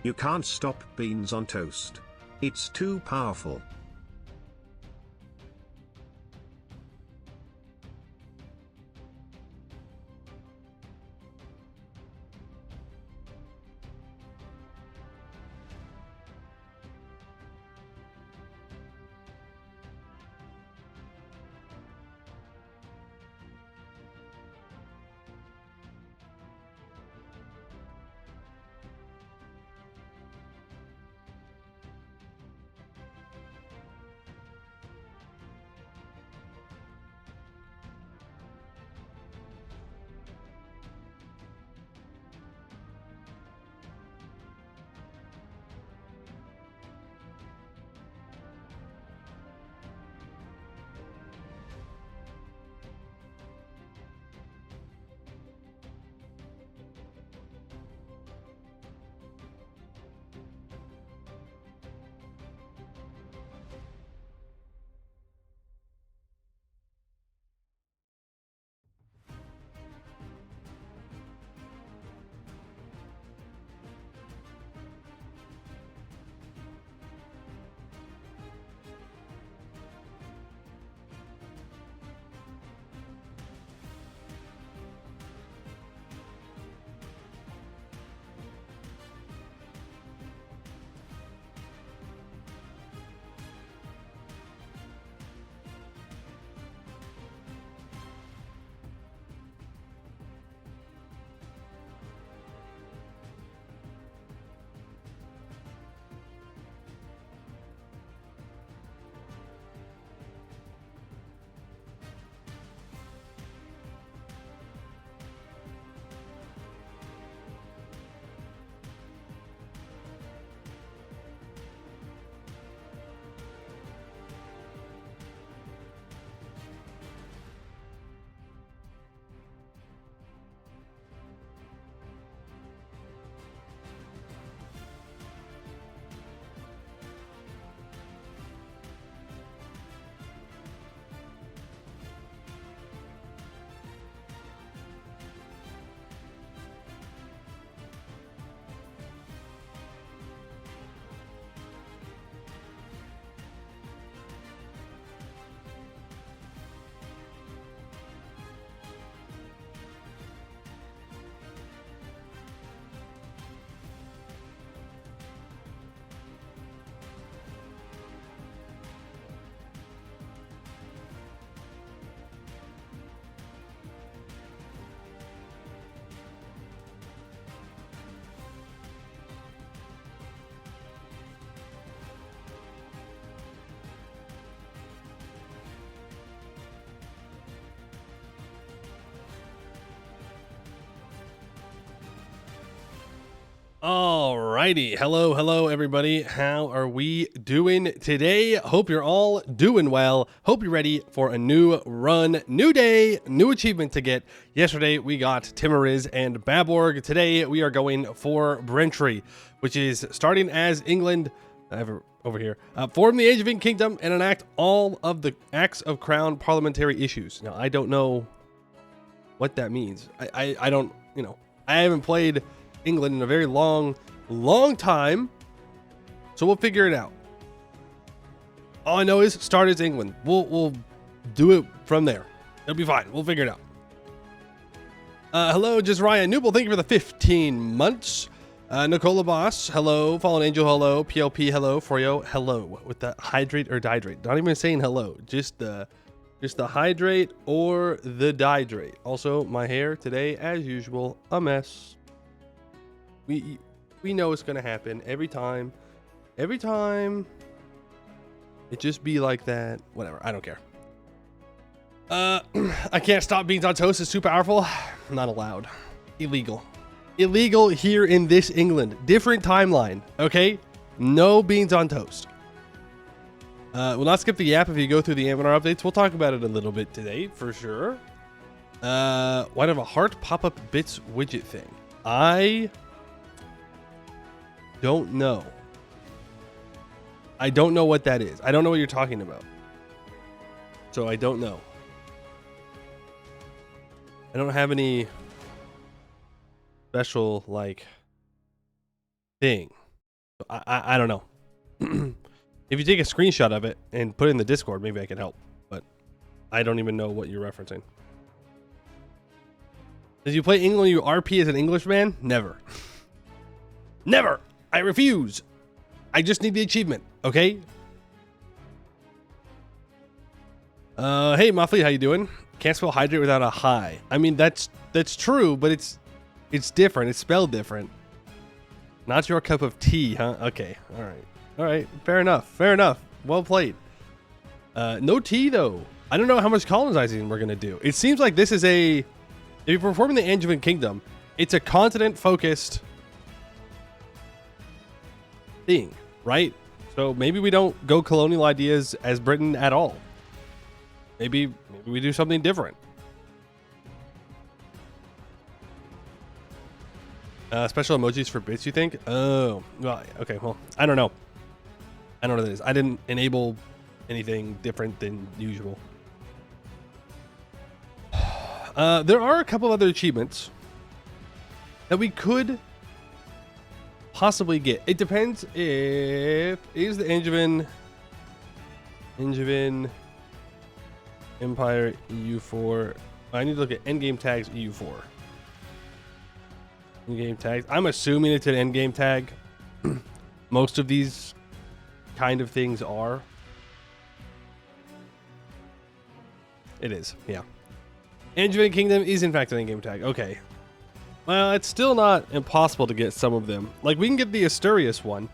You can't stop beans on toast. It's too powerful. Alrighty, hello everybody. How are we doing today? Hope you're all doing well. Hope you're ready for a new run, new day, new achievement to get. Yesterday we got Timoriz and Baborg. Today we are going for Brentry, which is starting as England. Over here, form the Angevin Kingdom and enact all of the acts of crown parliamentary issues. Now I don't know what that means. I don't, I haven't played England in a very long time, so we'll figure it out. All I know is start as England. We'll do it from there. It'll be fine. We'll figure it out. Hello, just Ryan Newble. Thank you for the 15 months. Nicola Boss, hello. Fallen Angel, hello. PLP, hello. Froyo, hello. With the hydrate or dihydrate. Not even saying hello. Just the hydrate or the dihydrate. Also, my hair today, as usual, a mess. We know it's gonna happen every time. Every time it just be like that. Whatever, I don't care. I can't stop beans on toast. It's too powerful. Not allowed. Illegal here in this England. Different timeline, okay? No beans on toast. We'll not skip the yap if you go through the Avatar updates. We'll talk about it a little bit today for sure. Why have a heart pop-up bits widget thing? I don't know. I don't know what that is. I don't know what you're talking about. So I don't know. I don't have any special like thing. I don't know. If you take a screenshot of it and put it in the Discord, maybe I can help. But I don't even know what you're referencing. Did you play England? You RP as an Englishman? Never. Never. I refuse. I just need the achievement. Okay. Hey Muffley, how you doing? Can't spell hydrate without a high. I mean that's true, but it's different. It's spelled different. Not your cup of tea, huh? Okay. All right. Fair enough. Well played. No tea though. I don't know how much colonizing we're gonna do. It seems like this is if you perform in the Angevin Kingdom, it's a continent-focused thing, right? So maybe we don't go colonial ideas as Britain at all. Maybe we do something different. Special emojis for bits, you think? Oh, well, okay. Well, I don't know. I don't know what that is. I didn't enable anything different than usual. There are a couple other achievements that we could possibly get. It depends if is the Angevin Empire EU4. I need to look at endgame tags EU4. Endgame tags. I'm assuming it's an endgame tag. Most of these kind of things are. It is, yeah. Angevin Kingdom is in fact an endgame tag. Okay. Well, it's still not impossible to get some of them. Like, we can get the Asturias one,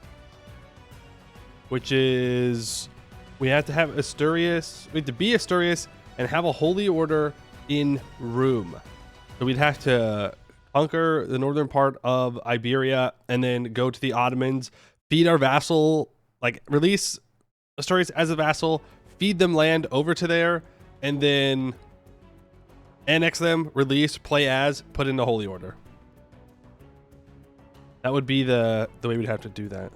which is we have to have Asturias. We have to be Asturias and have a holy order in Room. So we'd have to conquer the northern part of Iberia and then go to the Ottomans, feed our vassal, like release Asturias as a vassal, feed them land over to there, and then annex them, release, play as, put in the holy order. That would be the way we'd have to do that.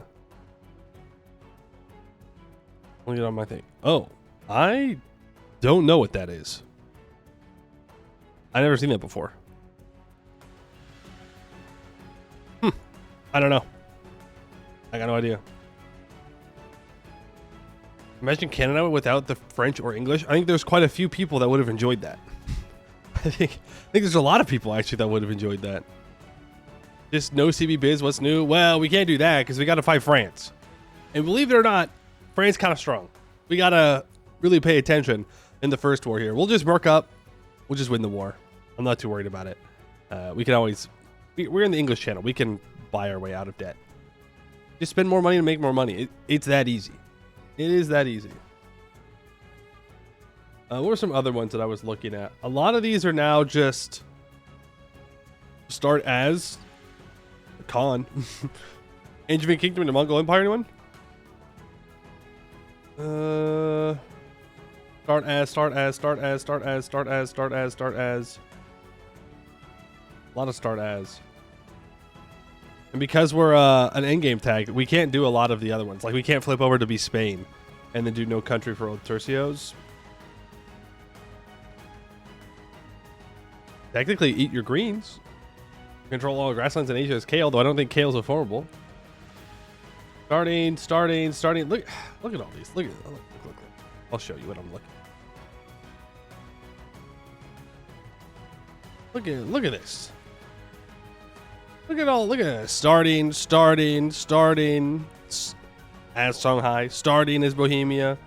Look at on my thing. Oh, I don't know what that is. I've never seen that before. I don't know. I got no idea. Imagine Canada without the French or English. I think there's quite a few people that would have enjoyed that. I think there's a lot of people actually that would have enjoyed that. Just no CB biz, what's new? Well, we can't do that because we got to fight France. And believe it or not, France kind of strong. We got to really pay attention in the first war here. We'll just work up. We'll just win the war. I'm not too worried about it. We can always... We're in the English channel. We can buy our way out of debt. Just spend more money to make more money. It's that easy. It is that easy. What were some other ones that I was looking at? A lot of these are now just start as Khan. Angevin Kingdom and the Mongol Empire, anyone? Start as. A lot of start as. And because we're an endgame tag, we can't do a lot of the other ones. Like, we can't flip over to be Spain and then do no country for old tercios. Technically, eat your greens. Control all grasslands in Asia as kale, though I don't think kale's affordable. Starting. Look at all these. Look. I'll show you what I'm looking. Look at this. Look at this. Starting as Shanghai, starting as Bohemia,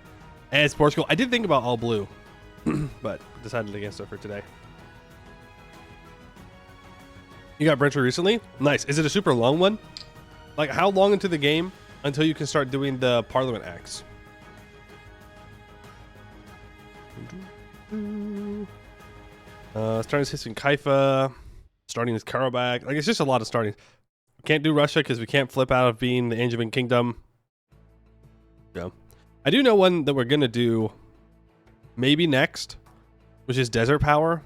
as Portugal. I did think about all blue, but decided against it for today. You got Brentry recently? Nice. Is it a super long one? Like, how long into the game until you can start doing the Parliament acts? Starting as Hissin Kaifa, starting as Karabakh. Like, it's just a lot of starting. Can't do Russia because we can't flip out of being the Angevin Kingdom. Yeah. I do know one that we're going to do maybe next, which is Desert Power.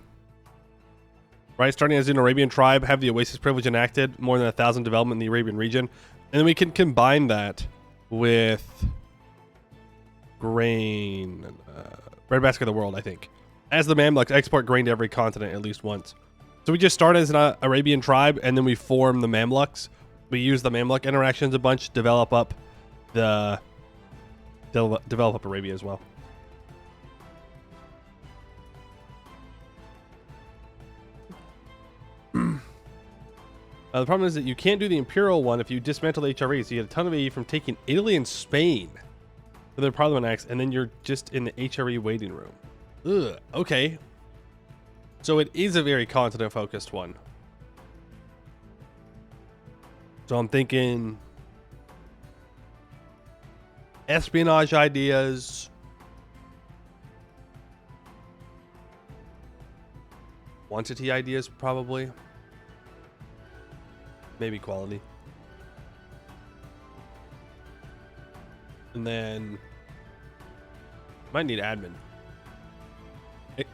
Right, starting as an Arabian tribe, have the Oasis privilege enacted, more than 1,000 development in the Arabian region. And then we can combine that with grain, breadbasket of the world, I think. As the Mamluks export grain to every continent at least once. So we just start as an Arabian tribe, and then we form the Mamluks We use the Mamluk interactions a bunch, develop up Arabia as well. The problem is that you can't do the Imperial one if you dismantle the HRE, so you get a ton of AE from taking Italy and Spain for the Parliament Acts, and then you're just in the HRE waiting room. Ugh, okay. So it is a very continent-focused one. So I'm thinking espionage ideas, quantity ideas probably, maybe quality, and then might need admin.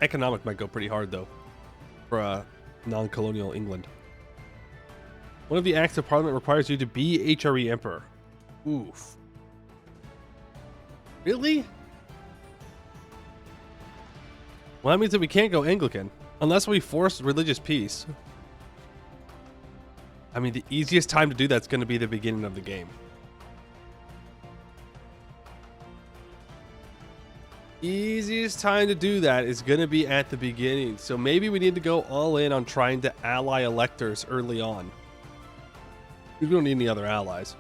Economic might go pretty hard though for non-colonial England. One of the acts of parliament requires you to be HRE emperor. Oof. Really? Well, that means that we can't go Anglican unless we force religious peace. I mean, the easiest time to do that's going to be the beginning of the game. Easiest time to do that is going to be at the beginning. So maybe we need to go all in on trying to ally electors early on. We don't need any other allies.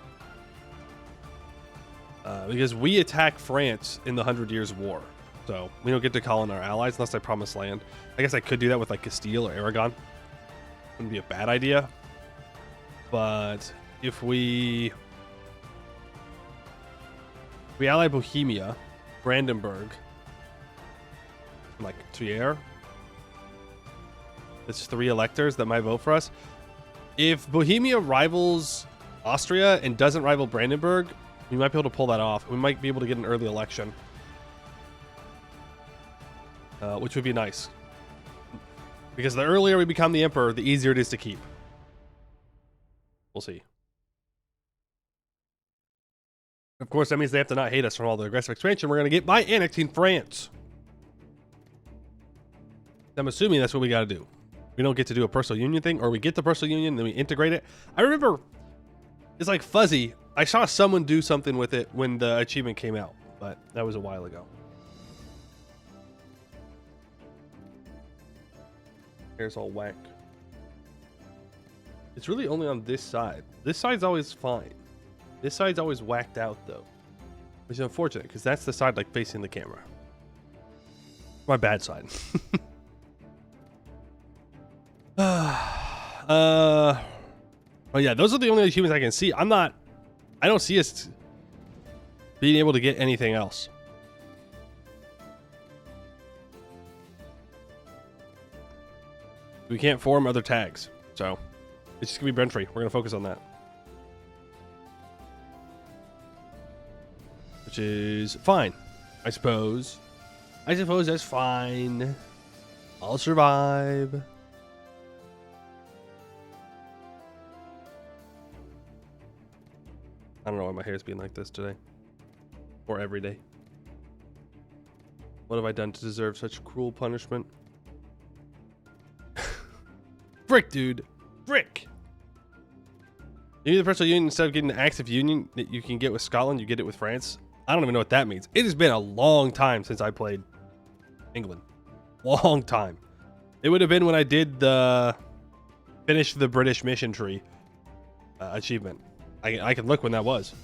Because we attack France in the 100 Years' War. So we don't get to call in our allies unless I promise land. I guess I could do that with like Castile or Aragon. Wouldn't be a bad idea. But if we ally Bohemia, Brandenburg, like Trier, it's 3 electors that might vote for us. If Bohemia rivals Austria and doesn't rival Brandenburg, we might be able to pull that off. We might be able to get an early election, which would be nice. Because the earlier we become the emperor, the easier it is to keep. We'll see. Of course, that means they have to not hate us from all the aggressive expansion we're going to get by annexing France. I'm assuming that's what we got to do. We don't get to do a personal union thing, or we get the personal union, then we integrate it. I remember, it's like fuzzy. I saw someone do something with it when the achievement came out, but that was a while ago. Hair's all whack. It's really only on this side. This side's always fine. This side's always whacked out though, which is unfortunate because that's the side like facing the camera. My bad side. Oh yeah, those are the only achievements I can see. I don't see us being able to get anything else. We can't form other tags, so it's just gonna be Brentry. We're gonna focus on that, which is fine, I suppose. I suppose that's fine. I'll survive. I don't know why my hair's being like this today. Or every day. What have I done to deserve such cruel punishment? Frick, dude. Frick. You need the personal union instead of getting the acts of union that you can get with Scotland, you get it with France. I don't even know what that means. It has been a long time since I played England. Long time. It would have been when I did the finish the British mission tree achievement. I can look when that was.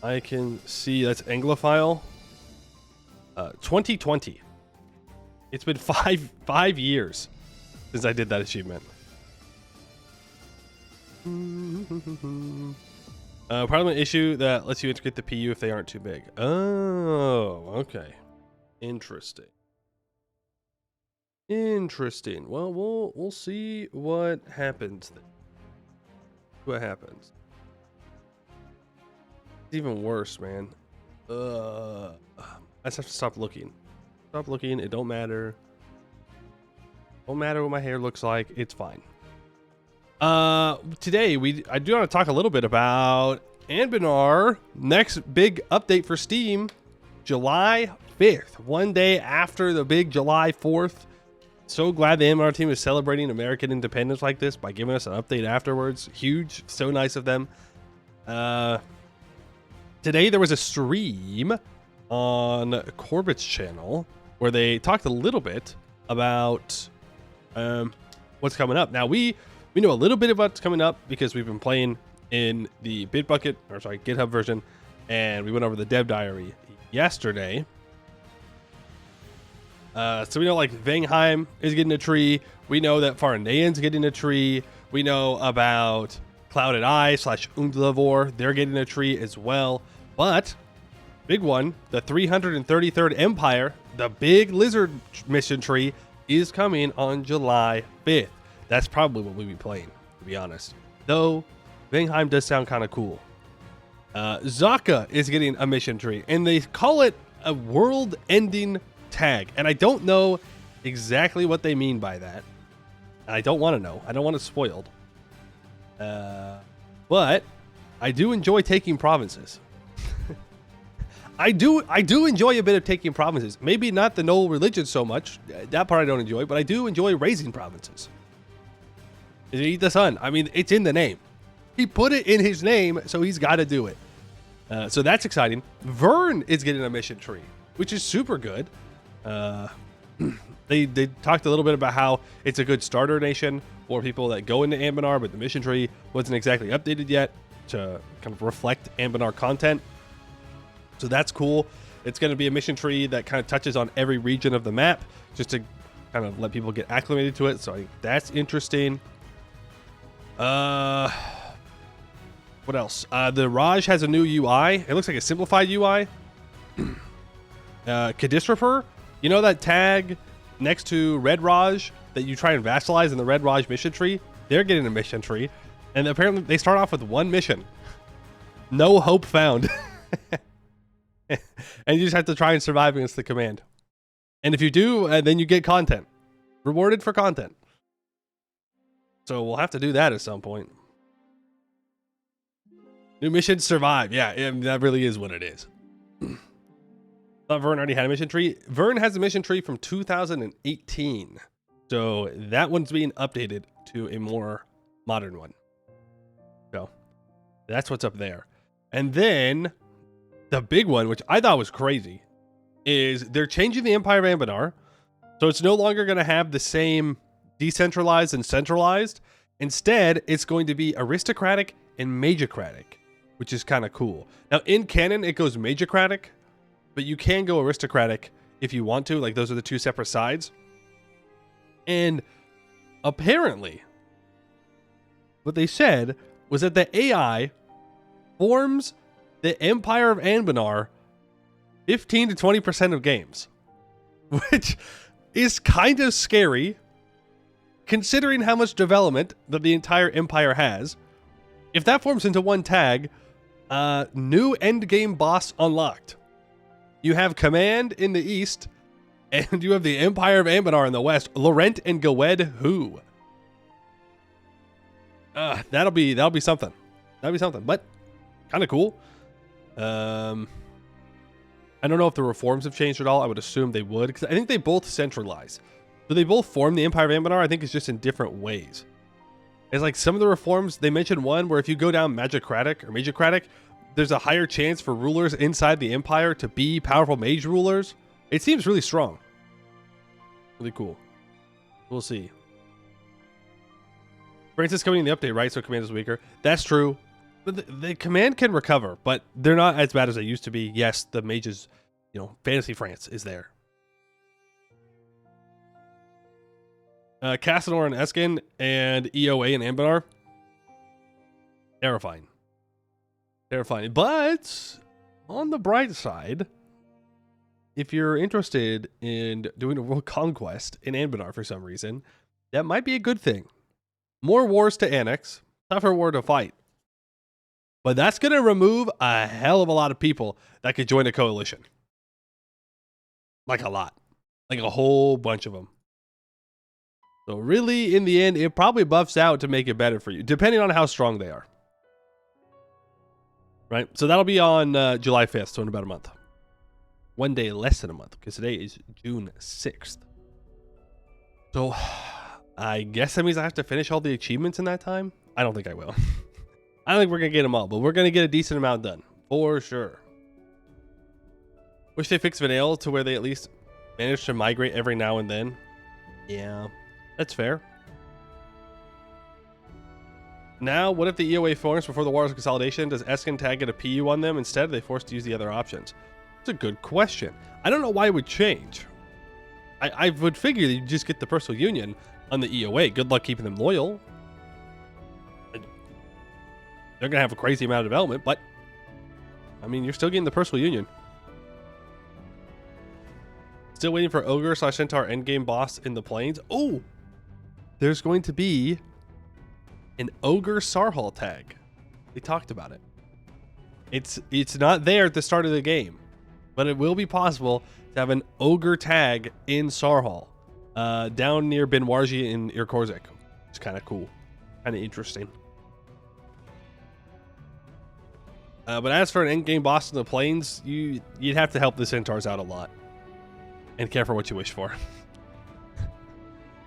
I can see that's Anglophile. 2020. It's been five years since I did that achievement. Parliament issue that lets you integrate the PU if they aren't too big. Oh, okay. Interesting. Interesting. Well, we'll see what happens then. What happens. It's even worse, man. I just have to stop looking. Stop looking. It don't matter. Don't matter what my hair looks like. It's fine. Today I do want to talk a little bit about Anbenar. Next big update for Steam, July 5th, one day after the big July 4th So glad the MR team is celebrating American independence like this by giving us an update afterwards. Huge. So nice of them. Today there was a stream on Corbett's channel where they talked a little bit about what's coming up. Now we know a little bit of what's coming up because we've been playing in the GitHub version, and we went over the dev diary yesterday. So we know like Vangheim is getting a tree. We know that Farandayan's getting a tree. We know about Clouded Eye / Undlavor. They're getting a tree as well. But big one, the 333rd Empire, the big lizard mission tree, is coming on July 5th. That's probably what we'll be playing, to be honest. Though Vangheim does sound kind of cool. Zaka is getting a mission tree, and they call it a world-ending tag, and I don't know exactly what they mean by that. I don't want to know. I don't want it spoiled. But I do enjoy taking provinces. I do enjoy a bit of taking provinces. Maybe not the no religion so much. That part I don't enjoy, but I do enjoy raising provinces. Eat the sun. I mean, it's in the name. He put it in his name, so he's got to do it. So that's exciting. Vern is getting a mission tree, which is super good. They talked a little bit about how it's a good starter nation for people that go into Ambinar, but the mission tree wasn't exactly updated yet to kind of reflect Ambinar content. So that's cool. It's going to be a mission tree that kind of touches on every region of the map just to kind of let people get acclimated to it. So I think that's interesting. What else? The Raj has a new UI. It looks like a simplified UI. Kadisrapur, you know that tag next to Red Raj that you try and vassalize in the Red Raj mission tree? They're getting a mission tree. And apparently they start off with one mission. No hope found. And you just have to try and survive against the command. And if you do, then you get content. Rewarded for content. So we'll have to do that at some point. New missions survive. Yeah, that really is what it is. Thought Vern already had a mission tree. Vern has a mission tree from 2018. So that one's being updated to a more modern one. So that's what's up there. And then the big one, which I thought was crazy, is they're changing the Empire of Ambinar. So it's no longer going to have the same decentralized and centralized. Instead, it's going to be aristocratic and magocratic, which is kind of cool. Now, in canon, it goes magocratic, but you can go aristocratic if you want to. Like, those are the two separate sides. And apparently, what they said was that the AI forms the Empire of Ambinar 15 to 20% of games, which is kind of scary considering how much development that the entire empire has. If that forms into one tag, new end game boss unlocked. You have Command in the east, and you have the Empire of Ambinar in the west. Laurent and Gawed who? That'll be something. That'll be something, but kind of cool. I don't know if the reforms have changed at all. I would assume they would, because I think they both centralize. So they both form the Empire of Ambinar. I think it's just in different ways. It's like some of the reforms, they mentioned one where if you go down magocratic, there's a higher chance for rulers inside the Empire to be powerful mage rulers. It seems really strong. Really cool. We'll see. Francis coming in the update, right? So command is weaker. That's true. The command can recover, but they're not as bad as they used to be. Yes, the mages, Fantasy France is there. Cassador and Eskin and EOA and Ambinar. Terrifying. Terrifying. But on the bright side, if you're interested in doing a world conquest in Ambinar for some reason, that might be a good thing. More wars to annex, tougher war to fight. But that's going to remove a hell of a lot of people that could join a coalition. Like a lot. Like a whole bunch of them. So really, in the end, it probably buffs out to make it better for you, depending on how strong they are. Right? So that'll be on July 5th, so in about a month. One day less than a month, because today is June 6th. So I guess that means I have to finish all the achievements in that time. I don't think I will. I don't think we're gonna get them all, but we're gonna get a decent amount done for sure. Wish they fixed Vanille to where they at least manage to migrate every now and then. Yeah, that's fair. Now, what if the EOA forms before the Waters Consolidation? Does Eskin tag get a PU on them? Instead, are they forced to use the other options? It's a good question. I don't know why it would change. I would figure you just get the personal union on the EOA. Good luck keeping them loyal. They're going to have a crazy amount of development, but I mean, you're still getting the personal union. Still waiting for Ogre / Centaur endgame boss in the plains. Oh, there's going to be an Ogre Sarhal tag. They talked about it. It's not there at the start of the game, but it will be possible to have an Ogre tag in Sarhal, down near Benwarji in Irkorzik. It's kind of cool, kind of interesting. But as for an endgame boss in the plains, you'd have to help the Centaurs out a lot and care for what you wish for.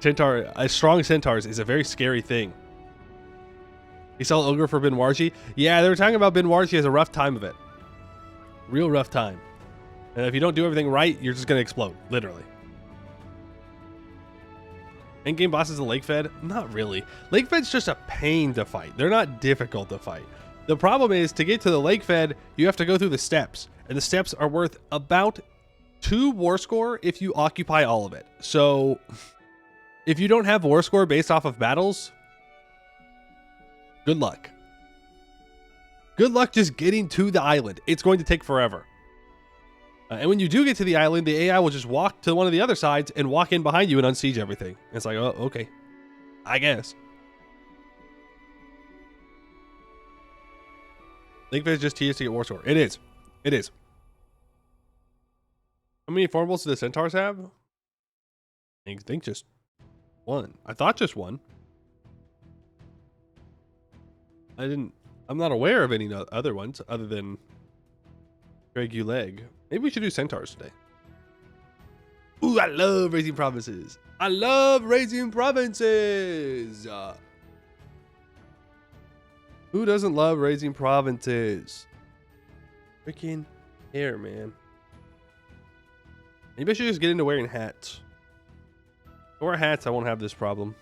Strong Centaurs is a very scary thing. You saw Ogre for Benwarji? Yeah, they were talking about Benwarji has a rough time of it. Real rough time. And if you don't do everything right, you're just going to explode, literally. Endgame bosses in Lakefed? Not really. Lakefed's just a pain to fight. They're not difficult to fight. The problem is, to get to the Lakefed, you have to go through the steps. And the steps are worth about 2 war score if you occupy all of it. So, if you don't have war score based off of battles, good luck. Good luck just getting to the island. It's going to take forever. And when you do get to the island, the AI will just walk to one of the other sides and walk in behind you and unsiege everything. And it's like, oh, okay. I guess. Lakefed is just TS to get war score. It is. It is. How many formables do the Centaurs have? I think just 1. I thought just 1. I'm not aware of any other ones other than Greg Uleg. Maybe we should do Centaurs today. Ooh, I love raising provinces. I love raising provinces. Who doesn't love raising provinces? Freaking hair, man. Maybe I should just get into wearing hats. If I wear hats, I won't have this problem.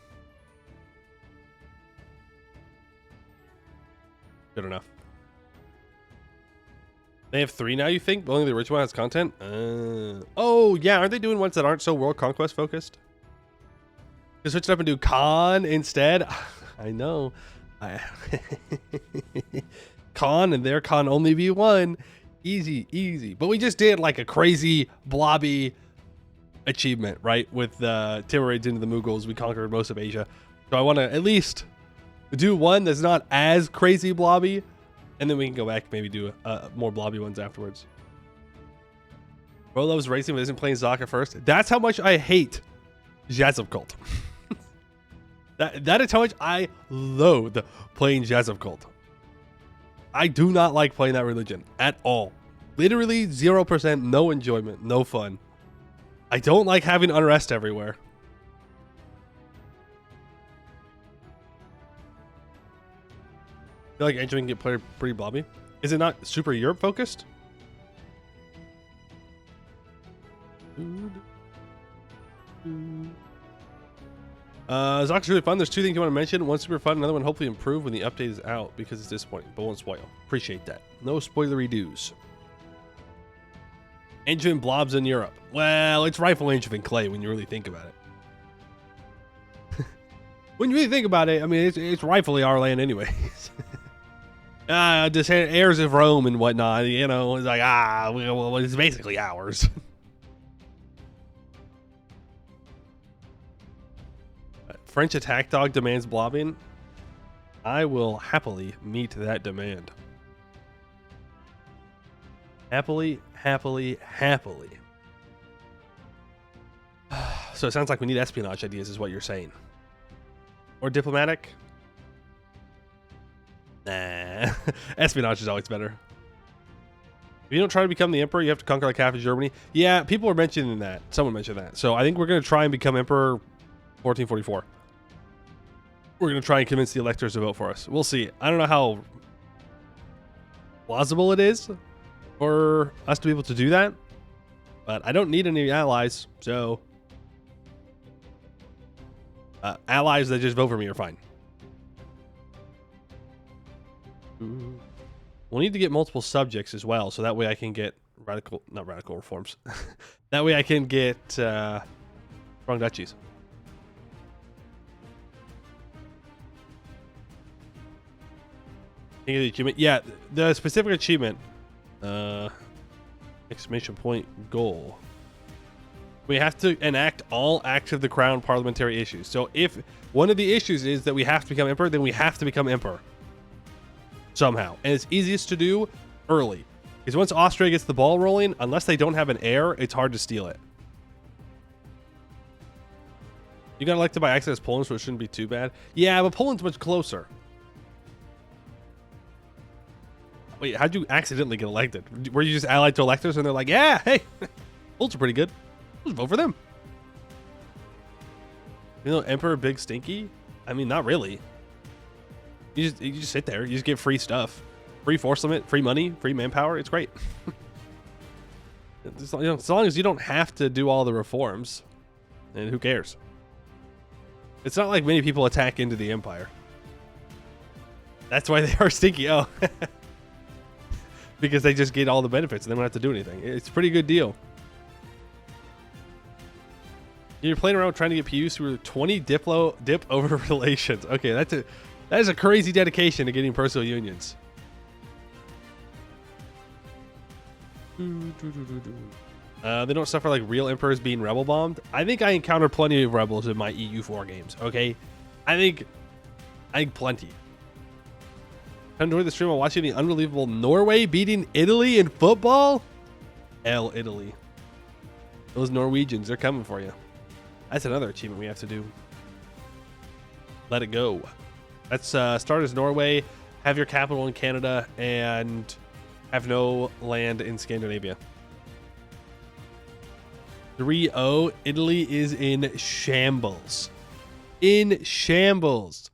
Good enough. They have 3 now, you think? But only the original one has content? Oh, yeah. Aren't they doing ones that aren't so World Conquest focused? Just switch it up and do Con instead? I know. Con and their Con only V1. Easy, easy. But we just did like a crazy blobby achievement, right? With Timur raids into the Mughals. We conquered most of Asia. So I want to at least do one that's not as crazy blobby. And then we can go back and maybe do more blobby ones afterwards. Bro loves racing but isn't playing Zaka first. That's how much I hate Jazz Cult. That is how much I loathe playing Jazz Cult. I do not like playing that religion at all. Literally 0%, no enjoyment, no fun. I don't like having unrest everywhere. I feel like Angevin can get played pretty blobby. Is it not super Europe focused? Zoc's really fun. There's 2 things you want to mention. One super fun, another one hopefully improve when the update is out because it's disappointing, but won't spoil. Appreciate that. No spoilery do's. Angevin blobs in Europe. Well, it's rightful Angevin clay when you really think about it. When you really think about it, I mean, it's rightfully our land anyways. Just heirs of Rome and whatnot, you know, it's like, well, it's basically ours. French attack dog demands blobbing. I will happily meet that demand. Happily, happily, happily. So it sounds like we need espionage ideas is what you're saying. Or diplomatic? Nah. Espionage is always better. If you don't try to become the emperor, you have to conquer like half of Germany. Yeah, people were mentioning that. Someone mentioned that. So I think we're going to try and become emperor 1444. We're going to try and convince the electors to vote for us. We'll see. I don't know how plausible it is for us to be able to do that, but I don't need any allies, so allies that just vote for me are fine. We'll need to get multiple subjects as well, so that way I can get not radical reforms. That way I can get strong duchies. The achievement, yeah, the specific achievement, exclamation point goal. We have to enact all acts of the crown parliamentary issues. So if one of the issues is that we have to become emperor, then we have to become emperor somehow. And it's easiest to do early, because once Austria gets the ball rolling, unless they don't have an heir, it's hard to steal it. You got elected by accident as Poland, so it shouldn't be too bad. Yeah, but Poland's much closer. Wait, how'd you accidentally get elected? Were you just allied to electors and they're like, yeah, hey, Poles are pretty good. Let's vote for them. You know, Emperor Big Stinky? I mean, not really. You just sit there. You just get free stuff. Free force limit, free money, free manpower. It's great. As long as you don't have to do all the reforms, and who cares? It's not like many people attack into the empire. That's why they are stinky. Oh. Because they just get all the benefits and they don't have to do anything. It's a pretty good deal. You're playing around trying to get PUs through 20 dip over relations. Okay, that is a crazy dedication to getting personal unions. They don't suffer like real emperors being rebel bombed. I think I encountered plenty of rebels in my EU4 games. Okay, I think plenty. Enjoy the stream while watching the unbelievable Norway beating Italy in football. Hell, Italy. Those Norwegians, they're coming for you. That's another achievement we have to do. Let it go. Let's start as Norway, have your capital in Canada, and have no land in Scandinavia. 3-0. Italy is in shambles. In shambles.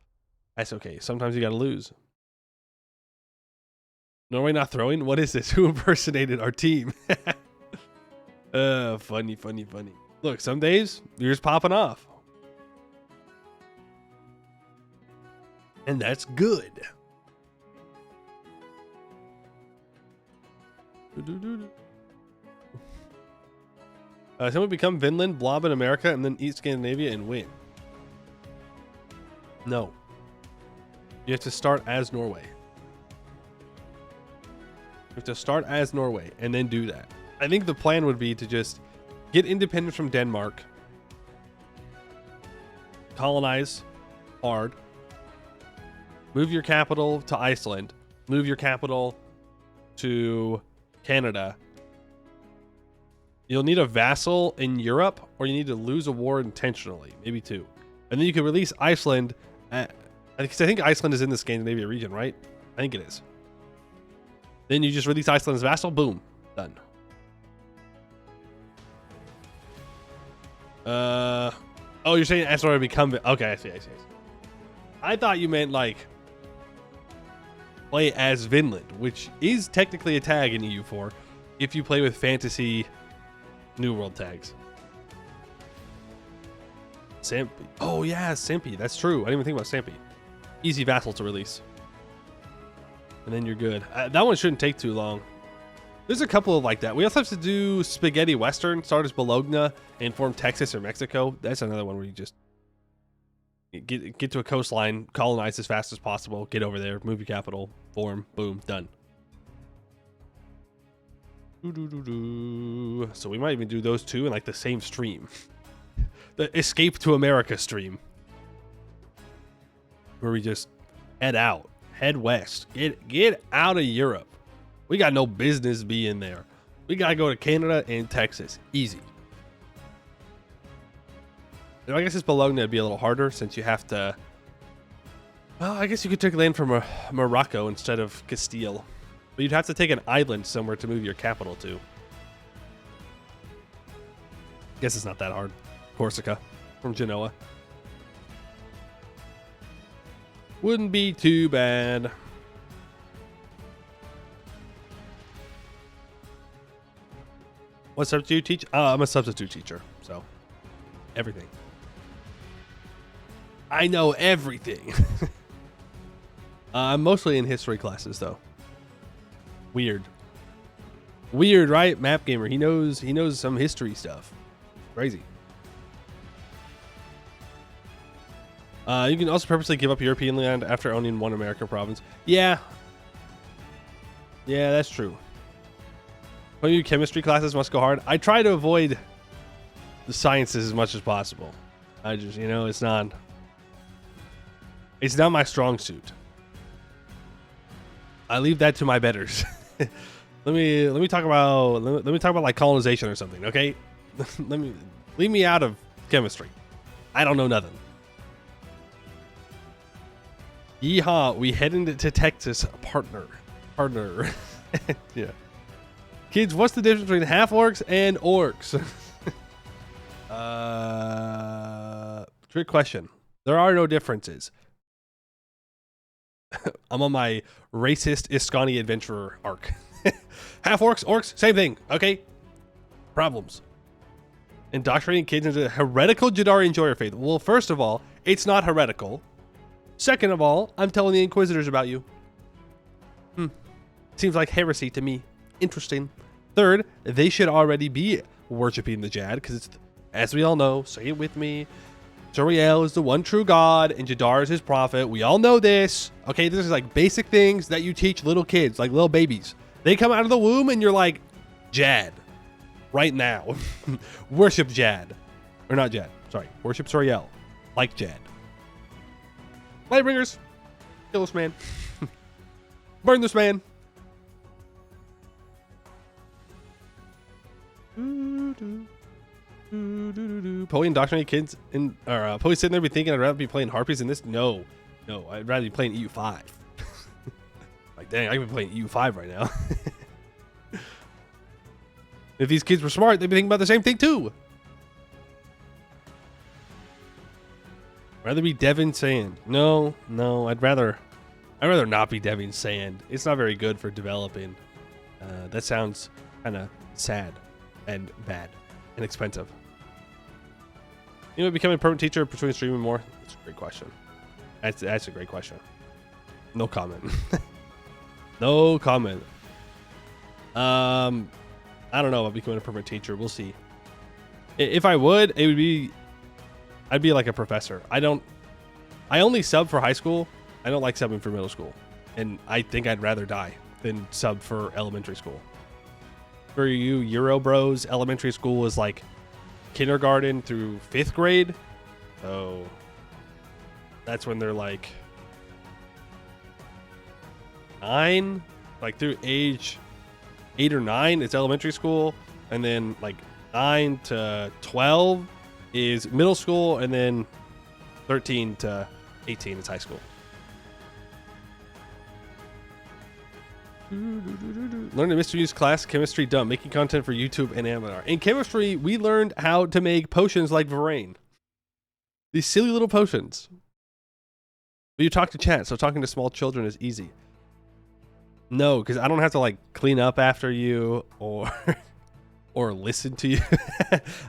That's okay. Sometimes you got to lose. Norway not throwing? What is this? Who impersonated our team? Funny. Look, some days you're just popping off. And that's good. Someone become Vinland, blob in America, and then eat Scandinavia and win. No. You have to start as Norway. You have to start as Norway and then do that. I think the plan would be to just get independence from Denmark, colonize hard, move your capital to Iceland, move your capital to Canada. You'll need a vassal in Europe, or you need to lose a war intentionally, maybe two. And then you can release Iceland. I think Iceland is in the Scandinavia region, right? I think it is. Then you just release Iceland as vassal. Boom. Done. Oh, you're saying as Norway become... Okay, I see. I thought you meant, like, play as Vinland, which is technically a tag in EU4 if you play with fantasy New World tags. Sampi. Oh, yeah, Sampi. That's true. I didn't even think about Sampi. Easy vassal to release. And then you're good. That one shouldn't take too long. There's a couple of like that. We also have to do Spaghetti Western, start as Bologna, and form Texas or Mexico. That's another one where you just get to a coastline, colonize as fast as possible, get over there, move your capital, form, boom, done. So we might even do those two in like the same stream. The Escape to America stream. Where we just head out. Head west. Get out of Europe. We got no business being there. We gotta go to Canada and Texas. Easy. I guess it's Bologna would be a little harder since you have to... Well, I guess you could take land from Morocco instead of Castile. But you'd have to take an island somewhere to move your capital to. Guess it's not that hard. Corsica from Genoa. Wouldn't be too bad. What subject do you teach? I'm a substitute teacher, so everything. I know everything. I'm mostly in history classes, though. Weird, right? Map gamer. He knows some history stuff. Crazy. You can also purposely give up European land after owning one American province. Yeah, that's true. When you chemistry classes must go hard. I try to avoid the sciences as much as possible. I just, it's not my strong suit. I leave that to my betters. let me talk about like colonization or something, okay? Leave me out of chemistry. I don't know nothing. Yeehaw, we headed to Texas, partner. Yeah. Kids, what's the difference between half orcs and orcs? Trick question. There are no differences. I'm on my racist Iskani adventurer arc. Half orcs, same thing, okay? Problems. Indoctrinating kids into heretical Jadari enjoyer faith. Well, first of all, it's not heretical. Second of all, I'm telling the Inquisitors about you. Seems like heresy to me. Interesting. Third, they should already be worshiping the Jad, because it's, as we all know, say it with me, Zuriel is the one true God, and Jadar is his prophet. We all know this. Okay, this is like basic things that you teach little kids, like little babies. They come out of the womb, and you're like, Jad, right now. Worship Jad. Or not Jad, sorry. Worship Zuriel, like Jad. Lightbringers, kill this man. Burn this man. Poe indoctrinate kids in, or Poe sitting there be thinking I'd rather be playing harpies in this. No, I'd rather be playing EU5. Like, dang, I could be playing EU5 right now. If these kids were smart, they'd be thinking about the same thing too. Rather be Devin Sand. No, I'd rather not be Devin Sand. It's not very good for developing. That sounds kind of sad and bad and expensive. Becoming a permanent teacher between streaming more? That's a great question. That's a great question. No comment. No comment. I don't know about becoming a permanent teacher. We'll see. If I would, I'd be like a professor. I only sub for high school. I don't like subbing for middle school. And I think I'd rather die than sub for elementary school. For you Euro bros, elementary school is like kindergarten through 5th grade. So that's when they're like 9, like through age 8 or 9, it's elementary school. And then like 9 to 12 is middle school. And then 13 to 18 is high school. Learn to misuse class chemistry dumb, making content for YouTube and Amateur. In chemistry, we learned how to make potions like Varane. These silly little potions. But you talk to chat, so talking to small children is easy. No, because I don't have to like clean up after you or listen to you.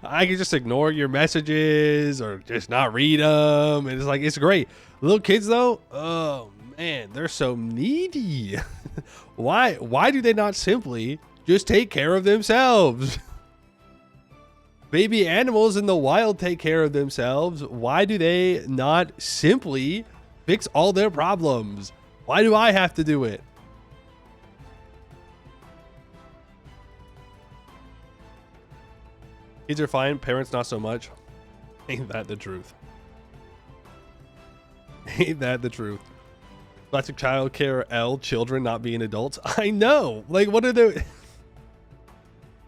I can just ignore your messages or just not read them. And it's like, it's great. Little kids though, oh man, they're so needy. Why do they not simply just take care of themselves? Baby animals in the wild take care of themselves. Why do they not simply fix all their problems? Why do I have to do it? Kids are fine, parents not so much. Ain't that the truth? Ain't that the truth? Plastic child care L, children not being adults. I know. Like, what are they?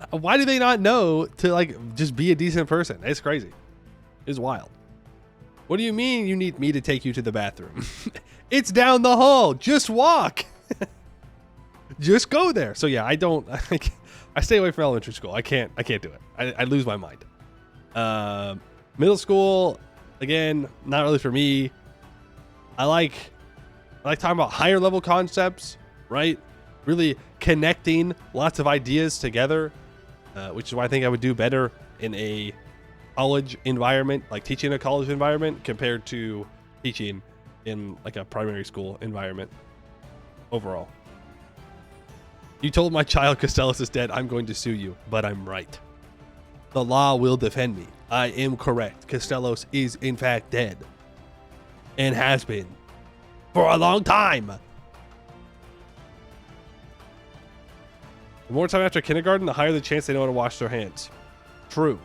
Why do they not know to like just be a decent person? It's crazy. It's wild. What do you mean you need me to take you to the bathroom? It's down the hall. Just walk. Just go there. So yeah, I stay away from elementary school. I can't do it. I lose my mind. Middle school, again, not really for me. I like I like talking about higher level concepts, right? Really connecting lots of ideas together, which is why I think I would do better in a college environment, like teaching in a college environment compared to teaching in like a primary school environment overall. You told my child Costellus is dead. I'm going to sue you, but I'm right. The law will defend me. I am correct. Costellos is in fact dead and has been for a long time. The more time after kindergarten, the higher the chance they know how to wash their hands. True.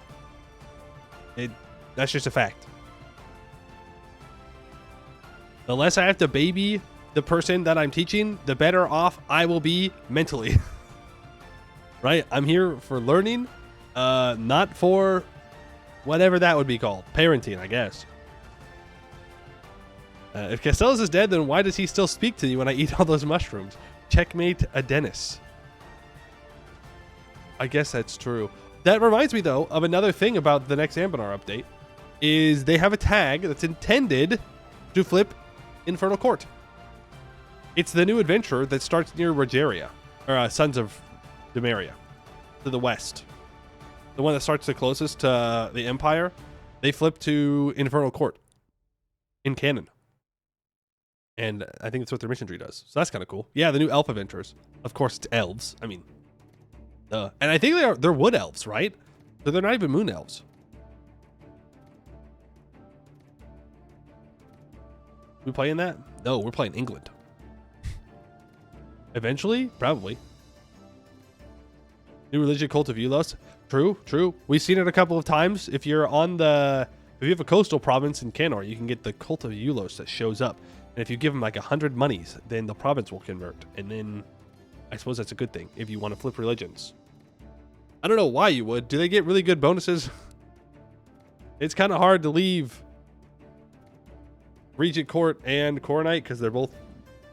That's just a fact. The less I have to baby the person that I'm teaching, the better off I will be mentally. Right? I'm here for learning, not for whatever that would be called. Parenting, I guess. If Castells is dead, then why does he still speak to you when I eat all those mushrooms? Checkmate a Dennis. I guess that's true. That reminds me, though, of another thing about the next Ambinar update, is they have a tag that's intended to flip Infernal Court. It's the new adventure that starts near Rogeria, or Sons of Demaria, to the west. The one that starts the closest to the Empire, they flip to Infernal Court in canon. And I think that's what their mission tree does. So that's kind of cool. Yeah, the new elf adventures. Of course, it's elves. I mean, and I think they're wood elves, right? So they're not even moon elves. We playing that? No, we're playing England. Eventually, probably. New religion, cult of Ulos. True, true. We've seen it a couple of times. If you have a coastal province in Canor, you can get the cult of Ulos that shows up. And if you give them like 100 monies, then the province will convert. And then I suppose that's a good thing if you want to flip religions. I don't know why you would. Do they get really good bonuses? It's kind of hard to leave Regent Court and Coronite because they're both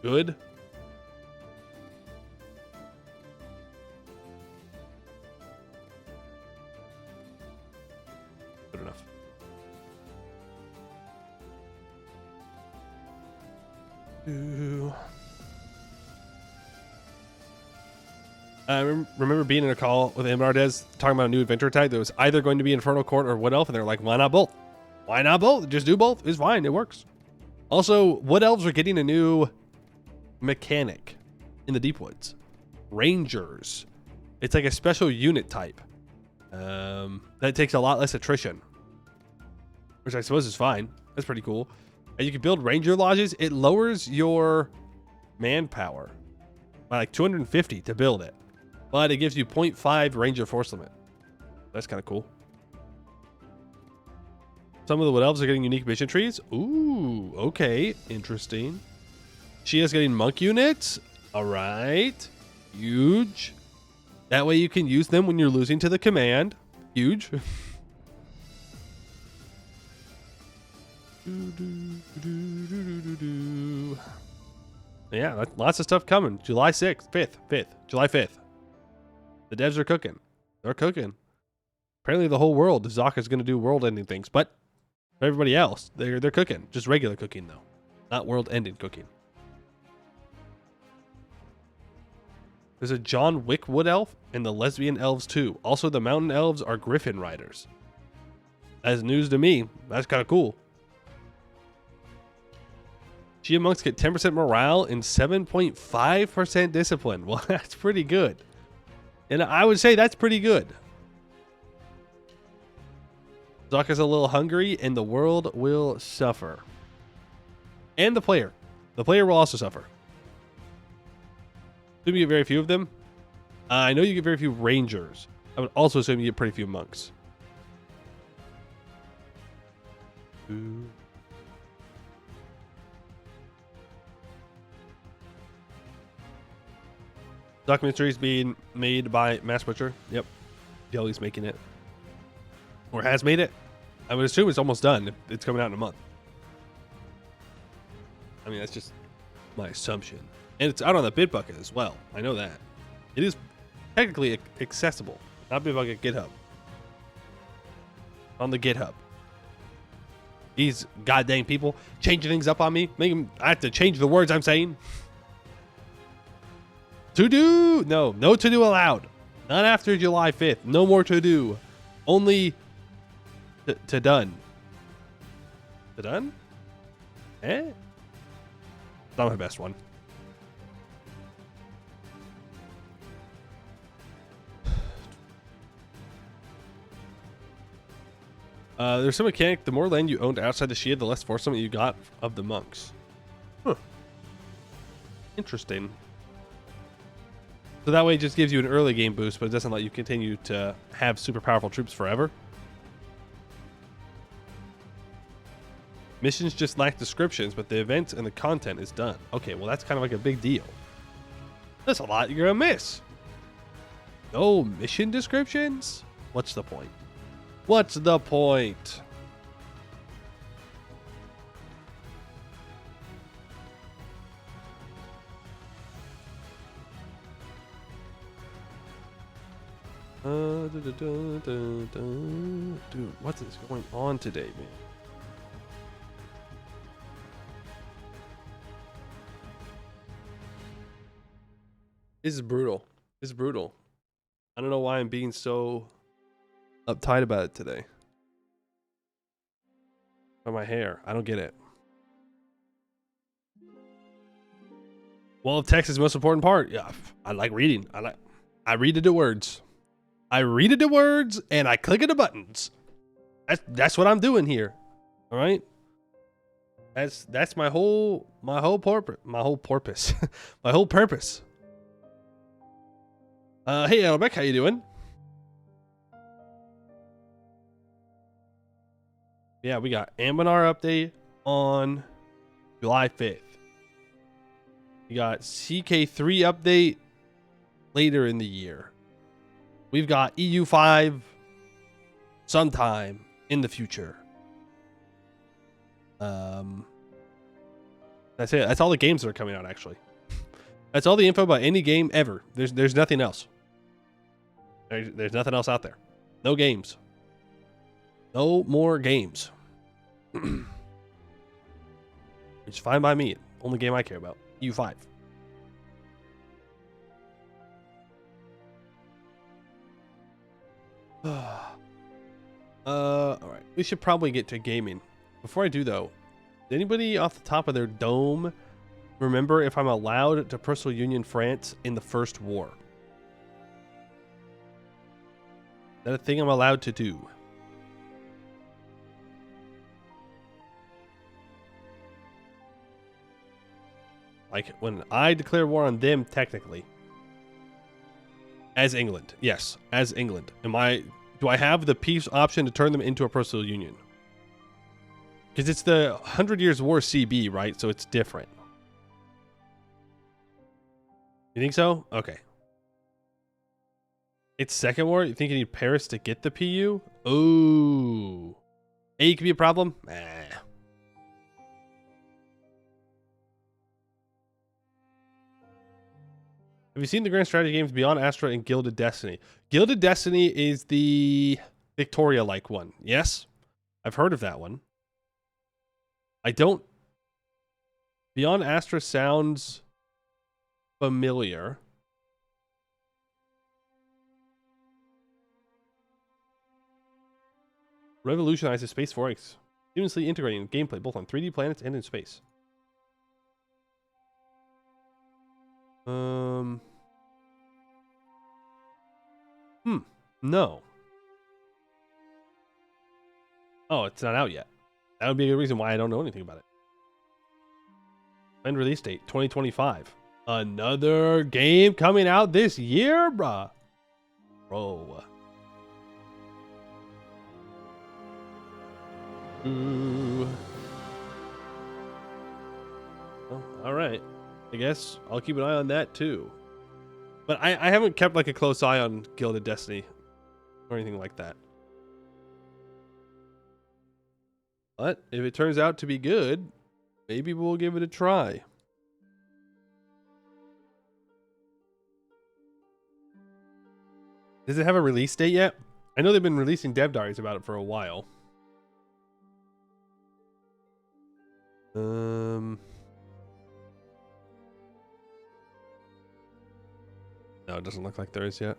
good. Good enough. I remember being in a call with Amardez talking about a new adventure tag that was either going to be Infernal Court or Wood Elf, and they're like, why not both? Why not both? Just do both. It's fine. It works. Also, Wood Elves are getting a new mechanic in the Deep Woods. Rangers. It's like a special unit type. That takes a lot less attrition, which I suppose is fine. That's pretty cool. And you can build Ranger Lodges. It lowers your manpower by like 250 to build it, but it gives you 0.5 Ranger Force limit. That's kind of cool. Some of the Wood Elves are getting unique mission trees. Ooh, okay. Interesting. She is getting monk units. All right. Huge. That way you can use them when you're losing to the command. Huge. Yeah, that's lots of stuff coming. July 6th, 5th, July 5th. The devs are cooking. They're cooking. Apparently the whole world, Zaka's going to do world-ending things, but for everybody else, they're cooking. Just regular cooking, though. Not world-ending cooking. There's a John Wick Wood Elf and the Lesbian Elves, too. Also, the Mountain Elves are Griffin Riders. That's news to me. That's kind of cool. Chia monks get 10% morale and 7.5% discipline. Well, that's pretty good. And I would say that's pretty good. Zaka's a little hungry, and the world will suffer. And the player. The player will also suffer. Assume you get very few of them. I know you get very few rangers. I would also assume you get pretty few monks. Ooh. Documentary is being made by Mass Butcher. Yep. Jelly's making it. Or has made it. I would assume it's almost done. It's coming out in a month. I mean, that's just my assumption. And it's out on the Bitbucket as well. I know that. It is technically accessible. Not Bitbucket, GitHub. On the GitHub. These goddamn people changing things up on me. I have to change the words I'm saying. To do. No to do allowed. Not after July 5th. No more to do. Only to done. To done? Not my best one. There's some mechanic. The more land you owned outside the Shia, the less foresight you got of the monks. Huh. Interesting. So that way it just gives you an early game boost, but it doesn't let you continue to have super powerful troops forever. Missions just lack descriptions, but the events and the content is done. Okay, well that's kind of like a big deal. That's a lot you're gonna miss. No mission descriptions? What's the point? What's the point? Dude, what is going on today, man? This is brutal. This is brutal. I don't know why I'm being so uptight about it today. About my hair. I don't get it. Well, text is the most important part. Yeah, I like reading. I read the words. I read the words and I click the buttons. That's what I'm doing here. All right. That's my whole purpose. My whole purpose. Hey, Elbeck, how you doing? Yeah, we got Ambinar update on July 5th. We got CK3 update later in the year. We've got EU5 sometime in the future. That's it. That's all the games that are coming out, actually. That's all the info about any game ever. There's nothing else. There's nothing else out there. No games. No more games. It's fine by me. Only game I care about. EU5. Alright. We should probably get to gaming. Before I do, though, did anybody off the top of their dome remember if I'm allowed to personal union France in the First War? Is that a thing I'm allowed to do? Like, when I declare war on them, technically. As England. Yes, as England. Do I have the peace option to turn them into a personal union? Because it's the 100 Years' War CB, right? So it's different. You think so? Okay. It's Second War? You think you need Paris to get the PU? Ooh. A could be a problem? Have you seen the grand strategy games Beyond Astra and Gilded Destiny? Gilded Destiny is the Victoria-like one. Yes, I've heard of that one. I don't... Beyond Astra sounds familiar. Revolutionizes Space 4X. Seamlessly integrating gameplay both on 3D planets and in space. No. Oh, it's not out yet. That would be a good reason why I don't know anything about it. Planned release date 2025. Another game coming out this year, bruh. Bro. Ooh. Well, all right. I guess I'll keep an eye on that too. But I haven't kept like a close eye on Gilded Destiny or anything like that. But if it turns out to be good, maybe we'll give it a try. Does it have a release date yet? I know they've been releasing dev diaries about it for a while. No, it doesn't look like there is yet.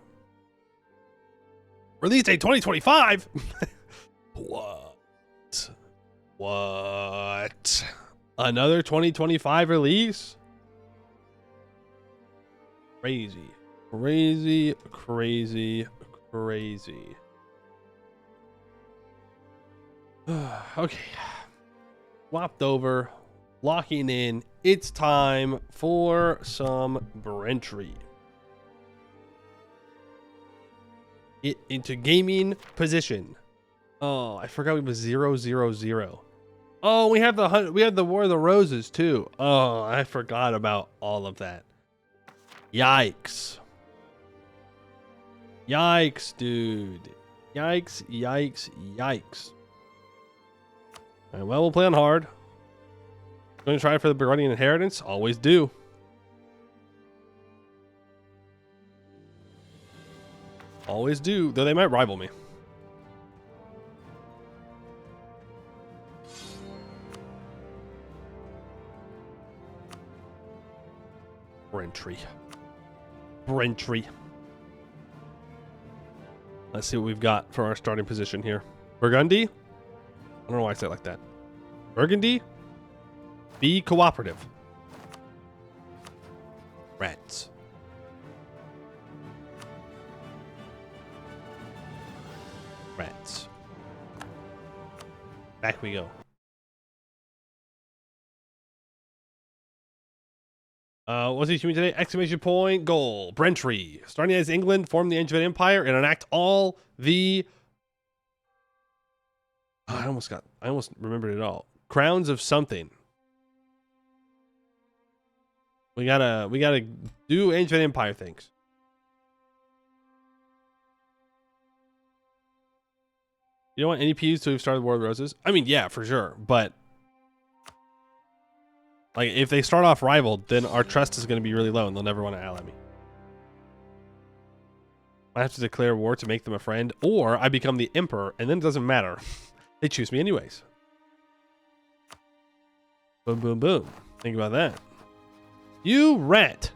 Release date 2025. What? What? Another 2025 release? Crazy. Crazy, crazy, crazy. Okay. Swapped over. Locking in. It's time for some Brentry. Get into gaming position. Oh, I forgot we was 0-0-0. Oh, we have the War of the Roses too. Oh, I forgot about all of that. Yikes. Yikes, dude. Yikes, yikes, yikes. All right, well, we'll play on hard. Going to try for the Burgundian inheritance. Always do. Always do, though they might rival me. Brentry. Brentry. Let's see what we've got for our starting position here. Burgundy. I don't know why I say it like that. Burgundy. Be cooperative. Rats. Rats. Back we go. What's he shooting today? Exclamation point, goal. Brentry. Starting as England, form the Angevin Empire and enact all the... I almost remembered it all. Crowns of something. We gotta do Angevin Empire things. You don't want any Ps to have started War of the Roses? I mean, yeah, for sure, but like if they start off rivaled, then our trust is going to be really low and they'll never want to ally me. I have to declare war to make them a friend, or I become the emperor and then it doesn't matter. They choose me anyways. Boom, boom, boom. Think about that. You rat.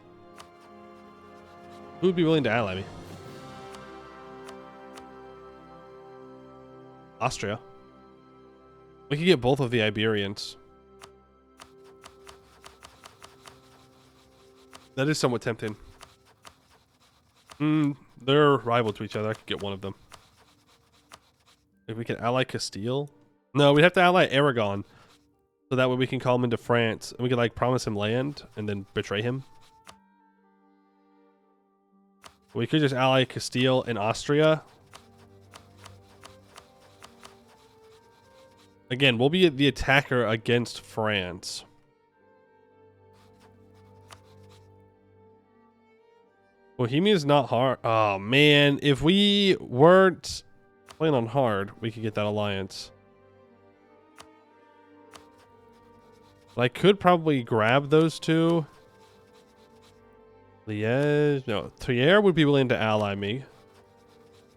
Who would be willing to ally me? Austria. We could get both of the Iberians. That is somewhat tempting. They're rival to each other. I could get one of them. If we can ally Castile? No, we'd have to ally Aragon. So that way we can call him into France. And we could like promise him land and then betray him. We could just ally Castile and Austria. Again, we'll be the attacker against France. Bohemia is not hard. Oh, man. If we weren't playing on hard, we could get that alliance. But I could probably grab those two. Liège. No, Trier would be willing to ally me.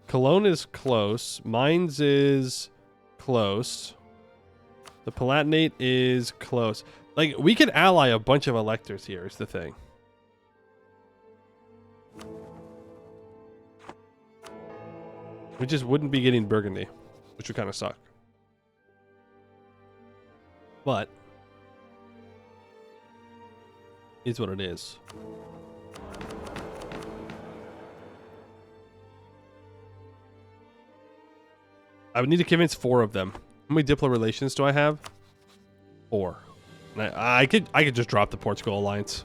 Cologne is close. Mainz is close. The Palatinate is close. Like, we could ally a bunch of electors here is the thing. We just wouldn't be getting Burgundy, which would kind of suck. But it's what it is. I would need to convince 4 of them. How many diplo relations do I have? 4. And I could just drop the Portugal alliance.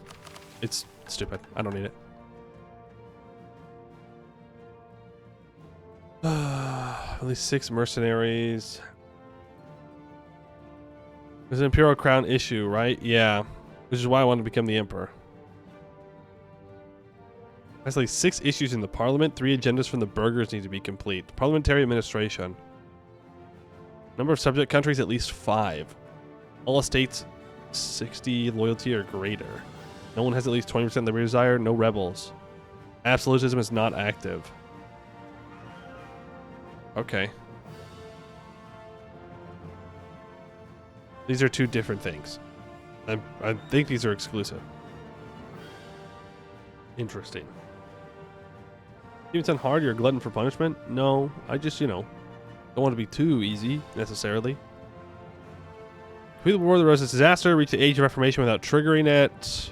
It's stupid. I don't need it. At least 6 mercenaries. There's an imperial crown issue, right? Yeah. Which is why I want to become the emperor. There's like 6 issues in the parliament. 3 agendas from the burghers need to be complete. Parliamentary administration. Number of subject countries, at least 5. All estates, 60 loyalty or greater. No one has at least 20% liberty desire. No rebels. Absolutism is not active. Okay. These are two different things. I think these are exclusive. Interesting. Even sound hard, you're a glutton for punishment? No, I just, you know, don't want to be too easy, necessarily. Complete the War of the Roses disaster, reach the Age of Reformation without triggering it.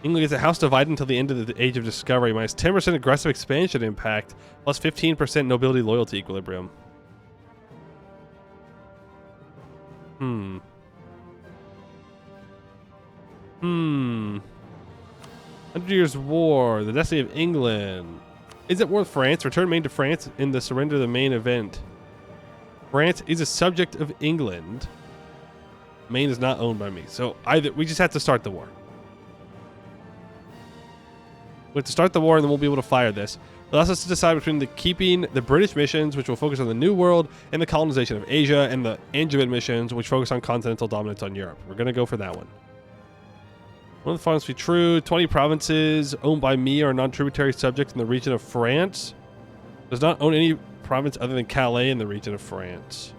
England gets a house divided until the end of the Age of Discovery, minus 10% aggressive expansion impact, plus 15% nobility loyalty equilibrium. 100 Years' War, the destiny of England. Is it worth France? Return Maine to France in the surrender of the main event. France is a subject of England. Maine is not owned by me. So either we just have to start the war. We have to start the war and then we'll be able to fire this. It allows us to decide between keeping the British missions, which will focus on the New World, and the colonization of Asia, and the Angevin missions, which focus on continental dominance on Europe. We're going to go for that one. One of the finals be true. 20 provinces owned by me are non-tributary subjects in the region of France. Does not own any province other than Calais in the region of France.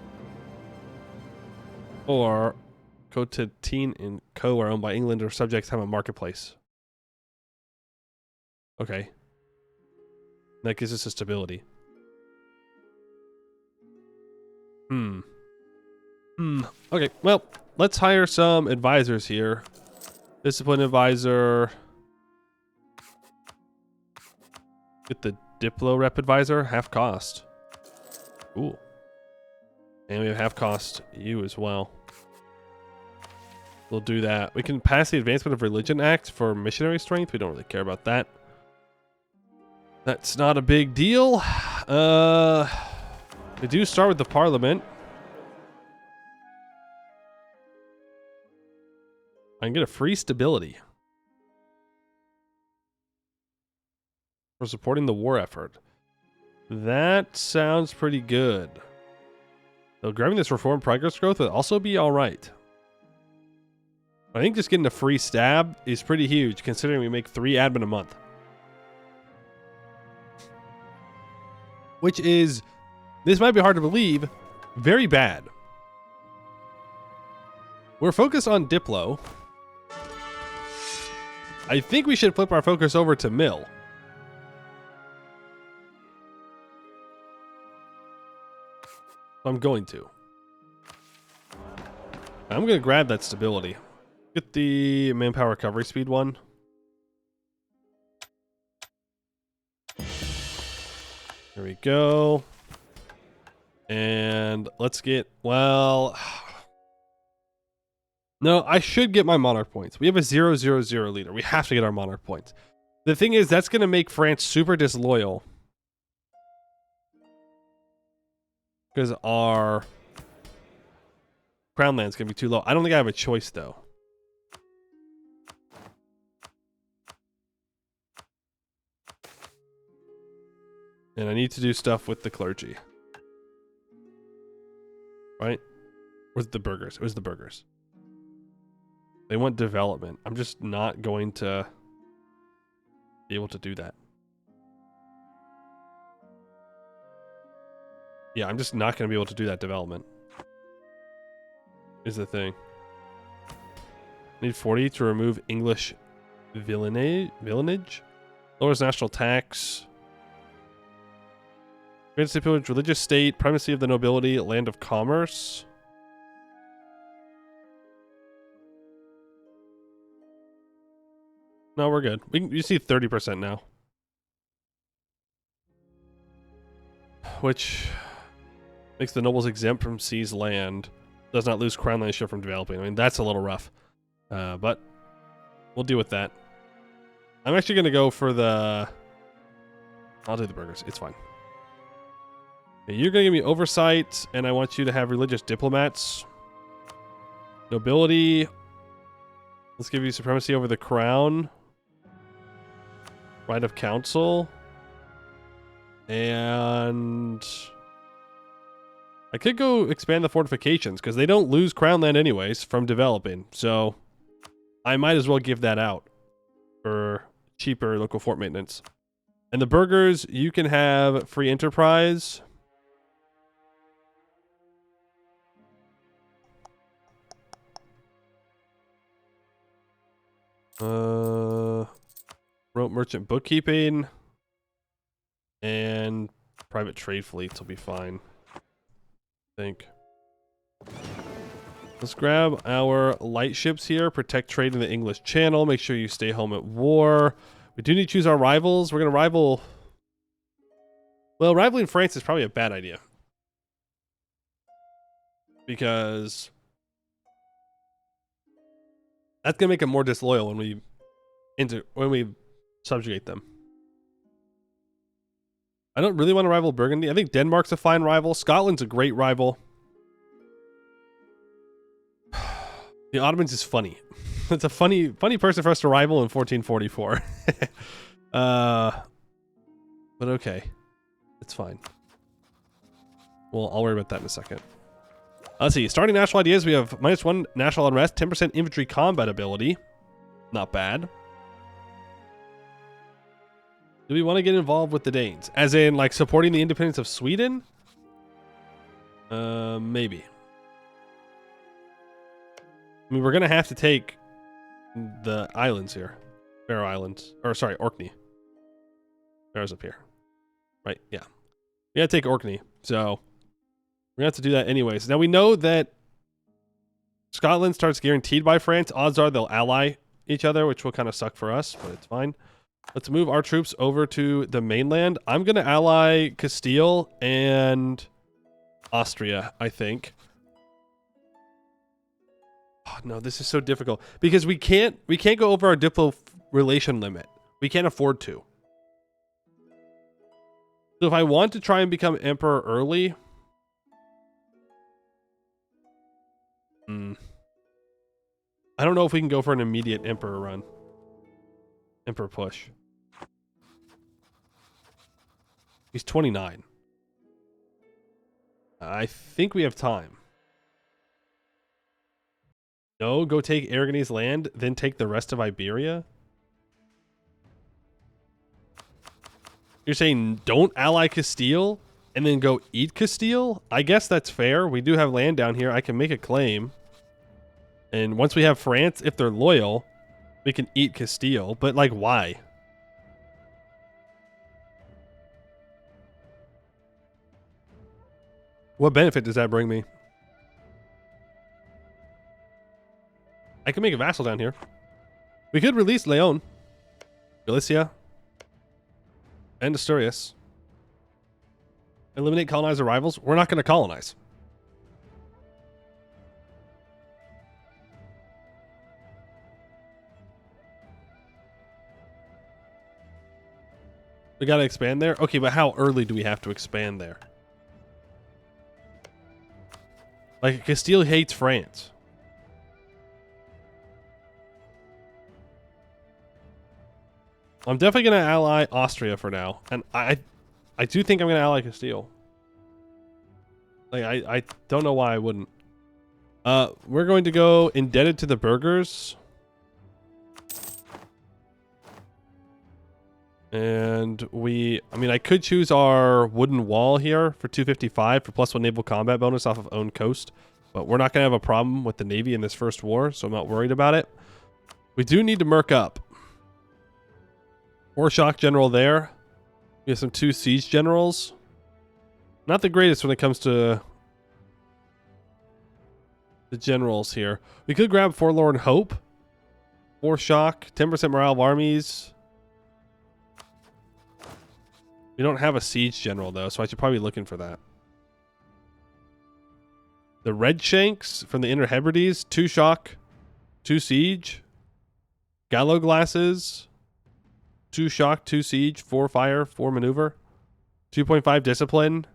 Or Cotentin and Co. are owned by England or subjects have a marketplace. Okay. That gives us a stability. Okay, well, let's hire some advisors here. Discipline advisor. Get the Diplo rep advisor, half cost. Ooh. And we have half cost you as well. We'll do that. We can pass the Advancement of Religion Act for missionary strength. We don't really care about that. That's not a big deal. We do start with the Parliament. I can get a free stability for supporting the war effort. That sounds pretty good. Though grabbing this reform progress growth would also be alright. I think just getting a free stab is pretty huge, considering we make 3 admin a month. Which is, this might be hard to believe, very bad. We're focused on Diplo. I think we should flip our focus over to Mill. I'm going to. I'm going to grab that stability. Get the manpower recovery speed one. There we go. And let's get, well... No, I should get my Monarch points. We have a 0-0-0 leader. We have to get our Monarch points. The thing is, that's going to make France super disloyal. Because our Crown land's going to be too low. I don't think I have a choice, though. And I need to do stuff with the clergy. Right? Where's the burghers? It was the burghers. They want development. I'm just not going to be able to do that. Yeah, I'm just not going to be able to do that development. Is the thing. Need 40 to remove English villanage. Lowers national tax. Grants the pillage religious state. Primacy of the nobility. Land of commerce. No, we're good. You see 30% now. Which makes the nobles exempt from seized land. Does not lose crown landship from developing. I mean, that's a little rough. But we'll deal with that. I'm actually going to go for the... I'll do the burghers. It's fine. Okay, you're going to give me oversight, and I want you to have religious diplomats. Nobility. Let's give you supremacy over the crown. Right of council. And I could go expand the fortifications because they don't lose crown land anyways from developing. So I might as well give that out for cheaper local fort maintenance. And the burghers, you can have free enterprise. Rope merchant bookkeeping and private trade fleets will be fine. I think. Let's grab our light ships here. Protect trade in the English Channel. Make sure you stay home at war. We do need to choose our rivals. We're going to rival... Well, rivaling France is probably a bad idea. Because... that's going to make them more disloyal when we subjugate them. I don't really want to rival Burgundy. I think Denmark's a fine rival. Scotland's a great rival. The Ottomans is funny. It's a funny person for us to rival in 1444. But okay. It's fine. Well, I'll worry about that in a second. Let's see. Starting national ideas, we have -1 national unrest, 10% infantry combat ability. Not bad. Do we want to get involved with the Danes? As in, like, supporting the independence of Sweden? Maybe. I mean, we're going to have to take the islands here. Faroe Islands. Or, sorry, Orkney. Faroe's up here. Right, yeah. We got to take Orkney. So, we're going to have to do that anyways. Now, we know that Scotland starts guaranteed by France. Odds are they'll ally each other, which will kind of suck for us, but it's fine. Let's move our troops over to the mainland. I'm going to ally Castile and Austria, I think. Oh, no, this is so difficult because we can't go over our diplo relation limit. We can't afford to. So if I want to try and become emperor early, I don't know if we can go for an immediate emperor run. Emperor push. He's 29. I think we have time. No, go take Aragonese land, then take the rest of Iberia? You're saying don't ally Castile and then go eat Castile? I guess that's fair. We do have land down here. I can make a claim. And once we have France, if they're loyal, we can eat Castile. But, like, why? What benefit does that bring me? I can make a vassal down here. We could release Leon, Galicia, and Asturias. Eliminate colonizer rivals. We're not going to colonize. We got to expand there? Okay, but how early do we have to expand there? Like, Castile hates France. I'm definitely going to ally Austria for now. And I do think I'm going to ally Castile. Like, I don't know why I wouldn't. We're going to go indebted to the burghers. And I mean, I could choose our wooden wall here for 255 for +1 naval combat bonus off of own coast. But we're not going to have a problem with the Navy in this first war, so I'm not worried about it. We do need to merc up. 4 shock general there. We have some 2 siege generals. Not the greatest when it comes to the generals here. We could grab Forlorn Hope. 4 shock, 10% morale of armies. We don't have a siege general though, so I should probably be looking for that. The Red Shanks from the Inner Hebrides, 2 shock, 2 siege. Gallo glasses. 2 shock, 2 siege, 4 fire, 4 maneuver, 2.5 discipline,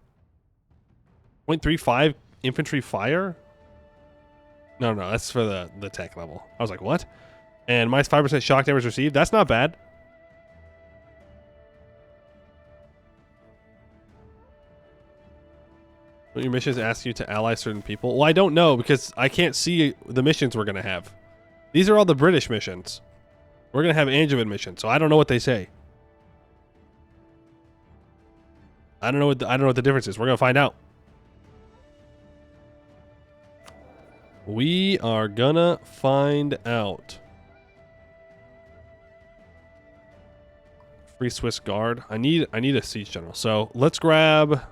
0.35 infantry fire. No, that's for the tech level. I was like, what? And -5% shock damage received. That's not bad. What your missions ask you to ally certain people? Well, I don't know because I can't see the missions we're gonna have. These are all the British missions. We're going to have Angevin mission, so I don't know what they say. I don't know what the difference is. We're going to find out. We are going to find out. 3 Swiss Guard. I need a siege general. So let's grab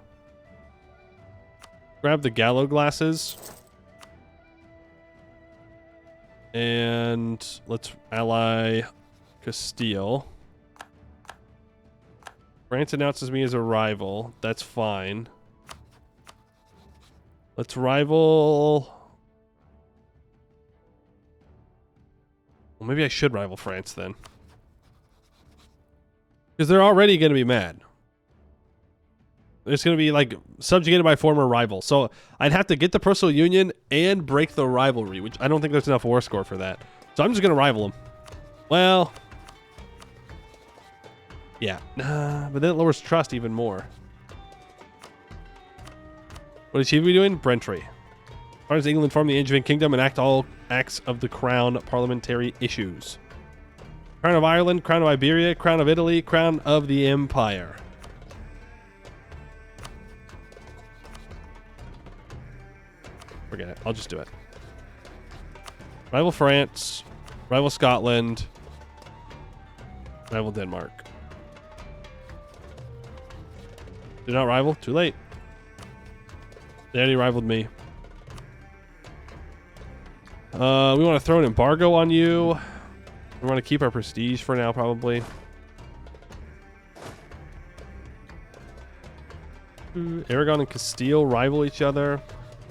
the Gallo glasses. And let's ally Castile. France announces me as a rival. That's fine. Let's rival... Well, maybe I should rival France then. Because they're already going to be mad. It's going to be like subjugated by former rival. So I'd have to get the personal union and break the rivalry, which I don't think there's enough war score for that. So I'm just going to rival them. Well, yeah. But then it lowers trust even more. What achievement are we doing? Brentry. As far as England form the Angevin Kingdom and act all acts of the crown parliamentary issues. Crown of Ireland, Crown of Iberia, Crown of Italy, Crown of the Empire. Forget it. I'll just do it. Rival France. Rival Scotland. Rival Denmark. Did not rival? Too late. They already rivaled me. We want to throw an embargo on you. We want to keep our prestige for now, probably. Aragon and Castile rival each other.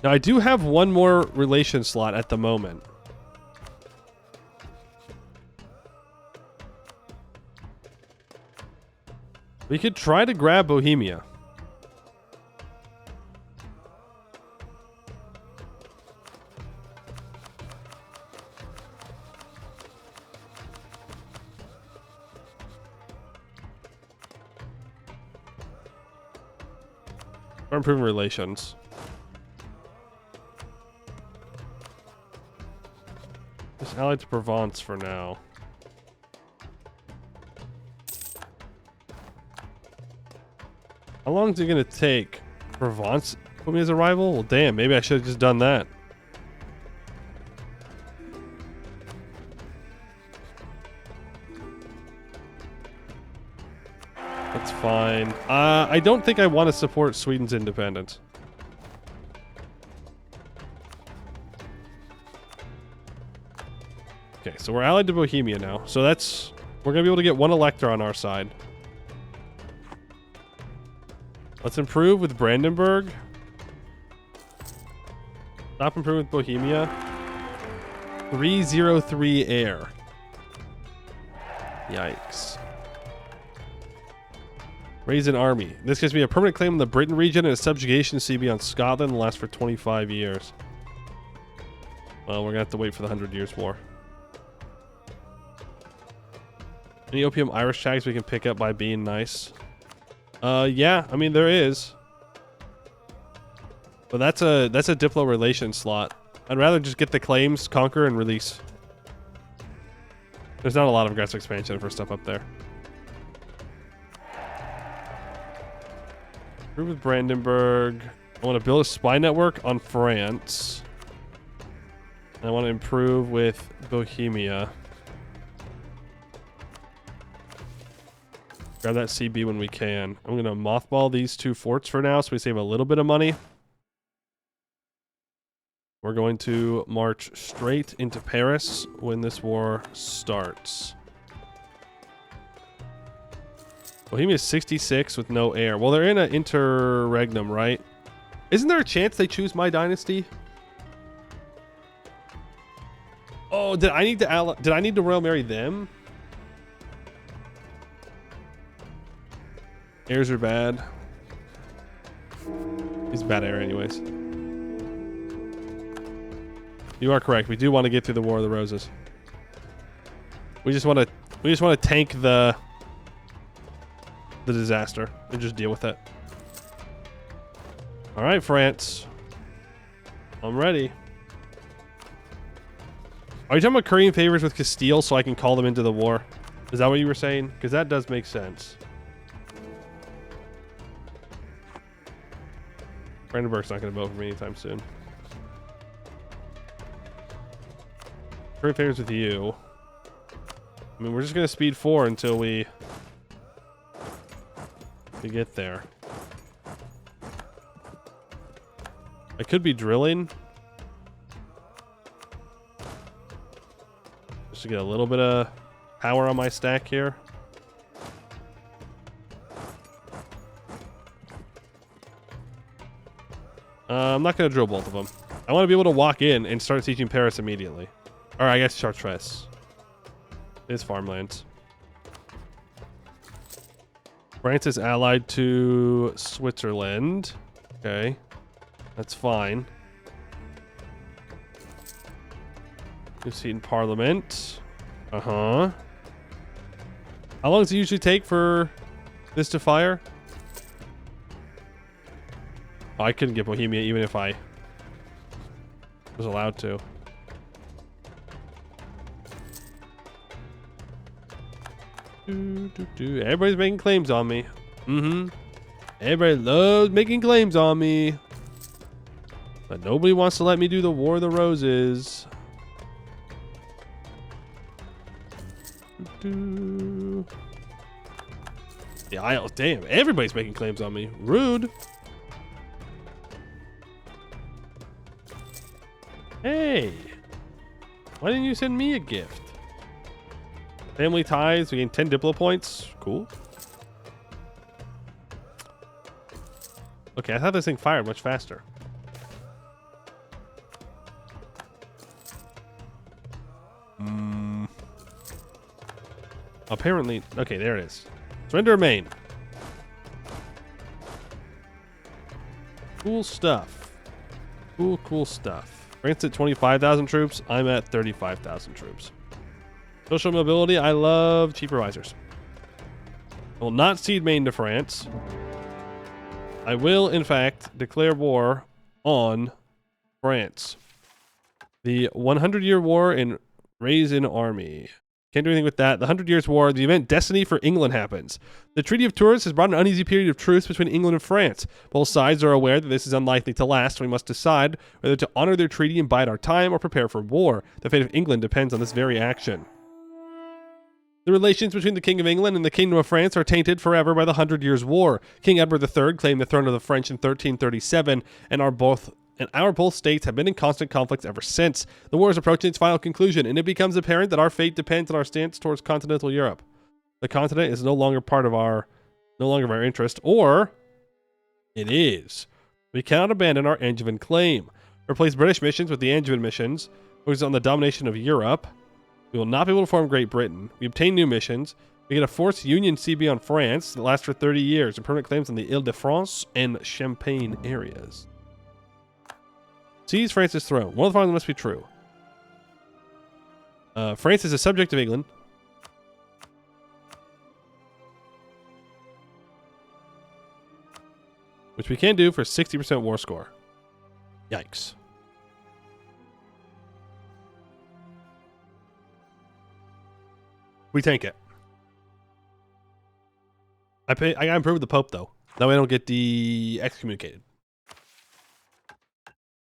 Now, I do have one more relation slot at the moment. We could try to grab Bohemia. Or improving relations. Just allied to Provence for now. How long is it going to take? Provence put me as a rival? Well, damn, maybe I should have just done that. That's fine. I don't think I want to support Sweden's independence. Okay, so we're allied to Bohemia now. So that's... We're going to be able to get one elector on our side. Let's improve with Brandenburg. Stop improving with Bohemia. 303 air. Yikes. Raise an army. This gives me a permanent claim on the Britain region and a subjugation CB on Scotland and lasts for 25 years. Well, we're going to have to wait for the 100 Years' War. Any opium Irish tags we can pick up by being nice? Yeah, I mean, there is. But that's a Diplo relation slot. I'd rather just get the claims, conquer, and release. There's not a lot of aggressive expansion for stuff up there. Improve with Brandenburg. I want to build a spy network on France. And I want to improve with Bohemia. Grab that CB when we can. I'm going to mothball these 2 forts for now so we save a little bit of money. We're going to march straight into Paris when this war starts. Bohemia is 66 with no air. Well, they're in an interregnum, right? Isn't there a chance they choose my dynasty? Oh, did I need to royal marry them? Heirs are bad. He's bad heir anyways. You are correct. We do want to get through the War of the Roses. We just want to tank the disaster and just deal with it. All right, France. I'm ready. Are you talking about currying favors with Castile so I can call them into the war? Is that what you were saying? Because that does make sense. Brandenburg's not going to vote for me anytime soon. Currying favors with you. I mean, we're just going to speed 4 until we to get there. I could be drilling. Just to get a little bit of power on my stack here. I'm not going to drill both of them. I want to be able to walk in and start teaching Paris immediately. Or I guess Chartres. It's farmlands. France is allied to Switzerland. Okay. That's fine. New seat in Parliament. Uh-huh. How long does it usually take for this to fire? Oh, I couldn't get Bohemia even if I was allowed to. Everybody's making claims on me. Everybody loves making claims on me. But nobody wants to let me do the War of the Roses. The Isles. Damn, everybody's making claims on me. Rude. Hey. Why didn't you send me a gift? Family ties. We gain 10 Diplo points. Cool. Okay, I thought this thing fired much faster. Apparently, okay, there it is. Surrender main. Cool stuff. Cool stuff. France at 25,000 troops. I'm at 35,000 troops. Social mobility. I love cheaper visors. I will not cede Maine to France. I will, in fact, declare war on France. The 100-year war and raise an army. Can't do anything with that. The 100 Years' War, the event Destiny for England happens. The Treaty of Tours has brought an uneasy period of truce between England and France. Both sides are aware that this is unlikely to last, and we must decide whether to honor their treaty and bide our time or prepare for war. The fate of England depends on this very action. The relations between the King of England and the Kingdom of France are tainted forever by the 100 Years' War. King Edward III claimed the throne of the French in 1337, and our both states have been in constant conflicts ever since. The war is approaching its final conclusion, and it becomes apparent that our fate depends on our stance towards continental Europe. The continent is no longer of our interest, or it is. We cannot abandon our Angevin claim. Replace British missions with the Angevin missions, focus on the domination of Europe. We will not be able to form Great Britain. We obtain new missions. We get a forced Union CB on France that lasts for 30 years, and permanent claims on the Ile-de-France and Champagne areas. Seize France's throne. One of the following must be true. France is a subject of England. Which we can do for 60% war score. Yikes. We tank it. I gotta improve the Pope though. That way I don't get excommunicated.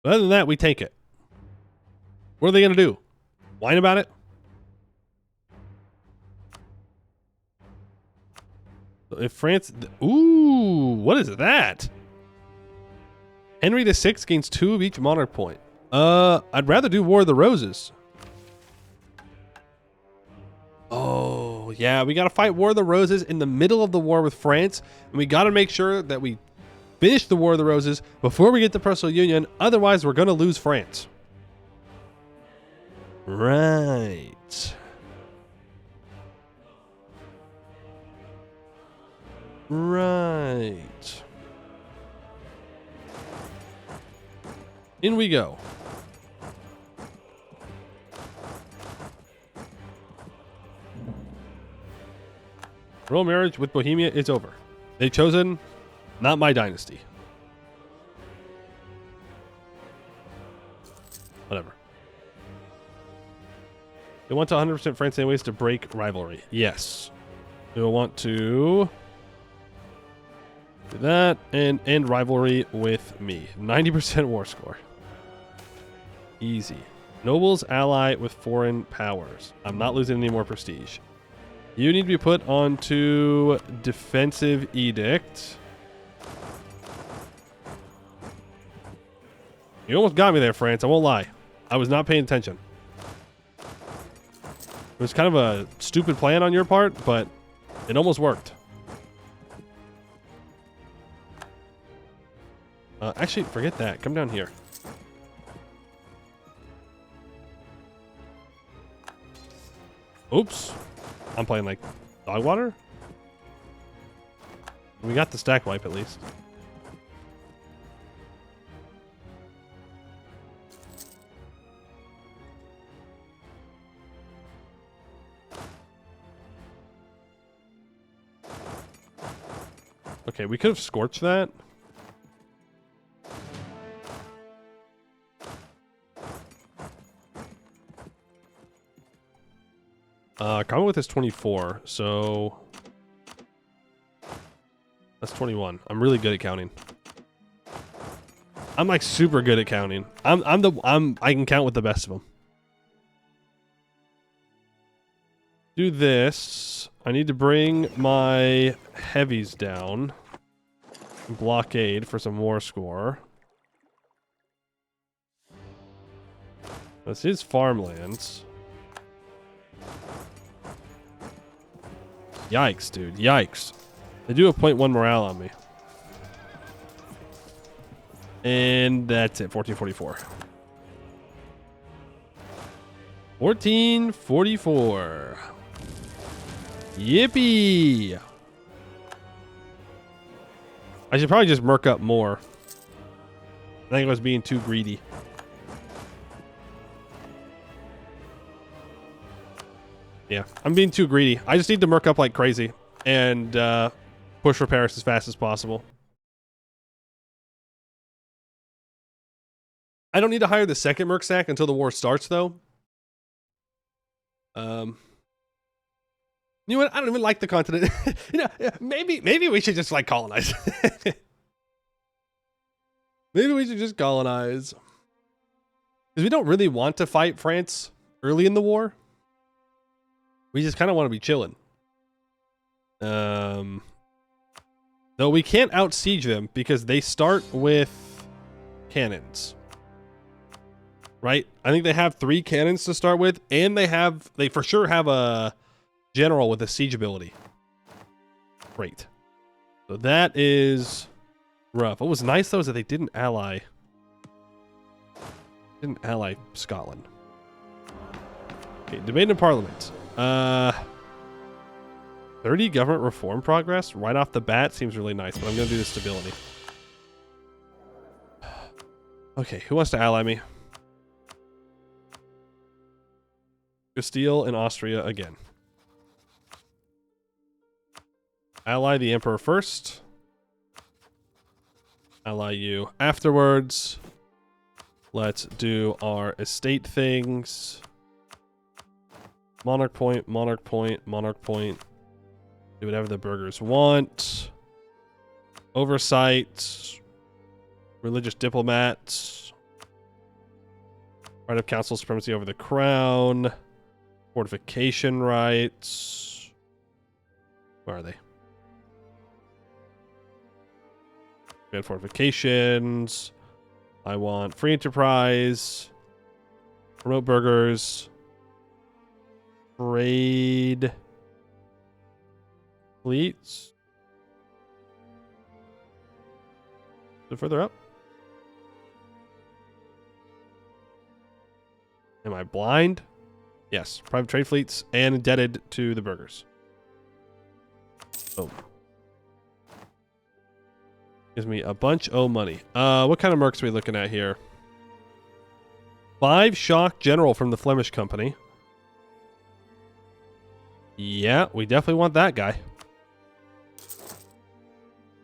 But other than that, we take it. What are they going to do? Whine about it? So if France... Ooh, what is that? Henry VI gains 2 of each monarch point. I'd rather do War of the Roses. Oh, yeah. We got to fight War of the Roses in the middle of the war with France. And we got to make sure that we finish the War of the Roses before we get the Personal Union. Otherwise, we're going to lose France. Right. Right. In we go. Royal marriage with Bohemia is over. They've chosen not my dynasty. Whatever. They want to 100% France anyways to break rivalry. Yes. We will want to do that and end rivalry with me. 90% war score. Easy. Nobles ally with foreign powers. I'm not losing any more prestige. You need to be put onto defensive edict. You almost got me there, France. I won't lie. I was not paying attention. It was kind of a stupid plan on your part, but it almost worked. Actually, forget that. Come down here. Oops. I'm playing like dog water. We got the stack wipe at least. Okay, we could have scorched that. Commonwealth is 24, so that's 21. I'm really good at counting. I'm like super good at counting. I can count with the best of them. Do this. I need to bring my heavies down. Blockade for some war score. This is farmlands. Yikes, dude. Yikes. They do have 0.1 morale on me. And that's it. 1444. 1444. Yippee! I should probably just merc up more. I think I was being too greedy. Yeah, I'm being too greedy. I just need to merc up like crazy and push for Paris as fast as possible. I don't need to hire the second merc stack until the war starts, though. You know what? I don't even like the continent. You know, maybe we should just like colonize. Maybe we should just colonize. Because we don't really want to fight France early in the war. We just kind of want to be chilling. Though we can't outsiege them because they start with cannons. Right? I think they have 3 cannons to start with, and they for sure have a general with a siege ability. Great. So that is rough. What was nice though is that they didn't ally Scotland. Okay, debate in Parliament. 30 government reform progress right off the bat seems really nice, but I'm gonna do the stability. Okay, who wants to ally me? Castile and Austria again. Ally the Emperor first. Ally you afterwards. Let's do our estate things. Monarch point, monarch point, monarch point. Do whatever the burghers want. Oversight. Religious diplomats. Right of council supremacy over the crown. Fortification rights. Where are they? We had fortifications. I want free enterprise. Remote burgers. Trade. Fleets. Is it further up? Am I blind? Yes. Private trade fleets and indebted to the burghers. Boom. Gives me a bunch of money. What kind of mercs are we looking at here? 5 shock general from the Flemish company. Yeah, we definitely want that guy.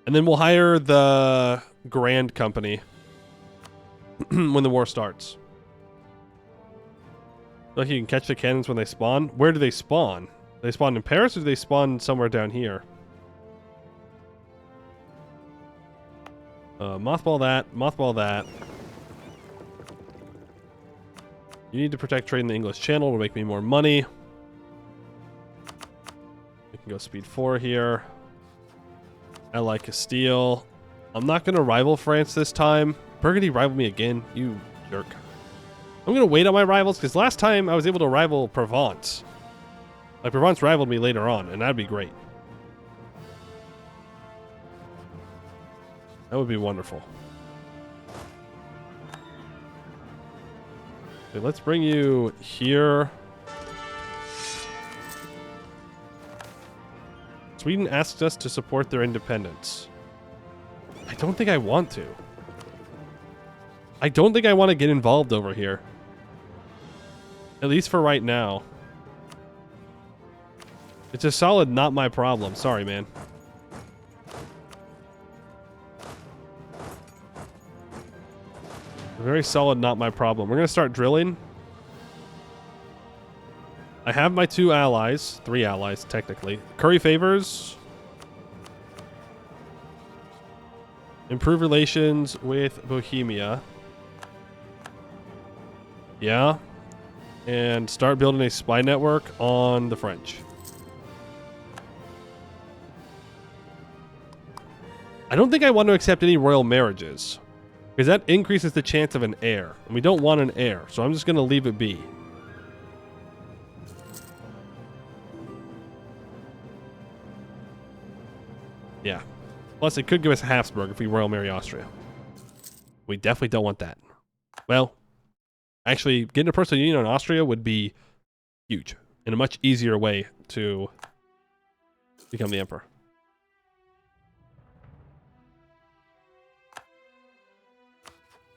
And then we'll hire the Grand Company when the war starts. Like you can catch the cannons when they spawn. Where do they spawn? Do they spawn in Paris or do they spawn somewhere down here? Mothball that. Mothball that. You need to protect trade in the English Channel to make me more money. We can go speed 4 here. I like Castile. I'm not going to rival France this time. Burgundy rivaled me again. You jerk. I'm going to wait on my rivals because last time I was able to rival Provence. Like, Provence rivaled me later on, and that'd be great. That would be wonderful. Okay, let's bring you here. Sweden asked us to support their independence. I don't think I want to. I don't think I want to get involved over here. At least for right now. It's a solid not my problem. Sorry, man. A very solid not my problem. We're going to start drilling. I have my 2 allies. 3 allies, technically. Curry favors. Improve relations with Bohemia. Yeah. And start building a spy network on the French. I don't think I want to accept any royal marriages, because that increases the chance of an heir, and we don't want an heir, so I'm just going to leave it be. Yeah. Plus, it could give us a Habsburg if we royal marry Austria. We definitely don't want that. Well, actually, getting a personal union on Austria would be huge, and a much easier way to become the emperor.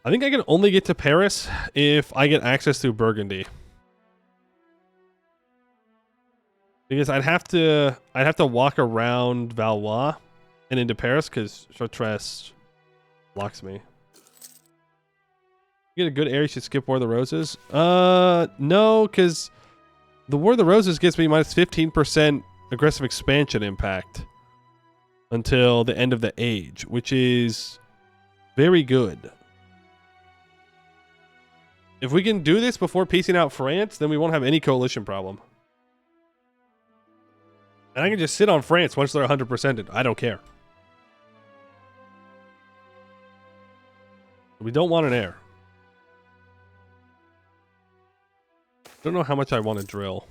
I think I can only get to Paris if I get access to Burgundy. Because I'd have to walk around Valois and into Paris because Chartres blocks me. You get a good area, you should skip War of the Roses. No, because the War of the Roses gives me minus 15% aggressive expansion impact until the end of the age, which is very good. If we can do this before piecing out France, then we won't have any coalition problem. And I can just sit on France once they're 100%ed. I don't care. We don't want an heir. Don't know how much I want to drill.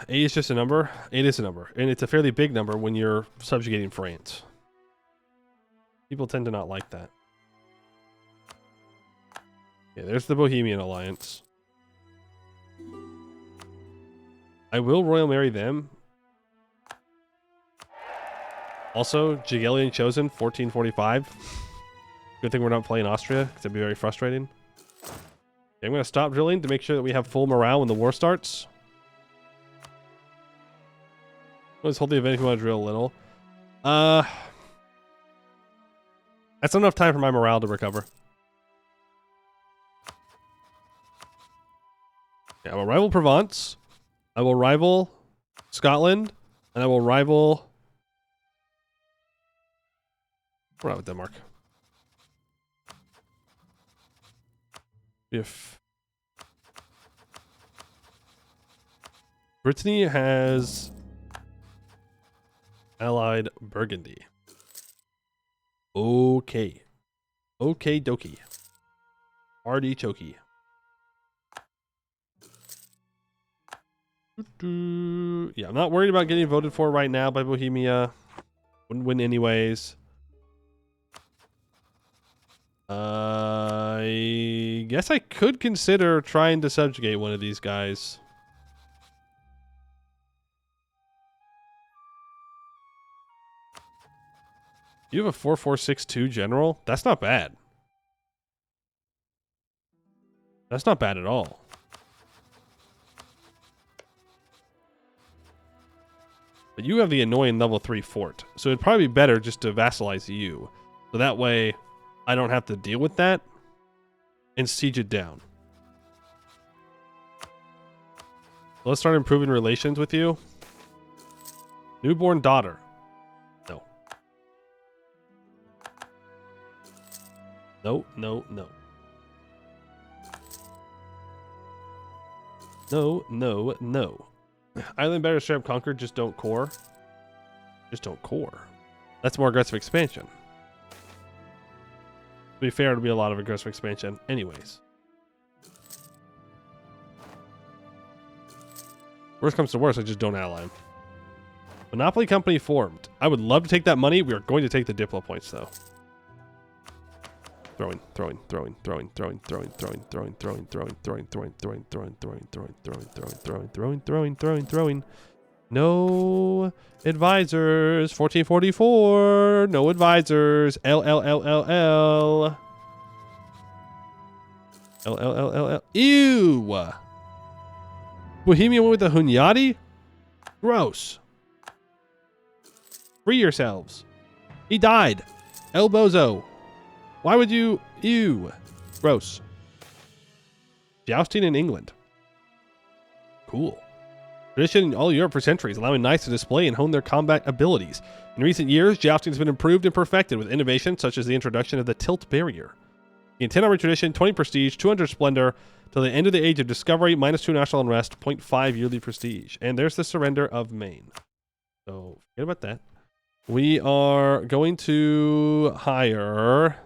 8 is just a number. 8 is a number. And it's a fairly big number when you're subjugating France. People tend to not like that. Yeah, there's the Bohemian alliance. I will royal marry them. Also, Jagiellonian Chosen, 1445. Good thing we're not playing Austria, because it'd be very frustrating. Okay, I'm going to stop drilling to make sure that we have full morale when the war starts. Let's hold the event if you want to drill a little. That's enough time for my morale to recover. Yeah, I will rival Provence. I will rival Scotland. And I will rival... We're out with Denmark. If... Brittany has... allied Burgundy. Okay. Okay dokie. Artichoke. Yeah, I'm not worried about getting voted for right now by Bohemia. Wouldn't win anyways. I guess I could consider trying to subjugate one of these guys. You have a 4462 general? That's not bad. That's not bad at all. But you have the annoying level 3 fort. So it'd probably be better just to vassalize you. So that way I don't have to deal with that and siege it down. So let's start improving relations with you. Newborn daughter. No. No, no, no. No, no, no. Island better straight up conquered, just don't core. Just don't core. That's more aggressive expansion. To be fair, it'll be a lot of aggressive expansion anyways. Worst comes to worst, I just don't ally him. Monopoly company formed. I would love to take that money. We are going to take the Diplo points though. Throwing. No advisors. 1444. No advisors. L. Ew. Bohemian with the Hunyadi? Gross. Free yourselves. He died. El Bozo. Why would you? Ew. Gross. Jousting in England. Cool. Tradition in all Europe for centuries, allowing knights to display and hone their combat abilities. In recent years, jousting has been improved and perfected with innovations such as the introduction of the tilt barrier. In 10 army tradition, 20 prestige, 200 splendor, till the end of the age of discovery, -2 national unrest, 0.5 yearly prestige. And there's the surrender of Maine. So, forget about that. We are going to hire...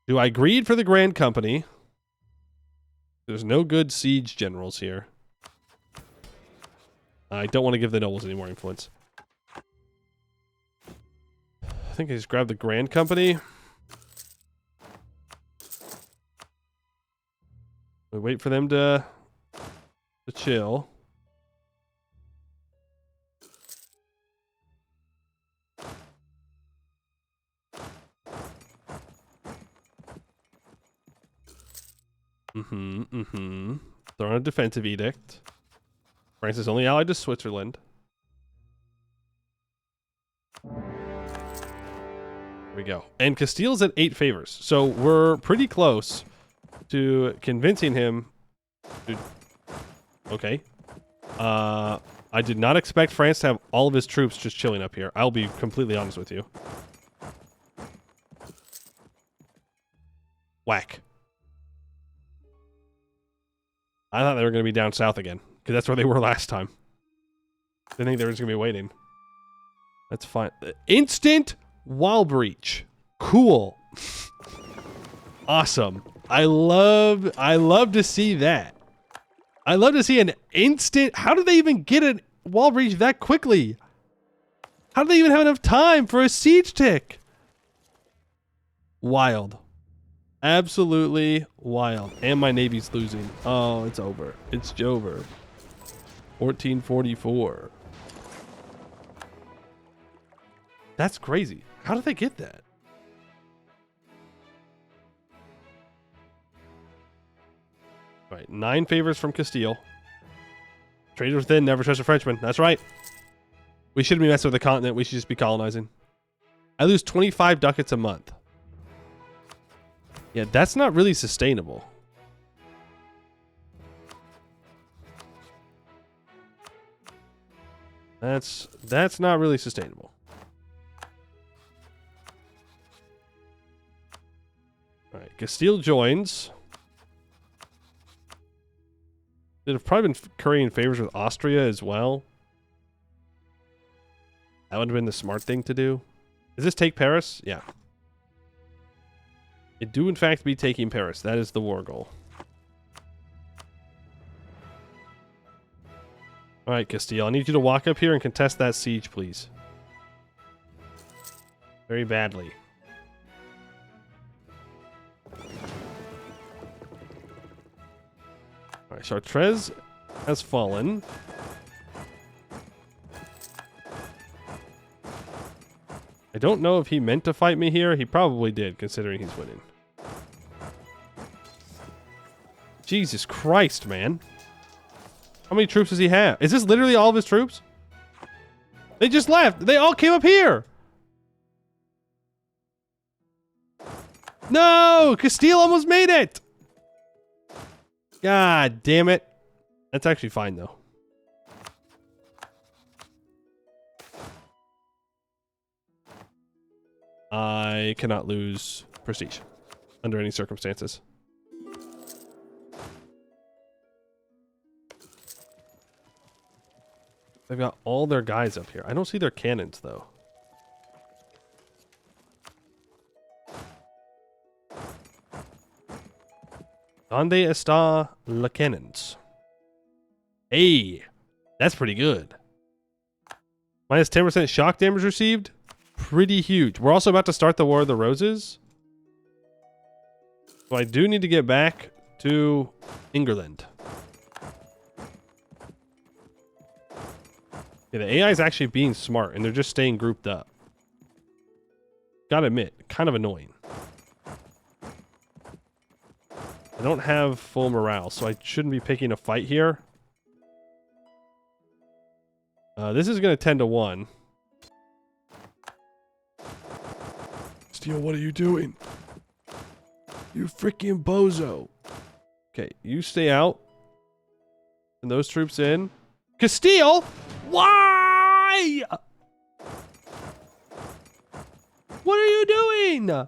Do I greed for the Grand Company? There's no good siege generals here. I don't want to give the nobles any more influence. I think I just grabbed the Grand Company. We wait for them to chill. Throw on a defensive edict. France is only allied to Switzerland. There we go. And Castile's at 8 favors. So we're pretty close to convincing him to... Okay. I did not expect France to have all of his troops just chilling up here. I'll be completely honest with you. Whack. I thought they were going to be down south again, because that's where they were last time. I didn't think they were just going to be waiting. That's fine. Instant wall breach. Cool. Awesome. I love to see that. I love to see an instant... How did they even get a wall breach that quickly? How did they even have enough time for a siege tick? Wild. Absolutely wild. And my navy's losing. Oh, it's over. It's over. 1444. That's crazy. How did they get that? All right, 9 favors from Castile. Trade within, never trust a Frenchman. That's right. We shouldn't be messing with the continent. We should just be colonizing. I lose 25 ducats a month. Yeah, that's not really sustainable. That's not really sustainable. All right, Castile joins. They'd have probably been currying favors with Austria as well. That would have been the smart thing to do. Is this take Paris? Yeah. It do in fact be taking Paris. That is the war goal. Alright, Castile. I need you to walk up here and contest that siege, please. Very badly. Alright, Chartres has fallen. I don't know if he meant to fight me here. He probably did, considering he's winning. Jesus Christ, man. How many troops does he have? Is this literally all of his troops? They just left. They all came up here. No! Castile almost made it! God damn it. That's actually fine, though. I cannot lose prestige under any circumstances. They've got all their guys up here. I don't see their cannons, though. Donde está la cannons? Hey, that's pretty good. Minus 10% shock damage received. Pretty huge. We're also about to start the War of the Roses. So I do need to get back to England. Yeah, the AI is actually being smart, and they're just staying grouped up. Gotta admit, kind of annoying. I don't have full morale, so I shouldn't be picking a fight here. This is going to 10 to 1. Steel, what are you doing? You freaking bozo. Okay, you stay out. And those troops in. Castile? Why? What are you doing?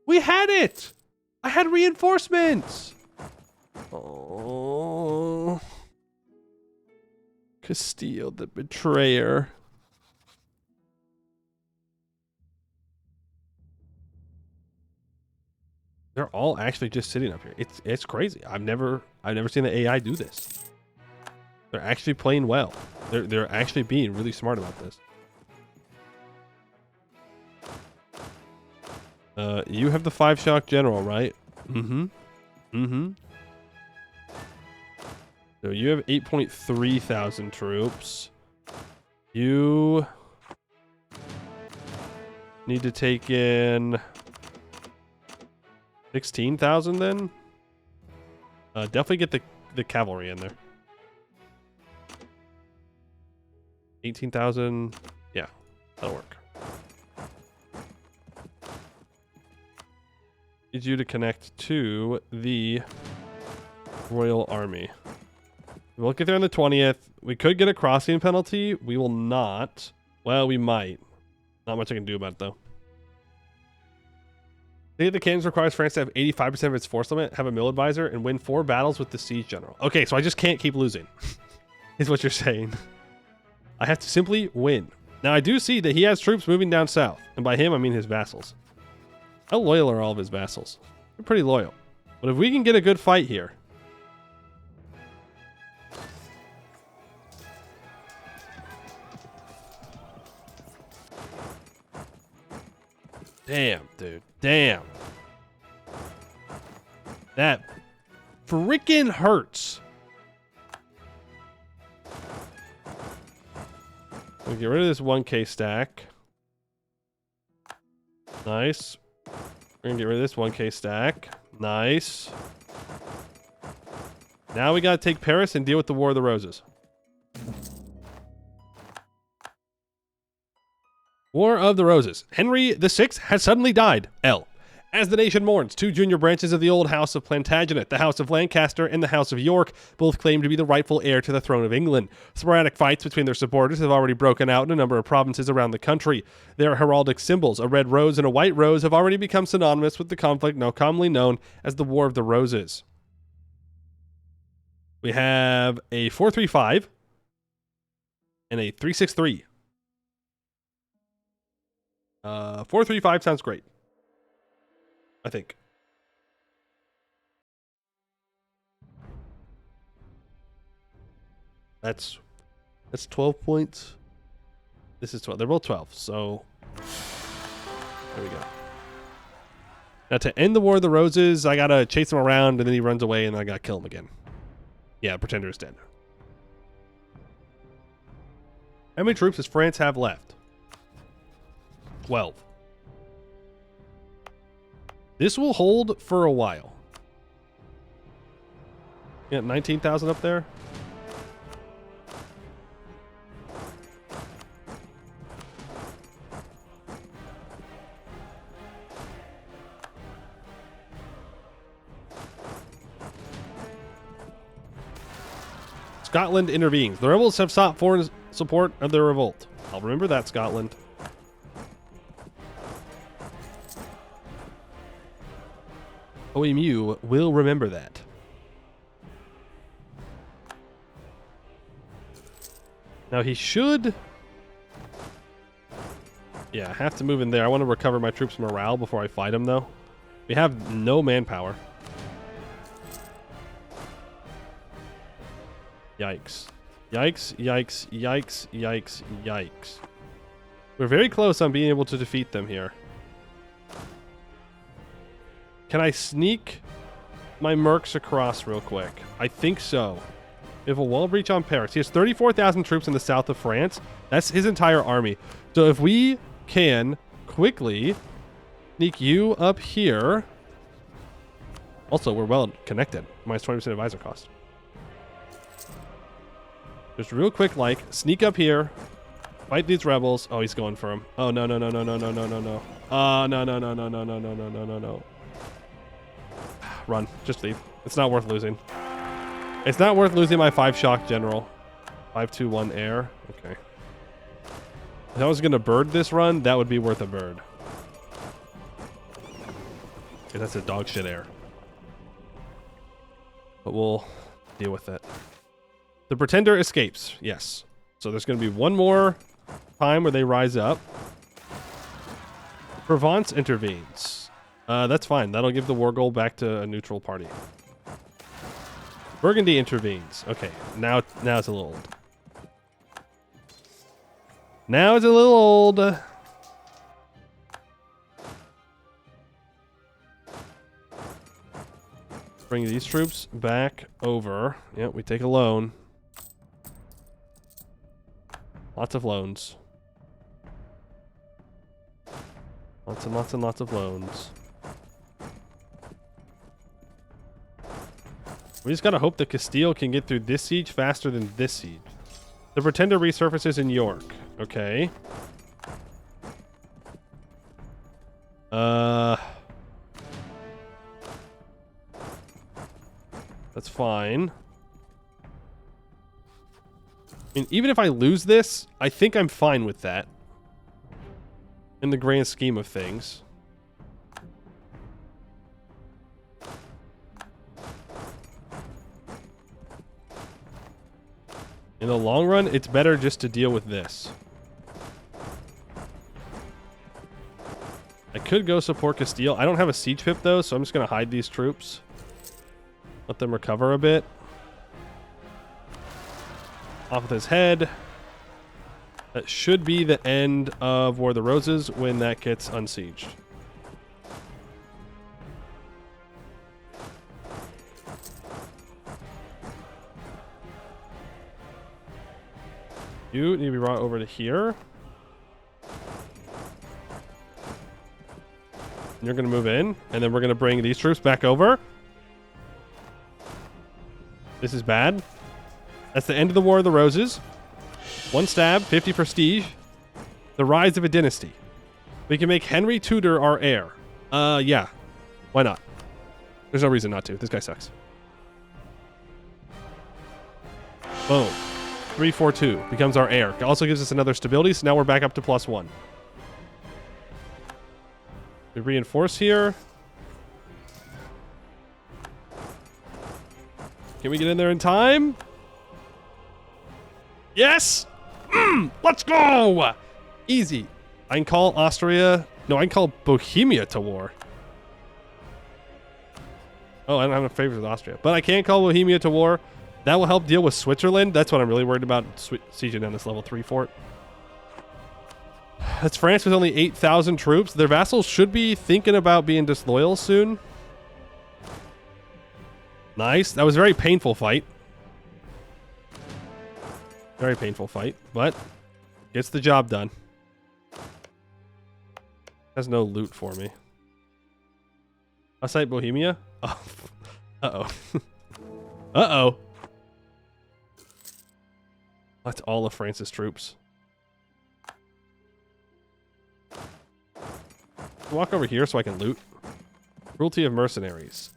We had it. I had reinforcements. Oh. Castile, the betrayer. They're all actually just sitting up here. It's crazy. I've never seen the AI do this. They're actually playing well. They're actually being really smart about this. You have the 5 shock general, right? Mm-hmm. Mm-hmm. So you have 8.3 thousand troops. You need to take in 16,000 then? Definitely get the cavalry in there. 18,000. Yeah, that'll work. Need you to connect to the Royal Army. We'll get there on the 20th. We could get a crossing penalty. We will not. Well, we might. Not much I can do about it, though. I think the cannons requires France to have 85% of its force limit, have a mill advisor, and win 4 battles with the siege general. Okay, so I just can't keep losing, is what you're saying. I have to simply win. Now, I do see that he has troops moving down south. And by him, I mean his vassals. How loyal are all of his vassals? They're pretty loyal. But if we can get a good fight here... Damn, dude. Damn. That freaking hurts. We'll get rid of this 1k stack. Nice. We're gonna get rid of this 1k stack. Nice. Now we gotta take Paris and deal with the War of the Roses. War of the Roses. Henry VI has suddenly died. L. As the nation mourns, 2 junior branches of the old House of Plantagenet, the House of Lancaster and the House of York, both claim to be the rightful heir to the throne of England. Sporadic fights between their supporters have already broken out in a number of provinces around the country. Their heraldic symbols, a red rose and a white rose, have already become synonymous with the conflict now commonly known as the War of the Roses. We have a 435 and a 363. 435 sounds great. I think. That's 12 points. This is 12. They're both 12. So there we go. Now to end the War of the Roses, I gotta chase him around and then he runs away and I gotta kill him again. Yeah, Pretender is dead. How many troops does France have left? 12. This will hold for a while. Yeah, 19,000 up there. Scotland intervenes. The rebels have sought foreign support of their revolt. I'll remember that, Scotland. OMU will remember that. Now he should... Yeah, I have to move in there. I want to recover my troops' morale before I fight him, though. We have no manpower. Yikes. Yikes, yikes, yikes, yikes, yikes. We're very close on being able to defeat them here. Can I sneak my mercs across real quick? I think so. We have a wall breach on Paris. He has 34,000 troops in the south of France. That's his entire army. So if we can quickly sneak you up here. Also, we're well connected. Minus 20% advisor cost. Just real quick, like, sneak up here. Fight these rebels. Oh, he's going for him. Oh, no, no, no, no, no, no, no, no, no. Oh, no, no, no, no, no, no, no, no, no, no, no. Run. Just leave. It's not worth losing. It's not worth losing my 5 shock general. 5-2-1 air. Okay. If I was going to bird this run, that would be worth a bird. Okay, that's a dog shit air. But we'll deal with it. The Pretender escapes. Yes. So there's going to be one more time where they rise up. Provence intervenes. That's fine. That'll give the war goal back to a neutral party. Burgundy intervenes. Okay. Now it's a little old. Now it's a little old. Bring these troops back over. Yep, we take a loan. Lots of loans. Lots and lots and lots of loans. We just gotta hope that Castile can get through this siege faster than this siege. The Pretender resurfaces in York. Okay. That's fine. I mean, even if I lose this, I think I'm fine with that. In the grand scheme of things. In the long run, it's better just to deal with this. I could go support Castile. I don't have a siege pip though, so I'm just going to hide these troops. Let them recover a bit. Off with his head. That should be the end of War of the Roses when that gets unsieged. You need to be brought over to here. And you're going to move in, and then we're going to bring these troops back over. This is bad. That's the end of the War of the Roses. 1 stab, 50 prestige. The rise of a dynasty. We can make Henry Tudor our heir. Yeah. Why not? There's no reason not to. This guy sucks. Boom. 342 becomes our heir. It also gives us another stability, so now we're back up to +1. We reinforce here. Can we get in there in time? Yes! Let's go! Easy. I can call Austria... No, I can call Bohemia to war. Oh, I don't have a favor with Austria. But I can call Bohemia to war. That will help deal with Switzerland. That's what I'm really worried about, sieging down this level 3 fort. That's France with only 8,000 troops. Their vassals should be thinking about being disloyal soon. Nice. That was a very painful fight. Very painful fight, but gets the job done. Has no loot for me. I cite Bohemia? Oh. Uh-oh. Uh-oh. That's all of France's troops. Walk over here so I can loot. Cruelty of mercenaries.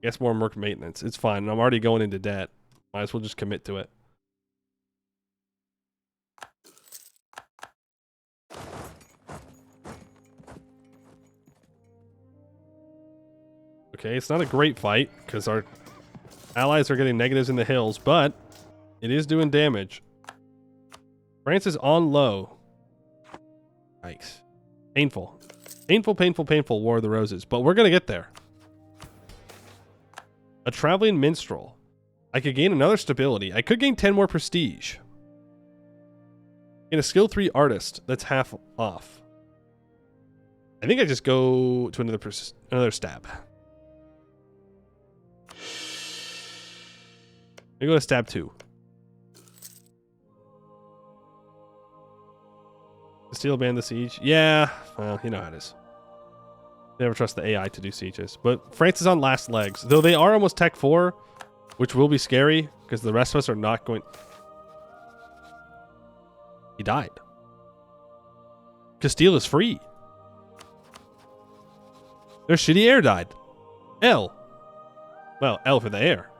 Guess more merc maintenance. It's fine. I'm already going into debt. Might as well just commit to it. Okay, it's not a great fight because our allies are getting negatives in the hills, but It is doing damage. France is on low. Yikes. Painful. Painful, painful, painful War of the Roses. But we're going to get there. A traveling minstrel. I could gain another stability. I could gain 10 more prestige. Gain a skill 3 artist. That's half off. I think I just go to another stab. I go to stab 2. Steel band the siege. Yeah, well, you know how it is. Never trust the AI to do sieges. But France is on last legs. Though they are almost tech 4, which will be scary because the rest of us are not going... He died. Castile is free. Their shitty heir died. L. Well, L for the heir.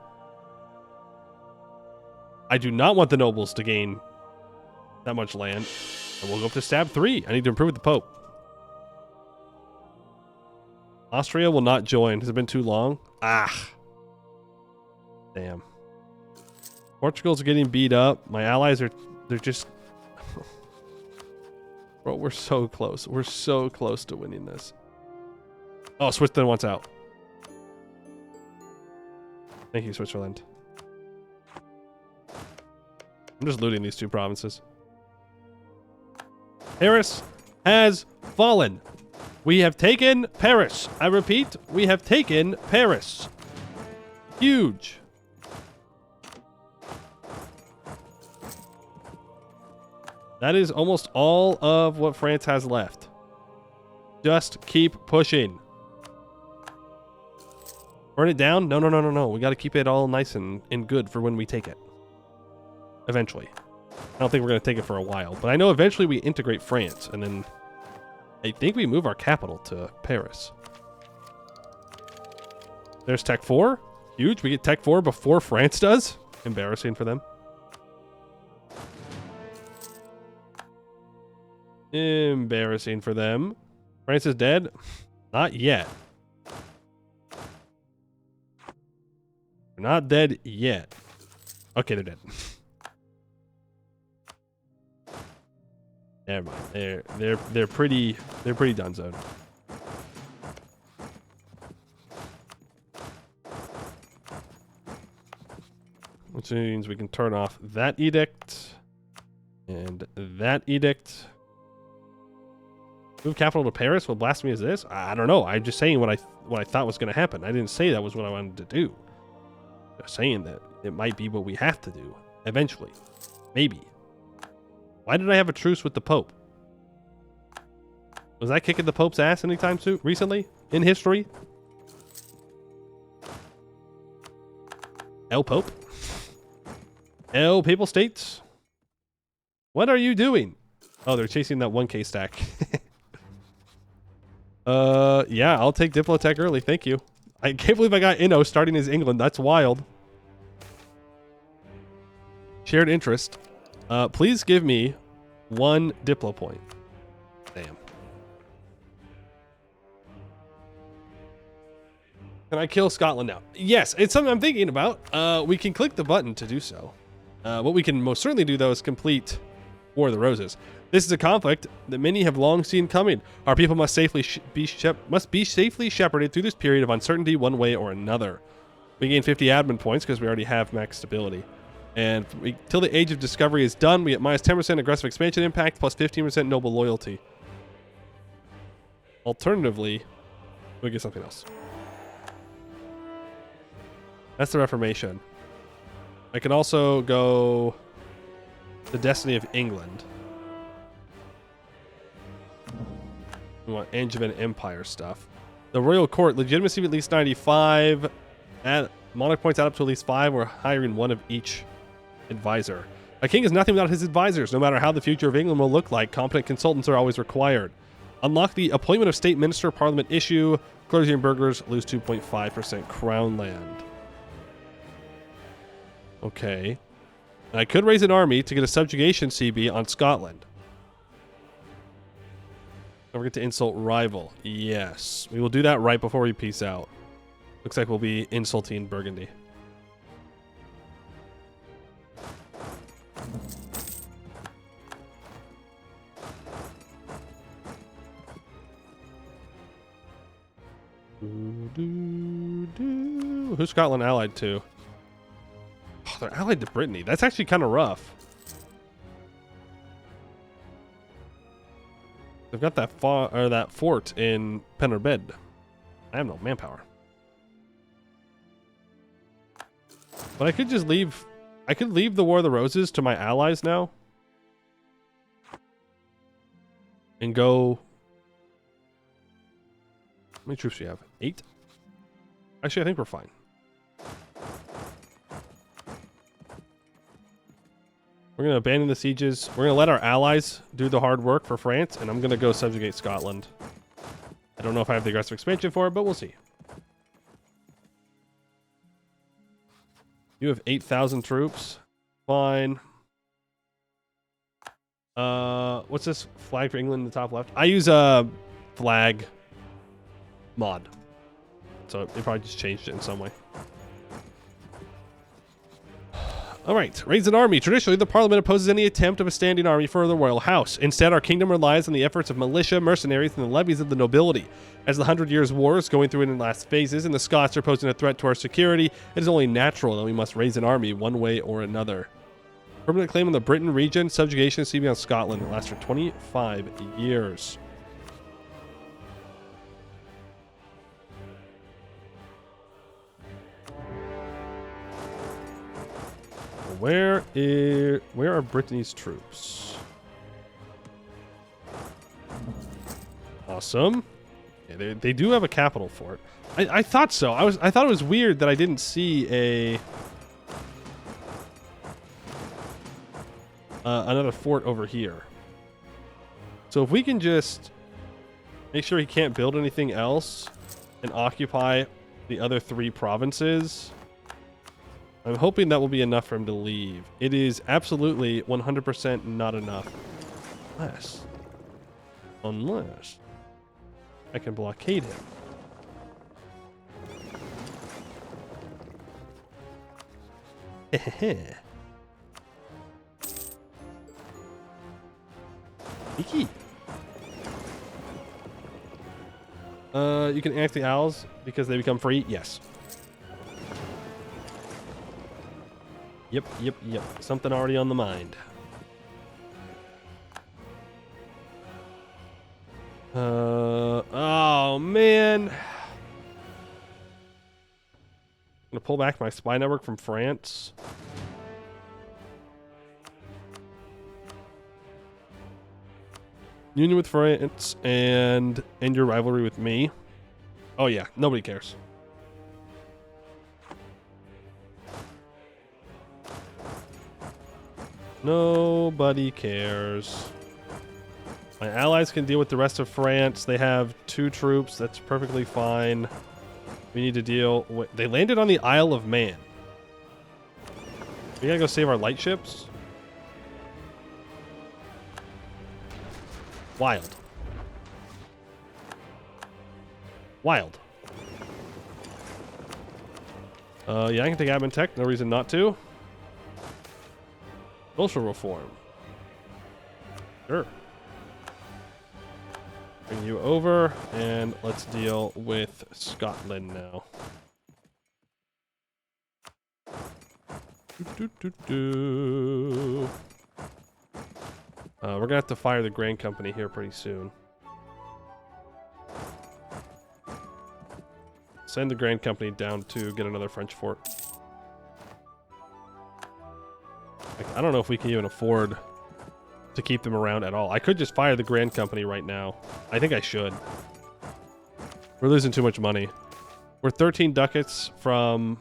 I do not want the nobles to gain that much land. And we'll go up to stab 3. I need to improve with the Pope. Austria will not join. Has it been too long? Ah. Damn. Portugal's getting beat up. My allies are... They're just... Bro, we're so close. We're so close to winning this. Oh, Switzerland wants out. Thank you, Switzerland. I'm just looting these 2 provinces. Paris has fallen. We have taken Paris. I repeat, we have taken Paris. Huge. That is almost all of what France has left. Just keep pushing. Burn it down? No, no, no, no, no. We got to keep it all nice and good for when we take it. Eventually. I don't think we're going to take it for a while, but I know eventually we integrate France, and then I think we move our capital to Paris. There's Tech 4. Huge. We get Tech 4 before France does. Embarrassing for them. Embarrassing for them. France is dead? Not yet. They're not dead yet. Okay, they're dead. Never mind. They're pretty donezoed. Which means we can turn off that edict and that edict. Move capital to Paris? What blasphemy is this? I don't know. I'm just saying what I thought was going to happen. I didn't say that was what I wanted to do. Just saying that it might be what we have to do eventually. Maybe. Why did I have a truce with the Pope? Was I kicking the Pope's ass anytime soon? Recently? In history? El Pope? El Papal States? What are you doing? Oh, they're chasing that 1K stack. Yeah, I'll take Diplotech early. Thank you. I can't believe I got Inno starting as England. That's wild. Shared interest. Please give me 1 Diplo point. Damn. Can I kill Scotland now? Yes, it's something I'm thinking about. We can click the button to do so. What we can most certainly do, though, is complete War of the Roses. This is a conflict that many have long seen coming. Our people must be safely shepherded through this period of uncertainty one way or another. We gain 50 admin points because we already have max stability. And till the Age of Discovery is done, we get minus 10% aggressive expansion impact, plus 15% noble loyalty. Alternatively, we get something else. That's the Reformation. I can also go the Destiny of England. We want Angevin Empire stuff. The Royal Court, legitimacy of at least 95. Add monarch points out up to at least 5. We're hiring 1 of each advisor. A king is nothing without his advisors. No matter how the future of England will look like, competent consultants are always required. Unlock the appointment of state minister parliament issue. Clergy and burghers lose 2.5% crown land. Okay. And I could raise an army to get a subjugation CB on Scotland. Don't forget to insult rival. Yes. We will do that right before we peace out. Looks like we'll be insulting Burgundy. Who's Scotland allied to? Oh, they're allied to Brittany. That's actually kind of rough. They've got that that fort in Penerbed. I have no manpower. But I could just leave. I could leave the War of the Roses to my allies now. And go. How many troops do you have? 8? Actually, I think we're fine. We're going to abandon the sieges. We're going to let our allies do the hard work for France, and I'm going to go subjugate Scotland. I don't know if I have the aggressive expansion for it, but we'll see. You have 8,000 troops. Fine. What's this flag for England in the top left? I use a flag mod. So they probably just changed it in some way. All right, raise an army. Traditionally, the Parliament opposes any attempt of a standing army for the royal house. Instead, our kingdom relies on the efforts of militia, mercenaries, and the levies of the nobility. As the 100 Years' War is going through its last phases and the Scots are posing a threat to our security, it is only natural that we must raise an army one way or another. Permanent claim on the Britain region, subjugation receiving on Scotland. It lasts for 25 years. Where are Brittany's troops? Awesome. Yeah, they do have a capital fort. I thought so. I thought it was weird that I didn't see another fort over here. So if we can just make sure he can't build anything else and occupy the other 3 provinces, I'm hoping that will be enough for him to leave. It is absolutely 100% not enough. Unless I can blockade him. Hehehe. Iki. You can act the owls because they become free? Yes. Yep. Something already on the mind. Oh man. I'm gonna pull back my spy network from France. Union with France and end your rivalry with me. Oh yeah, nobody cares. Nobody cares. My allies can deal with the rest of France. They have 2 troops. That's perfectly fine. We need to deal with... They landed on the Isle of Man. We gotta go save our light ships. Wild. Yeah, I can take admin tech. No reason not to. Social reform. Sure. Bring you over, and let's deal with Scotland now. We're gonna have to fire the Grand Company here pretty soon. Send the Grand Company down to get another French fort. I don't know if we can even afford to keep them around at all. I could just fire the Grand Company right now. I think I should. We're losing too much money. We're 13 ducats from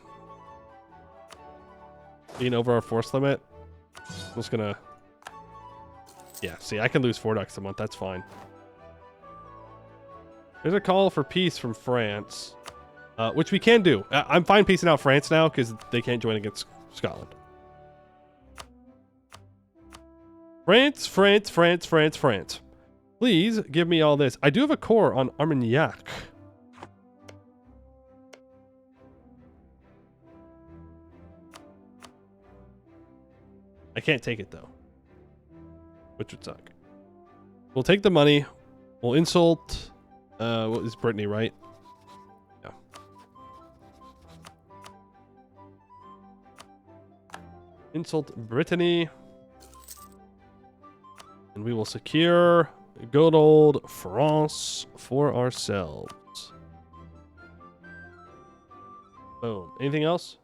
being over our force limit. I'm just gonna... Yeah, see, I can lose 4 ducats a month. That's fine. There's a call for peace from France, which we can do. I'm fine piecing out France now because they can't join against Scotland. France. Please give me all this. I do have a core on Armagnac. I can't take it though, which would suck. We'll take the money. We'll insult. What is Brittany, right? Yeah. Insult Brittany. And we will secure good old France for ourselves. Boom. Anything else?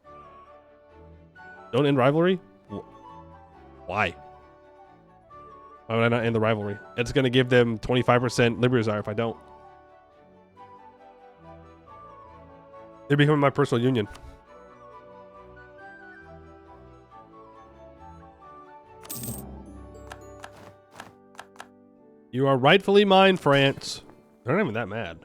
Don't end rivalry? Why? Why would I not end the rivalry? It's going to give them 25% liberty desire if I don't. They're becoming my personal union. You are rightfully mine, France. They're not even that mad.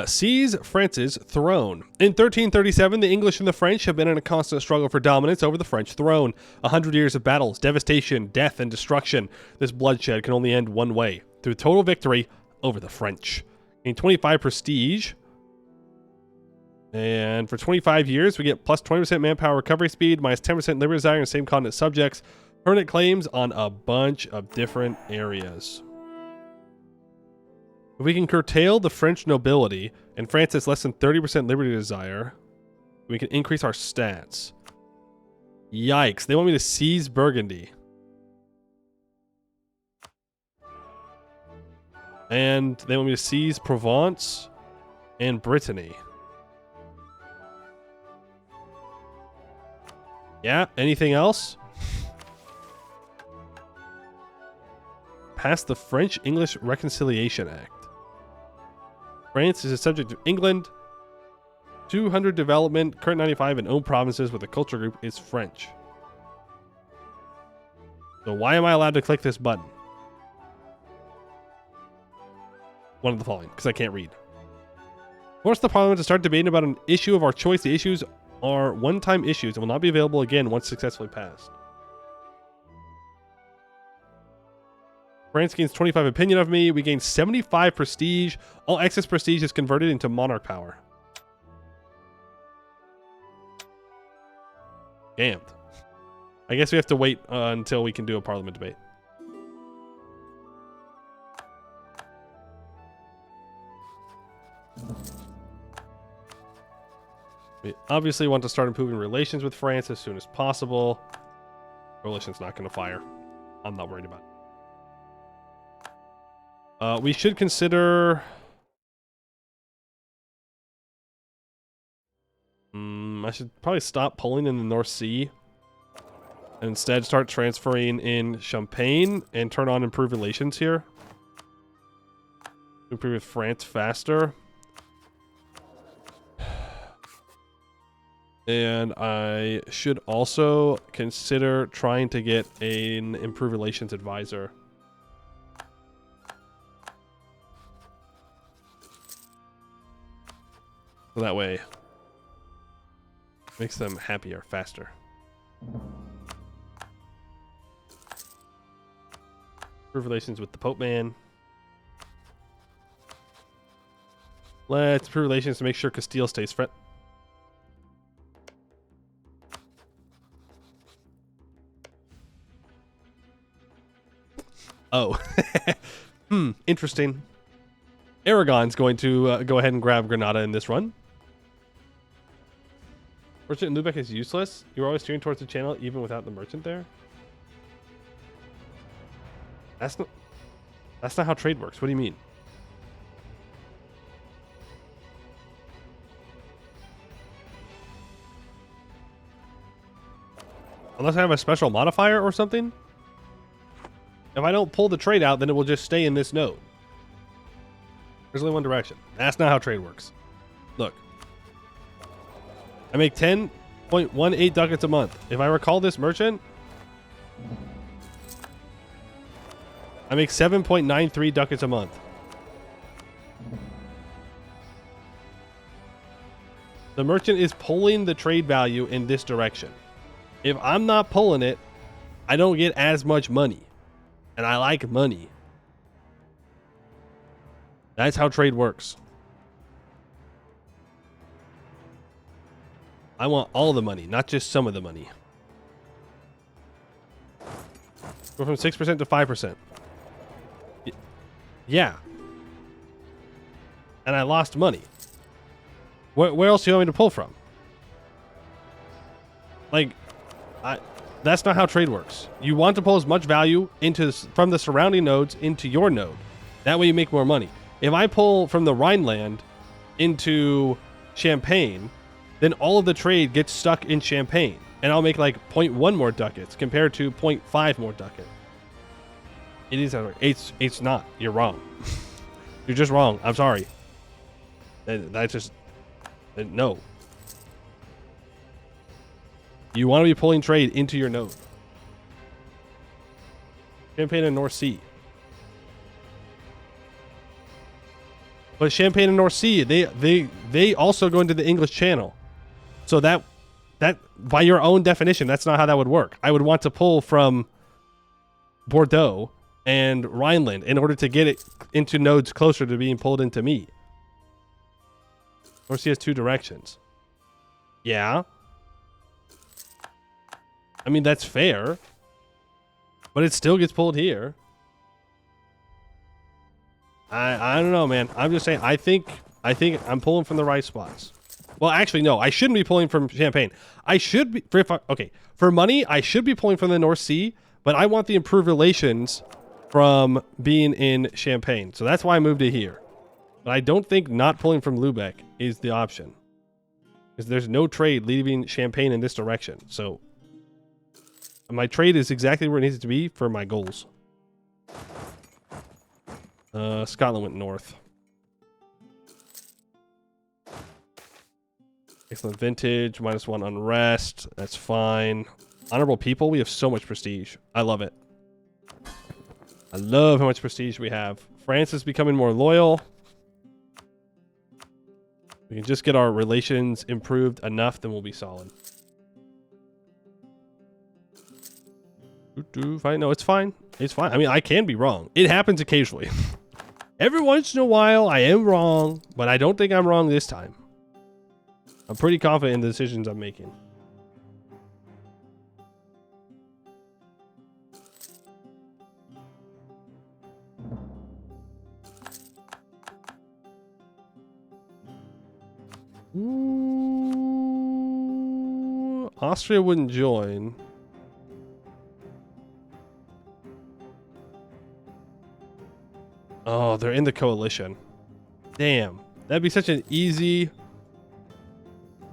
Seize France's throne. In 1337, the English and the French have been in a constant struggle for dominance over the French throne. 100 years of battles, devastation, death, and destruction. This bloodshed can only end one way, through total victory over the French. Gain 25 prestige. And for 25 years, we get plus 20% manpower recovery speed, minus 10% liberty desire and same continent subjects. Permanent claims on a bunch of different areas. If we can curtail the French nobility, and France has less than 30% liberty desire, we can increase our stats. Yikes, they want me to seize Burgundy. And they want me to seize Provence and Brittany. Yeah, anything else? Pass the French-English Reconciliation Act. France is a subject of England. 200 development, current 95 and own provinces with the culture group is French. So why am I allowed to click this button? One of the following, because I can't read. Force the parliament to start debating about an issue of our choice. The issues are one-time issues and will not be available again once successfully passed. France gains 25 opinion of me. We gain 75 prestige. All excess prestige is converted into monarch power. Damned. I guess we have to wait until we can do a parliament debate. We obviously want to start improving relations with France as soon as possible. Coalition's not going to fire. I'm not worried about it. We should consider... I should probably stop pulling in the North Sea. And instead start transferring in Champagne and turn on improved relations here. Improve with France faster. And I should also consider trying to get an improved relations advisor. So that way, makes them happier, faster. Improve relations with the Pope Man. Let's improve relations to make sure Castile stays friend. Oh. Interesting. Aragon's going to go ahead and grab Granada in this run. Merchant in Lubeck is useless. You're always steering towards the channel even without the merchant there. That's not how trade works. What do you mean? Unless I have a special modifier or something? If I don't pull the trade out, then it will just stay in this node. There's only one direction. That's not how trade works. Look. I make 10.18 ducats a month. If I recall this merchant, I make 7.93 ducats a month. The merchant is pulling the trade value in this direction. If I'm not pulling it, I don't get as much money. And I like money. That's how trade works. I want all the money, not just some of the money. Go from 6% to 5%. Yeah. And I lost money. Where else do you want me to pull from? Like, that's not how trade works. You want to pull as much value from the surrounding nodes into your node. That way you make more money. If I pull from the Rhineland into Champagne, then all of the trade gets stuck in Champagne. And I'll make like 0.1 more ducats compared to 0.5 more ducat. It is that way. It's not. You're wrong. You're just wrong. I'm sorry. That's just... No. You want to be pulling trade into your node. Champagne and North Sea. But Champagne and North Sea, they also go into the English Channel. So that by your own definition, that's not how that would work. I would want to pull from Bordeaux and Rhineland in order to get it into nodes closer to being pulled into me. North Sea has 2 directions. Yeah. I mean, that's fair. But it still gets pulled here. I don't know, man. I'm just saying, I think I'm pulling from the right spots. Well, actually, no. I shouldn't be pulling from Champagne. I should be... For money, I should be pulling from the North Sea, but I want the improved relations from being in Champagne. So that's why I moved it here. But I don't think not pulling from Lubeck is the option. Because there's no trade leaving Champagne in this direction. So my trade is exactly where it needs to be for my goals. Scotland went north. Excellent vintage, -1 unrest. That's fine. Honorable people, we have so much prestige. I love it. I love how much prestige we have. France is becoming more loyal. We can just get our relations improved enough, then we'll be solid. Fine. No, it's fine. It's fine. I mean, I can be wrong. It happens occasionally. Every once in a while, I am wrong, but I don't think I'm wrong this time. I'm pretty confident in the decisions I'm making. Ooh, Austria wouldn't join. Oh, they're in the coalition. Damn. That'd be such an easy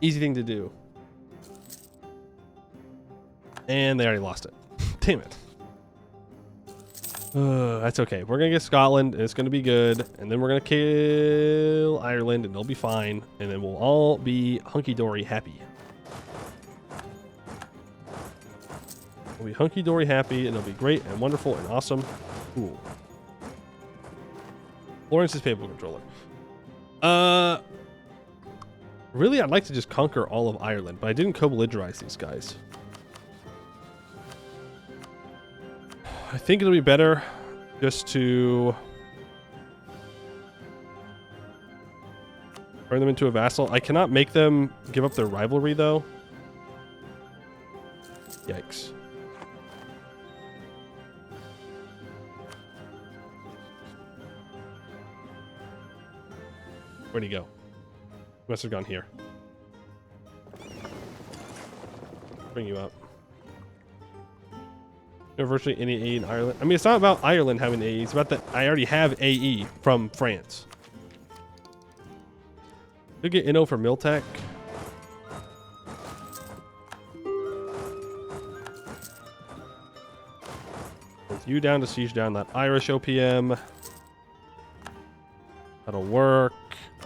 thing to do. And they already lost it. Damn it. That's okay. We're going to get Scotland, and it's going to be good. And then we're going to kill Ireland, and they'll be fine. And then we'll all be hunky-dory happy. We'll be hunky-dory happy, and it'll be great and wonderful and awesome. Cool. Florence is papal controller. Really, I'd like to just conquer all of Ireland, but I didn't co-belligerize these guys. I think it'll be better just to turn them into a vassal. I cannot make them give up their rivalry, though. Yikes. Where'd he go? Must have gone here. Bring you up. No, virtually any AE in Ireland. I mean, it's not about Ireland having AE. It's about that I already have AE from France. Did get Inno for Miltech. With you down to siege down that Irish OPM. That'll work.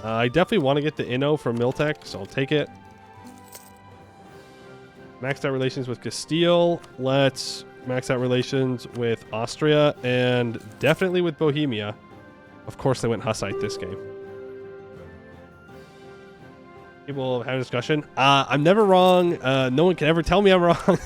I definitely want to get the Inno from Miltech, so I'll take it. Maxed out relations with Castile. Let's max out relations with Austria and definitely with Bohemia. Of course, they went Hussite this game. People have a discussion. I'm never wrong. No one can ever tell me I'm wrong.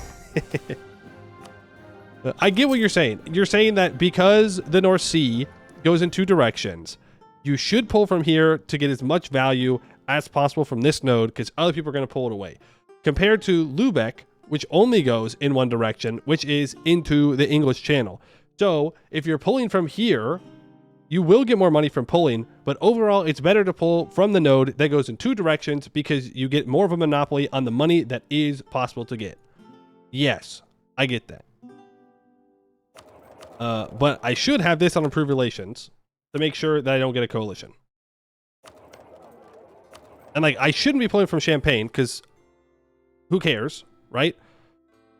I get what you're saying. You're saying that because the North Sea goes in 2 directions, you should pull from here to get as much value as possible from this node because other people are going to pull it away. Compared to Lubeck, which only goes in 1 direction, which is into the English Channel. So if you're pulling from here you will get more money from pulling, but overall it's better to pull from the node that goes in two directions because you get more of a monopoly on the money that is possible to get. Yes, I get that. But I should have this on improved relations to make sure that I don't get a coalition. And like, I shouldn't be pulling from Champagne because who cares, right?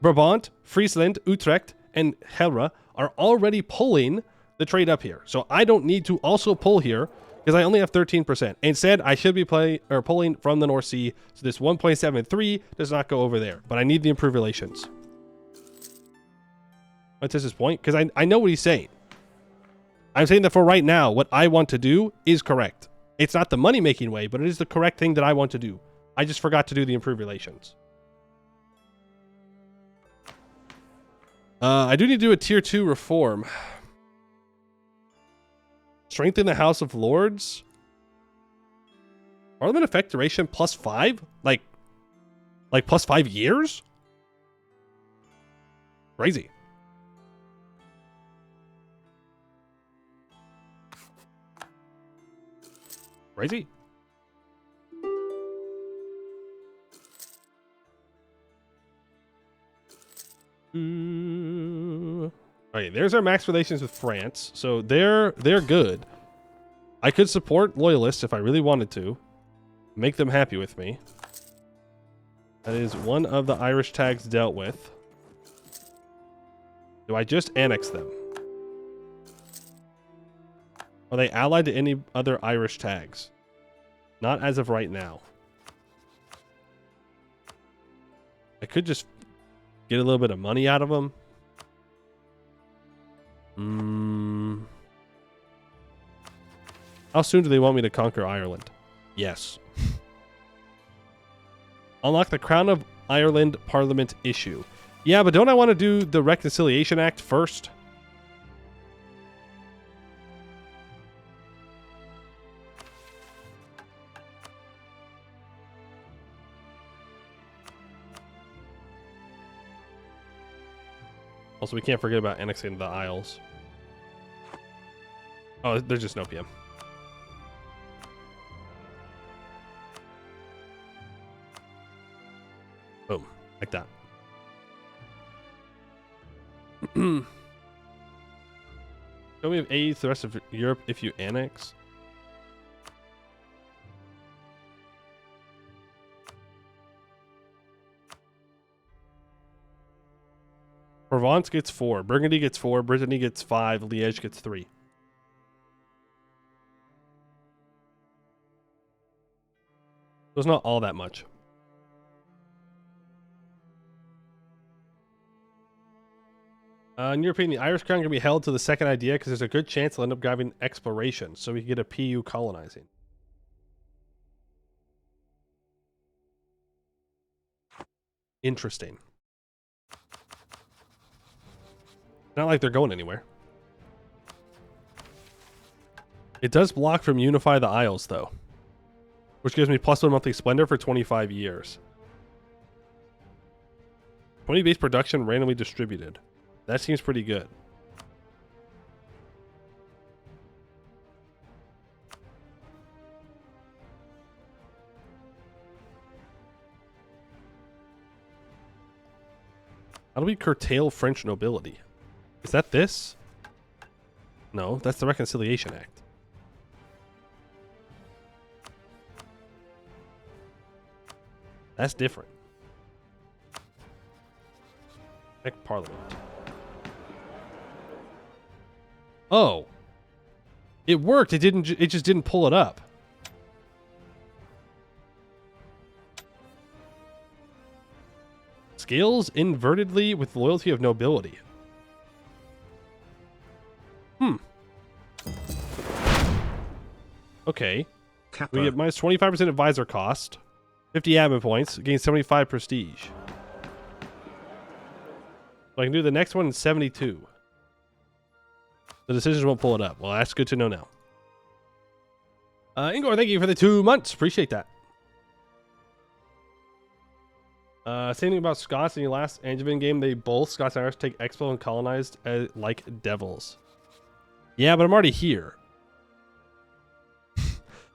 Brabant, Friesland, Utrecht, and Helra are already pulling the trade up here. So I don't need to also pull here because I only have 13%. Instead, I should be pulling from the North Sea. So this 1.73 does not go over there, but I need the improved relations. What's his point? Because I know what he's saying. I'm saying that for right now, what I want to do is correct. It's not the money-making way, but it is the correct thing that I want to do. I just forgot to do the improved relations. I do need to do a tier 2 reform. Strengthen the House of Lords. Parliament effect duration +5? Like +5 years? Crazy. Crazy. Okay, there's our max relations with France. So they're good. I could support loyalists if I really wanted to. Make them happy with me. That is one of the Irish tags dealt with. Do I just annex them? Are they allied to any other Irish tags? Not as of right now. I could just get a little bit of money out of them. How soon do they want me to conquer Ireland? Yes. Unlock the Crown of Ireland Parliament issue. Yeah, but don't I want to do the Reconciliation Act first? Also, we can't forget about annexing the Isles. Oh, there's just no PM. Boom. Like that. Show me have aid to the rest of Europe if you annex. Provence gets 4, Burgundy gets 4, Brittany gets 5, Liège gets 3. So it's not all that much. In your opinion, the Irish crown can be held to the second idea because there's a good chance they'll end up driving exploration, so we can get a PU colonizing. Interesting. Not like they're going anywhere. It does block from Unify the Isles, though, which gives me +1 monthly splendor for 25 years. 20 base production randomly distributed. That seems pretty good. How do we curtail French nobility? Is that this? No, that's the Reconciliation Act. That's different. Check Parliament. Oh. It worked. It just didn't pull it up. Scales invertedly with loyalty of nobility. Okay. Kappa. We get minus 25% advisor cost, 50 admin points, gain 75 prestige. So I can do the next one in 72. The decisions won't pull it up. Well, that's good to know now. Ingor, thank you for the 2 months. Appreciate that. Same thing about Scots in your last Angevin game. They both, Scots and Irish, take expo and colonized like devils. Yeah, but I'm already here.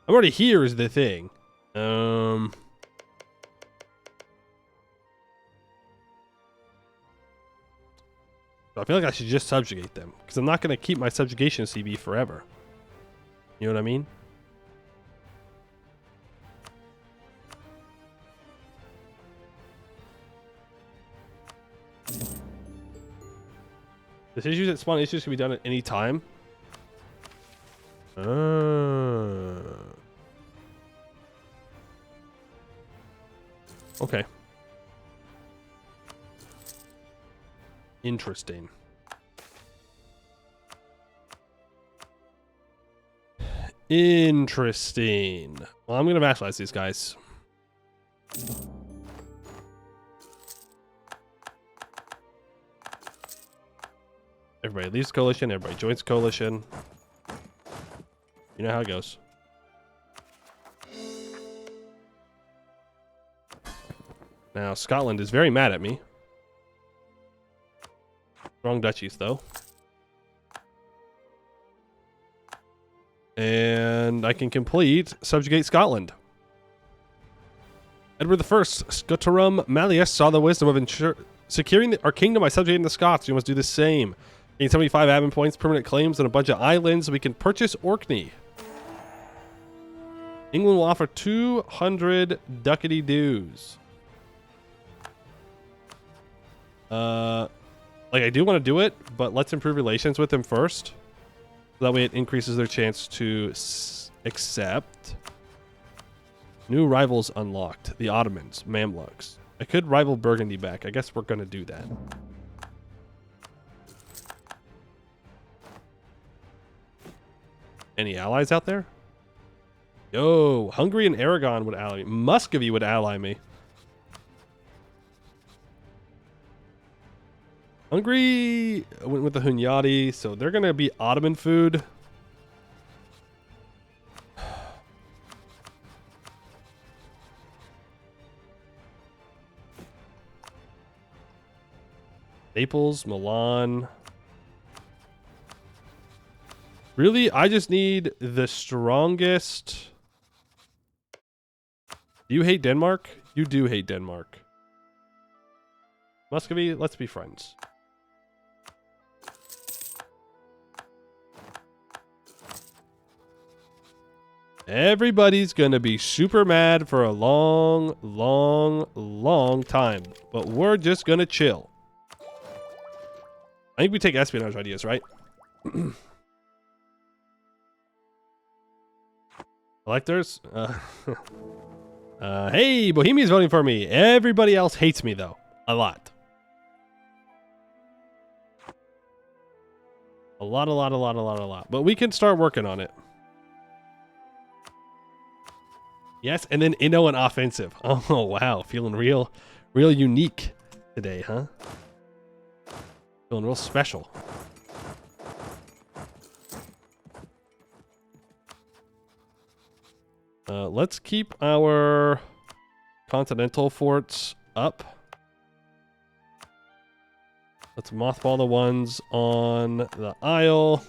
I'm already here is the thing. I feel like I should just subjugate them, because I'm not going to keep my subjugation CB forever. You know what I mean? This issues that spawn issues can be done at any time. Okay. Interesting. Interesting. Well, I'm going to vassalize these guys. Everybody leaves coalition. Everybody joins coalition. You know how it goes. Now, Scotland is very mad at me. Wrong duchies, though. And I can complete subjugate Scotland. Edward I, Scotorum Malleus, saw the wisdom of securing our kingdom by subjugating the Scots. You must do the same. Gain 75 admin points, permanent claims, and a bunch of islands. We can purchase Orkney. England will offer 200 ducady dues. Like, I do want to do it, but let's improve relations with them first. That way it increases their chance to accept. New rivals unlocked. The Ottomans, Mamluks. I could rival Burgundy back. I guess we're going to do that. Any allies out there? Yo, Hungary and Aragon would ally me. Muscovy would ally me. Hungary went with the Hunyadi, so they're going to be Ottoman food. Naples, Milan. Really, I just need the strongest. Do you hate Denmark? You do hate Denmark. Muscovy, let's be friends. Everybody's gonna be super mad for a long, long, long time. But we're just gonna chill. I think we take espionage ideas, right? Electors? Hey, Bohemia's voting for me. Everybody else hates me, though. A lot. A lot. But we can start working on it. Yes, and then Inno and offensive. Oh, wow. Feeling real unique today, huh? Feeling real special. Let's keep our continental forts up. Let's mothball the ones on the Isle.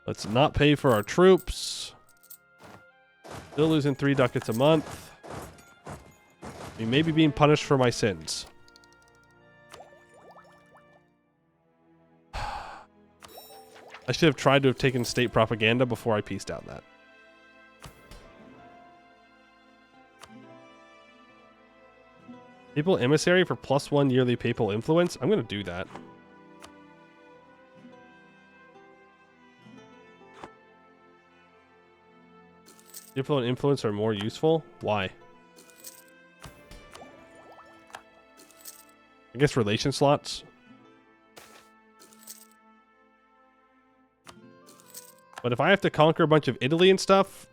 Let's not pay for our troops. Still losing 3 ducats a month. We may be being punished for my sins. I should have tried to have taken state propaganda before I pieced out that. Papal emissary for +1 yearly papal influence. I'm going to do that. Papal and influence are more useful. Why? I guess relation slots. But if I have to conquer a bunch of Italy and stuff,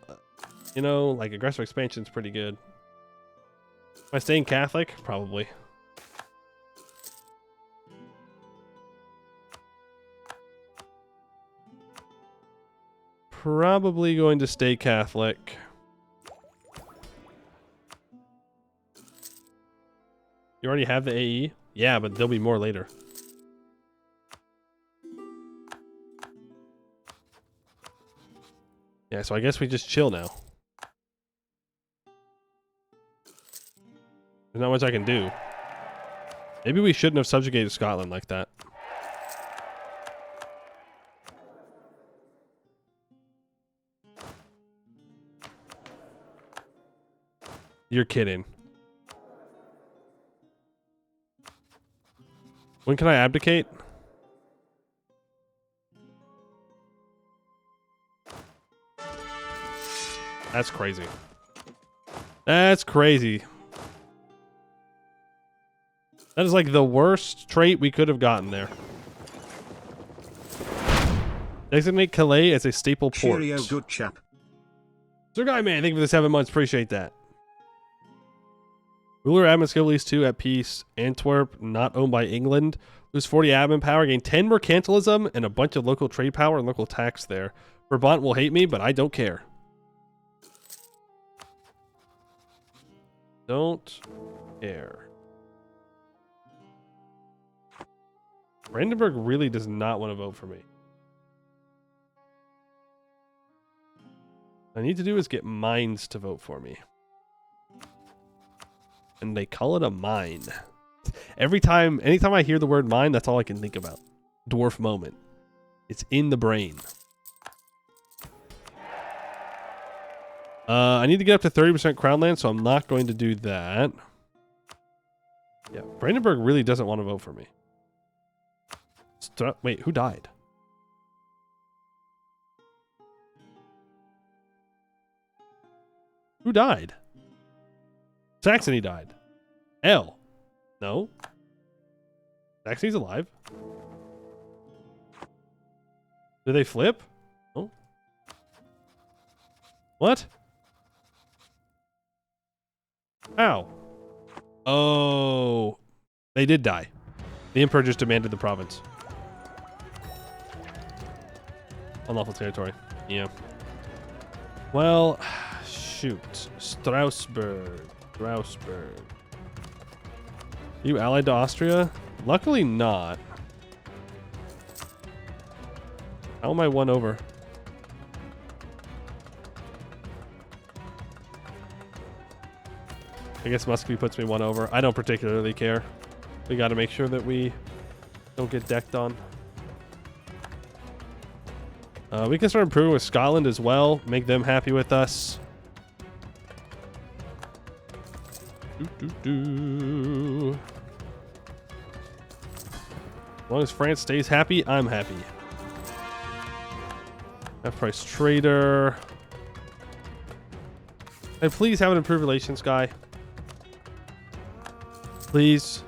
you know, like aggressive expansion is pretty good. Am I staying Catholic? Probably. Probably going to stay Catholic. You already have the AE? Yeah, but there'll be more later. Yeah, so I guess we just chill now. There's not much I can do. Maybe we shouldn't have subjugated Scotland like that. You're kidding. When can I abdicate? That's crazy. That's crazy. That is like the worst trait we could have gotten there. Designate Calais as a staple port. Cheerio, good chap. Sir Guy Man, thank you for the 7 months. Appreciate that. Ruler admin skill lease 2 at peace. Antwerp, not owned by England. Lose 40 admin power. Gain 10 mercantilism and a bunch of local trade power and local tax there. Brabant will hate me, but I don't care. Don't care. Brandenburg really does not want to vote for me. What I need to do is get mines to vote for me. And they call it a mine. Anytime I hear the word mine, that's all I can think about. Dwarf moment. It's in the brain. I need to get up to 30% crown land, so I'm not going to do that. Yeah, Brandenburg really doesn't want to vote for me. Wait, who died? Who died? Saxony died. L. No. Saxony's alive. Did they flip? Oh. What? How? Oh. They did die. The Emperor just demanded the province. Unlawful territory. Yeah. Well, shoot. Strasbourg. You allied to Austria? Luckily not. How am I won over? I guess Muscovy puts me 1 over. I don't particularly care. We got to make sure that we don't get decked on. We can start improving with Scotland as well. Make them happy with us. As long as France stays happy, I'm happy. Half-price trader. And please have an improved relations guy. Please.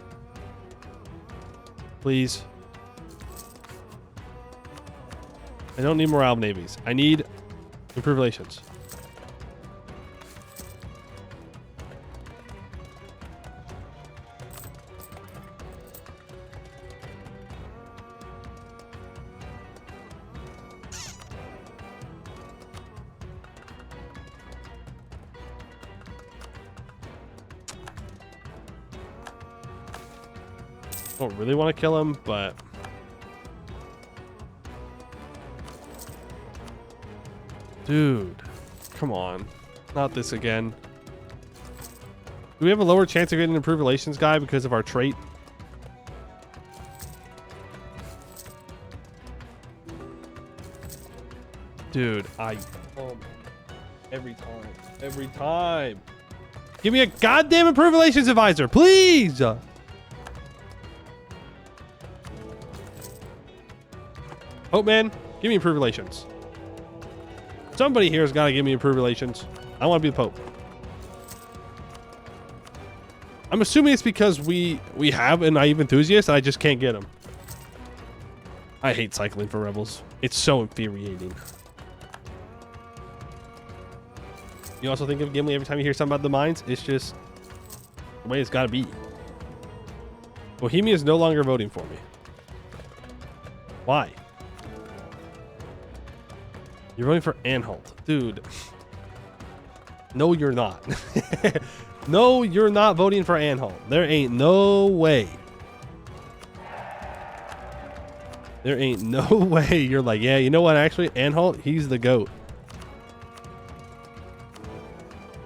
Please. I don't need morale navies. I need improved relations. Don't really want to kill him, but dude, come on. Not this again. Do we have a lower chance of getting an improved relations guy because of our trait? Dude, every time. Give me a goddamn improved relations advisor, please. Hope man, give me improved relations. Somebody here has got to give me improved relations. I want to be the Pope. I'm assuming it's because we have a naive enthusiast and I just can't get him. I hate cycling for rebels. It's so infuriating. You also think of Gimli every time you hear something about the mines? It's just the way it's got to be. Bohemia is no longer voting for me. Why? You're voting for Anhalt. Dude. No, you're not. No, you're not voting for Anhalt. There ain't no way. There ain't no way you're like, yeah, you know what? Actually, Anhalt, he's the GOAT.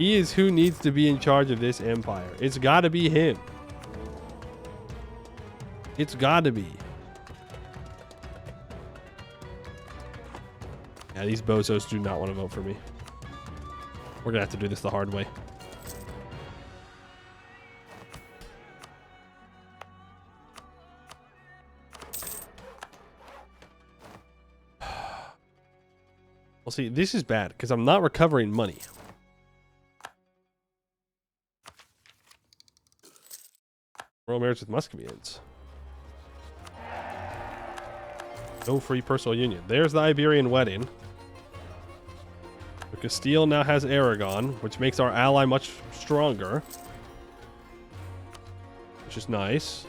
He is who needs to be in charge of this empire. It's got to be him. It's got to be. Yeah, these bozos do not want to vote for me. We're going to have to do this the hard way. Well, see, this is bad because I'm not recovering money. Royal marriage with Muscovians. No free personal union. There's the Iberian wedding. So Castile now has Aragon, which makes our ally much stronger. Which is nice.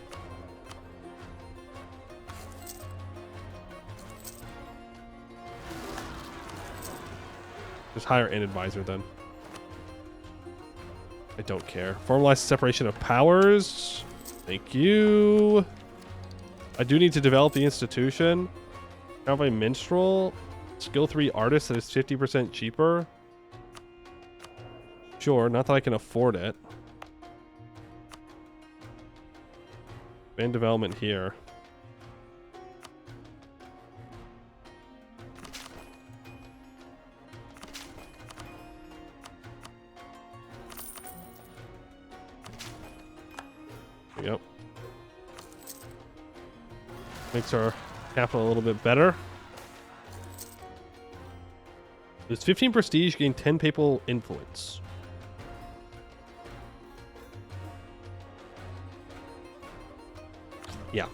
Just hire an advisor then. I don't care. Formalize separation of powers. Thank you. I do need to develop the institution. Have a minstrel. Skill 3 artist that is 50% cheaper. Sure, not that I can afford it. Band development here. Yep. Makes our capital a little bit better. There's 15 prestige, gain 10 papal influence. Yeah.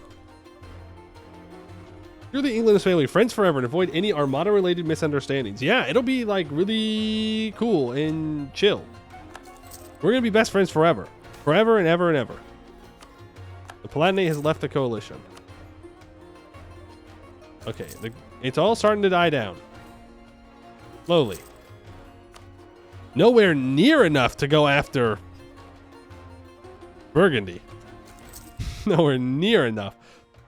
You're the England's family, friends forever, and avoid any Armada-related misunderstandings. Yeah, it'll be like really cool and chill. We're gonna be best friends forever. Forever and ever and ever. The Palatinate has left the coalition. Okay, it's all starting to die down. Slowly. Nowhere near enough to go after Burgundy. Nowhere near enough.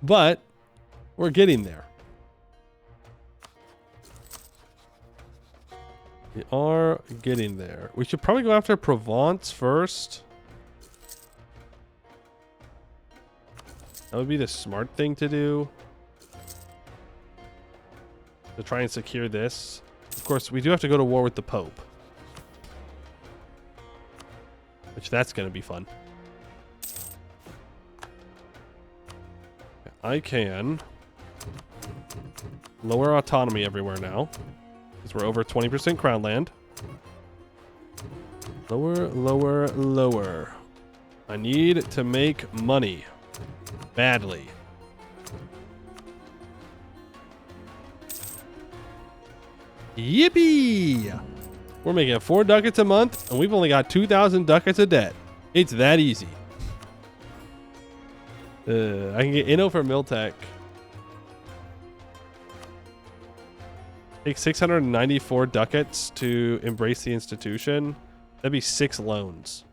But we're getting there. We are getting there. We should probably go after Provence first. That would be the smart thing to do. To try and secure this. Of course, we do have to go to war with the Pope. Which that's going to be fun. I can lower autonomy everywhere now. Because we're over 20% crown land. Lower, lower, lower. I need to make money. Badly. Yippee! We're making 4 ducats a month, and we've only got 2,000 ducats of debt. It's that easy. I can get Inno for Miltech. Take 694 ducats to embrace the institution. That'd be 6 loans.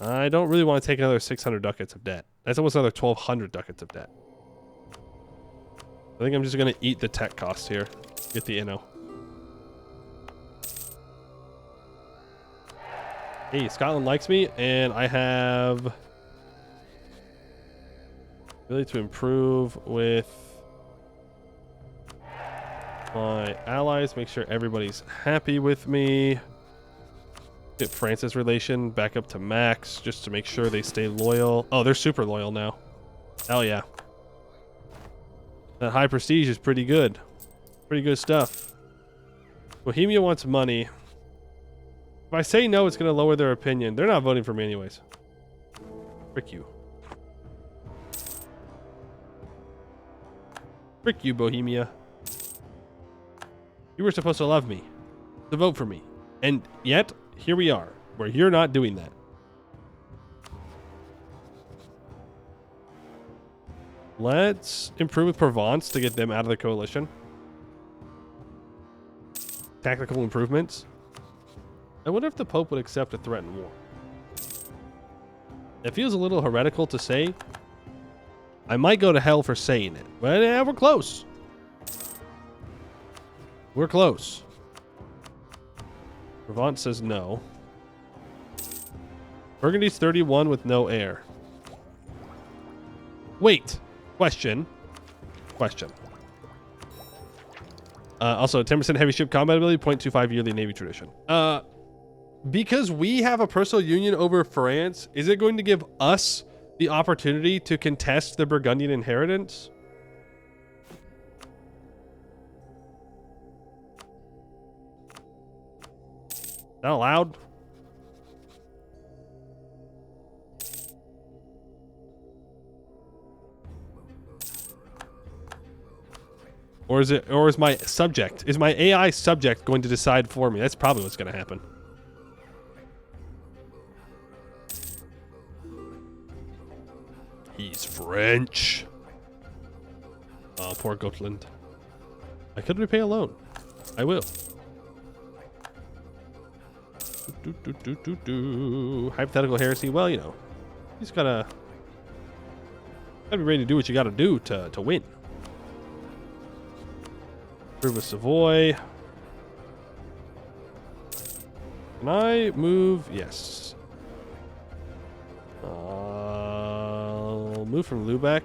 I don't really want to take another 600 ducats of debt. That's almost another 1,200 ducats of debt. I think I'm just going to eat the tech cost here. Get the Inno. Hey, Scotland likes me, and I have ability to improve with my allies. Make sure everybody's happy with me. Get France's relation back up to max just to make sure they stay loyal. Oh, they're super loyal now. Hell yeah. That high prestige is pretty good. Pretty good stuff. Bohemia wants money. If I say no, it's going to lower their opinion. They're not voting for me anyways. Frick you. Frick you, Bohemia. You were supposed to love me. To vote for me. And yet, here we are, where you're not doing that. Let's improve with Provence to get them out of the coalition. Tactical improvements. I wonder if the Pope would accept a threatened war. It feels a little heretical to say, I might go to hell for saying it, but yeah, we're close. We're close. Provence says no. Burgundy's 31 with no heir. Wait. Question. Also, 10% heavy ship combat ability, 0.25 yearly Navy tradition. Because we have a personal union over France, is it going to give us the opportunity to contest the Burgundian inheritance? Is that allowed? Or is my subject, is my AI subject going to decide for me? That's probably what's going to happen. He's French. Oh, poor Gotland. I could repay a loan. I will. Hypothetical heresy. Well, you know, you just gotta be ready to do what you gotta do to win. Prove of Savoy. Can I move? Yes. I'll move from Lubeck.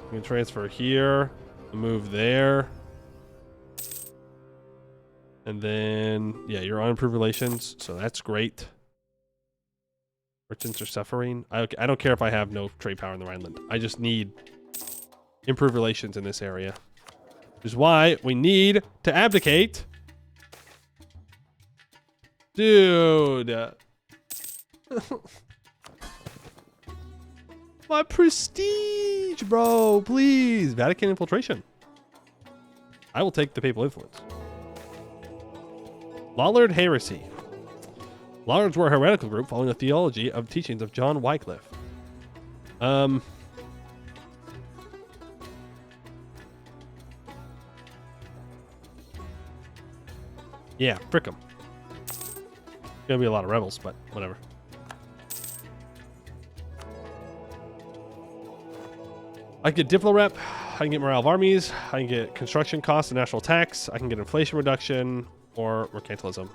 I'm gonna transfer here. Move there. And then, yeah, you're on improved relations, so that's great. Merchants are suffering. I don't care if I have no trade power in the Rhineland. I just need improved relations in this area. Which is why we need to abdicate. Dude. My prestige, bro. Please. Vatican infiltration. I will take the papal influence. Lollard heresy. Lollards were a heretical group following the theology of teachings of John Wycliffe. Yeah, frick 'em. Gonna be a lot of rebels, but whatever. I can get Diplo rep. I can get morale of armies. I can get construction costs and national tax. I can get inflation reduction or mercantilism.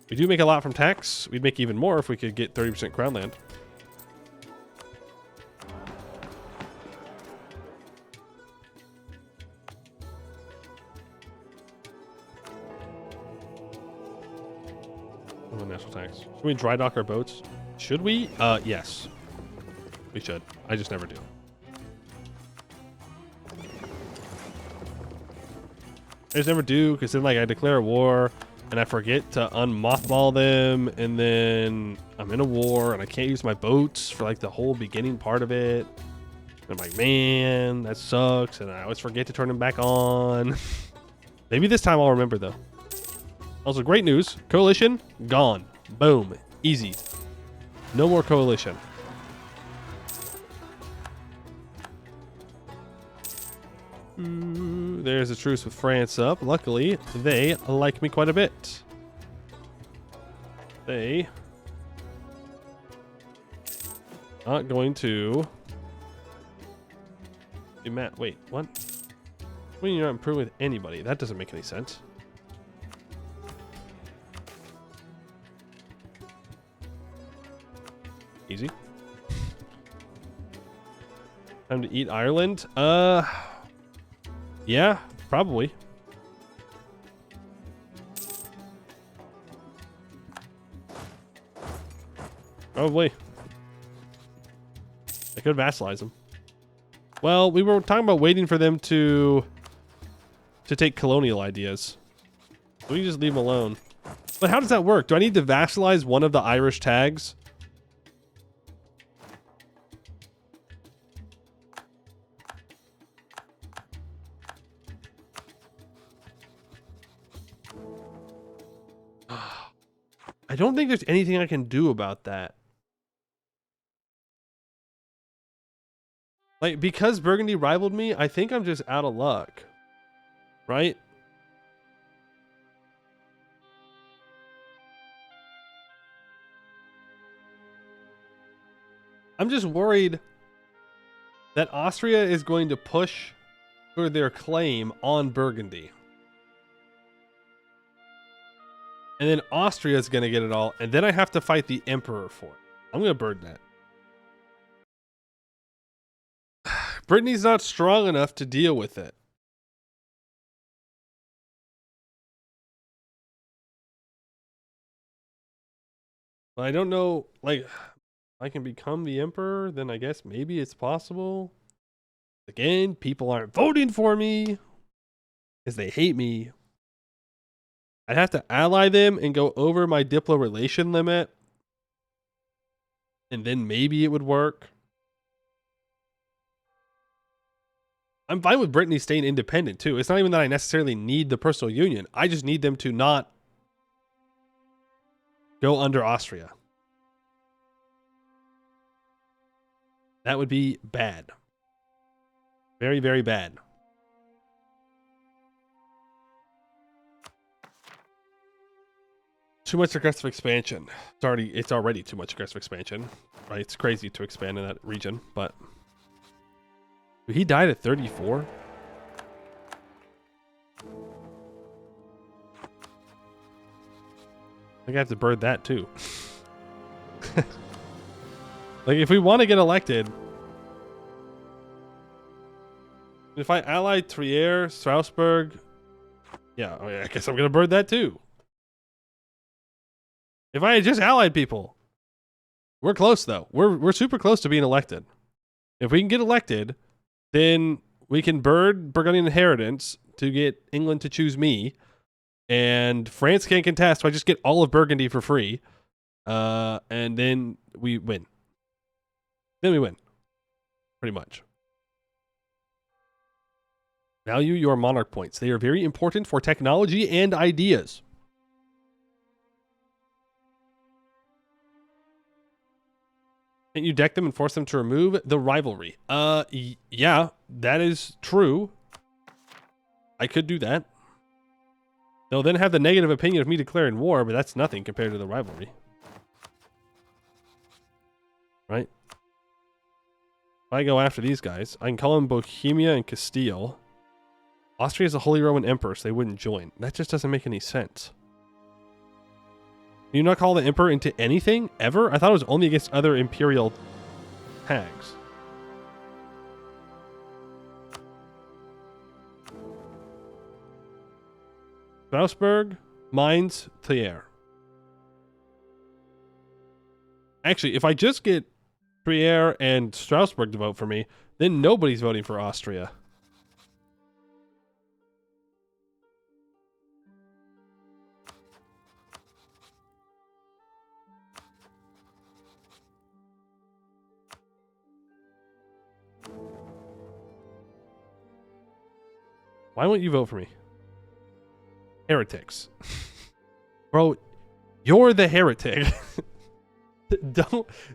We do make a lot from tax. We'd make even more if we could get 30% crown land. Oh, national tax. Should we dry dock our boats? Should we? Yes. We should. I just never do. I just never do, because then like I declare a war and I forget to unmothball them, and then I'm in a war and I can't use my boats for like the whole beginning part of it. And I'm like, man, that sucks, and I always forget to turn them back on. Maybe this time I'll remember though. Also, great news. Coalition, gone. Boom. Easy. No more coalition. There's a truce with France up. Luckily, they like me quite a bit. They not going to be mad. Wait, what? When you're not improving with anybody, that doesn't make any sense. Easy. Time to eat Ireland. Yeah, probably. Probably. I could vassalize them. Well, we were talking about waiting for them to take colonial ideas. So we can just leave them alone. But how does that work? Do I need to vassalize one of the Irish tags? I don't think there's anything I can do about that. Like, because Burgundy rivaled me, I think I'm just out of luck. Right? I'm just worried that Austria is going to push for their claim on Burgundy. And then Austria is going to get it all. And then I have to fight the Emperor for it. I'm going to burn that. Brittany's not strong enough to deal with it. But I don't know, like, if I can become the Emperor, then I guess maybe it's possible. Again, people aren't voting for me because they hate me. I'd have to ally them and go over my diplo relation limit. And then maybe it would work. I'm fine with Brittany staying independent too. It's not even that I necessarily need the personal union. I just need them to not go under Austria. That would be bad. Very, very bad. Too much aggressive expansion. It's already too much aggressive expansion. Right? It's crazy to expand in that region, but he died at 34. I think I have to bird that too. Like, if we want to get elected, if I ally Trier, Strasbourg, yeah, I guess I'm gonna bird that too. If I had just allied people, we're close though. We're super close to being elected. If we can get elected, then we can bird Burgundian inheritance to get England to choose me, and France can't contest, so I just get all of Burgundy for free, and then we win. Then we win, pretty much. Value your monarch points. They are very important for technology and ideas. Can't you deck them and force them to remove the rivalry? Yeah, that is true. I could do that. They'll then have the negative opinion of me declaring war, but that's nothing compared to the rivalry. Right? If I go after these guys, I can call them Bohemia and Castile. Austria is a Holy Roman Emperor, so they wouldn't join. That just doesn't make any sense. Can you not call the Emperor into anything, ever? I thought it was only against other imperial tags. Strasbourg, Mainz, Trier. Actually, if I just get Trier and Strasbourg to vote for me, then nobody's voting for Austria. Why won't you vote for me? Heretics. Bro, you're the heretic.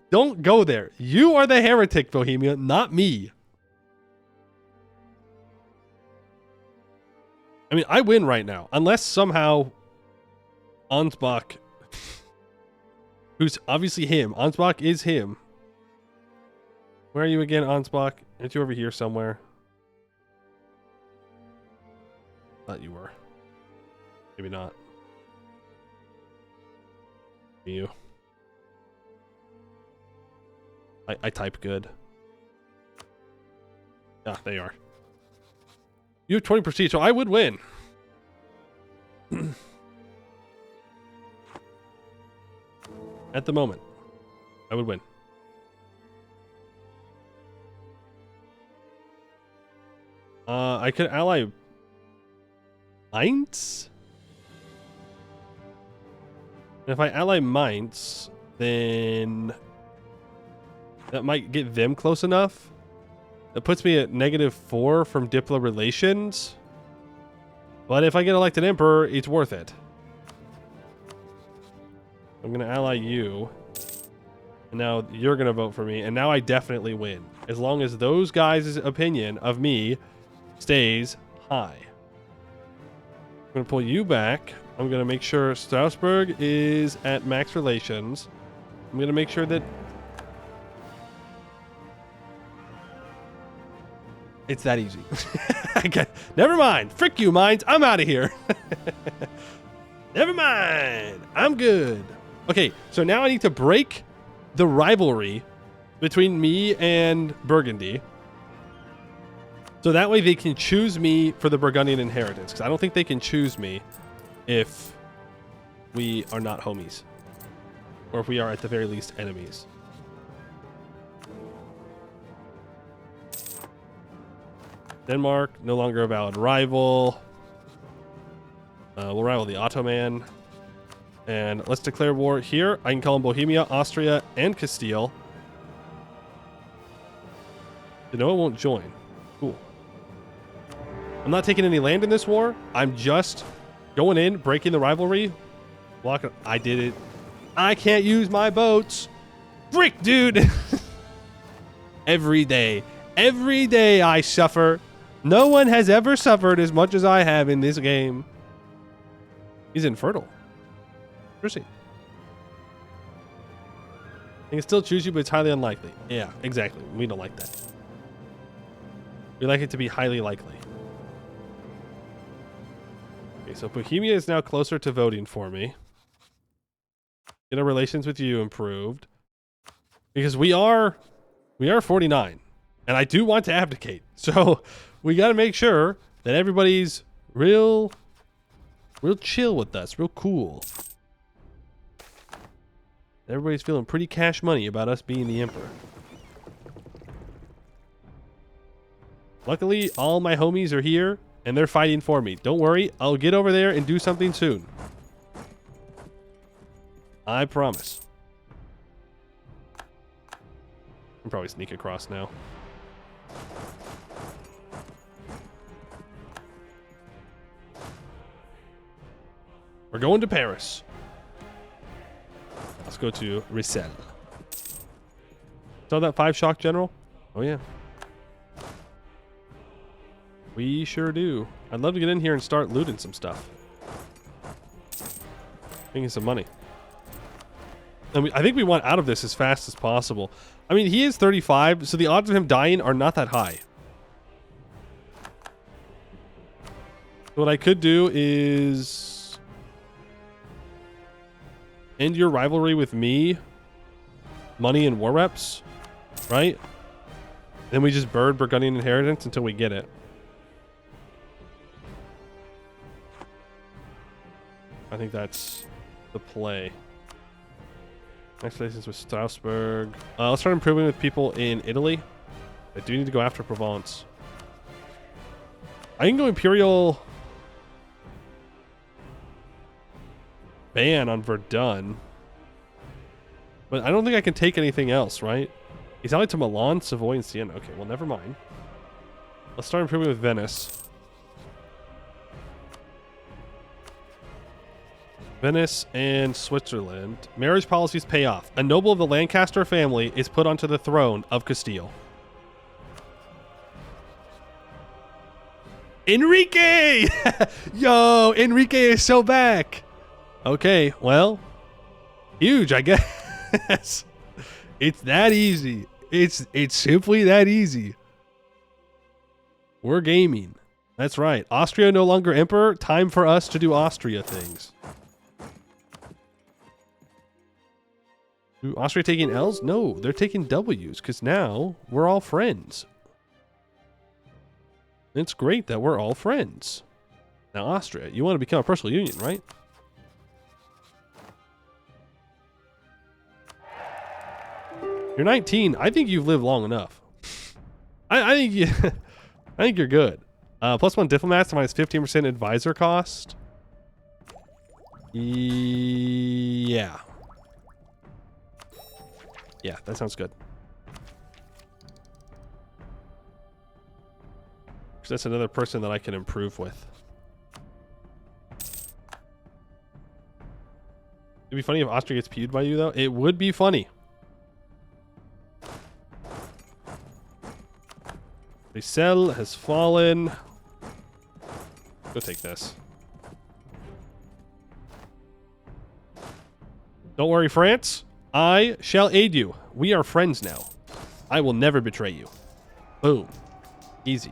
Don't go there. You are the heretic, Bohemia, not me. I mean, I win right now. Unless somehow Ansbach, who's obviously him. Ansbach is him. Where are you again, Ansbach? Aren't you over here somewhere? Thought you were. Maybe not. You. I type good. Ah, there you are. You have 20 prestige, so I would win. At the moment, I would win. I could ally Mainz? If I ally Mainz, then that might get them close enough. That puts me at -4 from Diplo relations. But if I get elected emperor, it's worth it. I'm going to ally you. And now you're going to vote for me. And now I definitely win. As long as those guys' opinion of me stays high. I'm going to pull you back. I'm going to make sure Strasbourg is at max relations. I'm going to make sure that It's that easy. Okay, never mind. Frick you, mines. I'm out of here. Never mind. I'm good. Okay, so now I need to break the rivalry between me and Burgundy. So that way they can choose me for the Burgundian inheritance. Because I don't think they can choose me if we are not homies. Or if we are at the very least enemies. Denmark, no longer a valid rival. We'll rival the Ottoman. And let's declare war here. I can call them Bohemia, Austria, and Castile. Genoa won't join. Cool. I'm not taking any land in this war. I'm just going in, breaking the rivalry. Blocking. I did it. I can't use my boats. Frick, dude. Every day I suffer. No one has ever suffered as much as I have in this game. He's infertile. Interesting. I can still choose you, but it's highly unlikely. Yeah, exactly. We don't like that. We like it to be highly likely. Okay, so Bohemia is now closer to voting for me. Get our relations with you improved. Because we are 49. And I do want to abdicate. So we got to make sure that everybody's real chill with us, real cool. Everybody's feeling pretty cash money about us being the emperor. Luckily, all my homies are here and they're fighting for me. Don't worry, I'll get over there and do something soon. I promise. I can probably sneak across now. We're going to Paris. Let's go to Rissel. Saw that 5 shock general? Oh yeah. We sure do. I'd love to get in here and start looting some stuff. Making some money. I think we want out of this as fast as possible. I mean, he is 35, so the odds of him dying are not that high. What I could do is end your rivalry with me, money and war reps, right? Then we just bird Burgundian inheritance until we get it. I think that's the play. Next place is with Strasbourg. Let's start improving with people in Italy. I do need to go after Provence. I can go Imperial ban on Verdun. But I don't think I can take anything else, right? He's allied to Milan, Savoy, and Siena. Okay, well, never mind. Let's start improving with Venice. Venice and Switzerland. Marriage policies pay off. A noble of the Lancaster family is put onto the throne of Castile. Enrique! Yo, Enrique is so back. Okay, well, huge, I guess. It's that easy. It's simply that easy. We're gaming. That's right. Austria no longer emperor. Time for us to do Austria things. Ooh, Austria taking L's? No, they're taking W's because now we're all friends. It's great that we're all friends. Now, Austria, you want to become a personal union, right? You're 19. I think you've lived long enough. I think you, I think you're good. +1 diplomats minus 15% advisor cost. Yeah. Yeah, that sounds good. That's another person that I can improve with. It'd be funny if Austria gets pewed by you, though. It would be funny. The cell has fallen. Go take this. Don't worry, France. I shall aid you. We are friends now. I will never betray you. Boom. Easy.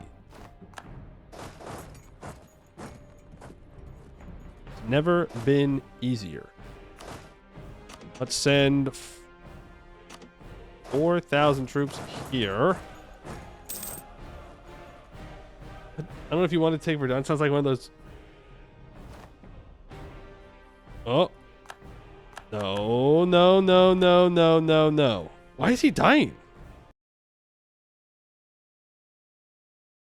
It's never been easier. Let's send 4,000 troops here. I don't know if you want to take Verdun. Sounds like one of those. Oh. No, no, no, no, no, no, no. Why is he dying?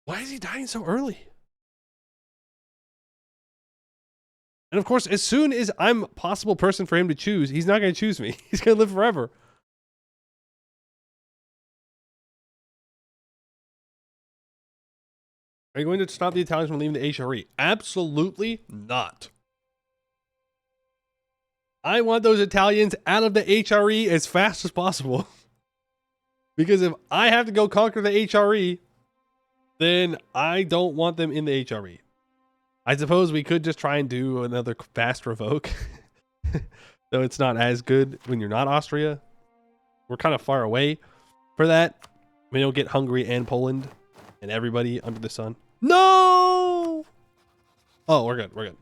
Why is he dying so early? And of course, as soon as I'm a possible person for him to choose, he's not going to choose me. He's going to live forever. Are you going to stop the Italians from leaving the HRE? Absolutely not. I want those Italians out of the HRE as fast as possible. Because if I have to go conquer the HRE, then I don't want them in the HRE. I suppose we could just try and do another fast revoke. Though it's not as good when you're not Austria. We're kind of far away for that. We don't get Hungary and Poland and everybody under the sun. No! Oh, we're good. We're good.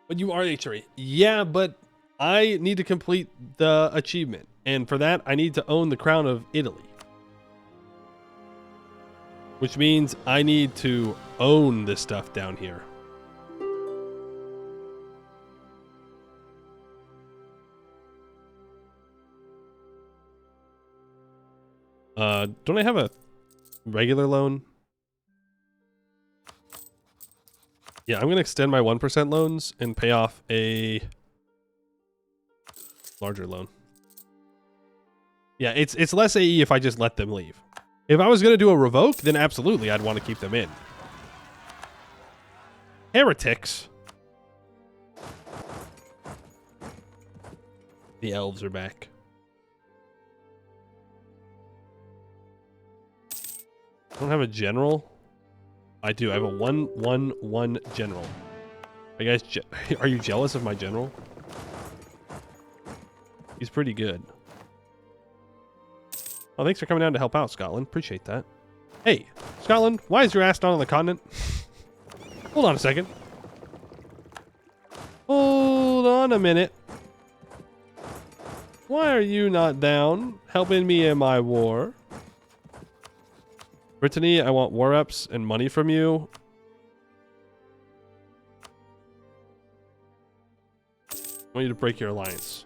But you are HRE. Yeah, but I need to complete the achievement. And for that, I need to own the crown of Italy. Which means I need to own this stuff down here. Don't I have a regular loan? Yeah, I'm going to extend my 1% loans and pay off a larger loan. Yeah, it's less AE if I just let them leave. If I was going to do a revoke, then absolutely I'd want to keep them in. Heretics. The elves are back. I don't have a general. I do. I have a 1-1-1 general. Are you guys are you jealous of my general? He's pretty good. Oh, thanks for coming down to help out, Scotland. Appreciate that. Hey, Scotland, why is your ass not on the continent? Hold on a second. Hold on a minute. Why are you not down helping me in my war? Brittany, I want war reps and money from you. I want you to break your alliance.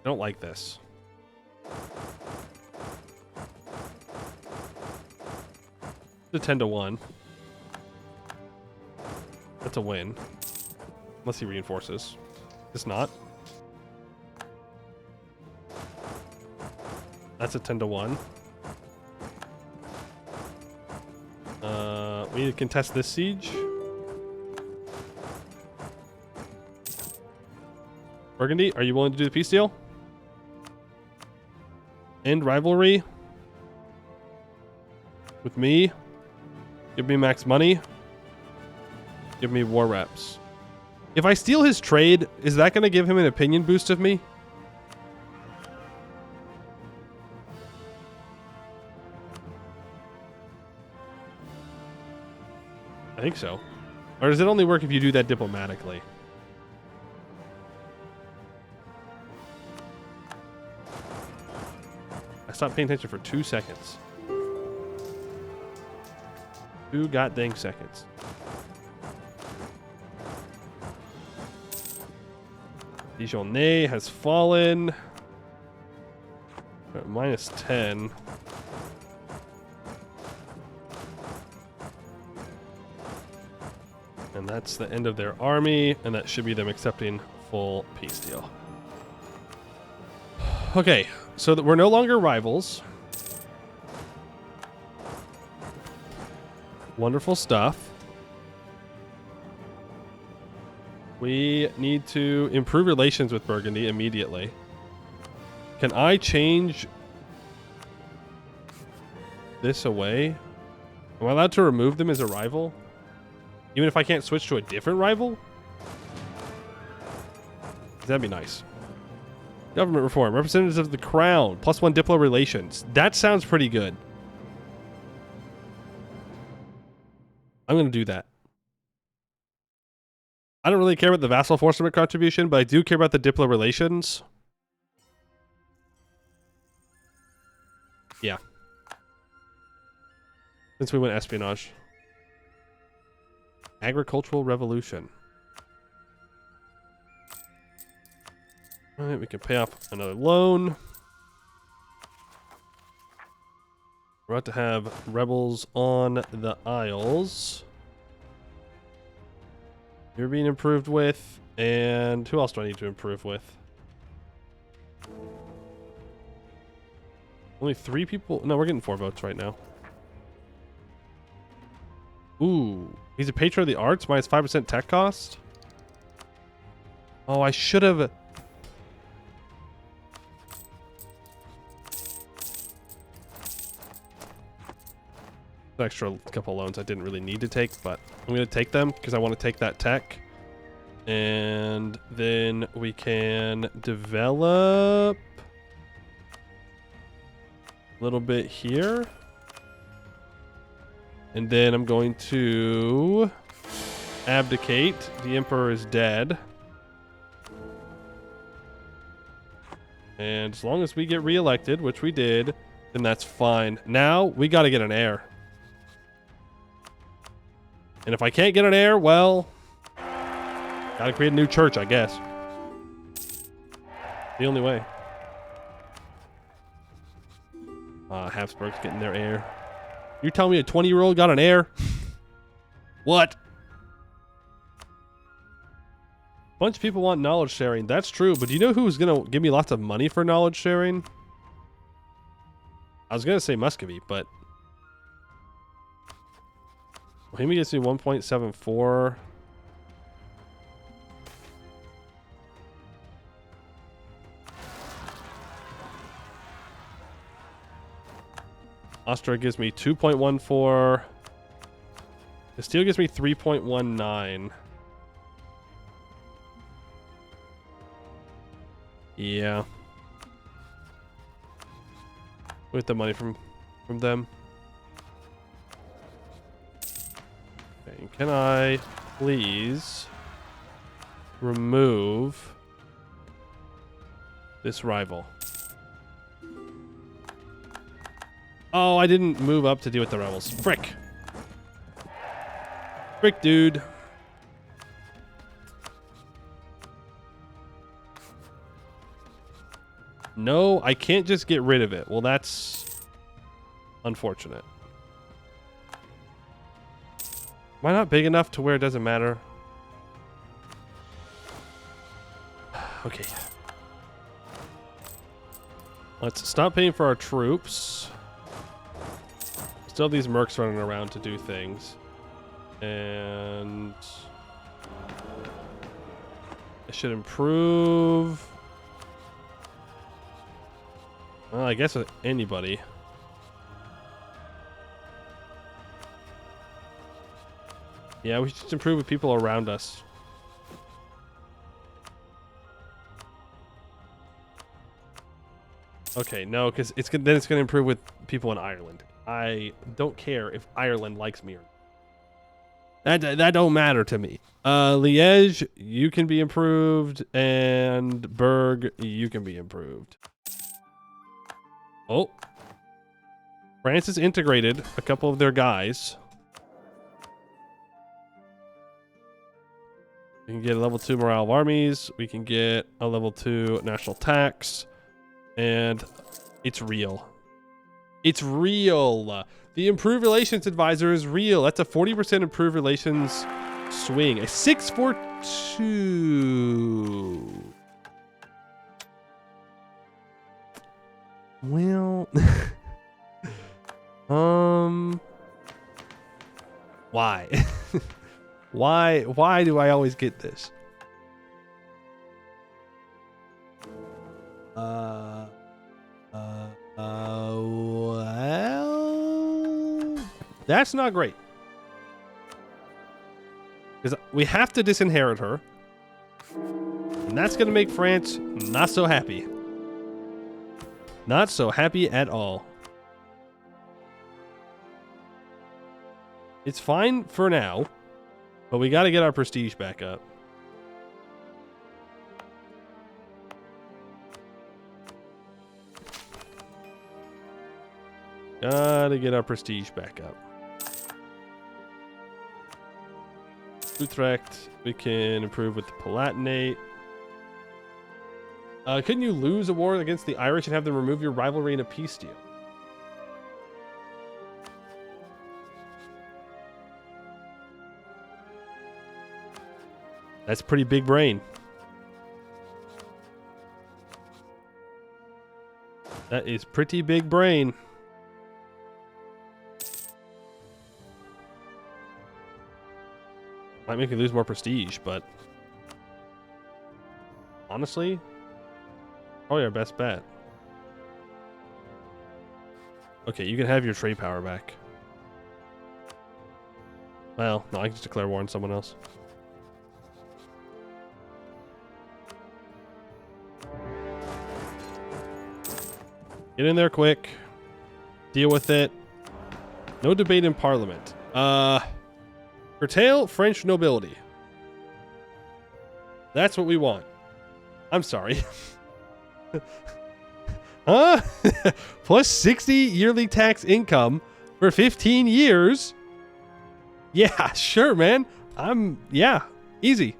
I don't like this. It's a 10-1. That's a win. Unless he reinforces. It's not. That's a 10-1. We need to contest this siege. Burgundy, are you willing to do the peace deal? End rivalry with me. Give me max money. Give me war reps. If I steal his trade, is that going to give him an opinion boost of me? I think so. Or does it only work if you do that diplomatically? I stopped paying attention for 2 seconds. 2 goddamn seconds. Dijonais has fallen. Minus 10. And that's the end of their army, and that should be them accepting full peace deal. Okay, so that we're no longer rivals. Wonderful stuff. We need to improve relations with Burgundy immediately. Can I change this away? Am I allowed to remove them as a rival? Even if I can't switch to a different rival? That'd be nice. Government reform. Representatives of the crown. +1 Diplo relations. That sounds pretty good. I'm going to do that. I don't really care about the vassal enforcement contribution, but I do care about the Diplo relations. Yeah. Since we went espionage. Agricultural revolution. Alright, we can pay off another loan. We're about to have rebels on the Isles. You're being improved with. And who else do I need to improve with? Only 3 people? No, we're getting 4 votes right now. Ooh. He's a patron of the arts, minus 5% tech cost? Oh, I should have... Extra couple loans I didn't really need to take, but I'm going to take them because I want to take that tech. And then we can develop a little bit here. And then I'm going to abdicate. The emperor is dead. And as long as we get reelected, which we did, then that's fine. Now we got to get an heir. And if I can't get an heir, well, gotta create a new church, I guess. The only way. Habsburg's getting their heir. You telling me a 20-year-old got an heir? What? Bunch of people want knowledge sharing. That's true, but do you know who's gonna give me lots of money for knowledge sharing? I was gonna say Muscovy, but Bohemia gets me 1.74. Austria gives me 2.14. Castile gives me 3.19. Yeah. With the money from them. Okay, can I please remove this rival? Oh, I didn't move up to deal with the rebels. Frick. Frick, dude. No, I can't just get rid of it. Well, that's unfortunate. Am I not big enough to where it doesn't matter? Okay. Let's stop paying for our troops. Still these mercs running around to do things. And it should improve. Well, I guess with anybody. Yeah, we should just improve with people around us. Okay, no, because then it's gonna improve with people in Ireland. I don't care if Ireland likes me or not. That don't matter to me. Liège, you can be improved, and Berg, you can be improved. Oh, France has integrated a couple of their guys. We can get a level 2 morale of armies. We can get a level 2 national tax. And it's real. It's real. The improved relations advisor is real. That's a 40% improved relations swing. A 642. Well, why? Why do I always get this? Well, that's not great. Because we have to disinherit her. And that's going to make France not so happy. Not so happy at all. It's fine for now, but we got to get our prestige back up. Gotta get our prestige back up. Utrecht, we can improve with the Palatinate. Couldn't you lose a war against the Irish and have them remove your rivalry in a peace deal? That's pretty big brain. That is pretty big brain. Might make me lose more prestige, but honestly, probably our best bet. Okay, you can have your trade power back. Well, no, I can just declare war on someone else. Get in there quick. Deal with it. No debate in Parliament. Curtail French nobility. That's what we want. I'm sorry. Huh? Plus 60 yearly tax income for 15 years. Yeah, sure, man. Yeah, easy.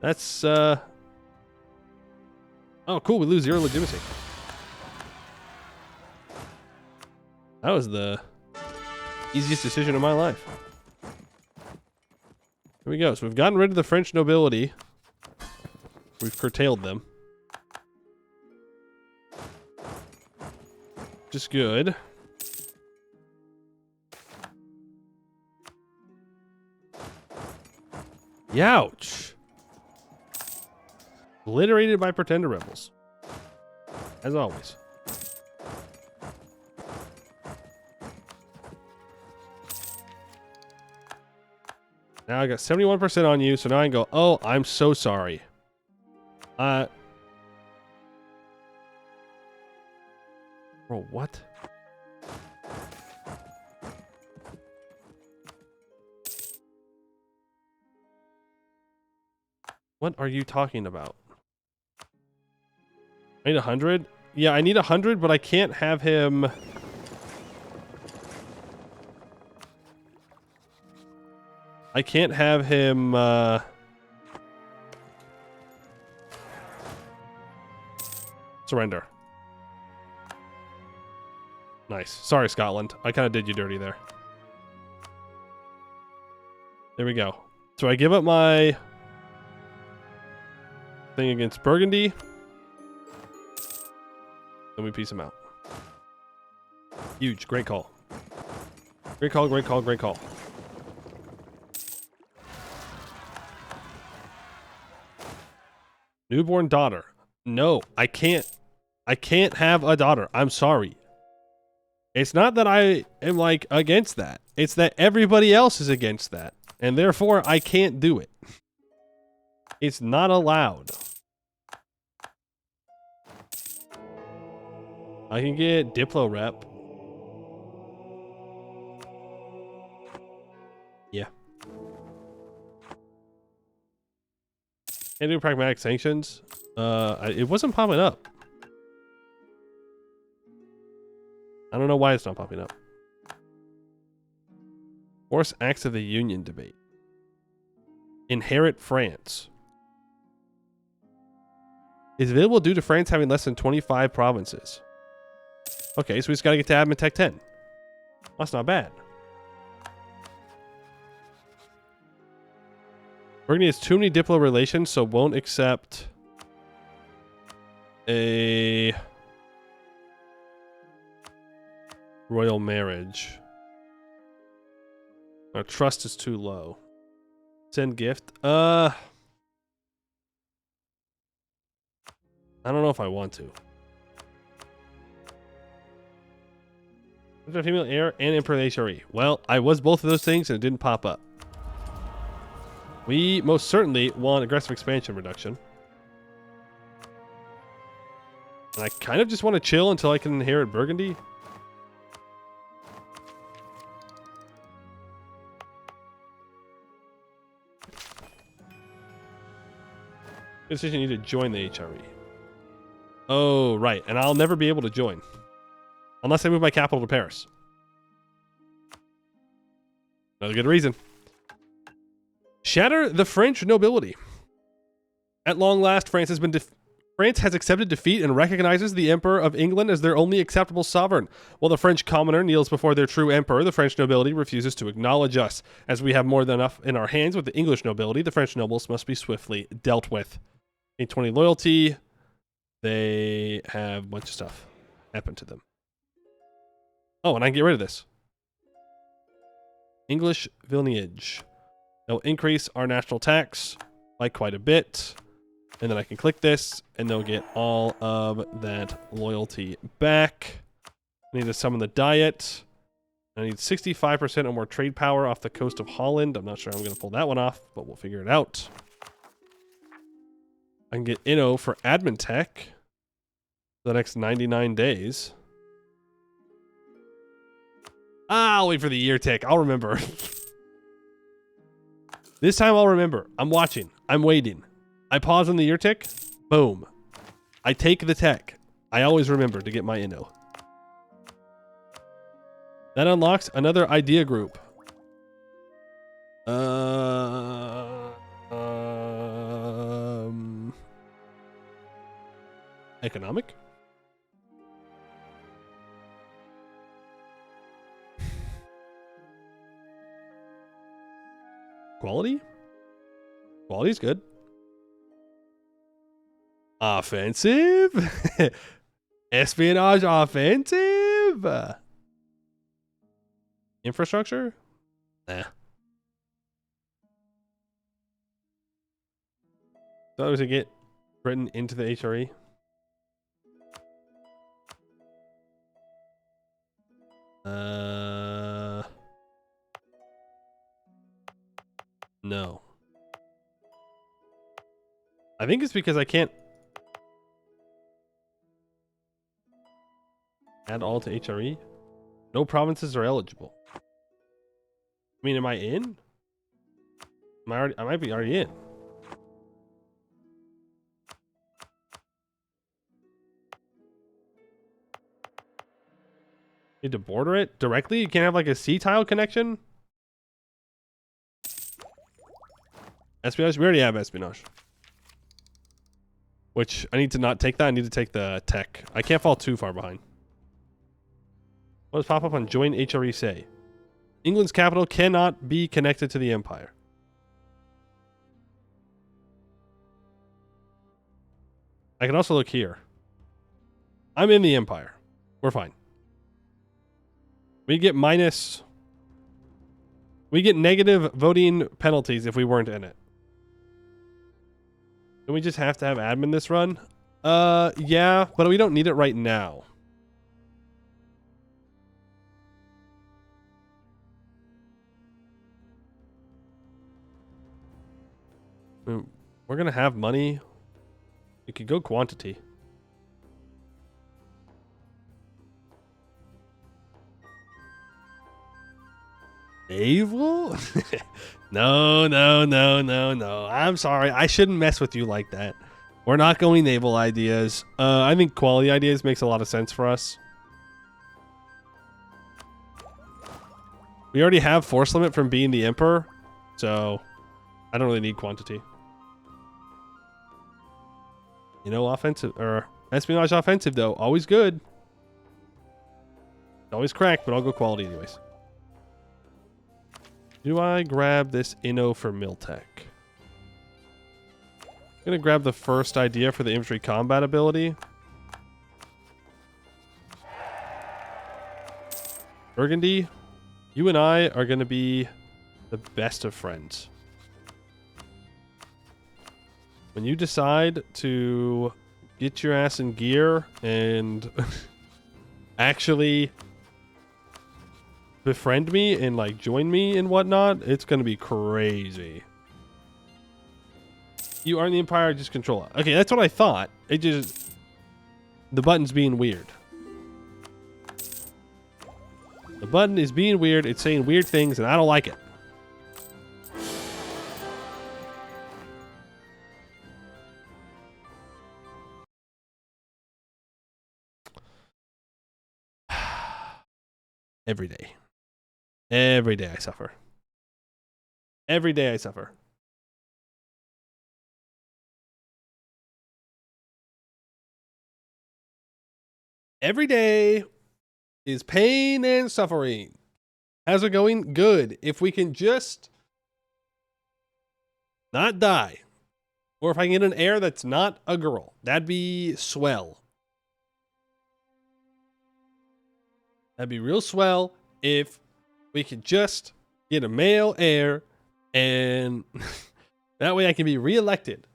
That's, oh, cool. We lose 0 legitimacy. That was the easiest decision of my life. Here we go. So we've gotten rid of the French nobility. We've curtailed them. Which is good. Youch. Obliterated by pretender rebels. As always. Now I got 71% on you, so now I can go, oh, I'm so sorry. Bro, what? What are you talking about? I need 100? Yeah, I need 100, but I can't have him... I can't have him, surrender. Nice. Sorry, Scotland. I kind of did you dirty there. There we go. So I give up my thing against Burgundy. Then we piece him out. Huge. Great call. Great call, great call, great call. Newborn daughter. No, I can't. I can't have a daughter. I'm sorry. It's not that I am like against that. It's that everybody else is against that. And therefore I can't do it. It's not allowed. I can get Diplo rep. Yeah. Can't do pragmatic sanctions. It wasn't popping up. I don't know why it's not popping up. Force acts of the Union debate. Inherit France. Is available due to France having less than 25 provinces. Okay, so we just gotta get to Admin Tech 10. That's not bad. Burgundy has too many Diplo relations, so won't accept a royal marriage. Our trust is too low. Send gift. I don't know if I want to. Female heir and Emperor of the HRE. Well, I was both of those things and it didn't pop up. We most certainly want aggressive expansion reduction. And I kind of just want to chill until I can inherit Burgundy. Decision you need to join the HRE. Oh, right. And I'll never be able to join. Unless I move my capital to Paris. Another good reason. Shatter the French nobility. At long last, France has accepted defeat and recognizes the Emperor of England as their only acceptable sovereign. While the French commoner kneels before their true emperor, the French nobility refuses to acknowledge us. As we have more than enough in our hands with the English nobility, the French nobles must be swiftly dealt with. 820 loyalty. They have a bunch of stuff happen to them. Oh, and I can get rid of this. English lineage. They'll increase our national tax by quite a bit. And then I can click this, and they'll get all of that loyalty back. I need to summon the diet. I need 65% or more trade power off the coast of Holland. I'm not sure I'm going to pull that one off, but we'll figure it out. I can get Inno for admin tech for the next 99 days. I'll wait for the year tick. I'll remember. This time I'll remember. I'm watching. I'm waiting. I pause on the year tick. Boom. I take the tech. I always remember to get my Inno. That unlocks another idea group. Economic? Quality? Quality's good. Offensive? Espionage offensive? Infrastructure? Nah. Thought it was to get Britain into the HRE. No. I think it's because I can't add all to HRE. No provinces are eligible. I mean, am I in? I might be already in. Need to border it directly? You can't have like a sea tile connection? Espionage? We already have espionage. Which, I need to not take that. I need to take the tech. I can't fall too far behind. What does pop up on join HRE say? England's capital cannot be connected to the empire. I can also look here. I'm in the empire. We're fine. We get negative voting penalties if we weren't in it. Don't we just have to have admin this run? Yeah, but we don't need it right now. I mean, we're gonna have money. You could go quantity. Naval? No. I'm sorry. I shouldn't mess with you like that. We're not going naval ideas. I think quality ideas makes a lot of sense for us. We already have force limit from being the emperor, so I don't really need quantity. You know, offensive or espionage offensive though, always good. Always cracked, but I'll go quality anyways. Do I grab this Inno for Miltech? I'm gonna grab the first idea for the infantry combat ability. Burgundy, you and I are gonna be the best of friends. When you decide to get your ass in gear and actually befriend me and like join me and whatnot, it's gonna be crazy. You aren't the Empire, just control it. Okay, that's what I thought. It just, the button's being weird. The button is being weird. It's saying weird things, and I don't like it. Every day. Every day I suffer. Every day I suffer. Every day is pain and suffering. How's it going? Good. If we can just not die. Or if I can get an heir that's not a girl. That'd be swell. That'd be real swell if we could just get a male heir and that way I can be reelected.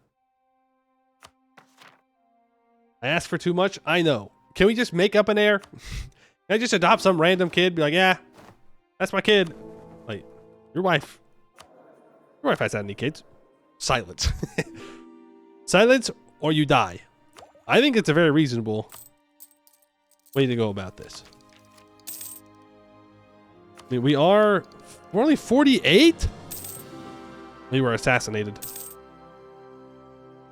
I asked for too much? I know. Can we just make up an heir? Can I just adopt some random kid? Be like, yeah, that's my kid. Like, your wife hasn't had any kids. Silence. Silence or you die. I think it's a very reasonable way to go about this. I mean, we're only 48? We were assassinated.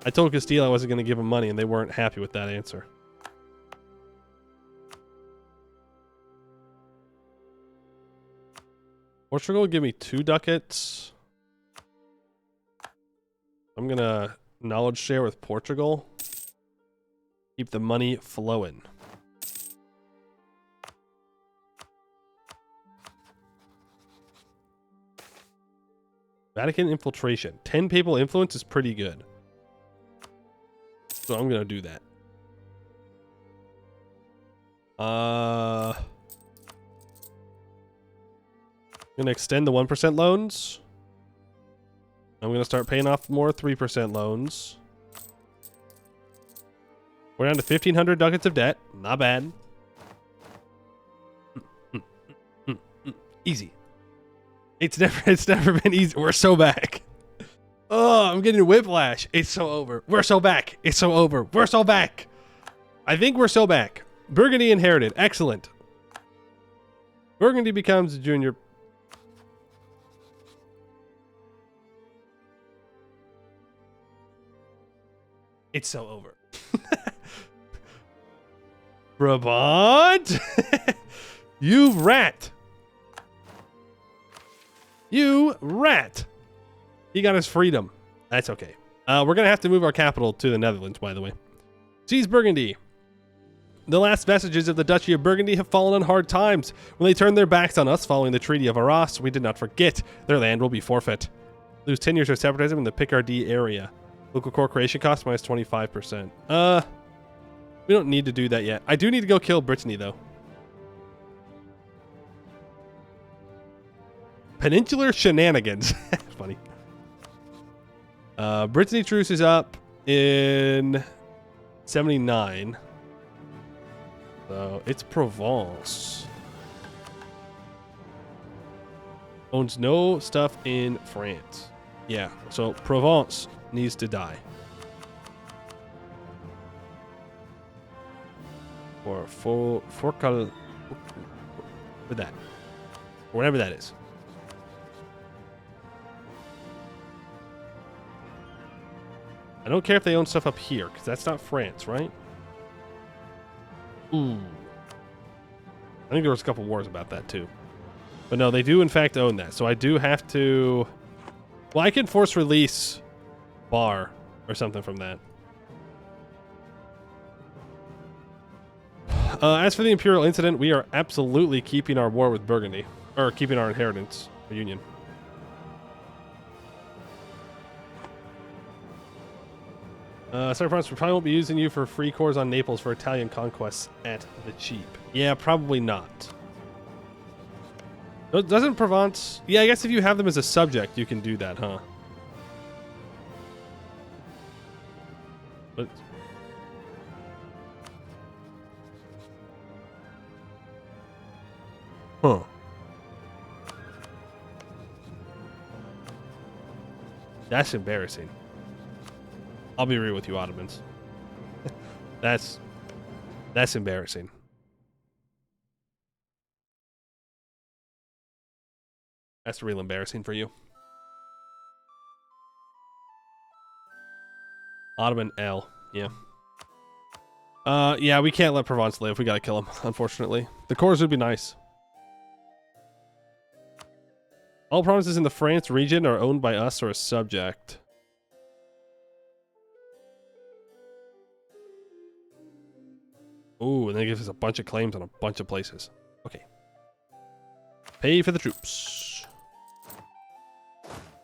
I told Castile I wasn't going to give them money and they weren't happy with that answer. Portugal will give me 2 ducats. I'm going to knowledge share with Portugal. Keep the money flowing. Vatican infiltration. 10 papal influence is pretty good. So I'm going to do that. I'm going to extend the 1% loans. I'm going to start paying off more 3% loans. We're down to 1,500 ducats of debt. Not bad. Easy. It's never been easy. We're so back. Oh, I'm getting whiplash. It's so over. We're so back. It's so over. We're so back. I think we're so back. Burgundy inherited. Excellent. Burgundy becomes a junior. It's so over. Brabant. You rat. You rat. He got his freedom. That's okay. We're going to have to move our capital to the Netherlands, by the way. Seize Burgundy. The last vestiges of the Duchy of Burgundy have fallen on hard times. When they turned their backs on us following the Treaty of Arras, we did not forget. Their land will be forfeit. Lose 10 years of separatism in the Picardy area. Local core creation cost minus 25%. We don't need to do that yet. I do need to go kill Brittany, though. Peninsular shenanigans. Funny. Brittany truce is up in 79. So it's Provence. Owns no stuff in France. Yeah, so Provence needs to die. Or Forcal. With that. Or whatever that is. I don't care if they own stuff up here, because that's not France, right? Ooh. I think there was a couple wars about that, too. But no, they do, in fact, own that. So I do have to... Well, I can force release Bar or something from that. As for the Imperial Incident, we are absolutely keeping our war with Burgundy. Or keeping our inheritance union. Sorry, France, we probably won't be using you for free cores on Naples for Italian conquests at the cheap. Yeah, probably not. Doesn't Provence... Yeah, I guess if you have them as a subject, you can do that, huh? But... Huh. That's embarrassing. I'll be real with you, Ottomans. That's embarrassing. That's real embarrassing for you. Ottoman L. Yeah. Yeah, we can't let Provence live. We gotta kill him, unfortunately. The cores would be nice. All provinces in the France region are owned by us or a subject. Ooh, and they give us a bunch of claims on a bunch of places. Okay. Pay for the troops.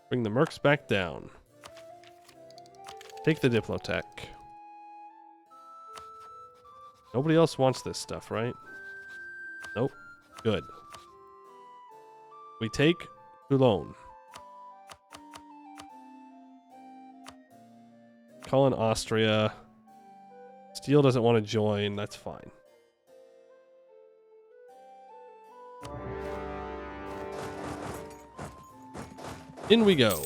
Bring the mercs back down. Take the Diplotech. Nobody else wants this stuff, right? Nope. Good. We take Toulon. Call in Austria. Steel doesn't want to join. That's fine. In we go.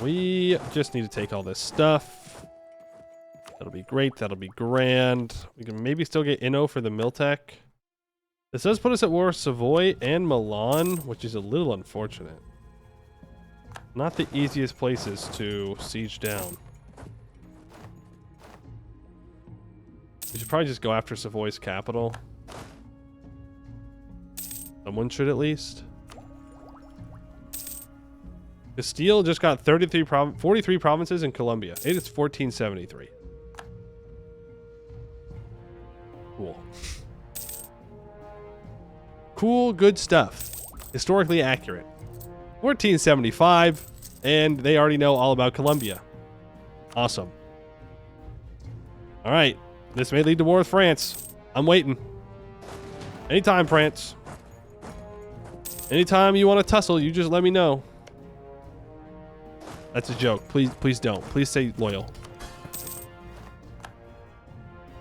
We just need to take all this stuff. That'll be great. That'll be grand. We can maybe still get Inno for the Miltech. This does put us at war with Savoy and Milan, which is a little unfortunate. Not the easiest places to siege down. We should probably just go after Savoy's capital. Someone should at least. Castile just got 43 43 provinces in Colombia. It is 1473. Cool. Cool, good stuff. Historically accurate. 1475, and they already know all about Colombia. Awesome. All right, this may lead to war with France. I'm waiting. Anytime, France. Anytime you want to tussle, you just let me know. That's a joke. Please don't. Please stay loyal.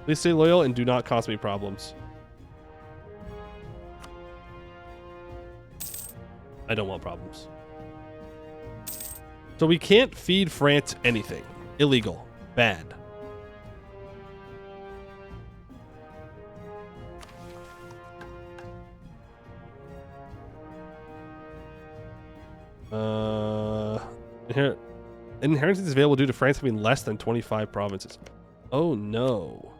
Please stay loyal and do not cause me problems. I don't want problems. So we can't feed France anything. Illegal. Bad. Here, inheritance is available due to France having less than 25 provinces. Oh no.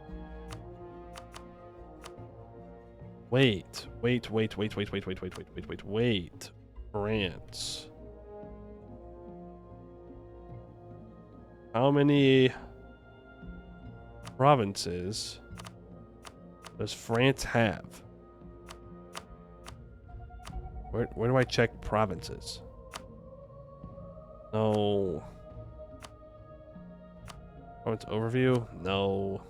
Wait. France. How many provinces does France have? Where do I check provinces? No. Province overview? No.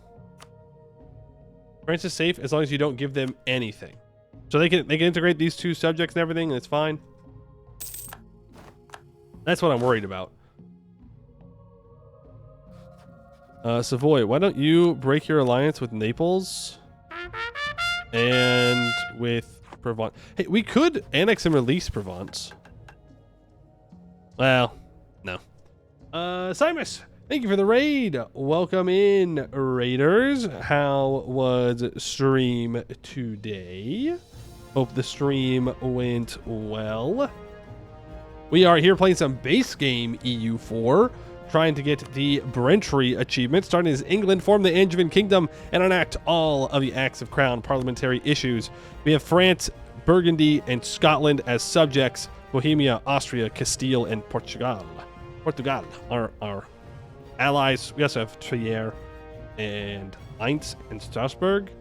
France is safe as long as you don't give them anything. So they can integrate these two subjects and everything, and it's fine. That's what I'm worried about. Savoy, why don't you break your alliance with Naples and with Provence? Hey, we could annex and release Provence. Well, no. Simus, thank you for the raid. Welcome in, raiders. How was stream today? Hope the stream went well. We are here playing some base game EU4, trying to get the Brentry achievement. Starting as England form the Angevin Kingdom and enact all of the acts of crown parliamentary issues. We have France, Burgundy, and Scotland as subjects. Bohemia, Austria, Castile, and Portugal. Portugal are our allies. We also have Trier and Mainz and Strasbourg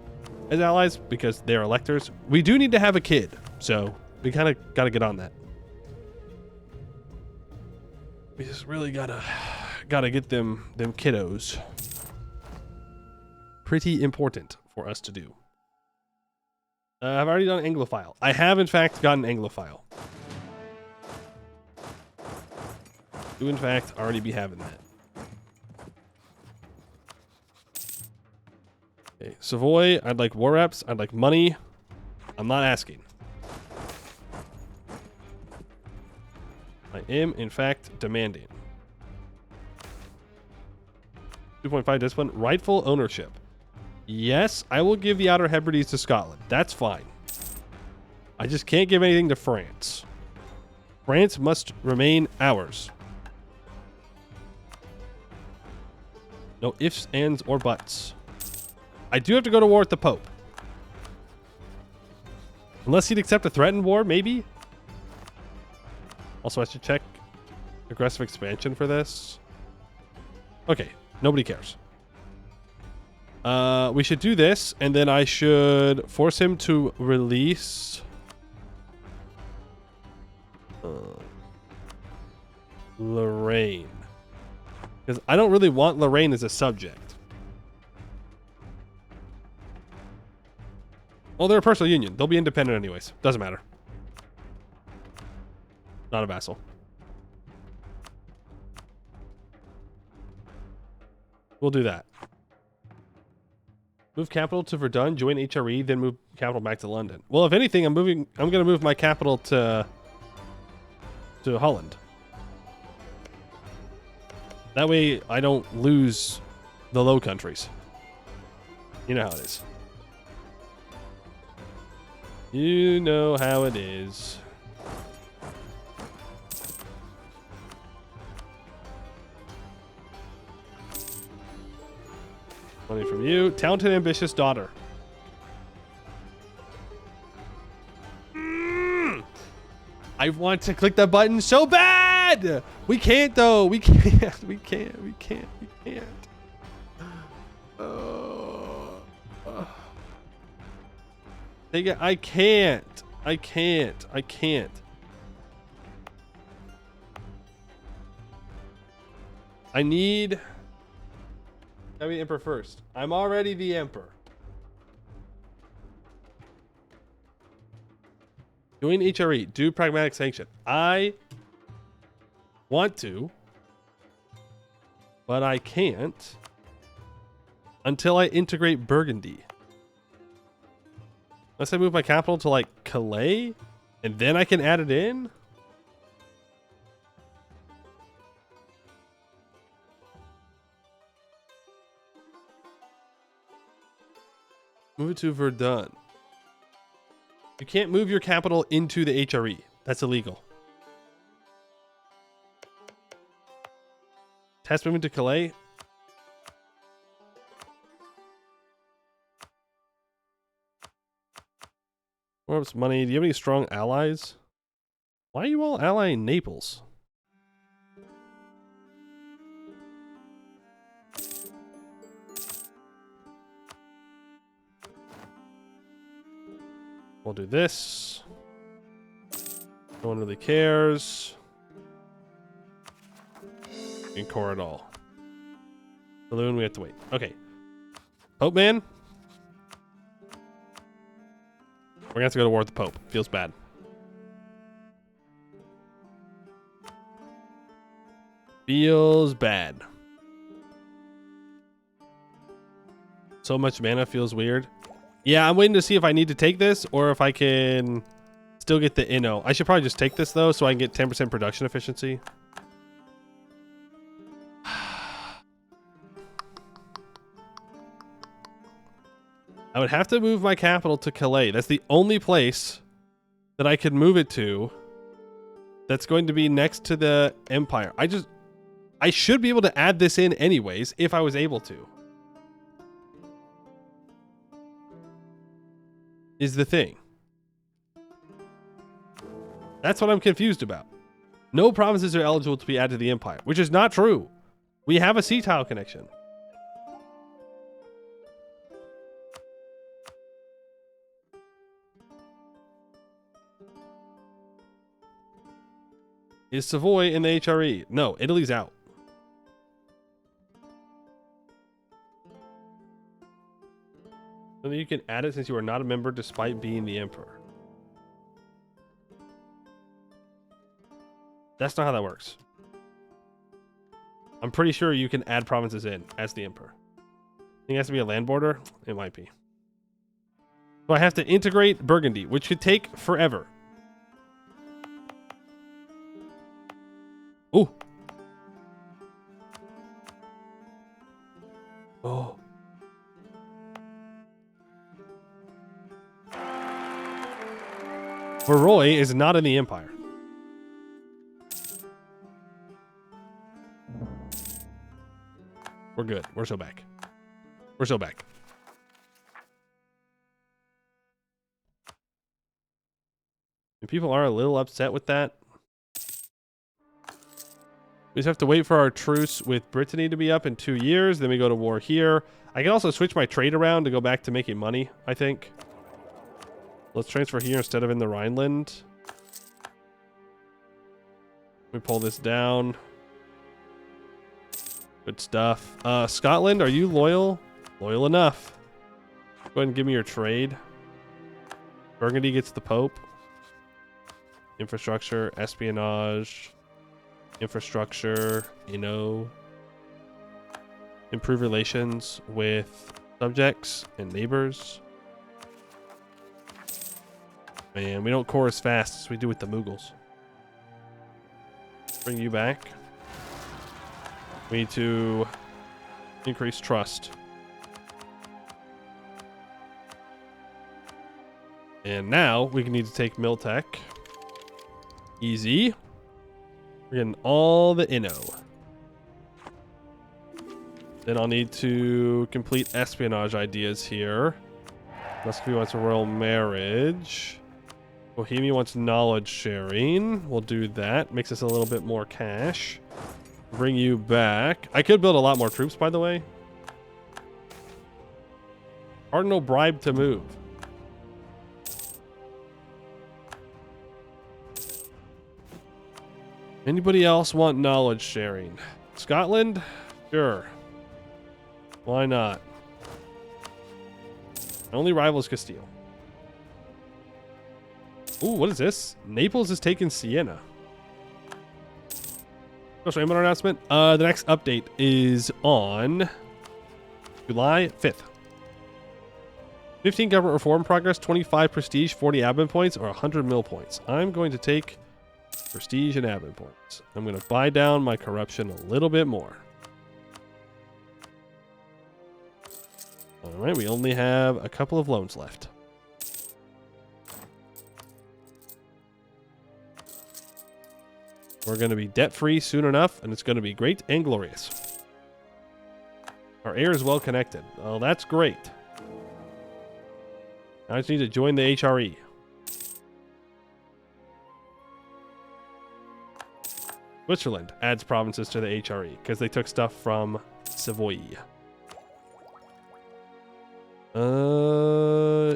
as allies because they're electors. We do need to have a kid, so we kind of got to get on that. We just really gotta get them kiddos. Pretty important for us to do. I've already done Anglophile. I have in fact gotten Anglophile. Do in fact already be having that. Okay, Savoy, I'd like war reps, I'd like money. I'm not asking. I am, in fact, demanding. 2.5 discipline. Rightful ownership. Yes, I will give the Outer Hebrides to Scotland. That's fine. I just can't give anything to France. France must remain ours. No ifs, ands, or buts. I do have to go to war with the Pope. Unless he'd accept a threatened war, maybe? Also, I should check aggressive expansion for this. Okay, nobody cares. We should do this, and then I should force him to release... Lorraine. Because I don't really want Lorraine as a subject. Well, they're a personal union. They'll be independent anyways. Doesn't matter. Not a vassal. We'll do that. Move capital to Verdun, join HRE, then move capital back to London. Well, if anything, I'm going to move my capital to Holland. That way I don't lose the Low Countries. You know how it is. You know how it is. Money from you. Talented, ambitious daughter. I want to click that button so bad. We can't though. We can't. We can't. We can't. We can't. I can't. I can't. I can't. I need... Gotta be Emperor first. I'm already the Emperor. Doing HRE. Do pragmatic sanction. I want to, but I can't until I integrate Burgundy. Unless I move my capital to like Calais and then I can add it in. Move it to Verdun. You can't move your capital into the HRE. That's illegal. Test movement to Calais. What's money? Do you have any strong allies? Why are you all allying Naples? We'll do this. No one really cares. In Corridor. Balloon, we have to wait. Okay. Pope man. We're gonna have to go to war with the Pope. Feels bad. Feels bad. So much mana feels weird. Yeah, I'm waiting to see if I need to take this or if I can still get the Inno. I should probably just take this though so I can get 10% production efficiency. I would have to move my capital to Calais. That's the only place that I could move it to that's going to be next to the Empire. I should be able to add this in anyways if I was able to. Is the thing. That's what I'm confused about. No provinces are eligible to be added to the Empire, which is not true. We have a sea tile connection. Is Savoy in the HRE? No, Italy's out. So you can add it since you are not a member despite being the Emperor. That's not how that works. I'm pretty sure you can add provinces in as the Emperor. I think it has to be a land border. It might be. So I have to integrate Burgundy, which could take forever. Ooh. Oh. Voroy is not in the Empire. We're good. We're so back. We're so back. And people are a little upset with that. We just have to wait for our truce with Brittany to be up in 2 years. Then we go to war here. I can also switch my trade around to go back to making money, I think. Let's transfer here instead of in the Rhineland. We pull this down. Good stuff. Scotland, are you loyal? Loyal enough. Go ahead and give me your trade. Burgundy gets the Pope. Infrastructure, espionage, infrastructure, improve relations with subjects and neighbors. Man, we don't core as fast as we do with the Mughals. Bring you back. We need to increase trust. And now we need to take Miltech. Easy. We're getting all the inno. Then I'll need to complete espionage ideas here. Muscovy wants a royal marriage. Bohemia wants knowledge sharing. We'll do that. Makes us a little bit more cash. Bring you back. I could build a lot more troops, by the way. Cardinal bribe to move. Anybody else want knowledge sharing? Scotland? Sure. Why not? Only rival is Castile. Ooh, what is this? Naples is taking Siena. Special Empire announcement. The next update is on July 5th. 15 government reform progress, 25 prestige, 40 admin points, or 100 mil points. I'm going to take prestige and admin points. I'm going to buy down my corruption a little bit more. All right, we only have a couple of loans left. We're going to be debt-free soon enough, and it's going to be great and glorious. Our air is well connected. Oh, that's great. I just need to join the HRE. Switzerland adds provinces to the HRE because they took stuff from Savoy.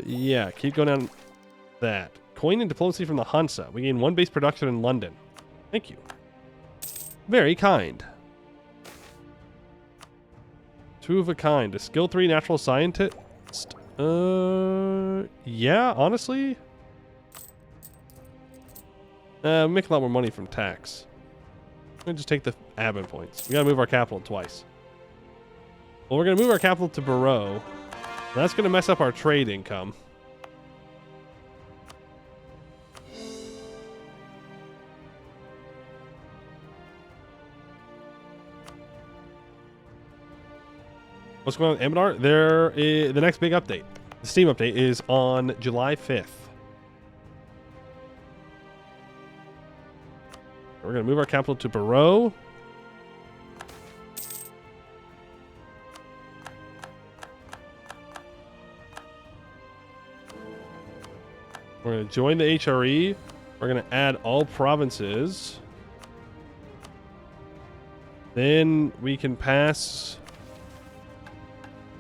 Yeah, keep going down that. Coin and diplomacy from the Hansa. We gain 1 base production in London. Thank you. Very kind. 2 of a kind. A skill 3 natural scientist. Yeah, honestly. Make a lot more money from tax. I'm gonna just take the admin points. We gotta move our capital twice. Well, we're gonna move our capital to Barreau. That's gonna mess up our trade income. What's going on with Emidar? The next big update, the Steam update, is on July 5th. We're going to move our capital to Barreau. We're going to join the HRE. We're going to add all provinces. Then we can pass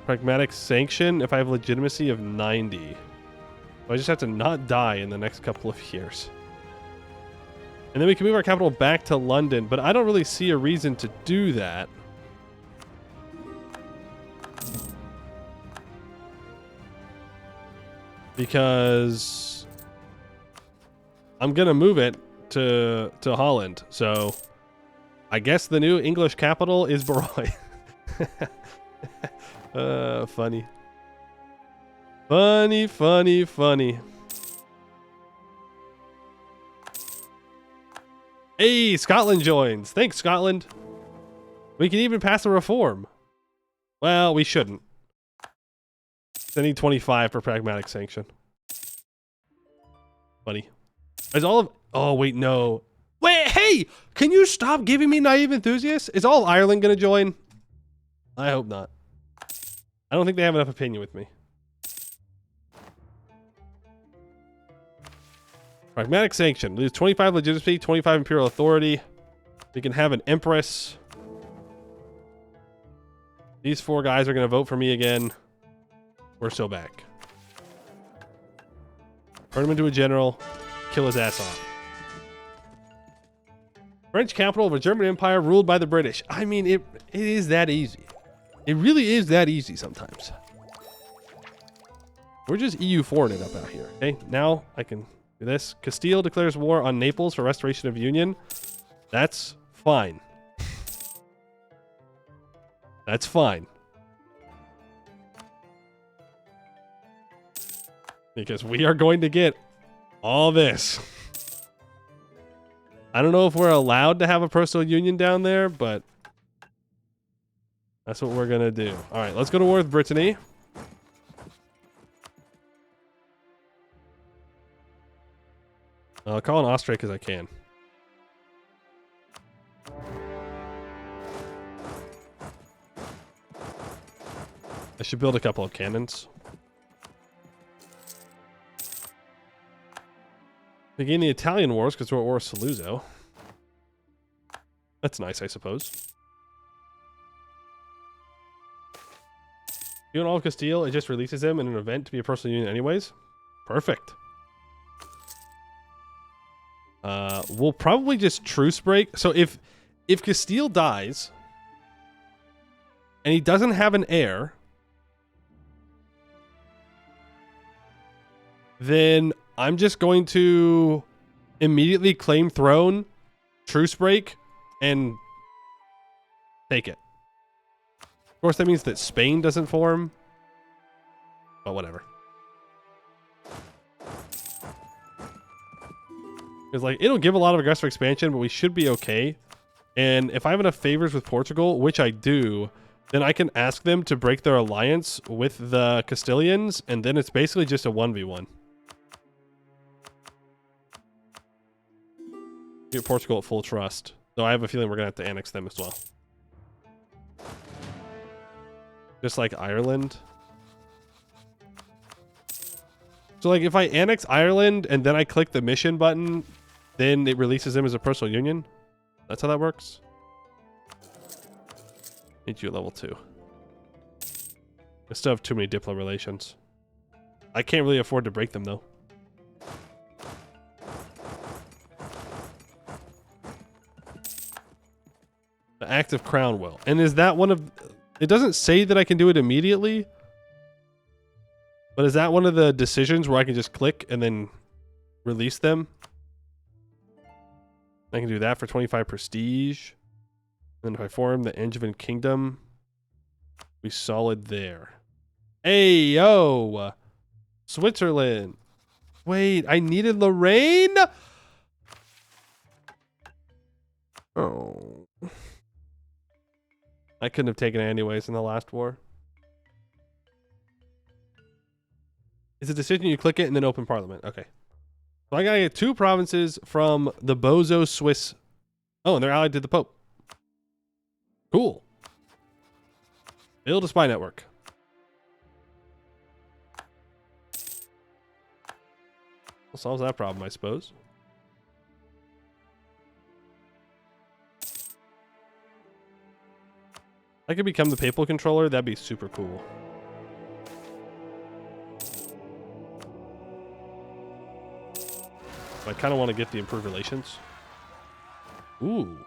pragmatic sanction if I have legitimacy of 90. So I just have to not die in the next couple of years. And then we can move our capital back to London, but I don't really see a reason to do that. Because I'm going to move it to Holland. So I guess the new English capital is Barroy. Funny. Funny, funny, funny. Hey, Scotland joins. Thanks, Scotland. We can even pass a reform. Well, we shouldn't. I need 25 for pragmatic sanction. Funny. Is all of... Oh, wait, no. Wait, hey! Can you stop giving me naive enthusiasts? Is all of Ireland going to join? I hope not. I don't think they have enough opinion with me. Pragmatic sanction. Lose 25 legitimacy, 25 imperial authority. We can have an empress. These 4 guys are going to vote for me again. We're so back. Turn him into a general. Kill his ass off. French capital of a German empire ruled by the British. I mean, it is that easy. It really is that easy sometimes. We're just EU4ing it up out here. Okay, now I can do this. Castile declares war on Naples for restoration of union. That's fine. That's fine. Because we are going to get all this. I don't know if we're allowed to have a personal union down there, but that's what we're going to do. All right, let's go to war with Brittany. I'll call on Austria because I can. I should build a couple of cannons. Begin the Italian wars because we're at war with Saluzzo. That's nice, I suppose. You and all of Castile, it just releases them in an event to be a personal union anyways. Perfect. We'll probably just truce break. So if Castile dies and he doesn't have an heir, then I'm just going to immediately claim throne, truce break, and take it. Of course, that means that Spain doesn't form, but whatever. Because, like, it'll give a lot of aggressive expansion, but we should be okay. And if I have enough favors with Portugal, which I do, then I can ask them to break their alliance with the Castilians, and then it's basically just a 1v1. Get Portugal at full trust. Though I have a feeling we're going to have to annex them as well. Just like Ireland. So, like, if I annex Ireland and then I click the mission button, then it releases them as a personal union. That's how that works. Need you at level 2. I still have too many Diplo relations. I can't really afford to break them, though. The Act of Crown Will. And is that one of... It doesn't say that I can do it immediately. But is that one of the decisions where I can just click and then release them? I can do that for 25 prestige. And if I form the Angevin Kingdom, we solid there. Hey, yo! Switzerland. Wait, I needed Lorraine? Oh. I couldn't have taken it anyways in the last war. It's a decision, you click it and then open parliament. Okay. So I gotta get 2 provinces from the Bozo Swiss. Oh, and they're allied to the Pope. Cool. Build a spy network. Well, solves that problem, I suppose. I could become the papal controller. That'd be super cool. I kind of want to get the improved relations. Ooh.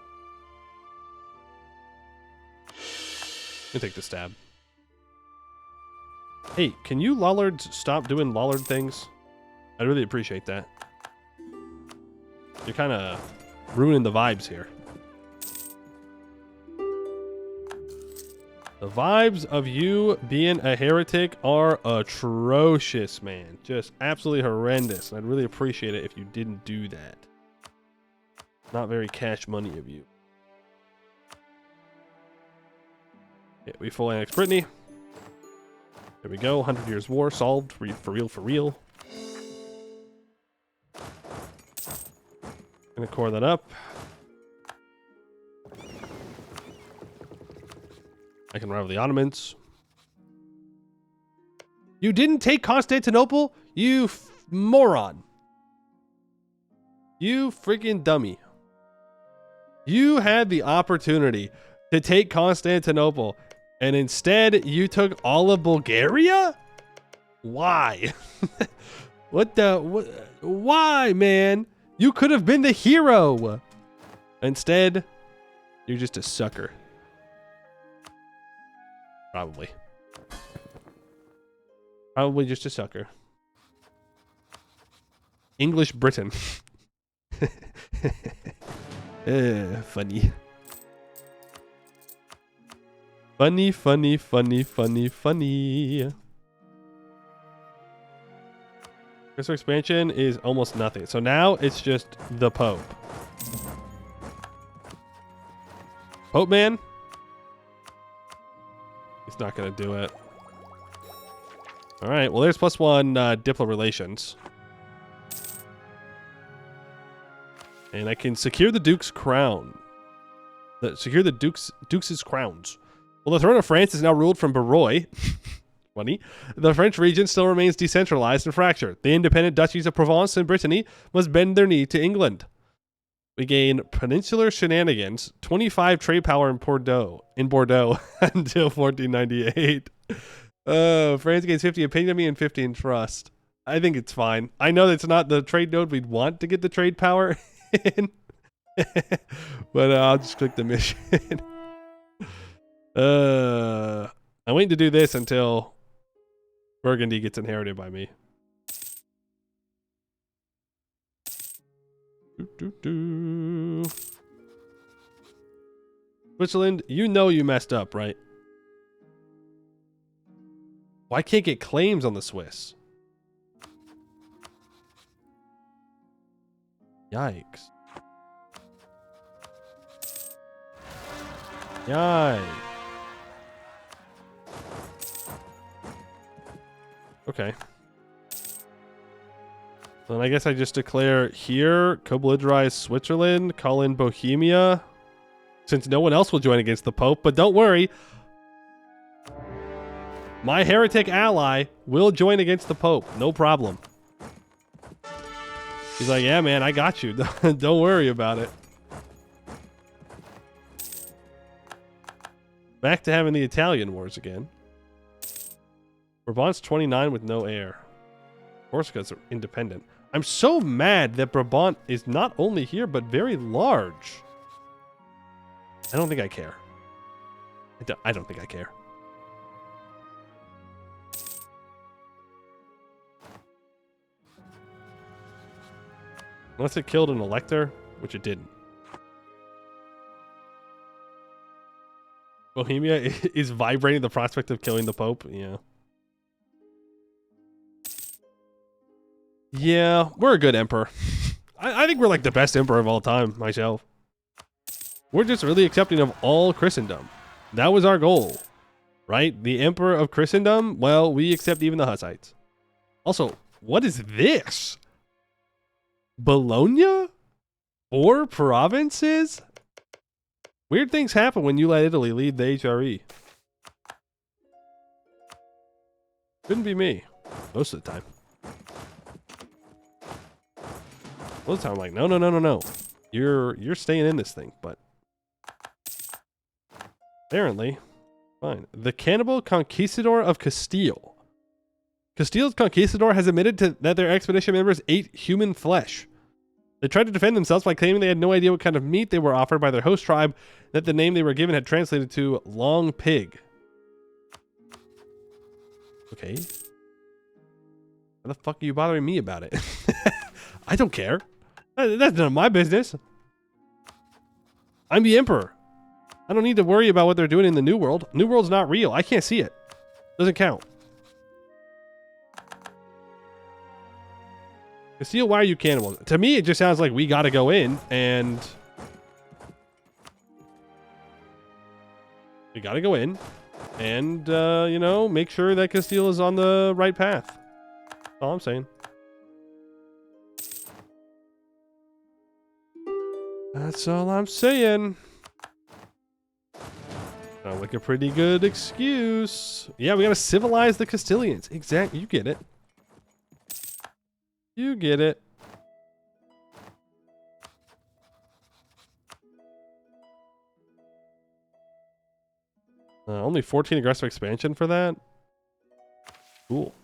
Let me take the stab. Hey, can you Lollards stop doing Lollard things? I'd really appreciate that. You're kind of ruining the vibes here. The vibes of you being a heretic are atrocious, man. Just absolutely horrendous. I'd really appreciate it if you didn't do that. Not very cash money of you. Yeah, we full annex Brittany. There we go. 100 Years War solved. For real, for real. Gonna core that up. I can rival the Ottomans. You didn't take Constantinople? You moron. You freaking dummy. You had the opportunity to take Constantinople, and instead you took all of Bulgaria? Why? Why, man? You could have been the hero. Instead, you're just a sucker. Probably. Probably just a sucker. English Britain. Funny. Funny, funny, funny, funny, funny. Crystal expansion is almost nothing. So now it's just the Pope. Pope man? He's not going to do it. All right. Well, there's +1 diplo relations. And I can secure the Duke's crown. Secure the Duke's crowns. Well, the throne of France is now ruled from Barrois. Funny. The French region still remains decentralized and fractured. The independent duchies of Provence and Brittany must bend their knee to England. We gain peninsular shenanigans, 25 trade power in Bordeaux until 1498. France gains 50 opinion and 50 in trust. I think it's fine. I know that's not the trade node we'd want to get the trade power in, but I'll just click the mission. I'm waiting to do this until Burgundy gets inherited by me. Switzerland, you know you messed up, right? Why can't get claims on the Swiss? Yikes. Yikes. Okay. Then I guess I just declare here, co-belligerize Switzerland, call in Bohemia, since no one else will join against the Pope. But don't worry, my heretic ally will join against the Pope. No problem. He's like, yeah, man, I got you. Don't worry about it. Back to having the Italian wars again. Brabant's 29 with no heir. Corsica's independent. I'm so mad that Brabant is not only here, but very large. I don't think I care. I don't think I care. Unless it killed an elector, which it didn't. Bohemia is vibrating the prospect of killing the Pope. Yeah. Yeah, we're a good emperor. I think we're like the best emperor of all time, myself. We're just really accepting of all Christendom. That was our goal, right? The emperor of Christendom, well, we accept even the Hussites. Also, what is this? Bologna? 4 provinces? Weird things happen when you let Italy lead the HRE. Couldn't be me. Most of the time. Most of the time I'm like, no, no, no, no, no. You're staying in this thing, but apparently, fine. The cannibal conquistador of Castile. Castile's conquistador has admitted that their expedition members ate human flesh. They tried to defend themselves by claiming they had no idea what kind of meat they were offered by their host tribe, that the name they were given had translated to long pig. Okay. Why the fuck are you bothering me about it? I don't care. That's none of my business. I'm the emperor. I don't need to worry about what they're doing in the New World. New World's not real. I can't see it. Doesn't count. Castile, why are you cannibal? To me, it just sounds like we got to go in and... We got to go in and, you know, make sure that Castile is on the right path. That's all I'm saying. That's all I'm saying. Sounds like a pretty good excuse. Yeah, we got to civilize the Castilians. Exactly. You get it. You get it. Only 14 aggressive expansion for that? Cool.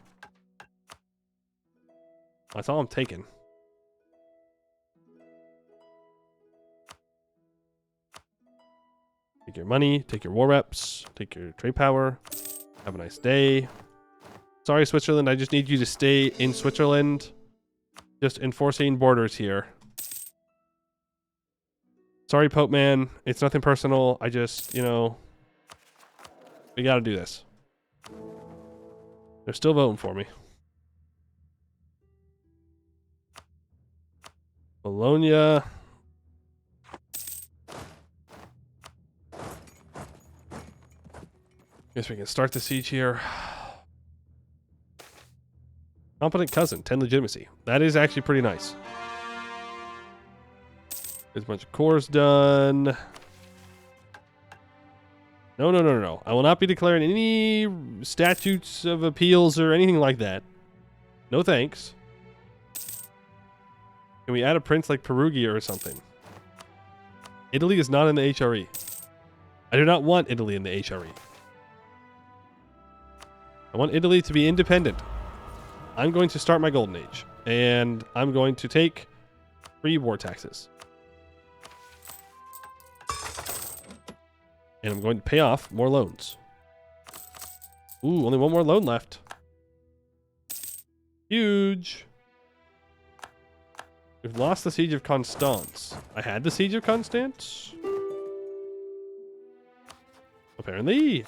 That's all I'm taking. Take your money, take your war reps, take your trade power. Have a nice day. Sorry, Switzerland, I just need you to stay in Switzerland. Just enforcing borders here. Sorry, Pope Man. It's nothing personal. I just, you know... We gotta do this. They're still voting for me. Bologna. Guess we can start the siege here. Competent cousin, 10 legitimacy. That is actually pretty nice. There's a bunch of cores done. No. I will not be declaring any statutes of appeals or anything like that. No thanks. Can we add a prince like Perugia or something? Italy is not in the HRE. I do not want Italy in the HRE. I want Italy to be independent. I'm going to start my golden age. And I'm going to take free war taxes. And I'm going to pay off more loans. Ooh, only one more loan left. Huge. We've lost the siege of Constance. I had the siege of Constance? Apparently.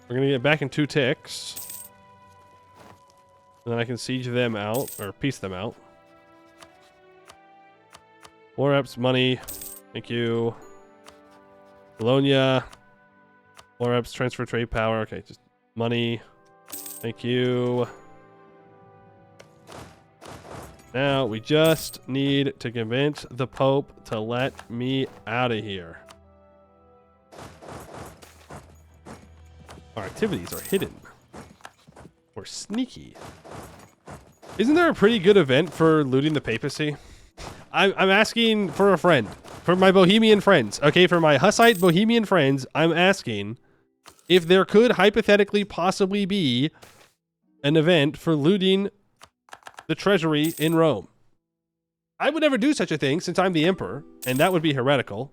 We're going to get back in 2 ticks. And then I can siege them out, or piece them out. War reps, money. Thank you. Bologna. War reps, transfer trade power. Okay, just money. Thank you. Now, we just need to convince the Pope to let me out of here. Our activities are hidden. Or sneaky. Isn't there a pretty good event for looting the papacy? I'm asking for a friend. For my Bohemian friends. Okay, for my Hussite Bohemian friends, I'm asking if there could hypothetically possibly be an event for looting the treasury in Rome. I would never do such a thing since I'm the emperor, and that would be heretical.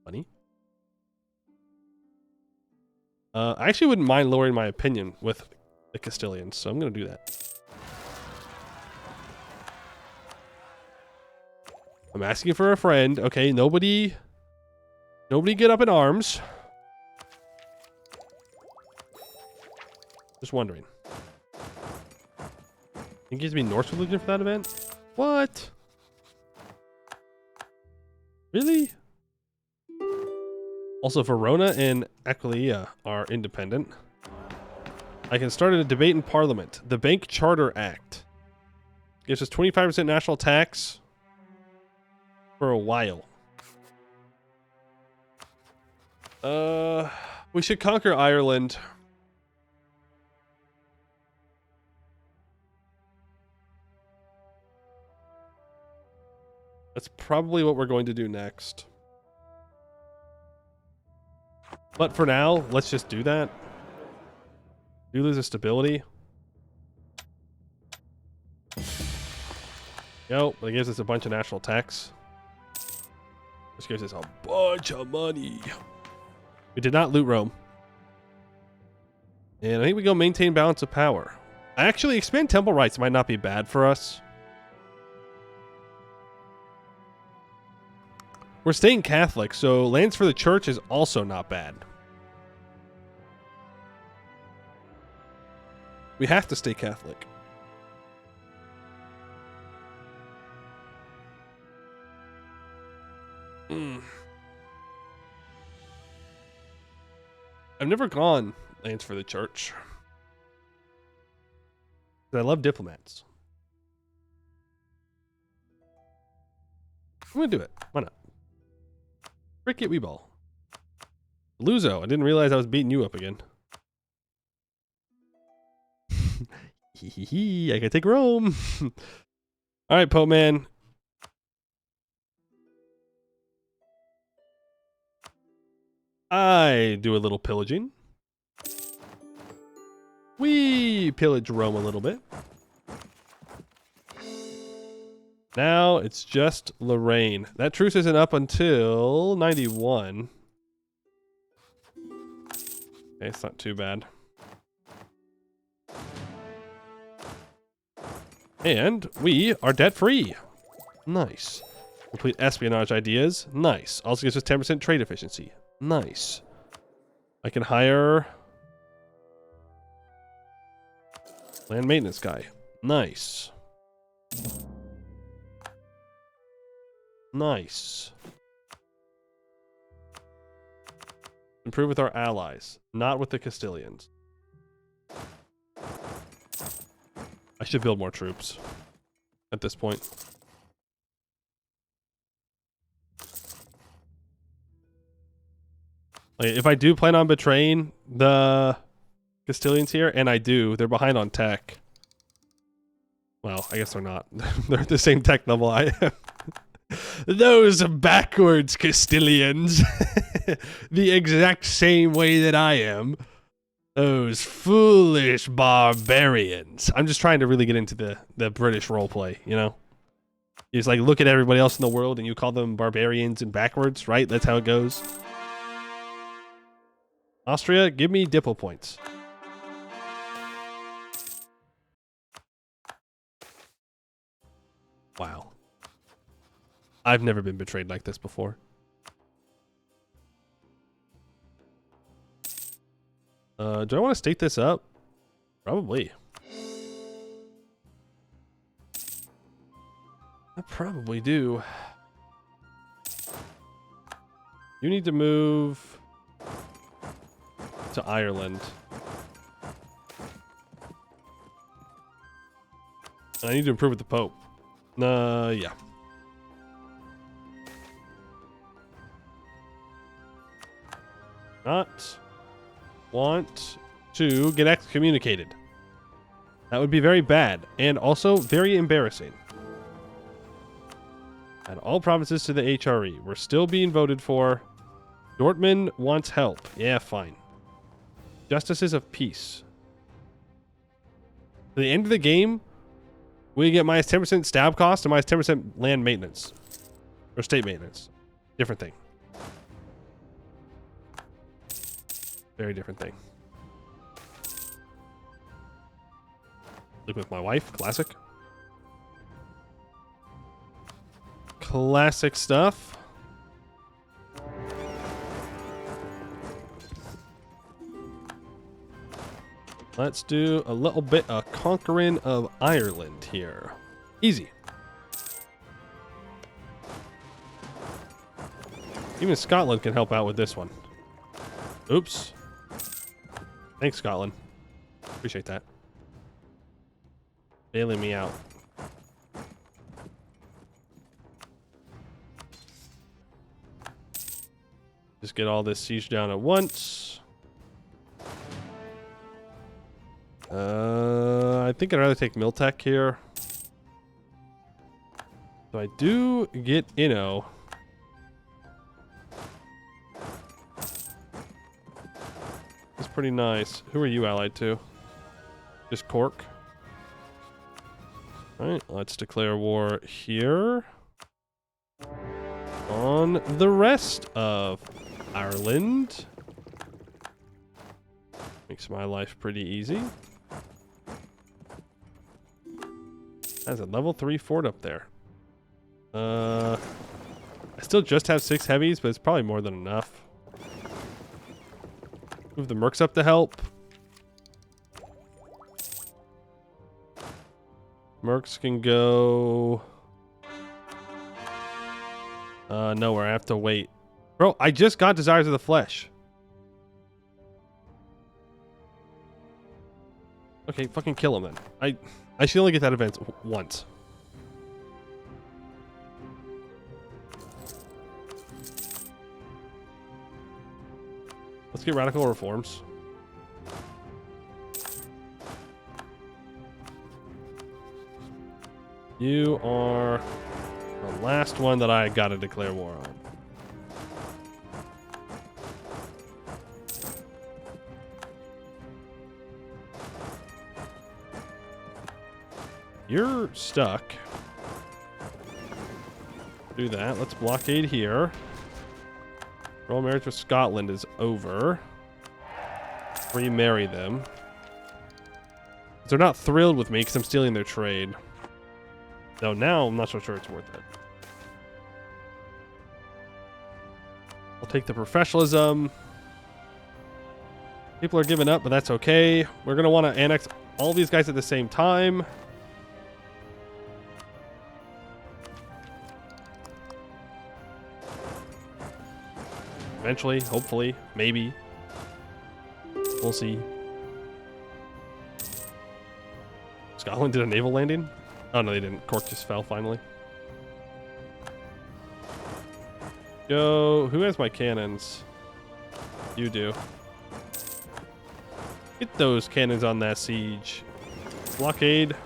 Funny. I actually wouldn't mind lowering my opinion with the Castilians, so I'm going to do that. I'm asking for a friend. Okay, nobody get up in arms. Just wondering. It gives me Norse religion for that event? What? Really? Also, Verona and Aquileia are independent. I can start a debate in Parliament. The Bank Charter Act gives us 25% national tax for a while. We should conquer Ireland. That's probably what we're going to do next. But for now, let's just do that. Do lose a stability. Yo, but it gives us a bunch of national tax. This gives us a bunch of money. We did not loot Rome. And I think we go maintain balance of power. Actually, expand temple rights might not be bad for us. We're staying Catholic, so lands for the church is also not bad. We have to stay Catholic. I've never gone lands for the church. I love diplomats. I'm gonna do it. Why not? Frick it, we ball. Luzo, I didn't realize I was beating you up again. I can take Rome. All right, Pope Man. I do a little pillaging. We pillage Rome a little bit. Now it's just Lorraine. That truce isn't up until 91. Okay, it's not too bad. And we are debt free. Nice. Complete espionage ideas. Nice. Also gives us 10% trade efficiency. Nice. I can hire land maintenance guy. Nice. Nice. Improve with our allies, not with the Castilians. I should build more troops at this point. Like, if I do plan on betraying the Castilians here, and I do, they're behind on tech. Well, I guess they're not. They're at the same tech level I am. Those backwards Castilians. The exact same way that I am. Those foolish barbarians. I'm just trying to really get into the British roleplay, you know? You just like look at everybody else in the world and you call them barbarians and backwards, right? That's how it goes. Austria, give me Diplo points. Wow. I've never been betrayed like this before. Do I want to state this up? Probably. I probably do. You need to move to Ireland. And I need to improve with the Pope. Yeah. Not want to get excommunicated. That would be very bad and also very embarrassing. Add all provinces to the HRE. We're still being voted for. Dortmund wants help. Yeah, fine. Justices of Peace. At the end of the game, we get minus 10% stab cost and minus 10% land maintenance. Or state maintenance. Different thing. Very different thing. Live with my wife. Classic. Classic stuff. Let's do a little bit of conquering of Ireland here. Easy. Even Scotland can help out with this one. Oops. Thanks, Scotland. Appreciate that. Bailing me out. Just get all this siege down at once. I think I'd rather take Miltech here. So I do get Inno. It's pretty nice. Who are you allied to? Just Cork. Alright, let's declare war here. On the rest of Ireland. Makes my life pretty easy. Has a level 3 fort up there. I I still just have 6 heavies, but it's probably more than enough. Move the mercs up to help. Mercs can go... nowhere. I have to wait. Bro, I just got Desires of the Flesh. Okay, fucking kill him then. I should only get that event once. Let's get radical reforms. You are the last one that I gotta declare war on. You're stuck. Do that. Let's blockade here. Royal marriage with Scotland is over. Remarry them. They're not thrilled with me because I'm stealing their trade. Though now I'm not so sure it's worth it. I'll take the professionalism. People are giving up, but that's okay. We're going to want to annex all these guys at the same time. Eventually, hopefully, maybe. We'll see. Scotland did a naval landing? Oh, no, they didn't. Cork just fell, finally. Yo, who has my cannons? You do. Get those cannons on that siege. Blockade.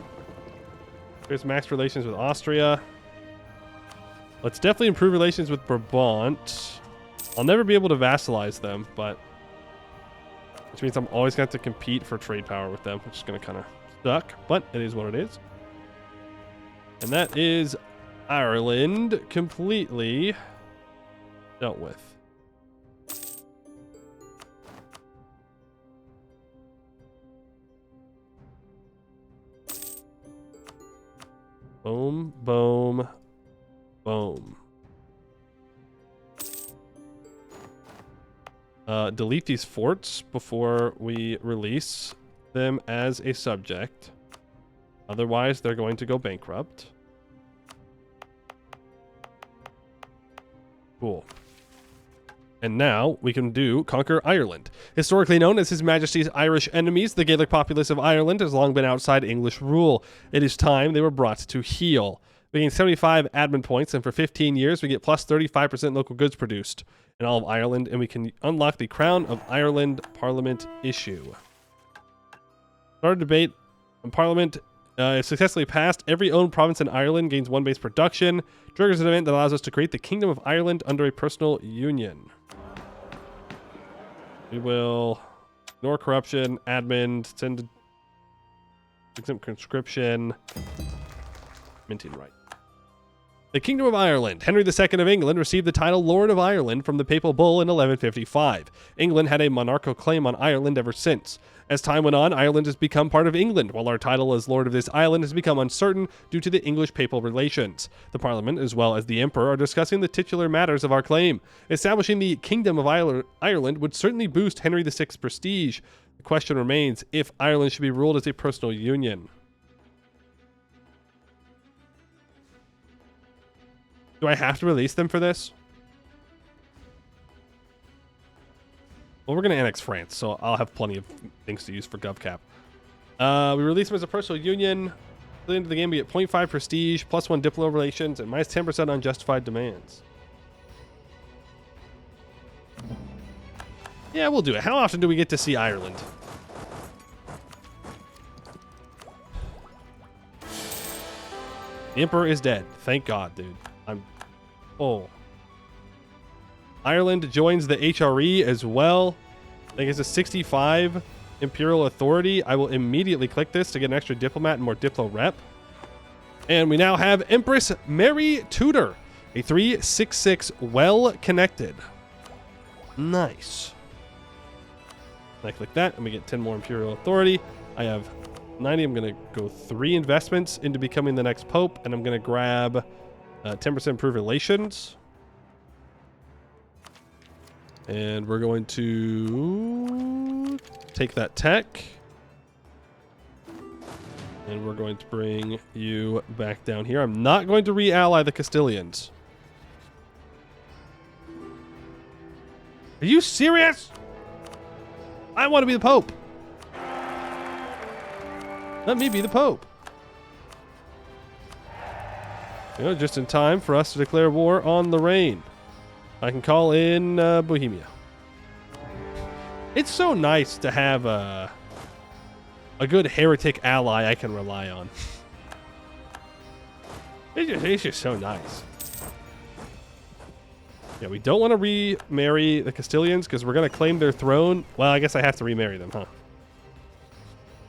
There's max relations with Austria. Let's definitely improve relations with Brabant. I'll never be able to vassalize them, but... which means I'm always going to have to compete for trade power with them, which is going to kind of suck, but it is what it is. And that is Ireland completely dealt with. Boom, boom, boom. Delete these forts before we release them as a subject. Otherwise, they're going to go bankrupt. Cool. And now we can do Conquer Ireland. Historically known as His Majesty's Irish enemies, the Gaelic populace of Ireland has long been outside English rule. It is time they were brought to heel. We gain 75 admin points, and for 15 years, we get plus 35% local goods produced in all of Ireland, and we can unlock the Crown of Ireland Parliament issue. Started debate on Parliament. If successfully passed, every owned province in Ireland gains 1 base production. Triggers an event that allows us to create the Kingdom of Ireland under a personal union. We will ignore corruption, admin, send exempt conscription, minting right. The Kingdom of Ireland. Henry II of England received the title Lord of Ireland from the papal bull in 1155. England had a monarchical claim on Ireland ever since. As time went on, Ireland has become part of England, while our title as Lord of this island has become uncertain due to the English-papal relations. The Parliament, as well as the Emperor, are discussing the titular matters of our claim. Establishing the Kingdom of Ireland would certainly boost Henry VI's prestige. The question remains if Ireland should be ruled as a personal union. Do I have to release them for this? Well, we're going to annex France, so I'll have plenty of things to use for GovCap. We release them as a personal union. At the end of the game, we get 0.5 prestige, plus 1 diplo relations, and minus 10% unjustified demands. Yeah, we'll do it. How often do we get to see Ireland? The Emperor is dead. Thank God, dude. Oh. Ireland joins the HRE as well. I think it's a 65 imperial authority. I will immediately click this to get an extra diplomat and more diplo rep. And we now have Empress Mary Tudor, a 366 well connected. Nice. I click that and we get 10 more imperial authority. I have 90. I'm going to go 3 investments into becoming the next pope, and I'm going to grab 10% improved relations. And we're going to take that tech. And we're going to bring you back down here. I'm not going to re-ally the Castilians. Are you serious? I want to be the Pope. Let me be the Pope. You know, just in time for us to declare war on Lorraine. I can call in Bohemia. It's so nice to have a good heretic ally I can rely on. It's just so nice. Yeah, we don't want to remarry the Castilians because we're going to claim their throne. Well, I guess I have to remarry them, huh?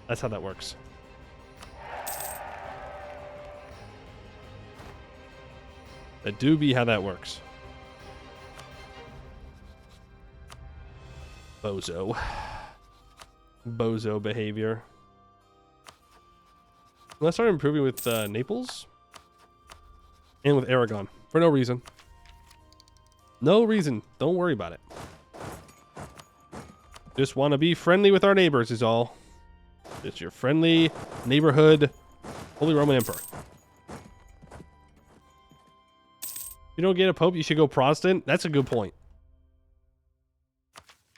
That's how that works. That do be how that works. Bozo. Bozo behavior. Let's start improving with Naples. And with Aragon. For no reason. No reason. Don't worry about it. Just want to be friendly with our neighbors is all. Just your friendly neighborhood Holy Roman Emperor. You don't get a pope, you should go Protestant. That's a good point.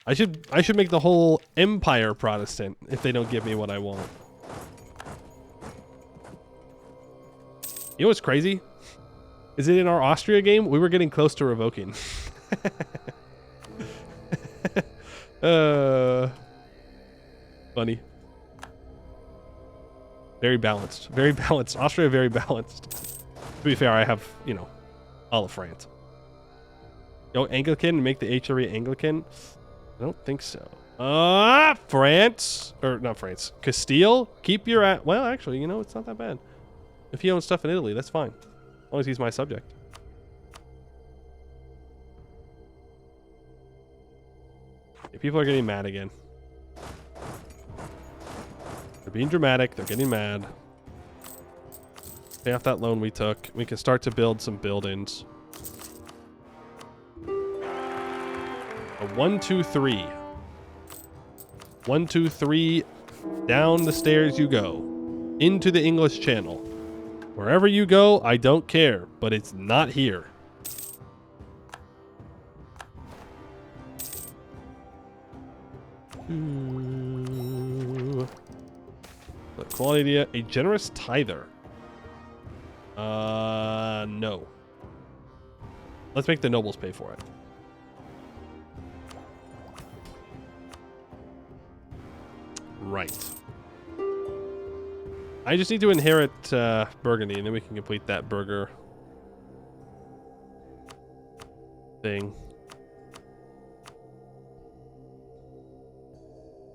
I should make the whole empire Protestant if they don't give me what I want. You know what's crazy? Is it in our Austria game? We were getting close to revoking. Funny. Very balanced. Very balanced. Austria, very balanced. To be fair, I have, you know, all of France. Go Anglican and make the HRE Anglican? I don't think so. France. Or not France. Castile? Keep your... Well, actually, you know, it's not that bad. If he owns stuff in Italy, that's fine. As long as he's my subject. Okay, people are getting mad again. They're being dramatic. They're getting mad. Pay off that loan we took. We can start to build some buildings. A 1, 2, 3. 1, 2, 3. Down the stairs you go. Into the English Channel. Wherever you go, I don't care, but it's not here. The quality idea, a generous tither. No. Let's make the nobles pay for it. Right. I just need to inherit Burgundy, and then we can complete that burger thing.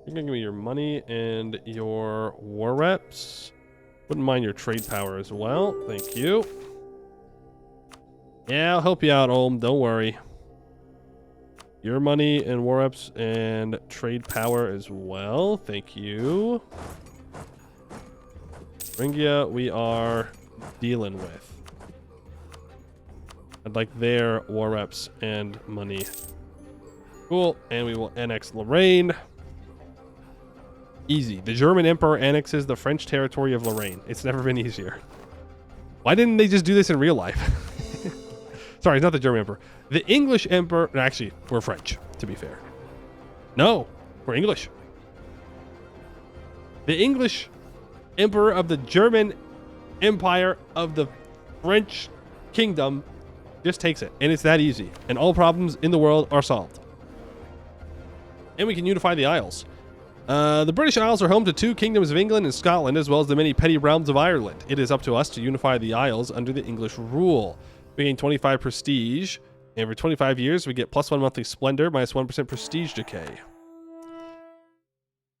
You're gonna give me your money and your war reps. Wouldn't mind your trade power as well. Thank you. Yeah, I'll help you out, Ulm. Don't worry. Your money and war reps and trade power as well. Thank you. Ringia, we are dealing with. I'd like their war reps and money. Cool. And we will annex Lorraine. Easy. The German Emperor annexes the French territory of Lorraine. It's never been easier. Why didn't they just do this in real life? Sorry, it's not the German Emperor. The English Emperor... Actually, we're French, to be fair. No, we're English. The English Emperor of the German Empire of the French Kingdom just takes it. And it's that easy. And all problems in the world are solved. And we can unify the Isles. The British Isles are home to 2 kingdoms of England and Scotland, as well as the many petty realms of Ireland. It is up to us to unify the Isles under the English rule. We gain 25 prestige, and for 25 years, we get +1 monthly splendor, -1% prestige decay.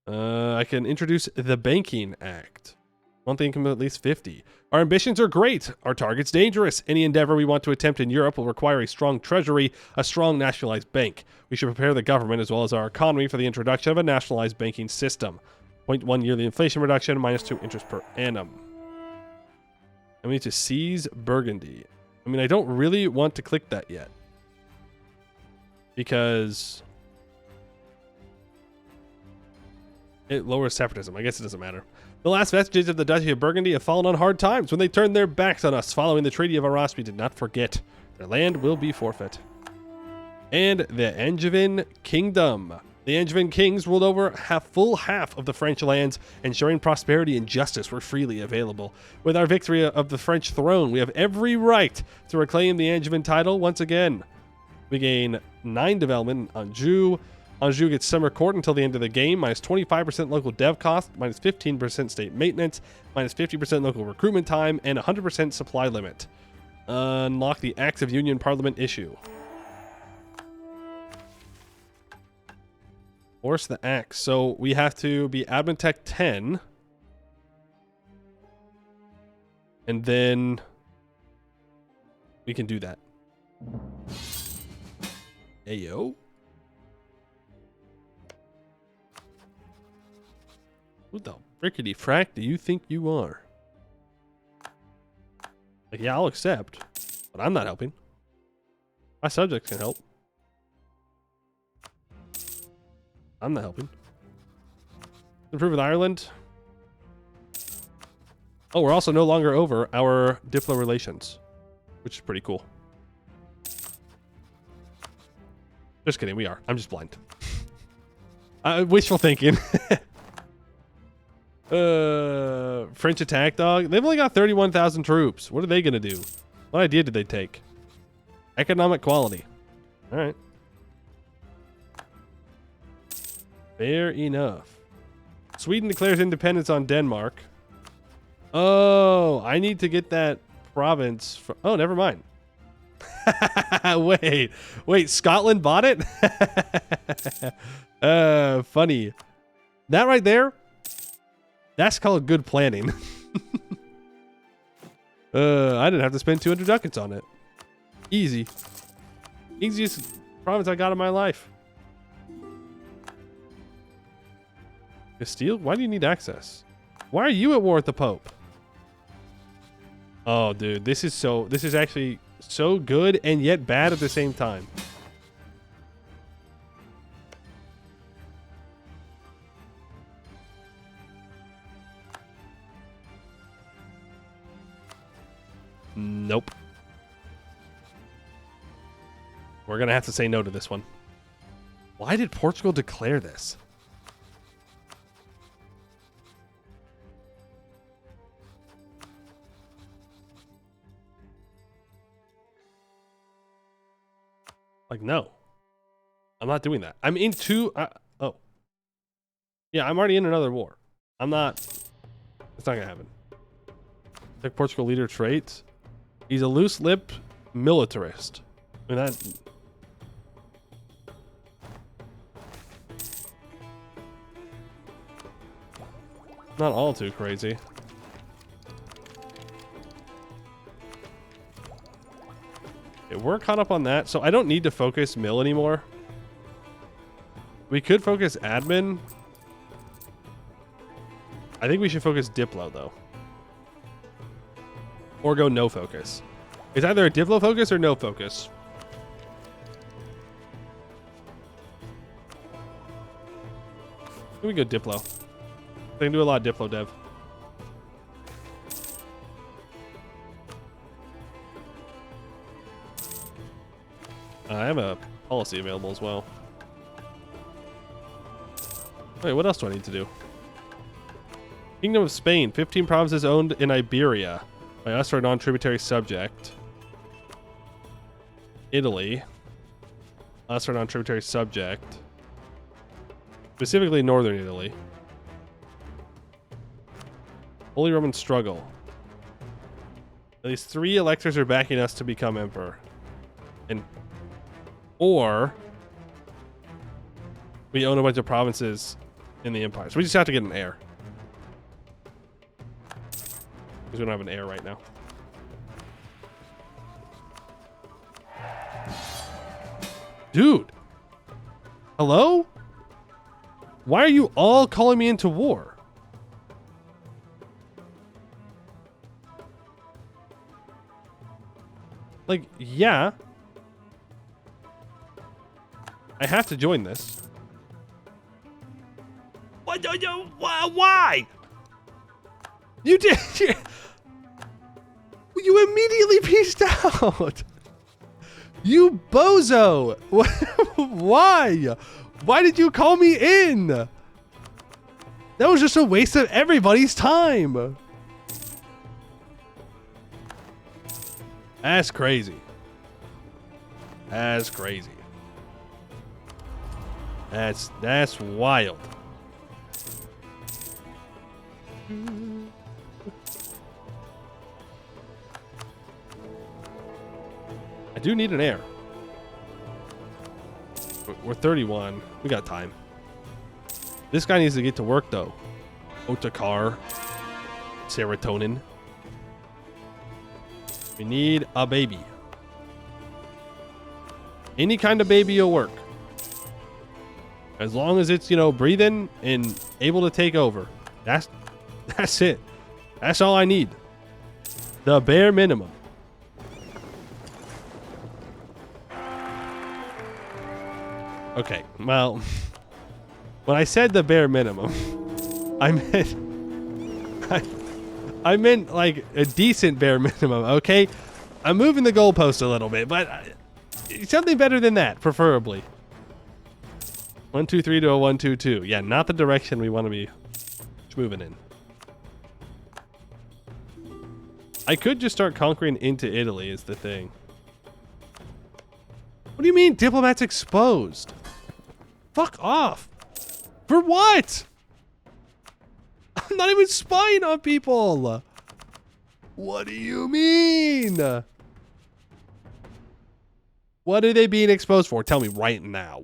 I can introduce the Banking Act. Monthly income of at least 50. Our ambitions are great. Our target's dangerous. Any endeavor we want to attempt in Europe will require a strong treasury, a strong nationalized bank. We should prepare the government as well as our economy for the introduction of a nationalized banking system. 0.1 yearly inflation reduction, -2 interest per annum. And we need to seize Burgundy. I mean, I don't really want to click that yet. because it lowers separatism. I guess it doesn't matter. The last vestiges of the Duchy of Burgundy have fallen on hard times when they turned their backs on us following the Treaty of Arras. We did not forget. Their land will be forfeit. And the Angevin Kingdom. The Angevin kings ruled over full half of the French lands, ensuring prosperity and justice were freely available. With our victory of the French throne, we have every right to reclaim the Angevin title once again. We gain 9 development on Anjou. Anjou gets summer court until the end of the game, minus 25% local dev cost, minus 15% state maintenance, minus 50% local recruitment time, and 100% supply limit. Unlock the Acts of Union Parliament issue. Force the Acts. So we have to be Admin Tech 10. And then we can do that. Hey, yo. Who the frickety frack do you think you are? Like, yeah, I'll accept, but I'm not helping. My subjects can help. I'm not helping. Improve with Ireland. Oh, we're also no longer over our Diplo relations, which is pretty cool. Just kidding, we are. I'm just blind. Wishful thinking. French attack dog. They've only got 31,000 troops. What are they gonna do? What idea did they take? Economic quality. All right. Fair enough. Sweden declares independence on Denmark. Oh, I need to get that province. Oh, never mind. Wait, Scotland bought it? Funny. That right there, that's called good planning. I didn't have to spend 200 ducats on it. Easy. Easiest province I got in my life. Castile? Why do you need access? Why are you at war with the Pope? Oh, dude, this is actually so good and yet bad at the same time. Nope. We're gonna have to say no to this one. Why did Portugal declare this? Like, no. I'm not doing that. I'm in two... oh. Yeah, I'm already in another war. I'm not... It's not gonna happen. Check Portugal leader traits. He's a loose-lipped militarist. I mean, that... Not all too crazy. Okay, we're caught up on that, so I don't need to focus mill anymore. We could focus admin. I think we should focus Diplo, though. Or go no focus. It's either a Diplo focus or no focus. We go Diplo. They can do a lot of Diplo dev. I have a policy available as well. Wait, what else do I need to do? Kingdom of Spain. 15 provinces owned in Iberia by us or a non-tributary subject. Italy. Us or a non-tributary subject. Specifically Northern Italy. Holy Roman struggle. At least 3 electors are backing us to become emperor. And or we own a bunch of provinces in the empire. So we just have to get an heir. Because we don't have an heir right now. Dude. Hello? Why are you all calling me into war? Like, yeah. I have to join this. What? Why? You did. You immediately peaced out. You bozo. Why? Why did you call me in? That was just a waste of everybody's time. That's crazy. That's crazy. That's wild. I do need an heir. We're 31. We got time. This guy needs to get to work though. Otakar. Serotonin. We need a baby. Any kind of baby will work. As long as it's, you know, breathing and able to take over. That's it. That's all I need. The bare minimum. Okay, well, when I said the bare minimum, I meant like a decent bare minimum, okay? I'm moving the goalpost a little bit, but something better than that, preferably. 1-2-3 to a 1-2-2. Yeah, not the direction we want to be moving in. I could just start conquering into Italy is the thing. What do you mean diplomats exposed? Fuck off. For what? I'm not even spying on people. What do you mean? What are they being exposed for? Tell me right now.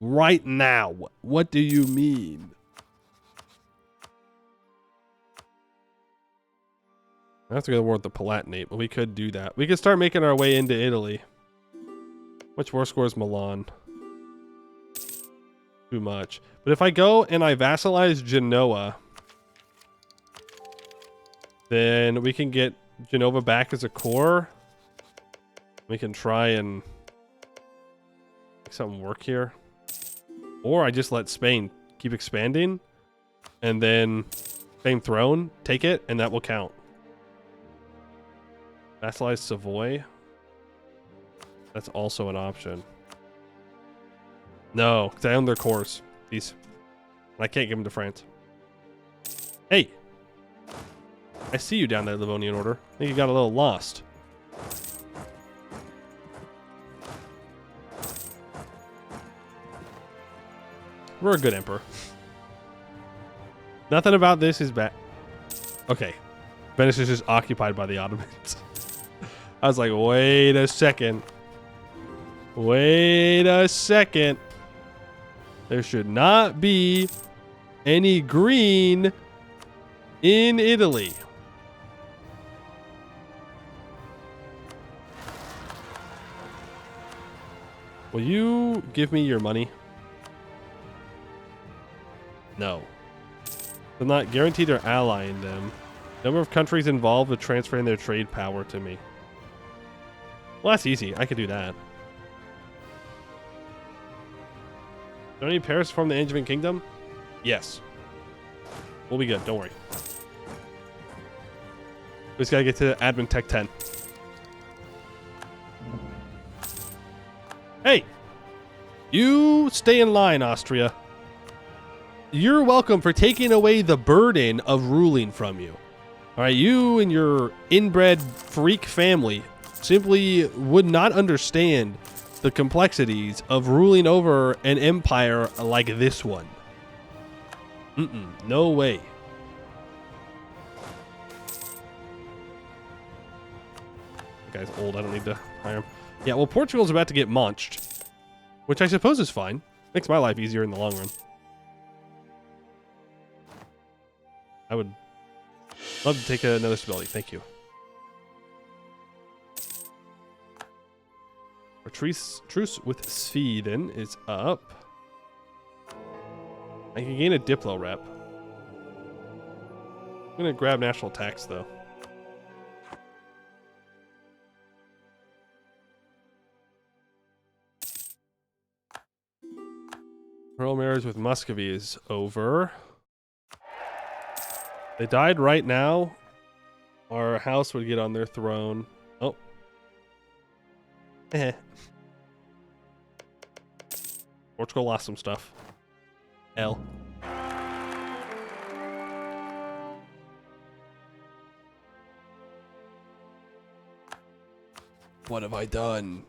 Right now. What do you mean? I have to go to war with the Palatinate, but we could do that. We could start making our way into Italy. Which war score is Milan? Too much. But if I go and I vassalize Genoa, then we can get Genova back as a core. We can try and make something work here. Or I just let Spain keep expanding, and then same throne, take it, and that will count. Vassalize Savoy. That's also an option. No, because I own their cores. These. I can't give them to France. Hey! I see you down there, Livonian Order. I think you got a little lost. We're a good emperor. Nothing about this is bad. Okay. Venice is just occupied by the Ottomans. I was like, wait a second. Wait a second. There should not be any green in Italy. Will you give me your money? No. They're not guaranteed or allying them. Number of countries involved with transferring their trade power to me. Well, that's easy. I could do that. Do I need Paris from the Angevin Kingdom? Yes. We'll be good. Don't worry. We just gotta get to Admin Tech 10. Hey! You stay in line, Austria. You're welcome for taking away the burden of ruling from you. Alright, you and your inbred freak family simply would not understand the complexities of ruling over an empire like this one. No way. The guy's old, I don't need to hire him. Yeah, well, Portugal's about to get munched, which I suppose is fine. Makes my life easier in the long run. I would love to take another stability. Thank you. Our truce with Sweden is up. I can gain a Diplo rep. I'm going to grab national tax, though. Royal marriage with Muscovy is over. They died right now. Our house would get on their throne. Oh. Portugal lost some stuff. L. What have I done?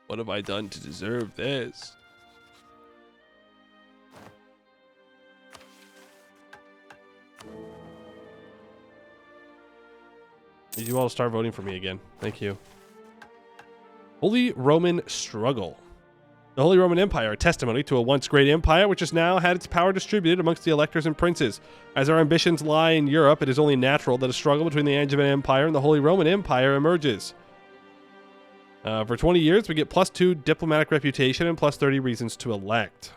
What have I done to deserve this? Need you all to start voting for me again. Thank you. Holy Roman struggle. The Holy Roman Empire, a testimony to a once great empire which has now had its power distributed amongst the electors and princes. As our ambitions lie in Europe, it is only natural that a struggle between the Angevin Empire and the Holy Roman Empire emerges. For 20 years, we get +2 diplomatic reputation and +30 reasons to elect.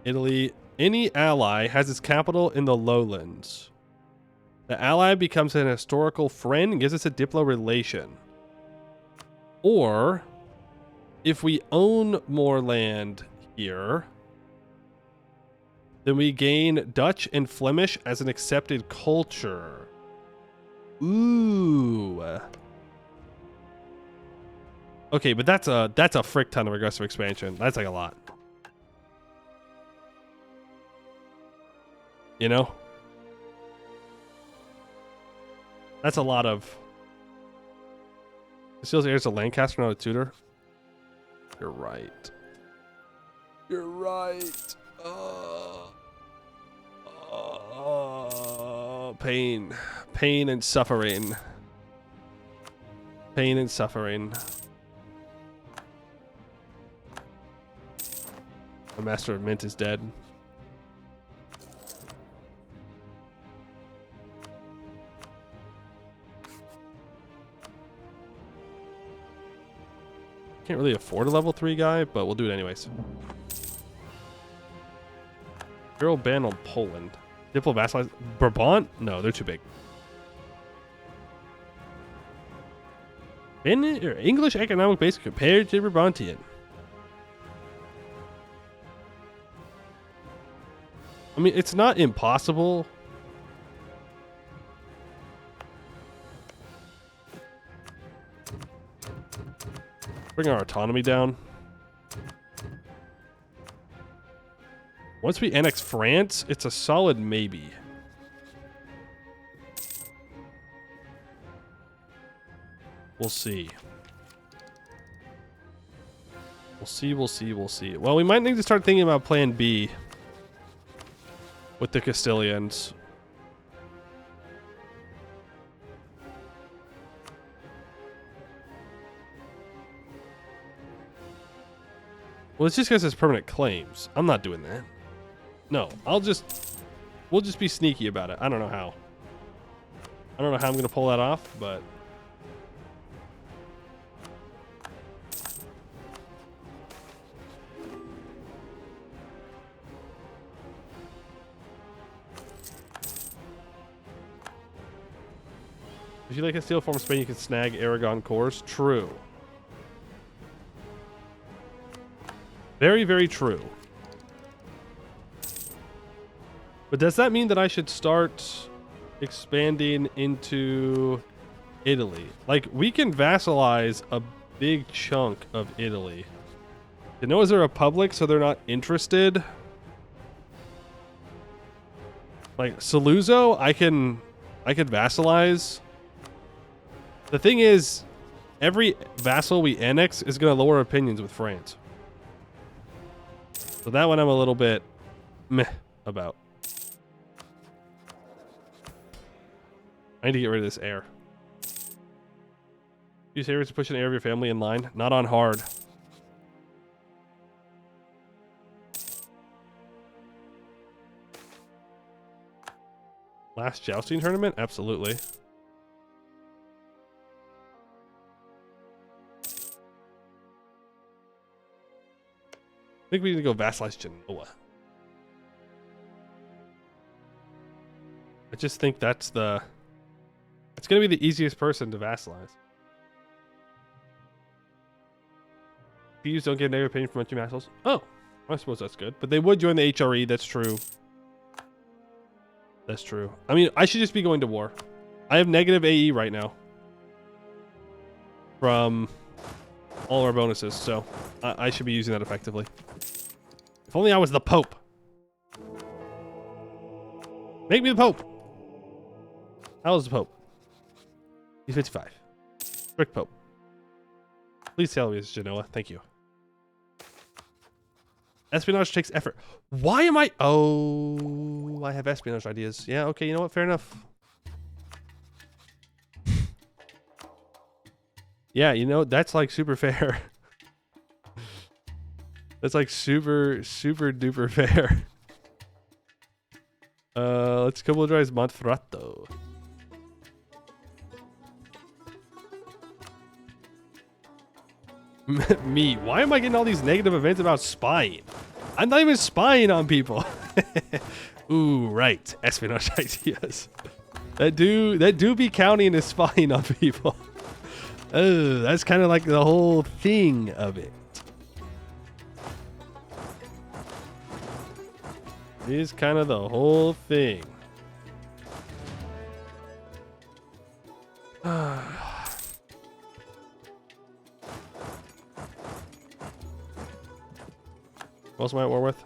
Italy. Any ally has its capital in the lowlands. The ally becomes an historical friend and gives us a diplo relation. Or, if we own more land here, then we gain Dutch and Flemish as an accepted culture. Ooh. Okay, but that's a frick ton of aggressive expansion. That's like a lot. You know? That's a lot of... Conceals heirs to Lancaster, not a tutor. You're right. You're right. Pain. Pain and suffering. Pain and suffering. The Master of Mint is dead. Can't really afford a level 3 guy, but we'll do it anyways. Imperial ban on Poland. Diplo vassalize Brabant? No, they're too big. English economic base compared to Brabantian. I mean, it's not impossible. Bring our autonomy down. Once we annex France, it's a solid maybe. We'll see. We'll see, we'll see, we'll see. Well, we might need to start thinking about plan B with the Castilians. Well, it's just because it's permanent claims. I'm not doing that. No, we'll just be sneaky about it. I don't know how. I don't know how I'm going to pull that off, but... If you like a steel form of Spain, you can snag Aragon cores. True. Very, very true. But does that mean that I should start expanding into Italy? Like, we can vassalize a big chunk of Italy. You know, as a republic, so they're not interested. Like, Saluzzo, I could vassalize. The thing is, every vassal we annex is going to lower opinions with France. So that one I'm a little bit meh about. I need to get rid of this heir. Use heirs to push an heir of your family in line. Not on hard. Last jousting tournament? Absolutely. I think we need to go vassalize Genoa. I just think that's the... It's going to be the easiest person to vassalize. Thieves don't get negative opinion from empty vassals. Oh, I suppose that's good. But they would join the HRE. That's true. That's true. I mean, I should just be going to war. I have negative AE right now from all our bonuses, so I should be using that effectively. If only I was the Pope. Make me the Pope. How is the Pope? He's 55. Strict Pope. Please tell me it's Genoa. Thank you. Espionage takes effort. Why am I... Oh, I have espionage ideas. Yeah, okay, you know what? Fair enough. Yeah, you know, that's like super fair. That's like super duper fair. Let's comodorize Monferrato. Me, why am I getting all these negative events about spying? I'm not even spying on people. Ooh, right. Espionage ideas. That do be counting as spying on people. Oh, that's kind of like the whole thing of it. It is kind of the whole thing. What else am I at war with?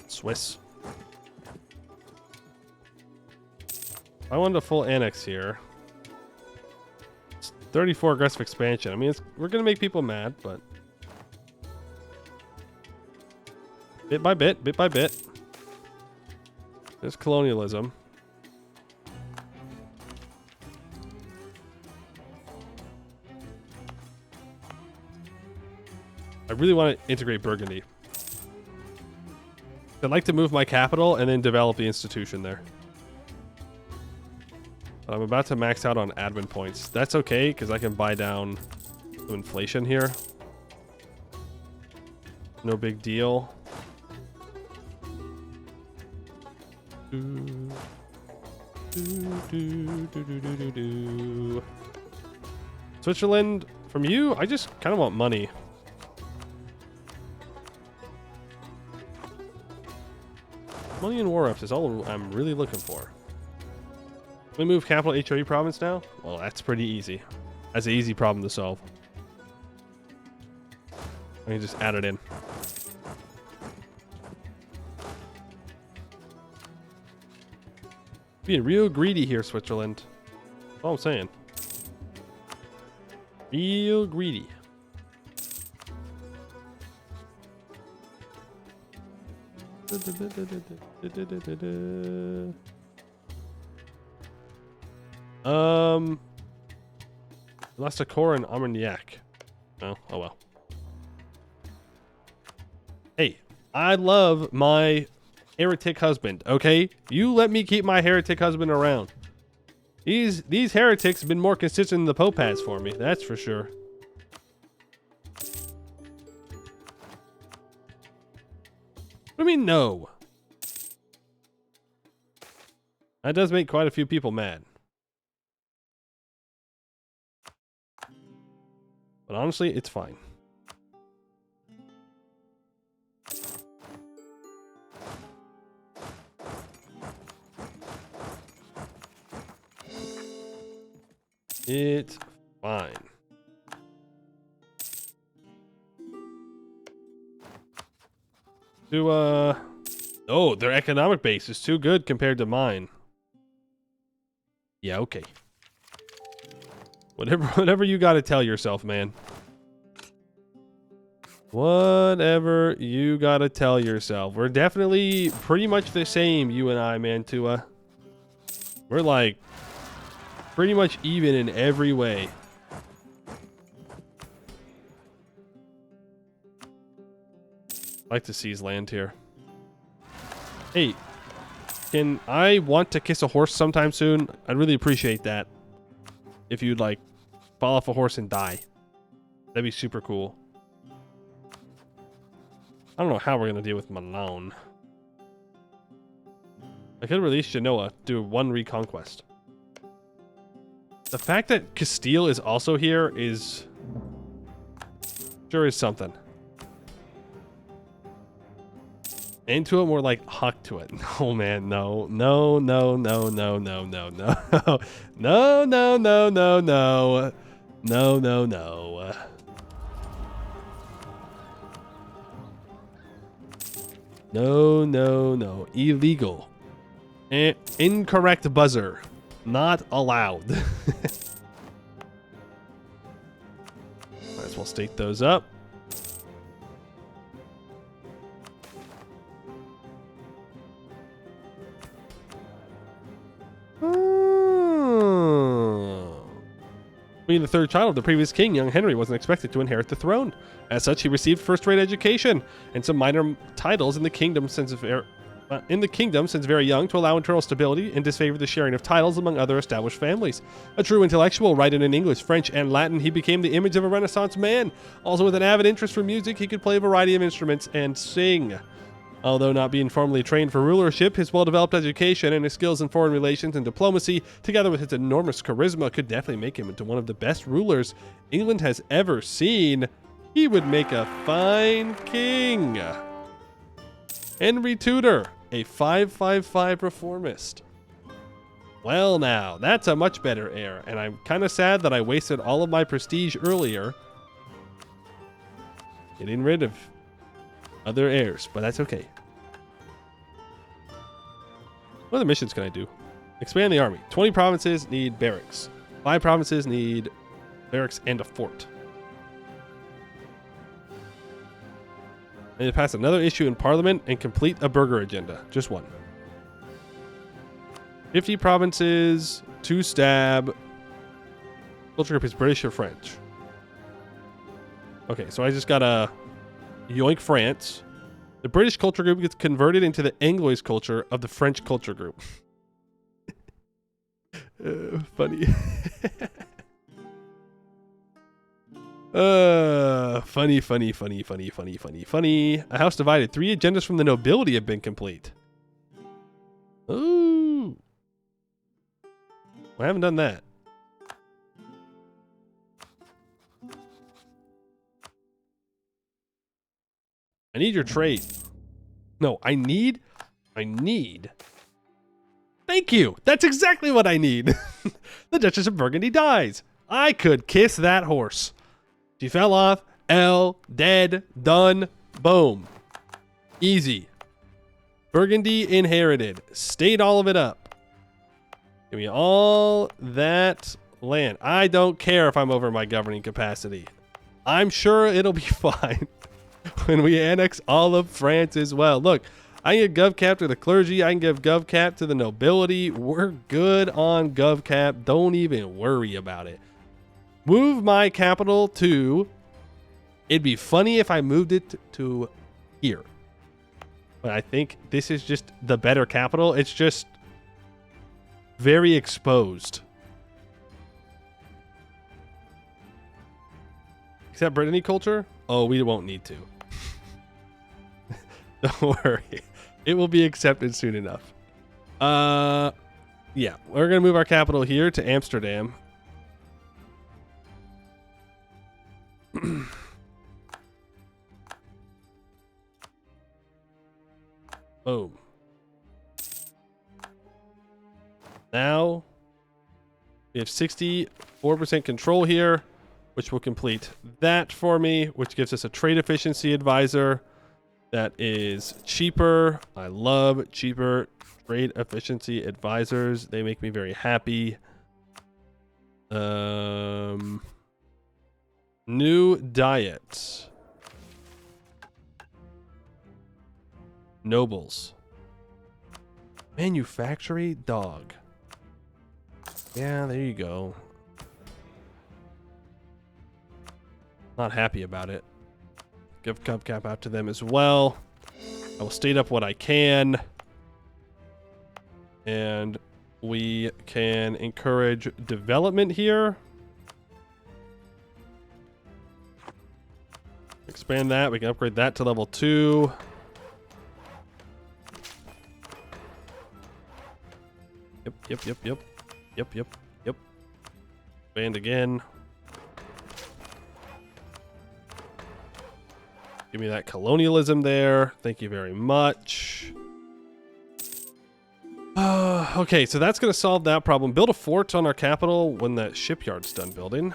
Swiss. I wanted a full annex here. It's 34 aggressive expansion. I mean, we're going to make people mad, but... Bit by bit, bit by bit. There's colonialism. I really want to integrate Burgundy. I'd like to move my capital and then develop the institution there. But I'm about to max out on admin points. That's okay, because I can buy down some inflation here. No big deal. Switzerland, from you, I just kind of want money. Money and war reps is all I'm really looking for. We move capital HRE province now? Well, that's pretty easy. That's an easy problem to solve. I can just add it in. Being real greedy here, Switzerland. That's all I'm saying. Real greedy. Lost a core in Armagnac. Oh well. Hey, I love my heretic husband, okay? You let me keep my heretic husband around. These heretics have been more consistent than the Pope has for me, that's for sure. What do you mean no? That does make quite a few people mad. But honestly, it's fine. It's fine. Oh, their economic base is too good compared to mine. Yeah, okay. Whatever you gotta tell yourself, man. Whatever you gotta tell yourself. We're definitely pretty much the same, you and I, Mantua. We're like pretty much even in every way. I'd like to seize land here. Hey, can I want to kiss a horse sometime soon? I'd really appreciate that. If you'd like fall off a horse and die. That'd be super cool. I don't know how we're gonna deal with Milan. I could release Genoa, do one reconquest. The fact that Castile is also here is sure is something. Into it, more like huck to it. No, man, no, no, no, no, no, no, no, no, no, no, no, no, no, no, no, no. No, no, no. Illegal. Incorrect buzzer. Not allowed. Might as well state those up. Being the third child of the previous king, young Henry wasn't expected to inherit the throne. As such, he received first-rate education and some minor titles in the kingdom since very young to allow internal stability and disfavor the sharing of titles among other established families. A true intellectual, writing in English, French, and Latin, he became the image of a Renaissance man. Also with an avid interest for music, he could play a variety of instruments and sing. Although not being formally trained for rulership, his well-developed education and his skills in foreign relations and diplomacy, together with his enormous charisma, could definitely make him into one of the best rulers England has ever seen. He would make a fine king. Henry Tudor, a 555 reformist. Well now, that's a much better heir, and I'm kind of sad that I wasted all of my prestige earlier getting rid of other heirs, but that's okay. What other missions can I do? Expand the army. 20 provinces need barracks. 5 provinces need barracks and a fort. I need to pass another issue in Parliament and complete a burger agenda. Just one. 50 provinces, 2 stab. Culture group is British or French. Okay, so I just gotta yoink France. The British culture group gets converted into the Anglois culture of the French culture group. Funny. Funny, funny, funny, funny, funny, funny, funny. A house divided. 3 agendas from the nobility have been complete. Ooh. I haven't done that. I need your trade. No, I need. Thank you. That's exactly what I need. The Duchess of Burgundy dies. I could kiss that horse. She fell off. L. Dead. Done. Boom. Easy. Burgundy inherited. Stayed all of it up. Give me all that land. I don't care if I'm over my governing capacity. I'm sure it'll be fine when we annex all of France as well. Look, I can give GovCap to the clergy. I can give GovCap to the nobility. We're good on GovCap. Don't even worry about it. Move my capital to... It'd be funny if I moved it to here. But I think this is just the better capital. It's just very exposed. Except Brittany culture? Oh, we won't need to. Don't worry. It will be accepted soon enough. Yeah, we're going to move our capital here to Amsterdam. Boom. Now we have 64% control here, which will complete that for me, which gives us a trade efficiency advisor that is cheaper. I love cheaper trade efficiency advisors. They make me very happy. New diet. Nobles. Manufactory dog. Yeah, there you go. Not happy about it. Give GovCap out to them as well. I will state up what I can. And we can encourage development here. Expand that. We can upgrade that to level 2. Yep. Expand again. Give me that colonialism there. Thank you very much. Okay, so that's going to solve that problem. Build a fort on our capital when that shipyard's done building.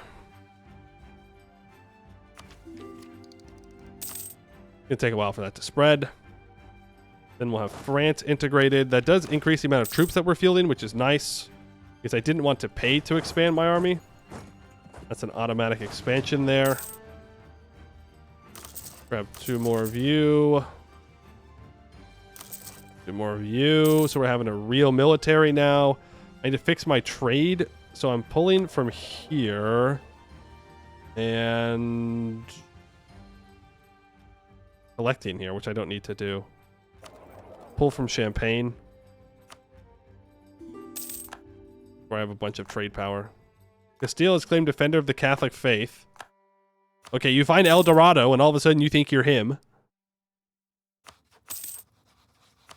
Gonna take a while for that to spread. Then we'll have France integrated. That does increase the amount of troops that we're fielding, which is nice. Because I didn't want to pay to expand my army. That's an automatic expansion there. Grab 2 more of you. 2 more of you. So we're having a real military now. I need to fix my trade. So I'm pulling from here. And collecting here, which I don't need to do. Pull from Champagne. Where I have a bunch of trade power. Castile is claimed defender of the Catholic faith. Okay, you find El Dorado, and all of a sudden you think you're him.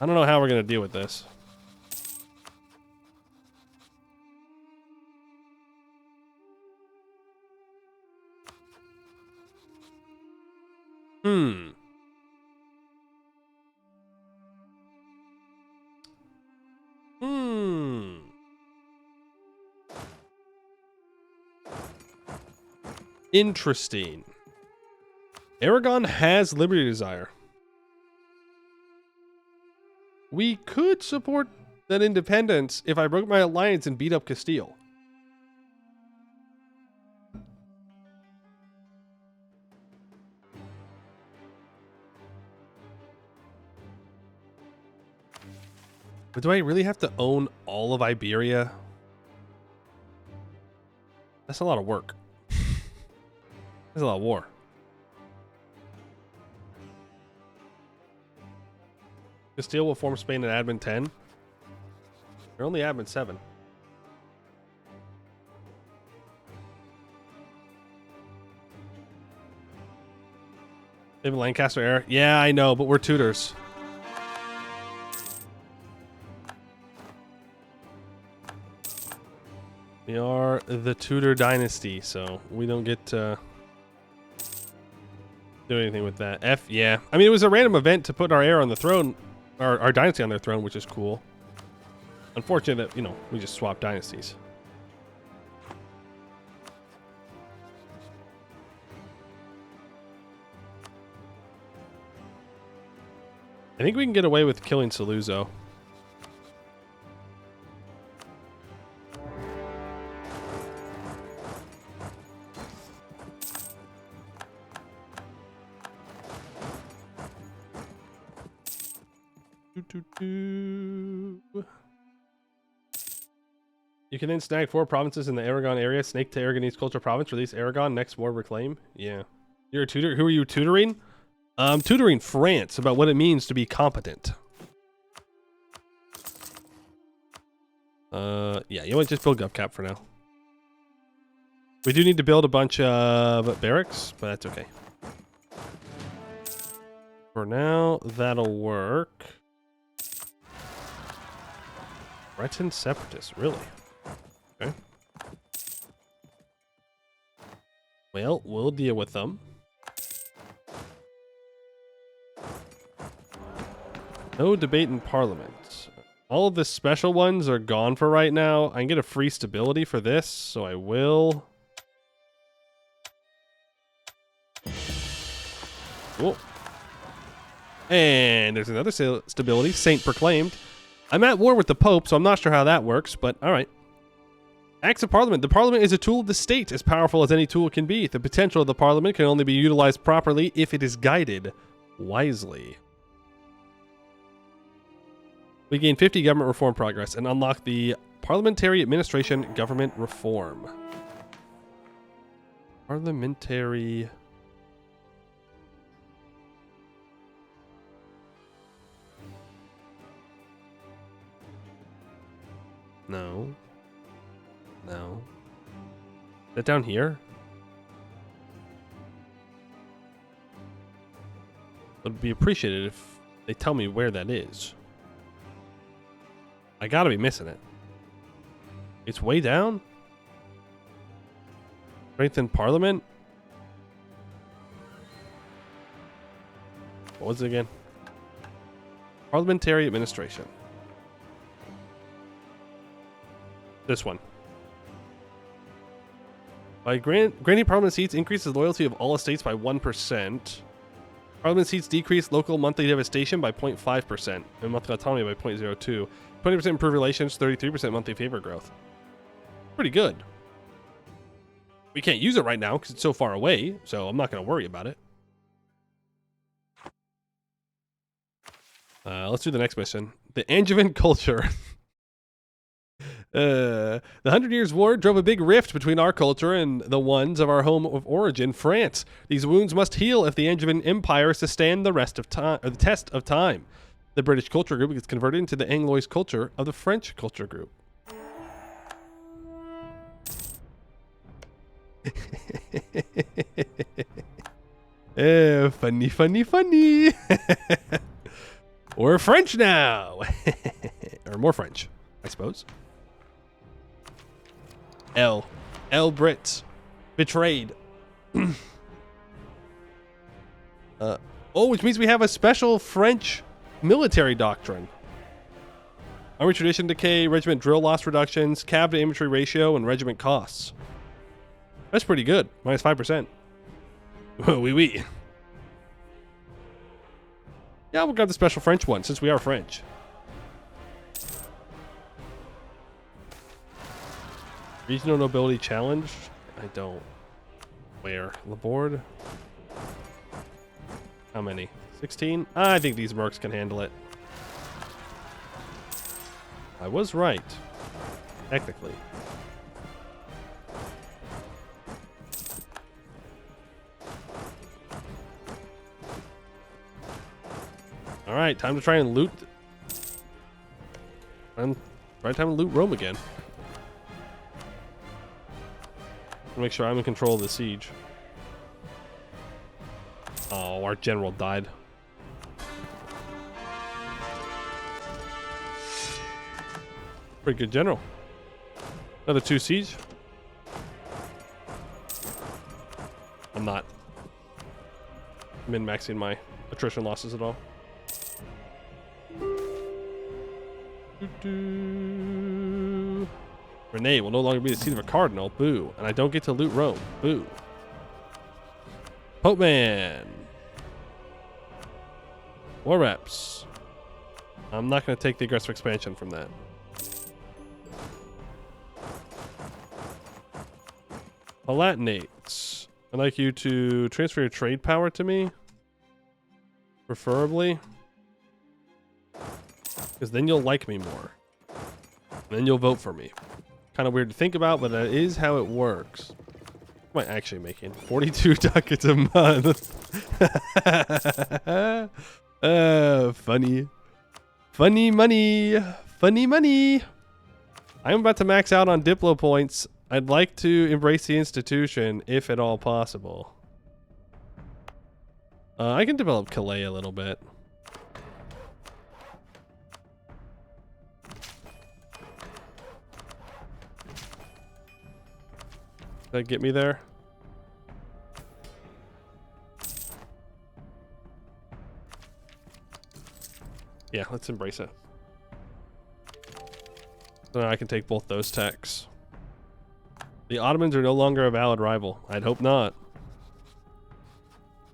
I don't know how we're going to deal with this. Interesting. Aragon has Liberty Desire. We could support that independence if I broke my alliance and beat up Castile. But do I really have to own all of Iberia? That's a lot of work. That's a lot of war. Castile will form Spain at admin 10. You're only admin 7. Maybe Lancaster heir. Yeah, I know, but we're tutors. We are the Tudor dynasty, so we don't get to do anything with that. F, yeah. I mean, it was a random event to put our heir on the throne, our dynasty on their throne, which is cool. Unfortunate that, you know, we just swapped dynasties. I think we can get away with killing Saluzzo. You can then snag 4 provinces in the Aragon area. Snake to Aragonese Culture Province. Release Aragon. Next war reclaim. Yeah. You're a tutor. Who are you tutoring? I'm tutoring France about what it means to be competent. Yeah, you want to just build GovCap for now. We do need to build a bunch of barracks, but that's okay. For now, that'll work. Breton separatists, really? Okay. Well, we'll deal with them. No debate in Parliament. All of the special ones are gone for right now. I can get a free stability for this, so I will. Cool. And there's another stability, Saint Proclaimed. I'm at war with the Pope, so I'm not sure how that works, but all right. Acts of Parliament. The Parliament is a tool of the state, as powerful as any tool can be. The potential of the Parliament can only be utilized properly if it is guided wisely. We gain 50 government reform progress and unlock the Parliamentary Administration Government Reform. Parliamentary... No. No. Is that down here? It would be appreciated if they tell me where that is. I gotta be missing it. It's way down? Strengthen Parliament? What was it again? Parliamentary administration. This one. By granting Parliament seats increases loyalty of all estates by 1%. Parliament seats decrease local monthly devastation by 0.5% and monthly autonomy by 0.02. 20% improve relations, 33% monthly favor growth. Pretty good. We can't use it right now because it's so far away, so I'm not going to worry about it. Let's do the next mission. The Angevin culture. The 100 Years' War drove a big rift between our culture and the ones of our home of origin, France. These wounds must heal if the Angevin Empire is to stand the test of time. The British culture group gets converted into the Anglois culture of the French culture group. Funny, funny, funny. We're French now. Or more French, I suppose. L Brits. Betrayed. Which means we have a special French military doctrine. Army tradition decay, regiment drill loss reductions, cab to infantry ratio, and regiment costs. That's pretty good. Minus 5%. Oui. Yeah, we'll grab the special French one since we are French. Regional nobility challenge? I don't. Where? Laborde? How many? 16? I think these mercs can handle it. I was right. Technically. Alright, time to try and loot. Time to loot Rome again. Make sure I'm in control of the siege. Oh, our general died. Pretty good general. Another 2 siege. I'm not min-maxing my attrition losses at all. Renee will no longer be the seat of a cardinal. Boo. And I don't get to loot Rome. Boo. Pope Man. War reps. I'm not going to take the aggressive expansion from that. Palatinates. I'd like you to transfer your trade power to me. Preferably. Because then you'll like me more. And then you'll vote for me. Kind of weird to think about, but that is how it works. What am I actually making? 42 ducats a month. Funny. Funny money. Funny money. I'm about to max out on Diplo points. I'd like to embrace the institution, if at all possible. I can develop Calais a little bit. Did that get me there? Yeah, let's embrace it. So now I can take both those techs. The Ottomans are no longer a valid rival. I'd hope not.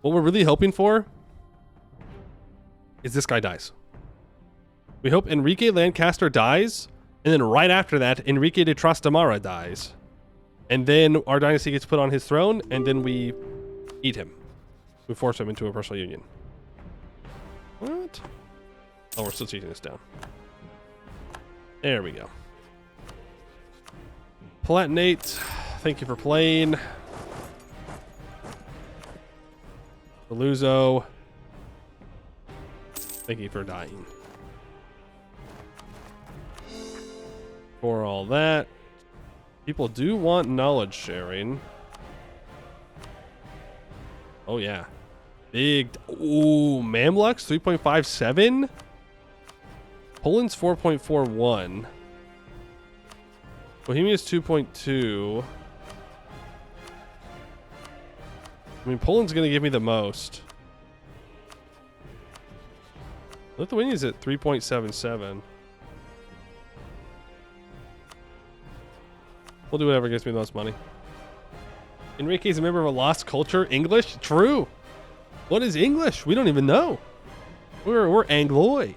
What we're really hoping for is this guy dies. We hope Enrique Lancaster dies, and then right after that, Enrique de Trastamara dies. And then our dynasty gets put on his throne, and then we eat him. We force him into a personal union. What? Oh, we're still cheating this down. There we go. Palatinate, thank you for playing. Beluzo, thank you for dying. For all that, people do want knowledge sharing. Oh yeah, big. Ooh, Mamluks 3.57. Poland's 4.41. Bohemia's 2.2. I mean, Poland's going to give me the most. Lithuania's at 3.77. We'll do whatever gets me the most money. Enrique is a member of a lost culture. English? True. What is English? We don't even know. We're Angloy.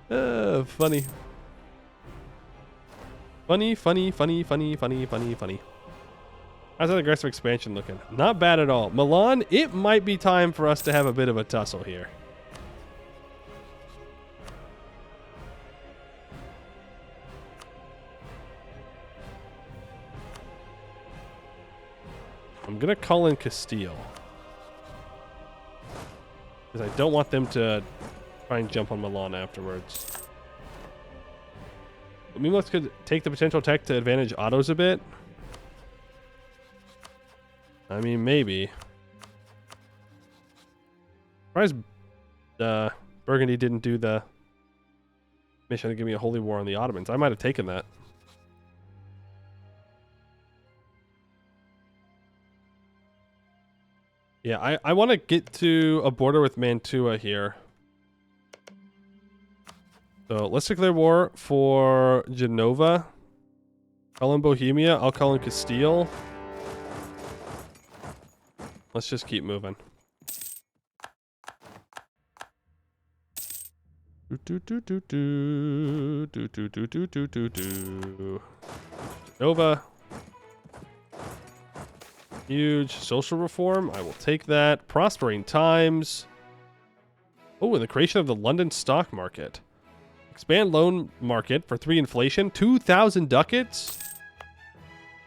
Funny. Funny. How's that aggressive expansion looking? Not bad at all. Milan, it might be time for us to have a bit of a tussle here. I'm going to call in Castile. Because I don't want them to try and jump on Milan afterwards. But Mimos could take the potential tech to advantage autos a bit. I mean, maybe. Surprised Burgundy didn't do the mission to give me a holy war on the Ottomans. I might have taken that. Yeah, I want to get to a border with Mantua here. So let's declare war for Genova. Call in Bohemia. I'll call in Castile. Let's just keep moving. Genova. Huge social reform. I will take that. Prospering times. Oh, and the creation of the London stock market. Expand loan market for 3 inflation. 2,000 ducats.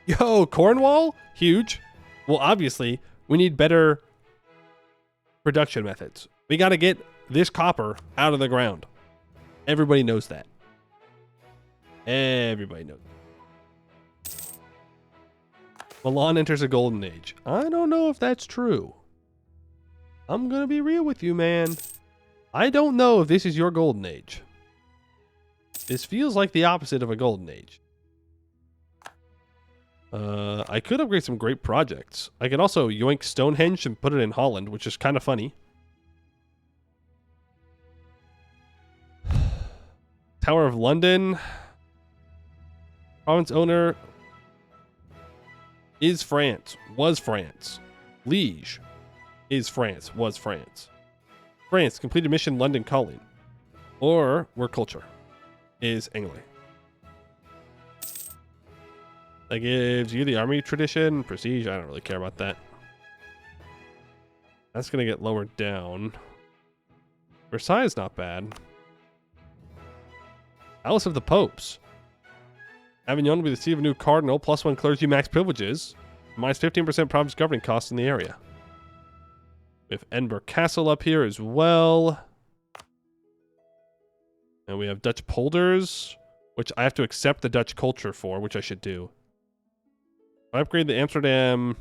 Yo, Cornwall? Huge. Well, obviously, we need better production methods. We got to get this copper out of the ground. Everybody knows that. Everybody knows. Milan enters a golden age. I don't know if that's true. I'm going to be real with you, man. I don't know if this is your golden age. This feels like the opposite of a golden age. I could upgrade some great projects. I could also yoink Stonehenge and put it in Holland, which is kind of funny. Tower of London. Province owner is France. Was France. Liege is France. Was France. France. Completed mission London calling. Or we're culture. Is England. That gives you the army tradition. Prestige. I don't really care about that. That's going to get lowered down. Versailles is not bad. Palace of the Popes. Avignon will be the seat of a new cardinal. +1 clergy max privileges. Minus 15% province governing costs in the area. We have Edinburgh Castle up here as well. And we have Dutch polders, which I have to accept the Dutch culture for, which I should do. I upgrade the Amsterdam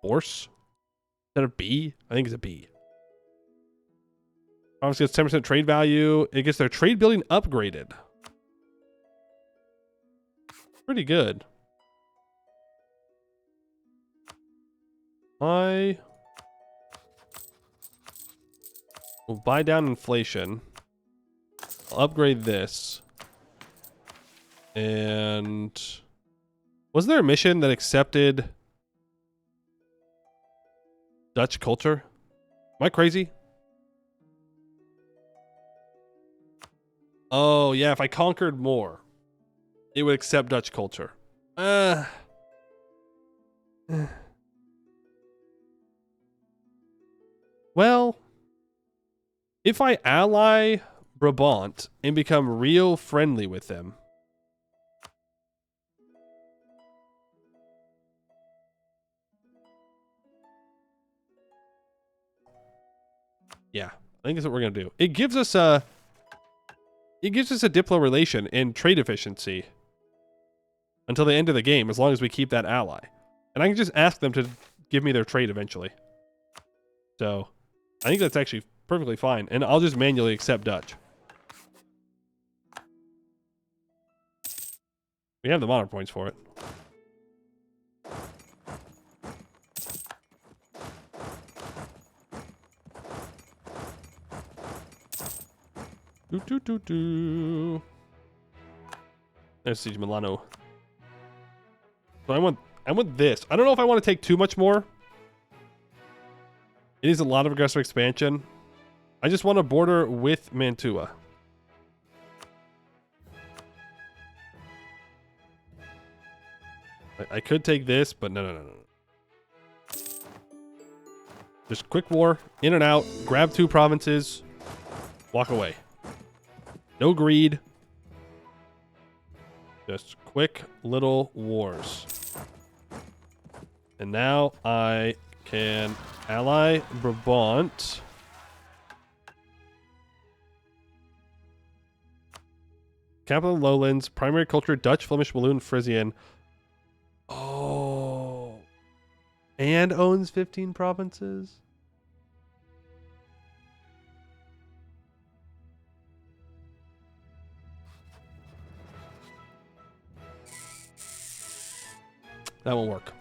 Bourse. Is that a B? I think it's a B. Province gets 10% trade value. It gets their trade building upgraded. Pretty good. I will buy down inflation. I'll upgrade this. And was there a mission that accepted Dutch culture? Am I crazy? Oh, yeah, if I conquered more, it would accept Dutch culture. Well, if I ally Brabant and become real friendly with them, yeah, I think that's what we're gonna do. It gives us a diplo relation and trade efficiency until the end of the game, as long as we keep that ally. And I can just ask them to give me their trade eventually. So I think that's actually perfectly fine. And I'll just manually accept Dutch. We have the modern points for it. There's Siege Milano. So I want this. I don't know if I want to take too much more. It is a lot of aggressive expansion. I just want to border with Mantua. I could take this, but no. Just quick war, in and out, grab 2 provinces, walk away. No greed. Just quick little wars. And now I can ally Brabant. Capital of the Lowlands, primary culture, Dutch, Flemish, Walloon, Frisian. Oh. And owns 15 provinces? That won't work.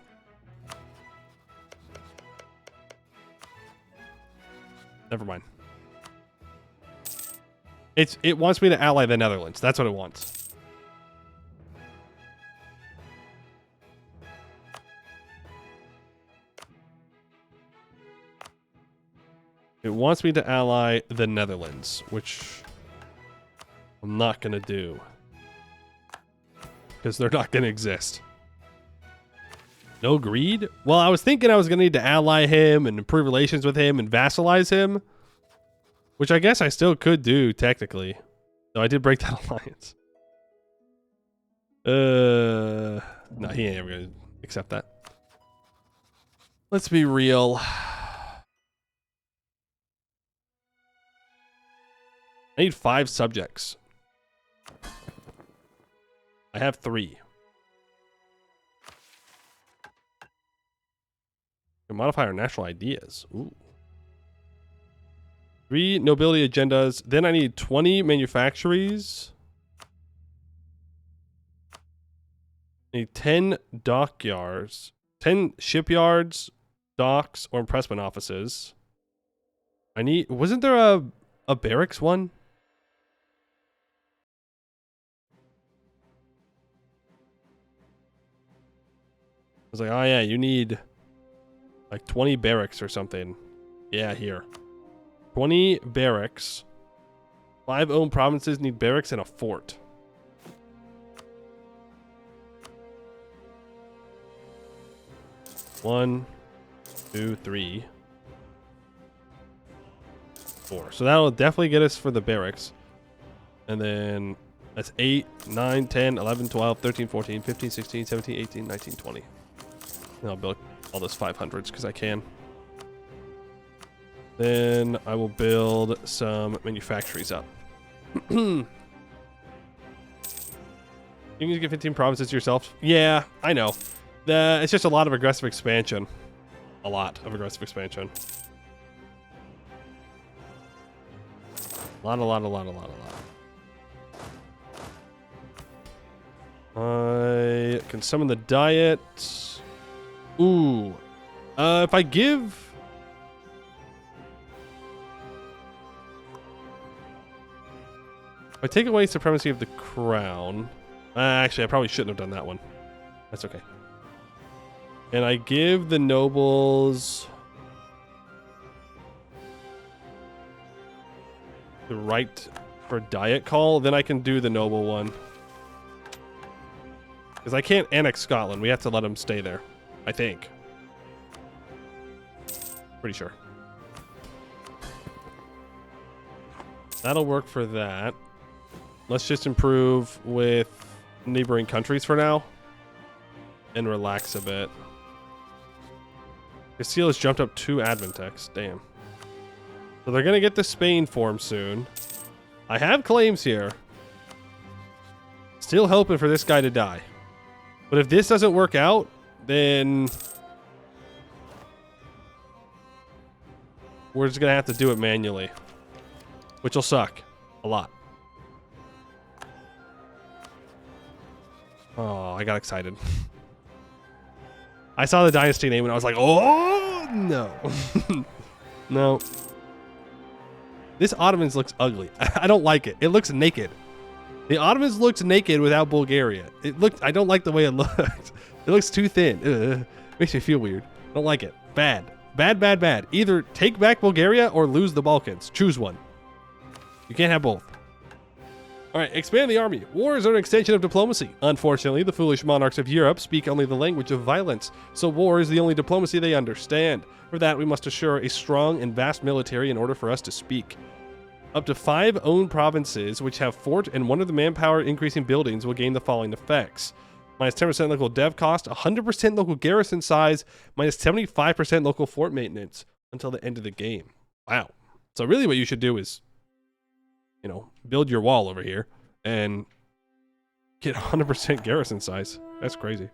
Never mind. It wants me to ally the Netherlands. That's what it wants. It wants me to ally the Netherlands, which I'm not going to do. Because they're not going to exist. No greed? Well, I was thinking I was going to need to ally him and improve relations with him and vassalize him. Which I guess I still could do, technically. Though I did break that alliance. No, he ain't ever going to accept that. Let's be real. I need 5 subjects. I have 3. Can modify our national ideas. Ooh. 3 nobility agendas. Then I need 20 manufactories. I need 10 dockyards. 10 shipyards, docks, or impressment offices. I need... Wasn't there a barracks one? I was like, oh yeah, you need... like 20 barracks or something. Yeah, here. 20 barracks. 5 owned provinces need barracks and a fort. One, 2, 3, 4. So that'll definitely get us for the barracks. And then that's 8, 9, 10, 11, 12, 13, 14, 15, 16, 17, 18, 19, 20. And I'll build all those 500s because I can. Then I will build some manufactories up. You can just get 15 provinces yourself. Yeah, I know. It's just a lot of aggressive expansion. A lot of aggressive expansion. A lot. I can summon the diet. Ooh. If I give... If I take away supremacy of the crown... actually, I probably shouldn't have done that one. That's okay. And I give the nobles... the right for diet call, then I can do the noble one. Because I can't annex Scotland. We have to let them stay there. I think. Pretty sure. That'll work for that. Let's just improve with neighboring countries for now. And relax a bit. Castile has jumped up 2 admin techs. Damn. So they're going to get the Spain form soon. I have claims here. Still hoping for this guy to die. But if this doesn't work out, then we're just going to have to do it manually. Which will suck. A lot. Oh, I got excited. I saw the dynasty name and I was like, oh, no. No. This Ottomans looks ugly. I don't like it. It looks naked. The Ottomans looks naked without Bulgaria. I don't like the way it looks. It looks too thin. Ugh. Makes me feel weird. I don't like it. Bad. Bad, bad, bad. Either take back Bulgaria or lose the Balkans. Choose one. You can't have both. All right, expand the army. Wars are an extension of diplomacy. Unfortunately, the foolish monarchs of Europe speak only the language of violence, so war is the only diplomacy they understand. For that, we must assure a strong and vast military in order for us to speak. Up to 5 owned provinces which have fort and one of the manpower increasing buildings will gain the following effects. Minus 10% local dev cost, 100% local garrison size, minus 75% local fort maintenance until the end of the game. Wow. So really what you should do is, you know, build your wall over here and get 100% garrison size. That's crazy.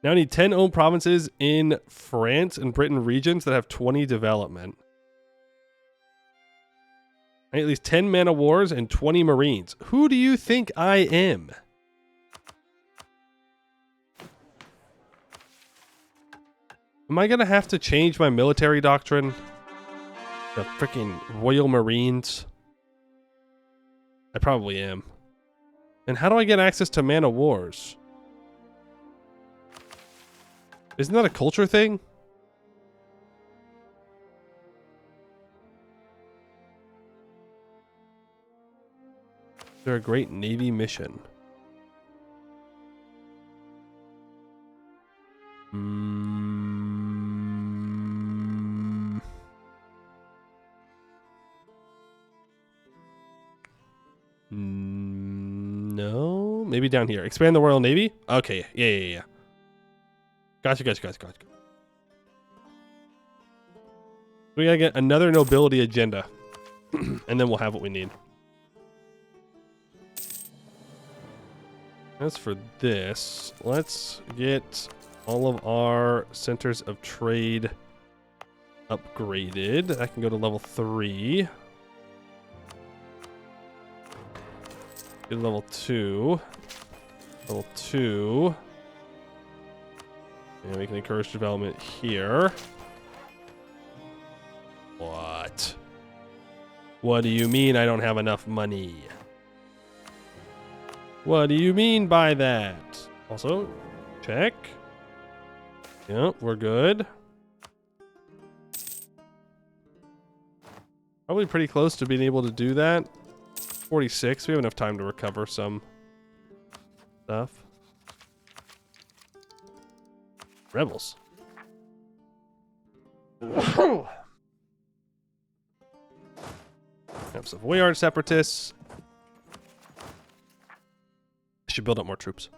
Now I need 10 owned provinces in France and Britain regions that have 20 development. I need at least 10 man of wars and 20 marines. Who do you think I am? Am I going to have to change my military doctrine? The freaking Royal Marines? I probably am. And how do I get access to man of wars? Isn't that a culture thing? Is there a great Navy mission? No, maybe down here. Expand the Royal Navy. Okay, yeah. Gotcha. We gotta get another nobility agenda, and then we'll have what we need. As for this, let's get all of our centers of trade upgraded. I can go to level 3. Get level 2. Level 2. And we can encourage development here. What? What do you mean I don't have enough money? What do you mean by that? Also, check. Yep, we're good. Probably pretty close to being able to do that. 46, we have enough time to recover some stuff. Rebels. Have some Voyard separatists. I should build up more troops.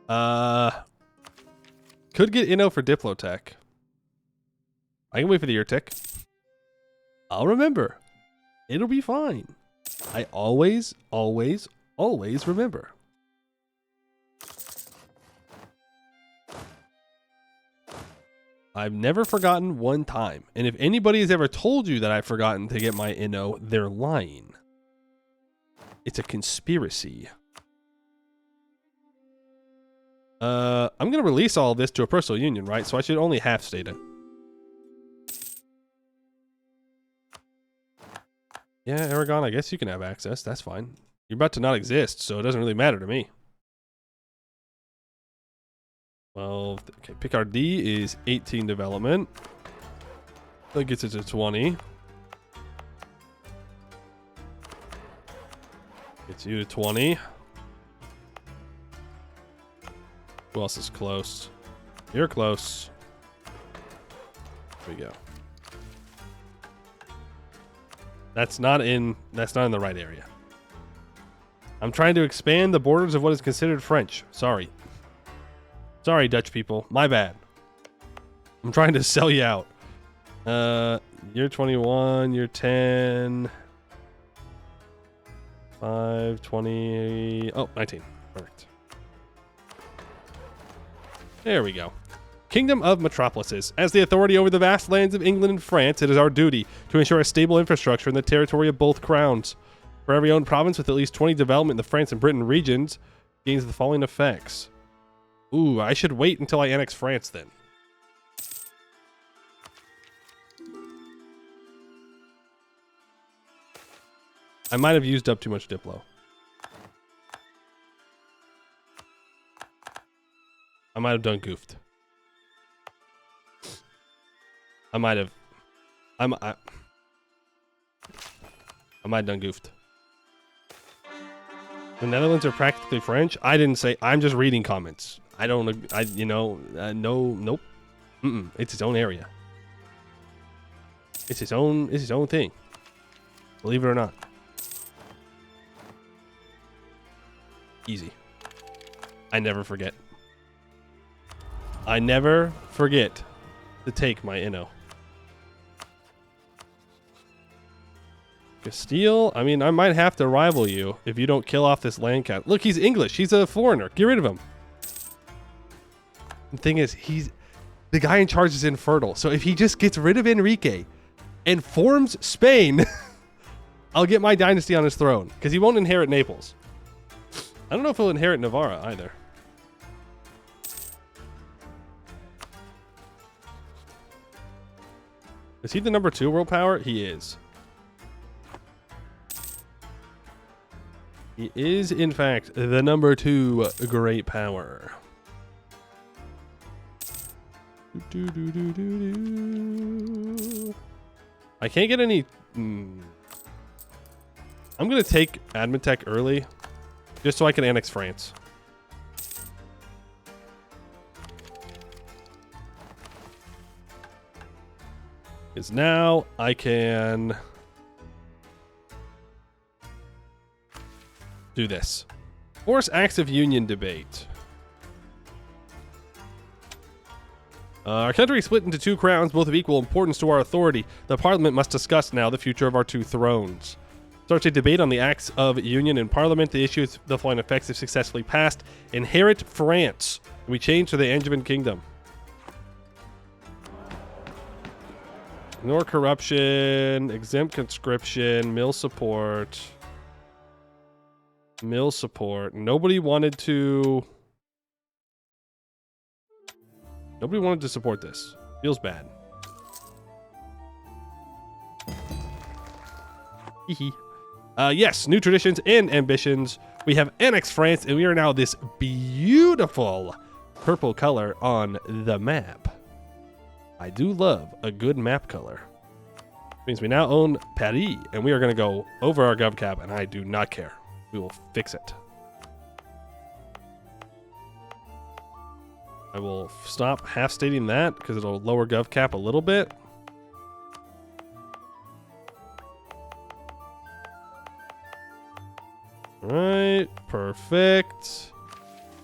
Could get Inno for Diplotech. I can wait for the Urtek. I'll remember. It'll be fine. I always remember. I've never forgotten one time. And if anybody has ever told you that I've forgotten to get my Inno, they're lying. It's a conspiracy. I'm going to release all of this to a personal union, right? So I should only half state it. Yeah, Aragon, I guess you can have access. That's fine. You're about to not exist, so it doesn't really matter to me. 12. Okay, Picardy is 18 development. That gets it to 20. Gets you to 20. Who else is close? You're close. There we go. That's not in the right area. I'm trying to expand the borders of what is considered French. Sorry. Sorry, Dutch people. My bad. I'm trying to sell you out. You're 21, you're 10. 5, 20. Oh, 19. Perfect. There we go. Kingdom of Metropolises. As the authority over the vast lands of England and France, it is our duty to ensure a stable infrastructure in the territory of both crowns. For every owned province with at least 20 development in the France and Britain regions, gains the following effects. Ooh, I should wait until I annex France then. I might have used up too much Diplo. I might have done goofed. I might have done goofed. The Netherlands are practically French. I didn't say. I'm just reading comments. I don't. No. Nope. It's its own area. It's its own thing. Believe it or not. Easy. I never forget. I never forget to take my Inno. Castile, I mean, I might have to rival you if you don't kill off this land cat. Look, he's English. He's a foreigner. Get rid of him. The thing is, the guy in charge is infertile. So if he just gets rid of Enrique and forms Spain, I'll get my dynasty on his throne because he won't inherit Naples. I don't know if he'll inherit Navarra either. Is he the number 2 world power? He is. He is, in fact, the number 2 great power. I can't get any... I'm going to take Admitech early, just so I can annex France. Because now I can do this. Force Acts of Union debate. Our country is split into 2 crowns, both of equal importance to our authority. The Parliament must discuss now the future of our 2 thrones. Starts a debate on the Acts of Union in Parliament. The issues, the following effects if successfully passed. Inherit France. We change to the Angevin Kingdom. Ignore corruption, exempt conscription, mill support. Mill support. Nobody wanted to support this. Feels bad. Yes, new traditions and ambitions. We have annexed France, and we are now this beautiful purple color on the map. I do love a good map color. Means we now own Paris, and we are going to go over our gov cap, and I do not care. We will fix it. I will stop half stating that because it'll lower gov cap a little bit. All right, perfect.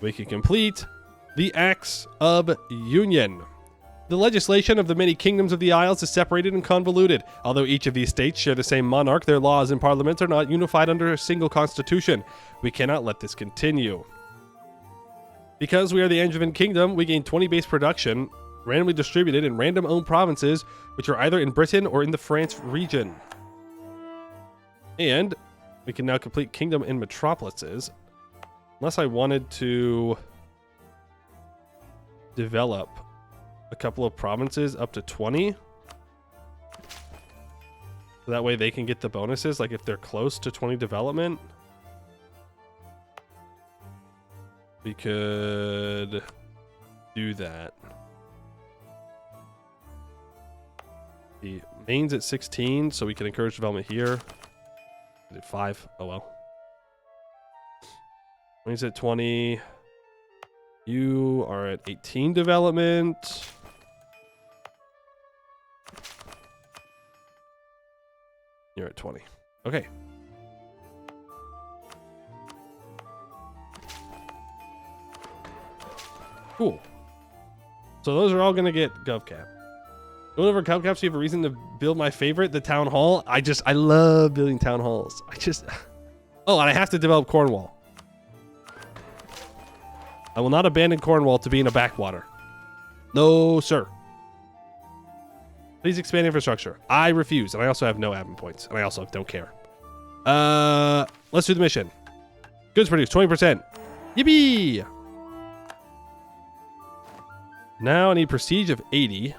We can complete the Acts of Union. The legislation of the many kingdoms of the Isles is separated and convoluted. Although each of these states share the same monarch, their laws and parliaments are not unified under a single constitution. We cannot let this continue. Because we are the Angevin Kingdom, we gain 20 base production, randomly distributed in random owned provinces, which are either in Britain or in the France region. And we can now complete kingdom and metropolises. Unless I wanted to develop a couple of provinces up to 20. So that way they can get the bonuses, like if they're close to 20 development. We could do that. The main's at 16, so we can encourage development here. I did 5. Oh well. Main's at 20. You are at 18 development. You're at 20. Okay. Cool. So those are all going to get gov cap. Going over gov caps, you have a reason to build my favorite, the town hall. I love building town halls. Oh, and I have to develop Cornwall. I will not abandon Cornwall to be in a backwater. No, sir. Please expand infrastructure. I refuse, and I also have no admin points, and I also don't care. Let's do the mission. Goods produced, 20%. Yippee! Now I need prestige of 80.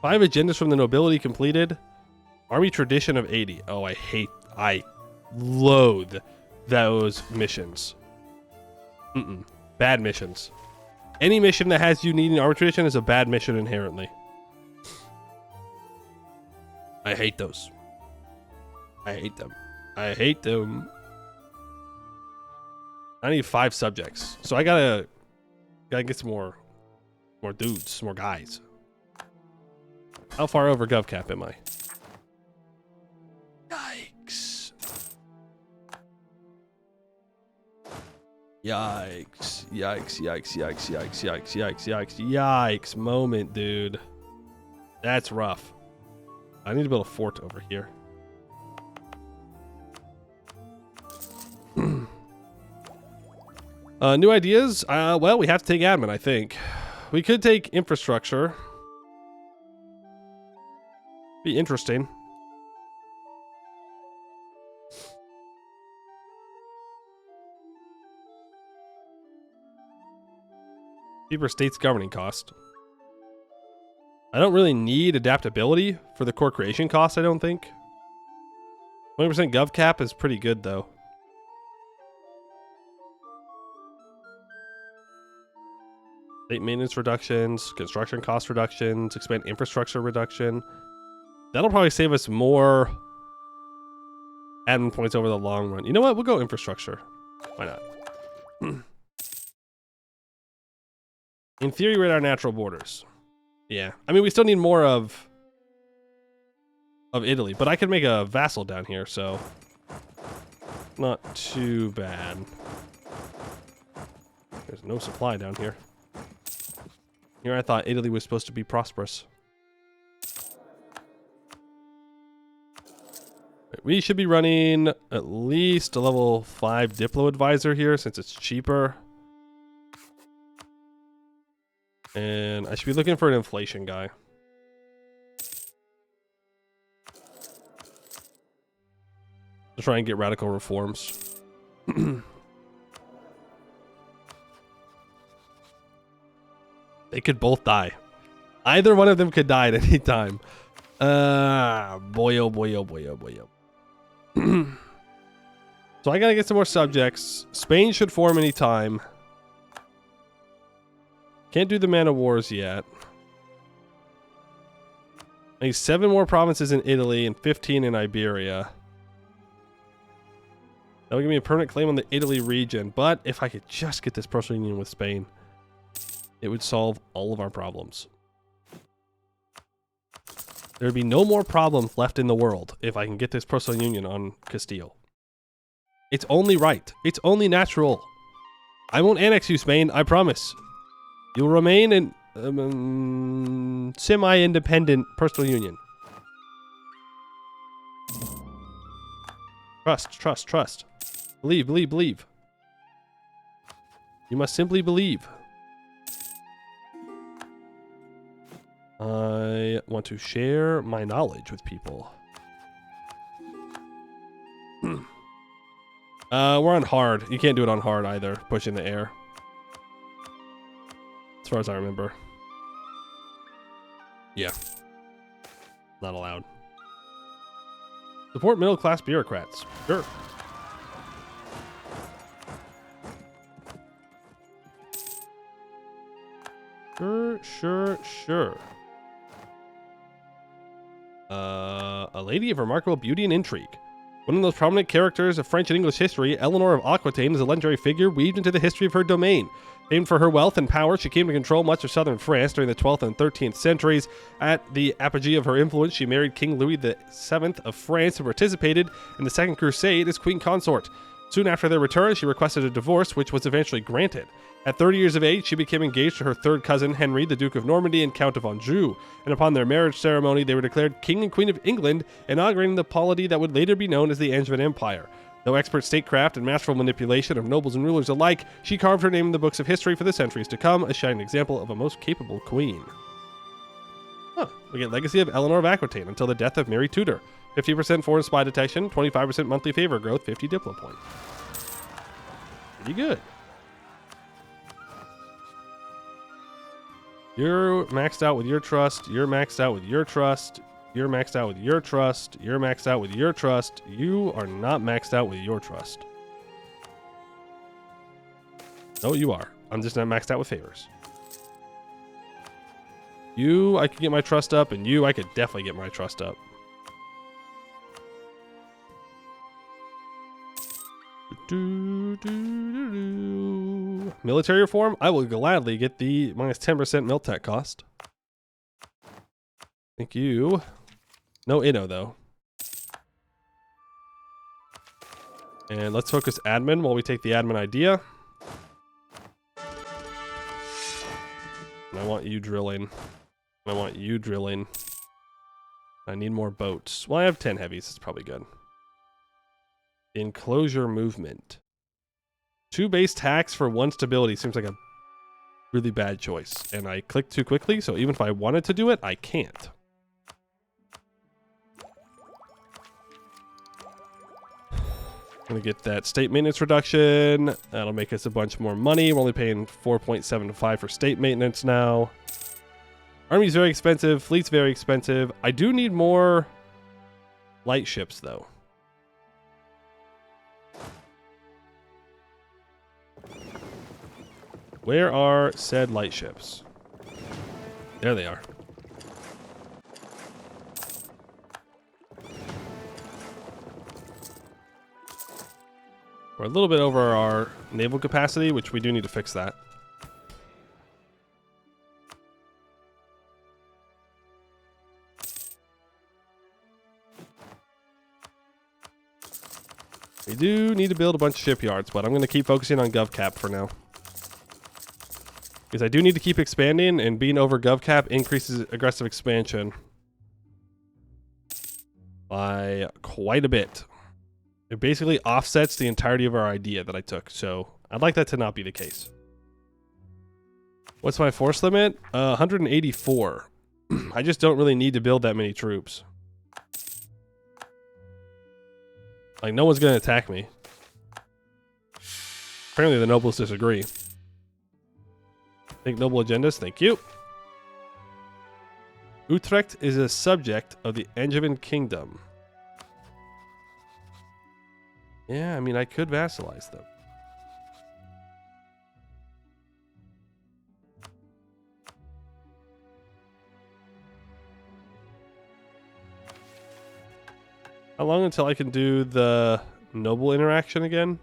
5 agendas from the nobility completed. Army tradition of 80. Oh, I loathe those missions. Bad missions. Any mission that has you needing arbitration is a bad mission inherently. I hate those. I hate them. I hate them. I need 5 subjects, so I gotta get some more dudes, more guys. How far over GovCap am I? Yikes! Yikes! Yikes! Yikes! Yikes! Yikes! Yikes! Yikes! Yikes! Yikes! Moment, dude. That's rough. I need to build a fort over here. New ideas? Well, we have to take admin, I think. We could take infrastructure. Be interesting. Cheaper states governing cost. I don't really need adaptability for the core creation cost, I don't think. 20% gov cap is pretty good, though. State maintenance reductions, construction cost reductions, expand infrastructure reduction. That'll probably save us more admin points over the long run. You know what? We'll go infrastructure. Why not? In theory, we're at our natural borders. Yeah. I mean, we still need more of Italy, but I could make a vassal down here, so not too bad. There's no supply down here. Here I thought Italy was supposed to be prosperous. We should be running at least a level 5 Diplo advisor here since it's cheaper. And I should be looking for an inflation guy. To try and get radical reforms. They could both die. Either one of them could die at any time. Boy, oh boy, oh boy, oh boy, oh. So I gotta get some more subjects. Spain should form any time. Can't do the Man of Wars yet. I need 7 more provinces in Italy and 15 in Iberia. That would give me a permanent claim on the Italy region. But if I could just get this personal union with Spain, it would solve all of our problems. There would be no more problems left in the world if I can get this personal union on Castile. It's only right. It's only natural. I won't annex you, Spain. I promise. You'll remain in semi-independent personal union. Trust, trust, trust. Believe, believe, believe. You must simply believe. I want to share my knowledge with people. We're on hard. You can't do it on hard either. Push in the air. As far as I remember. Yeah. Not allowed. Support middle-class bureaucrats. Sure. Sure, sure, sure. A lady of remarkable beauty and intrigue. One of the most prominent characters of French and English history, Eleanor of Aquitaine is a legendary figure weaved into the history of her domain. Famed for her wealth and power, she came to control much of southern France during the 12th and 13th centuries. At the apogee of her influence, she married King Louis VII of France and participated in the Second Crusade as queen consort. Soon after their return, she requested a divorce, which was eventually granted. At 30 years of age, she became engaged to her third cousin, Henry, the Duke of Normandy and Count of Anjou, and upon their marriage ceremony, they were declared King and Queen of England, inaugurating the polity that would later be known as the Angevin Empire. Though expert statecraft and masterful manipulation of nobles and rulers alike, she carved her name in the books of history for the centuries to come, a shining example of a most capable queen. Huh. We get Legacy of Eleanor of Aquitaine until the death of Mary Tudor. 50% foreign spy detection, 25% monthly favor growth, 50 Diplo points. Pretty good. You're maxed out with your trust. You're maxed out with your trust. You're maxed out with your trust. You're maxed out with your trust. You are not maxed out with your trust. No, you are. I'm just not maxed out with favors. You, I could get my trust up, and you, I could definitely get my trust up. Military reform? I will gladly get the minus 10% mil tech cost. Thank you. No Inno, though. And let's focus admin while we take the admin idea. And I want you drilling. I want you drilling. I need more boats. Well, I have 10 heavies. It's probably good. Enclosure movement. 2 base tax for 1 stability seems like a really bad choice. And I clicked too quickly, so even if I wanted to do it, I can't. I'm gonna get that state maintenance reduction. That'll make us a bunch more money. We're only paying 4.75 for state maintenance now. Army's very expensive. Fleet's very expensive. I do need more light ships, though. Where are said light ships? There they are. We're a little bit over our naval capacity, which we do need to fix that. We do need to build a bunch of shipyards, but I'm going to keep focusing on GovCap for now. Because I do need to keep expanding, and being over GovCap increases aggressive expansion by quite a bit. It basically offsets the entirety of our idea that I took, so I'd like that to not be the case. What's my force limit? 184. I just don't really need to build that many troops. Like, no one's going to attack me. Apparently the nobles disagree. Think noble agendas, thank you. Utrecht is a subject of the Angevin Kingdom. Yeah, I mean, I could vassalize them. How long until I can do the noble interaction again?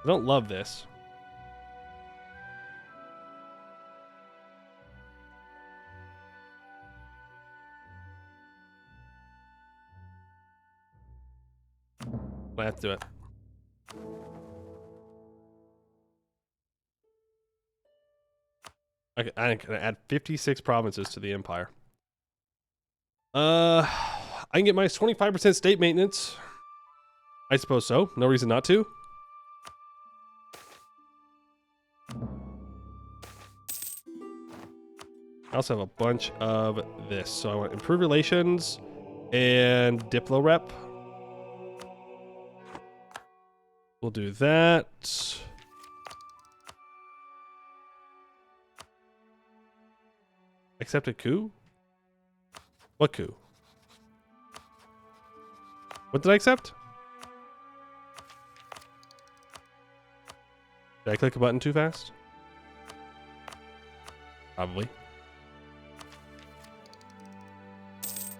I don't love this. I have to do it. Okay, I can add 56 provinces to the empire. I can get minus 25% state maintenance. I suppose so. No reason not to. I also have a bunch of this. So I want improve relations and Diplo rep. We'll do that. Accept a coup? What coup? What did I accept? Did I click a button too fast? Probably.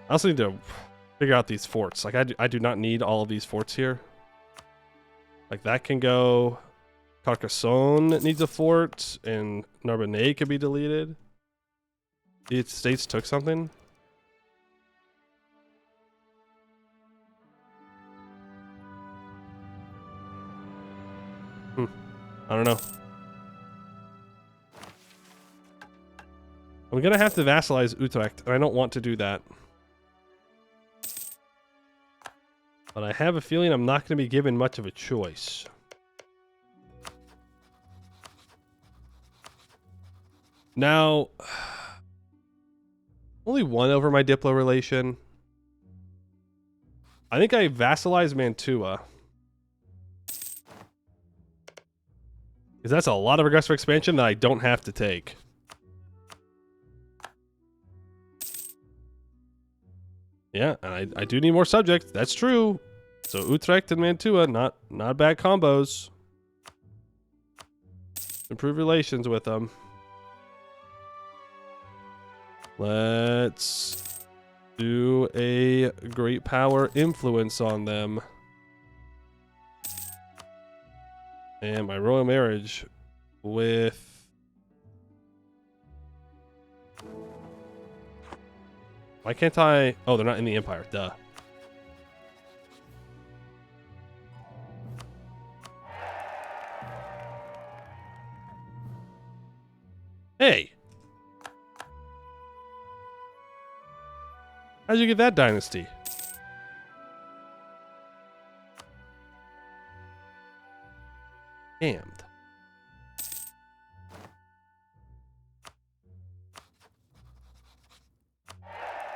I also need to figure out these forts. Like, I do not need all of these forts here. Like, that can go. Carcassonne needs a fort, and Narbonne could be deleted. The United States took something. I don't know. I'm gonna have to vassalize Utrecht, and I don't want to do that. But I have a feeling I'm not going to be given much of a choice. Now, only one over my Diplo relation. I think I vassalized Mantua. Because that's a lot of aggressive expansion that I don't have to take. Yeah, and I do need more subjects. That's true. So Utrecht and Mantua, not bad combos. Improve relations with them. Let's do a great power influence on them. And my royal marriage with... Why can't I... Oh, they're not in the empire. Duh. Hey! How'd you get that dynasty? Damned.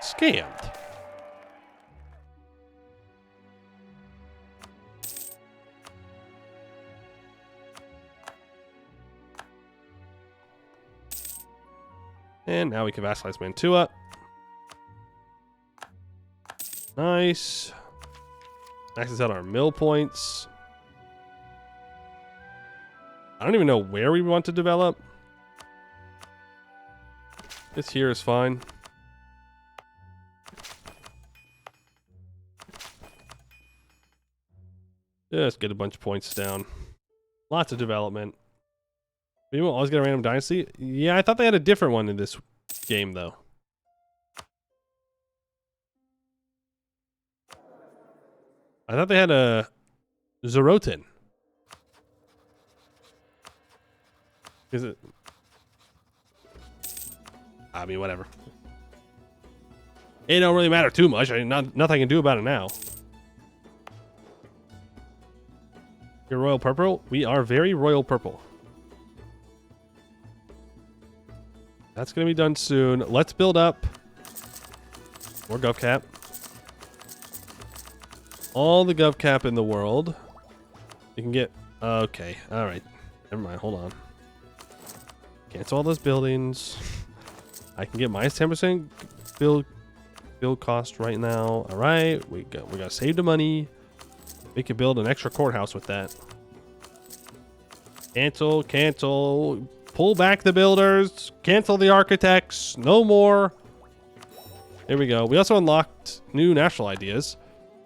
Scammed. And now we can vassalize Mantua. Nice. Maxes out our mill points. I don't even know where we want to develop. This here is fine. Just get a bunch of points down. Lots of development. We won't always get a random dynasty. Yeah, I thought they had a different one in this game, though. I thought they had a Zorotin. Is it? I mean, whatever. It don't really matter too much. I mean, nothing I can do about it now. You're royal purple? We are very royal purple. That's going to be done soon. Let's build up more GovCap. All the GovCap in the world. You can get... Okay. All right. Never mind. Hold on. Cancel all those buildings. I can get minus 10% build cost right now. All right. We got to save the money. We could build an extra courthouse with that. Cancel. Pull back the builders. Cancel the architects. No more. Here we go. We also unlocked new national ideas.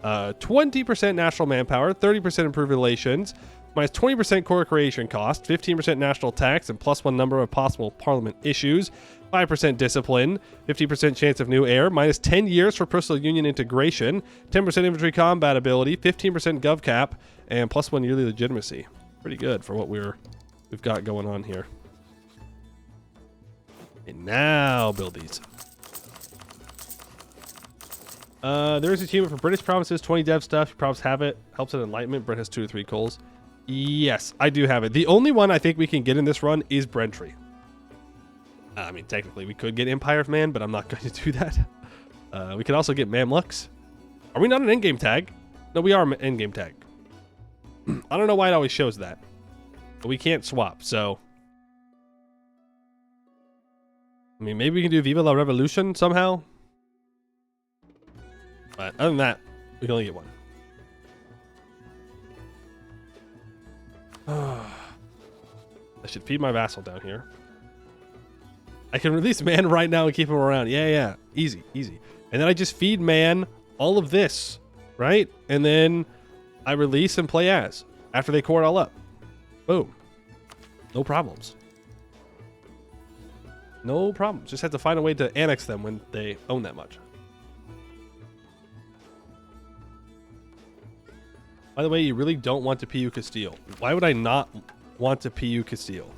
20% national manpower, 30% improved relations, minus 20% core creation cost, 15% national tax, and +1 number of possible parliament issues, 5% discipline, 50% chance of new heir, minus 10 years for personal union integration, 10% infantry combat ability, 15% gov cap, and +1 yearly legitimacy. Pretty good for what we've got going on here. And now build these. There is achievement for British provinces, 20 dev stuff. You probably have it. Helps in enlightenment. Brent has 2 to 3 coals. Yes, I do have it. The only one I think we can get in this run is Brentry. I mean, technically, we could get Empire of Man, but I'm not going to do that. We could also get Mamluks. Are we not an endgame tag? No, we are an endgame tag. I don't know why it always shows that. But we can't swap, so... I mean, maybe we can do Viva la Revolution somehow. But other than that, we can only get one. I should feed my vassal down here. I can release man right now and keep him around. Yeah. Easy. And then I just feed man all of this, right? And then I release and play as after they core it all up. Boom. No problems. No problems. Just have to find a way to annex them when they own that much. By the way, you really don't want to PU Castile. Why would I not want to PU Castile?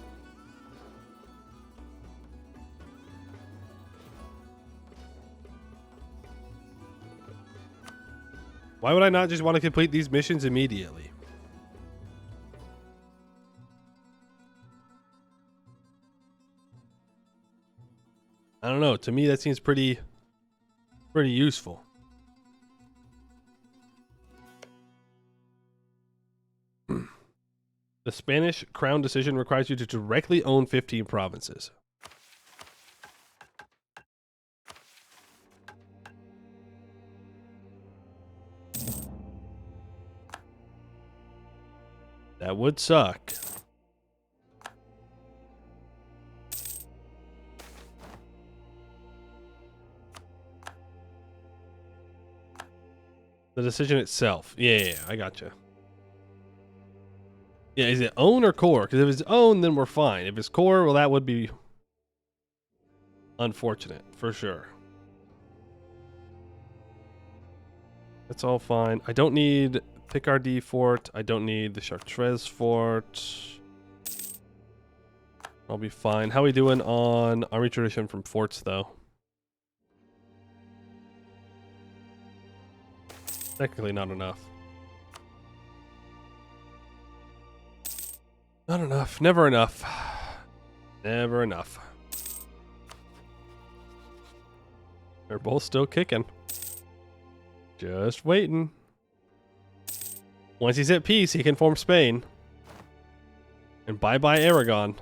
Why would I not just want to complete these missions immediately? I don't know. To me, that seems pretty useful. The Spanish Crown decision requires you to directly own 15 provinces. That would suck. The decision itself. Yeah, I gotcha. Yeah, is it own or core? Because if it's own, then we're fine. If it's core, well, that would be unfortunate, for sure. That's all fine. I don't need Picardy Fort. I don't need the Chartres Fort. I'll be fine. How are we doing on army tradition from forts, though? Technically not enough. Not enough. Never enough. Never enough. They're both still kicking. Just waiting. Once he's at peace, he can form Spain. And bye-bye Aragon.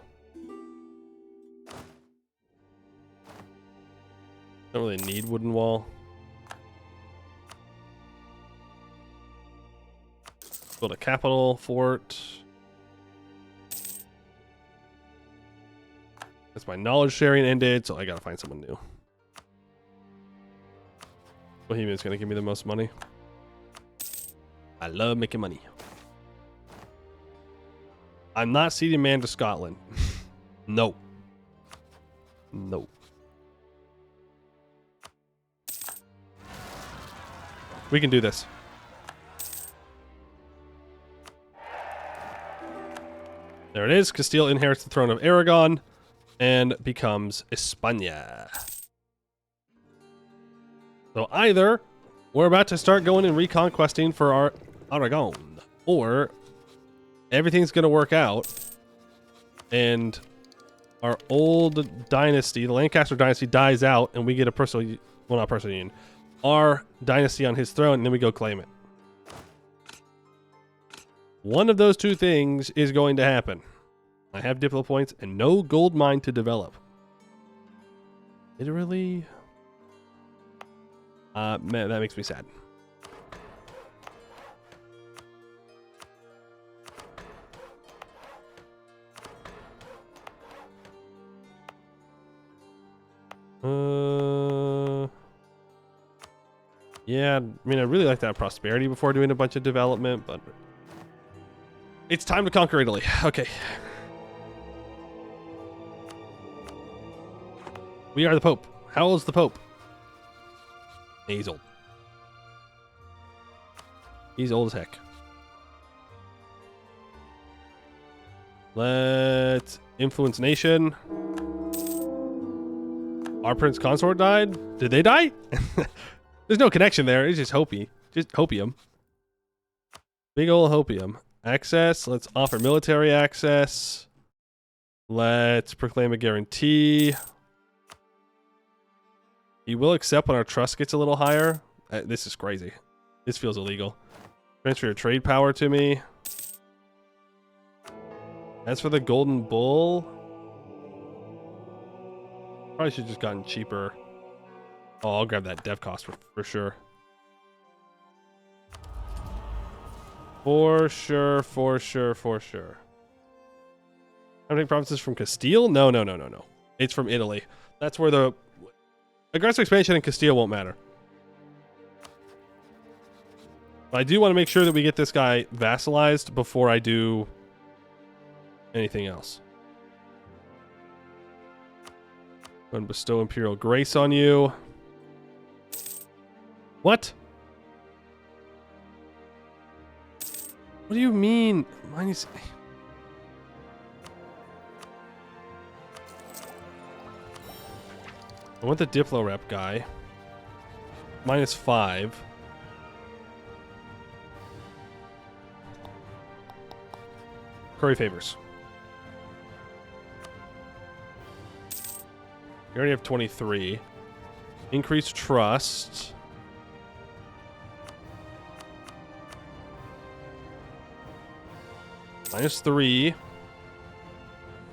Don't really need wooden wall. Build a capital fort. That's my knowledge sharing ended, so I gotta find someone new. Bohemian's gonna give me the most money. I love making money. I'm not ceding man to Scotland. No. No. We can do this. There it is. Castile inherits the throne of Aragon and becomes España. So either we're about to start going and reconquesting for our Aragon, or everything's going to work out and our old dynasty, the Lancaster dynasty, dies out and we get a personal, well, not personal union, our dynasty on his throne, and then we go claim it. One of those two things is going to happen. I have Diplo points and no gold mine to develop. Literally. Man, that makes me sad. Yeah, I mean, I really like that prosperity before doing a bunch of development, but it's time to conquer Italy. Okay. We are the Pope. How old is the Pope? He's old. He's old as heck. Let's influence nation. Our prince consort died. Did they die? There's no connection there. It's just Hopi. Just hopium. Big ol' hopium. Access. Let's offer military access. Let's proclaim a guarantee. He will accept when our trust gets a little higher. This is crazy. This feels illegal. Transfer your trade power to me. As for the golden bull, probably should have just gotten cheaper. Oh, I'll grab that dev cost for sure. For sure, for sure, for sure. How many provinces from Castile? No. It's from Italy. That's where the aggressive expansion in Castile won't matter. But I do want to make sure that we get this guy vassalized before I do anything else. I'm going to bestow Imperial Grace on you. What? What do you mean? Mine is... I want the Diplo rep guy. -5. Curry favors. We already have 23. Increased trust. -3.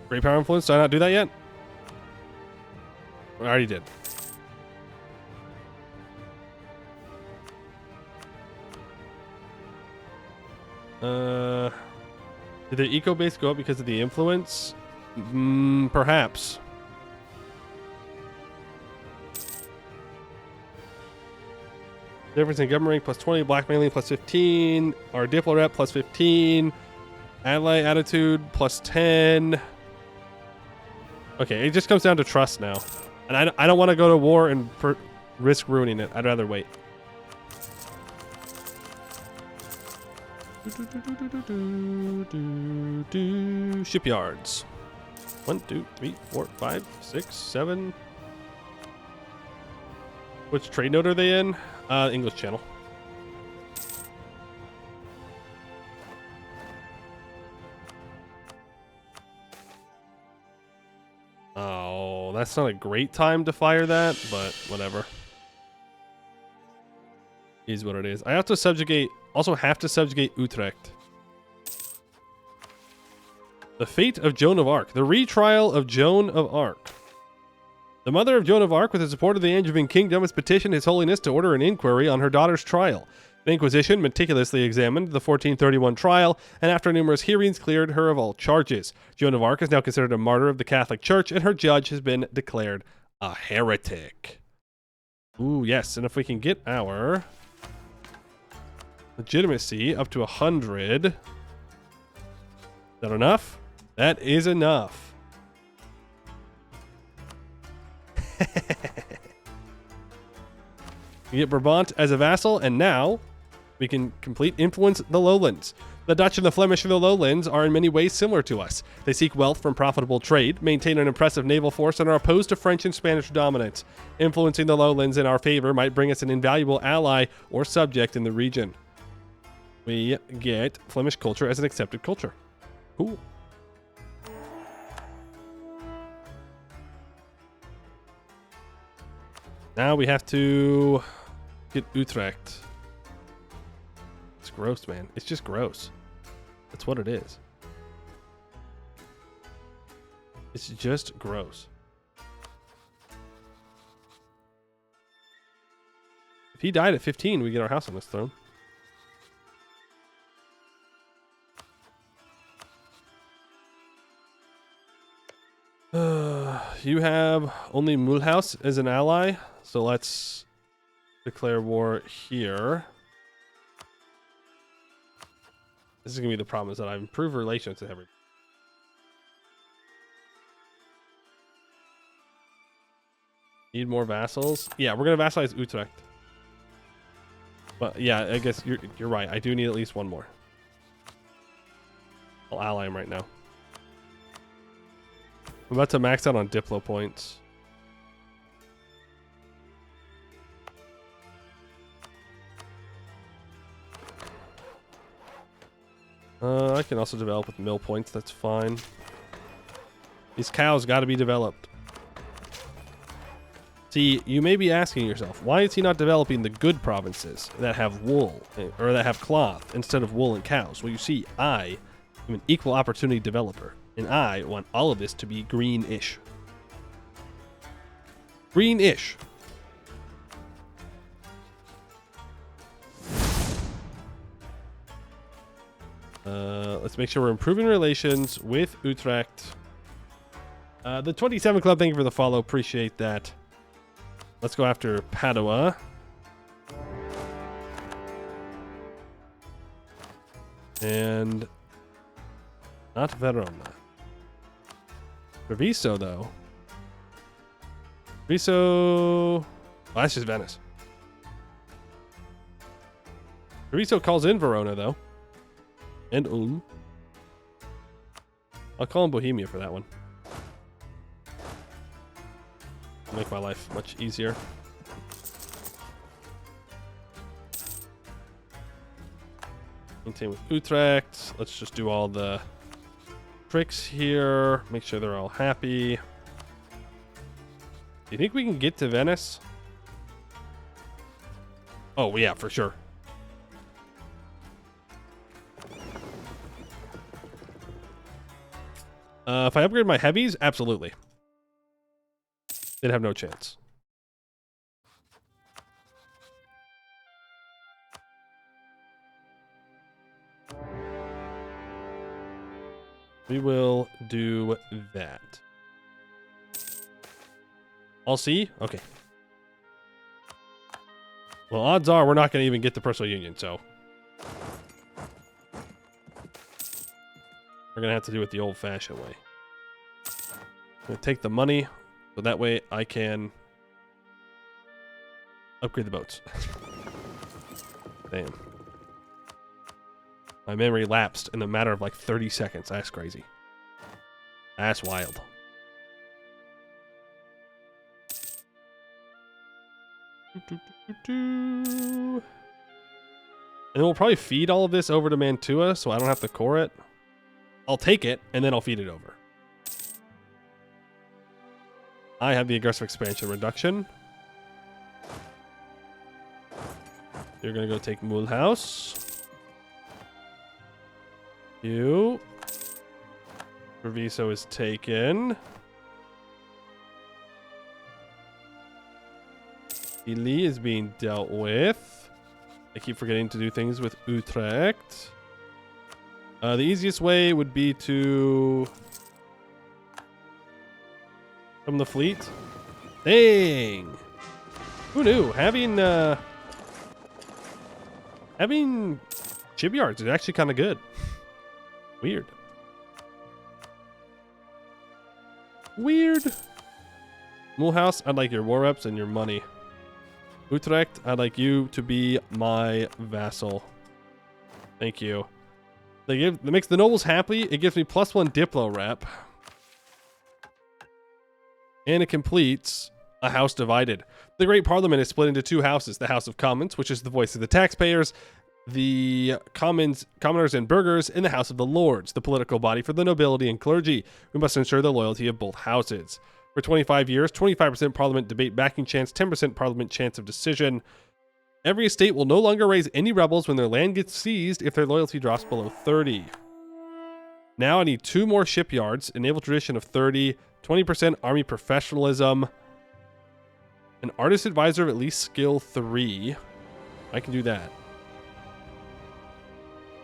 Great power influence. Did I not do that yet? I already did. Did their eco base go up because of the influence? Perhaps. Difference in government rank plus 20, blackmailing plus 15, our diplo rep plus 15, ally attitude plus 10. Okay, it just comes down to trust now. And I don't want to go to war and risk ruining it. I'd rather wait. Shipyards. 1, 2, 3, 4, 5, 6, 7. Which trade node are they in? English Channel. Oh, that's not a great time to fire that, but whatever. Is what it is. I have to subjugate, also have to subjugate Utrecht. The fate of Joan of Arc. The retrial of Joan of Arc. The mother of Joan of Arc, with the support of the Angevin Kingdom, has petitioned His Holiness to order an inquiry on her daughter's trial. The Inquisition meticulously examined the 1431 trial, and after numerous hearings, cleared her of all charges. Joan of Arc is now considered a martyr of the Catholic Church, and her judge has been declared a heretic. Ooh, yes, and if we can get our legitimacy up to 100, is that enough? That is enough. We get Brabant as a vassal, and now we can complete influence the lowlands. The Dutch and the Flemish of the lowlands are in many ways similar to us. They seek wealth from profitable trade, maintain an impressive naval force, and are opposed to French and Spanish dominance. Influencing the lowlands in our favor might bring us an invaluable ally or subject in the region. We get Flemish culture as an accepted culture. Cool. Now we have to get Utrecht. It's gross, man. It's just gross. That's what it is. It's just gross. If he died at 15, we get our house on this throne. You have only Mulhouse as an ally, so let's declare war here. This is going to be the problem, is that I've improved relations with everybody. Need more vassals? Yeah, we're going to vassalize Utrecht. But yeah, I guess you're right. I do need at least one more. I'll ally him right now. I'm about to max out on Diplo points. I can also develop with mill points. That's fine. These cows got to be developed. See, you may be asking yourself, why is he not developing the good provinces that have wool, or that have cloth, instead of wool and cows? Well, you see, I am an equal opportunity developer, and I want all of this to be green-ish. Green-ish. Let's make sure we're improving relations with Utrecht. The 27 Club, thank you for the follow. Appreciate that. Let's go after Padua. And not Verona. Treviso, though. Treviso... Oh, that's just Venice. Treviso calls in Verona, though. And Ulm. I'll call him Bohemia for that one. Make my life much easier. Maintain with Utrecht. Let's just do all the tricks here. Make sure they're all happy. Do you think we can get to Venice? Oh, yeah, for sure. If I upgrade my heavies, absolutely. They'd have no chance. We will do that. All C? Okay. Well, odds are we're not going to even get the personal union, so. We're going to have to do it the old-fashioned way. I'm going to take the money, so that way I can upgrade the boats. Damn. My memory lapsed in a matter of like 30 seconds. That's crazy. That's wild. And we'll probably feed all of this over to Mantua, so I don't have to core it. I'll take it, and then I'll feed it over. I have the aggressive expansion reduction. You're going to go take Mulhouse. You. Treviso is taken. Ely is being dealt with. I keep forgetting to do things with Utrecht. The easiest way would be to... from the fleet. Dang! Who knew? Having shipyards is actually kind of good. Weird. Weird. Mulhouse, I'd like your war reps and your money. Utrecht, I'd like you to be my vassal. Thank you. That makes the nobles happy. It gives me +1 Diplo rep. And it completes a house divided. The Great Parliament is split into 2 houses. The House of Commons, which is the voice of the taxpayers. The commoners and burghers in the House of the Lords, the political body for the nobility and clergy. We must ensure the loyalty of both houses. For 25 years, 25% parliament debate backing chance, 10% parliament chance of decision. Every estate will no longer raise any rebels when their land gets seized if their loyalty drops below 30. Now I need 2 more shipyards, a naval tradition of 30, 20% army professionalism, an artist advisor of at least skill 3. I can do that.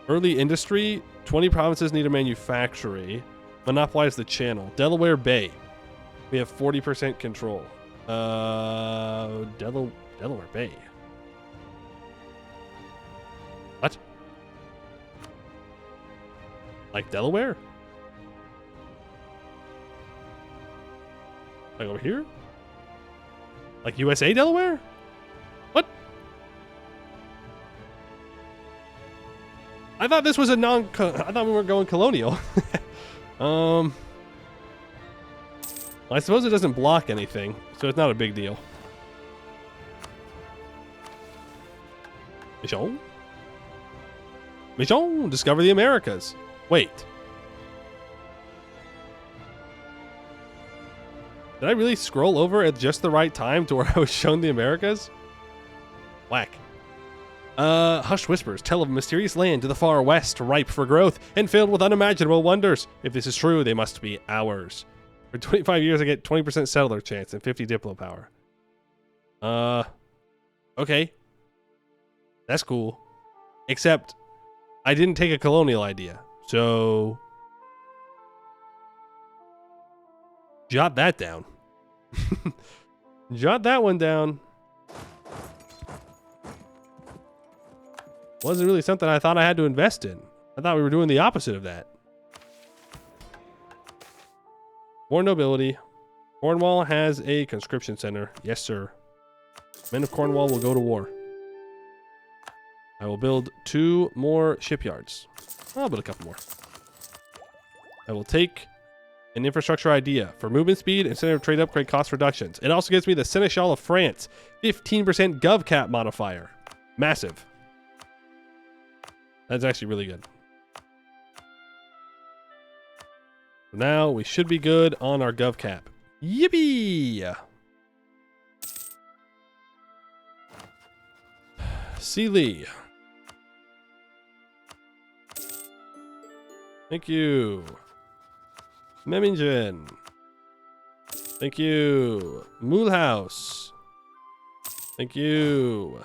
Early industry, 20 provinces need a manufactory. Monopolize the channel. Delaware Bay. We have 40% control. Delaware Bay. What? Like Delaware? Like over here? Like USA Delaware? What? I thought this was a I thought we were going colonial. Well, I suppose it doesn't block anything, so it's not a big deal. Mission? Mission! Discover the Americas. Wait. Did I really scroll over at just the right time to where I was shown the Americas? Whack. Hushed whispers tell of a mysterious land to the far west, ripe for growth and filled with unimaginable wonders. If this is true, they must be ours. For 25 years, I get 20% settler chance and 50 Diplo power. Okay. That's cool. Except, I didn't take a colonial idea. So, jot that down. Jot that one down. Wasn't really something I thought I had to invest in. I thought we were doing the opposite of that. More nobility. Cornwall has a conscription center. Yes, sir. Men of Cornwall will go to war. I will build 2 more shipyards. I'll build a couple more. I will take an infrastructure idea for movement speed and center of trade upgrade cost reductions. It also gives me the Seneschal of France. 15% gov cap modifier. Massive. That's actually really good. Now we should be good on our gov cap. Yippee! Sealy. Thank you. Memmingen. Thank you. Mulhouse. Thank you.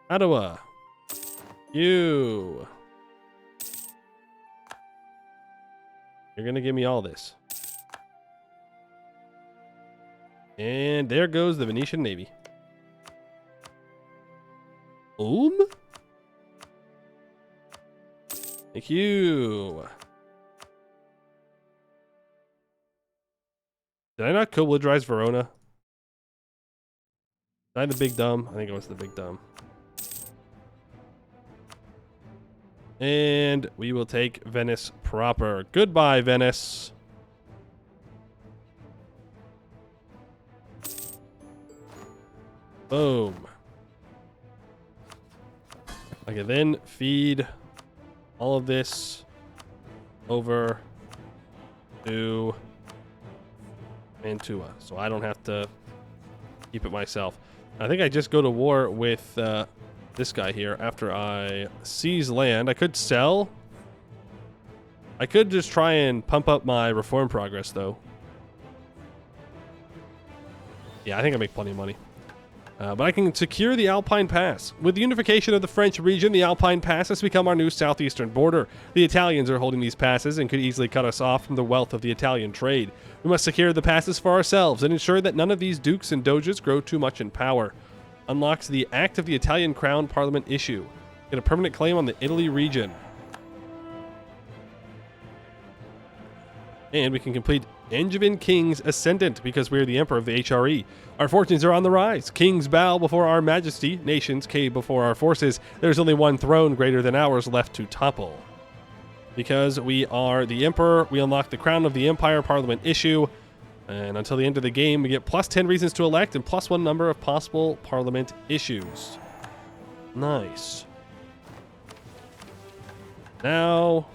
Ottawa. You. You're going to give me all this. And there goes the Venetian Navy. Thank you. Did I not co-woodrise Verona? Did I the big dumb? I think it was the big dumb. And we will take Venice proper. Goodbye, Venice. Boom. I can then feed all of this over to Mantua, so I don't have to keep it myself. I think I just go to war with this guy here after I seize land. I could sell. I could just try and pump up my reform progress, though. Yeah, I think I make plenty of money. But I can secure the Alpine Pass. With the unification of the French region, the Alpine Pass has become our new southeastern border. The Italians are holding these passes and could easily cut us off from the wealth of the Italian trade. We must secure the passes for ourselves and ensure that none of these dukes and doges grow too much in power. Unlocks the Act of the Italian Crown Parliament issue. Get a permanent claim on the Italy region. And we can complete Angevin King's Ascendant because we're the Emperor of the HRE. Our fortunes are on the rise. Kings bow before our majesty. Nations cave before our forces. There's only one throne greater than ours left to topple. Because we are the Emperor, we unlock the Crown of the Empire Parliament issue. And until the end of the game, we get plus 10 reasons to elect and plus 1 number of possible Parliament issues. Nice. Now,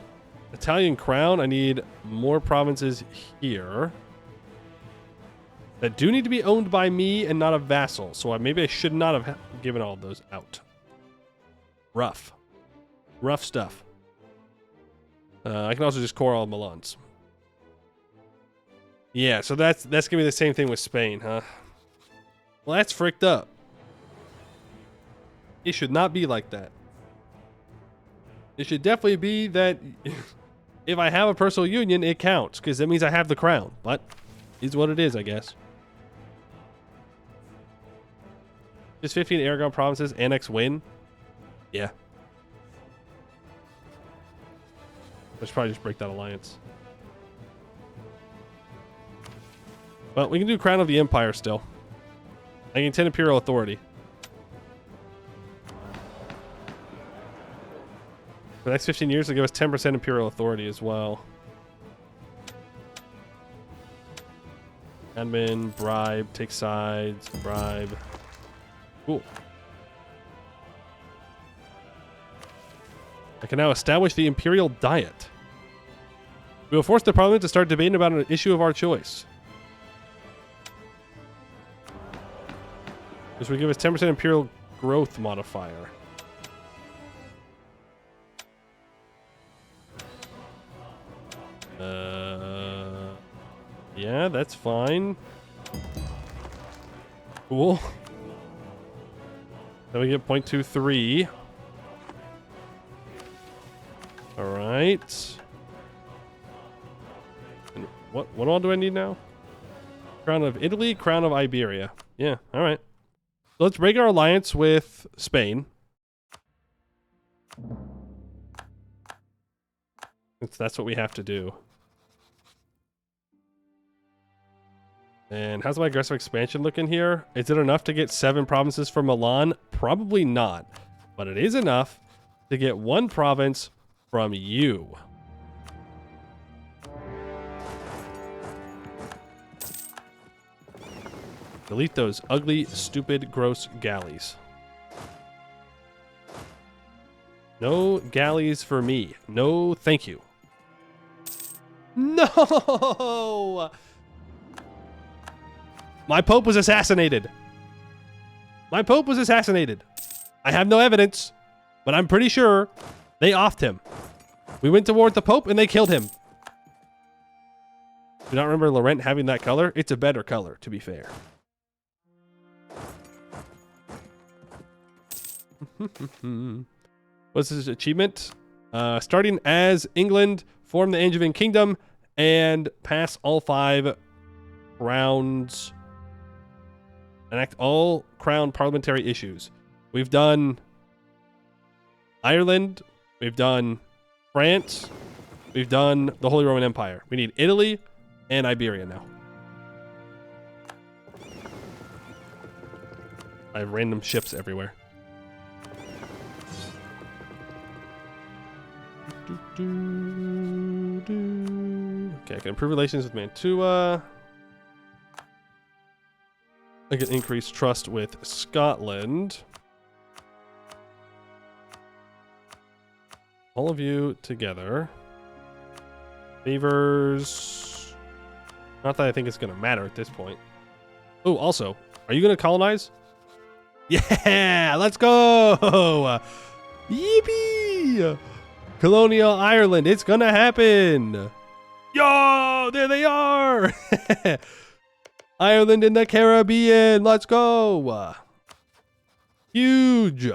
Italian Crown, I need more provinces here that do need to be owned by me and not a vassal. So maybe I should not have given all of those out. Rough. Rough stuff. I can also just core all Milans. Yeah, so that's going to be the same thing with Spain, huh? Well, that's fricked up. It should not be like that. It should definitely be that if I have a personal union, it counts, because that means I have the crown. But it's what it is, I guess. Just 15 Aragon provinces, annex win. Yeah. Let's probably just break that alliance. But we can do Crown of the Empire still. I can 10 Imperial Authority. For the next 15 years, they'll give us 10% Imperial Authority as well. Admin, bribe, take sides, bribe. Cool. I can now establish the Imperial Diet. We will force the Parliament to start debating about an issue of our choice. This will give us 10% Imperial Growth modifier. Yeah, that's fine. Cool. Then we get 0.23. All right. And what all do I need now? Crown of Italy, Crown of Iberia. Yeah, all right. So let's break our alliance with Spain. That's what we have to do. And how's my aggressive expansion looking here? Is it enough to get 7 provinces from Milan? Probably not. But it is enough to get 1 province from you. Delete those ugly, stupid, gross galleys. No galleys for me. No, thank you. No! My Pope was assassinated. My Pope was assassinated. I have no evidence, but I'm pretty sure They offed him. We went to war with the Pope and they killed him. Do not remember Laurent having that color? It's a better color, to be fair. What's his achievement? Starting as England, form the Angevin Kingdom, and pass all 5 rounds. Enact all crown parliamentary issues. We've done Ireland. We've done France. We've done the Holy Roman Empire. We need Italy and Iberia now. I have random ships everywhere. Okay, I can improve relations with Mantua. I can increase trust with Scotland. All of you together. Favors. Not that I think it's going to matter at this point. Oh, also, are you going to colonize? Yeah, let's go. Yippee. Colonial Ireland, it's going to happen. Yo, there they are. Ireland in the Caribbean, let's go. Huge.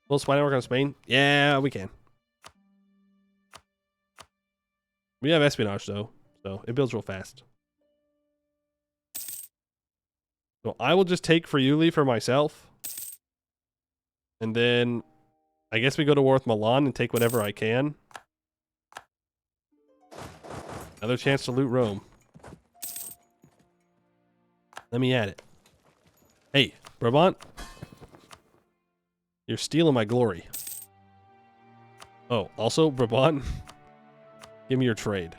Will spy network on Spain? Yeah, we can. We have espionage though, so it builds real fast. So I will just take Friuli for myself. And then I guess we go to war with Milan and take whatever I can. Another chance to loot Rome. Let me at it. Hey, Brabant. You're stealing my glory. Oh, also, Brabant. Give me your trade.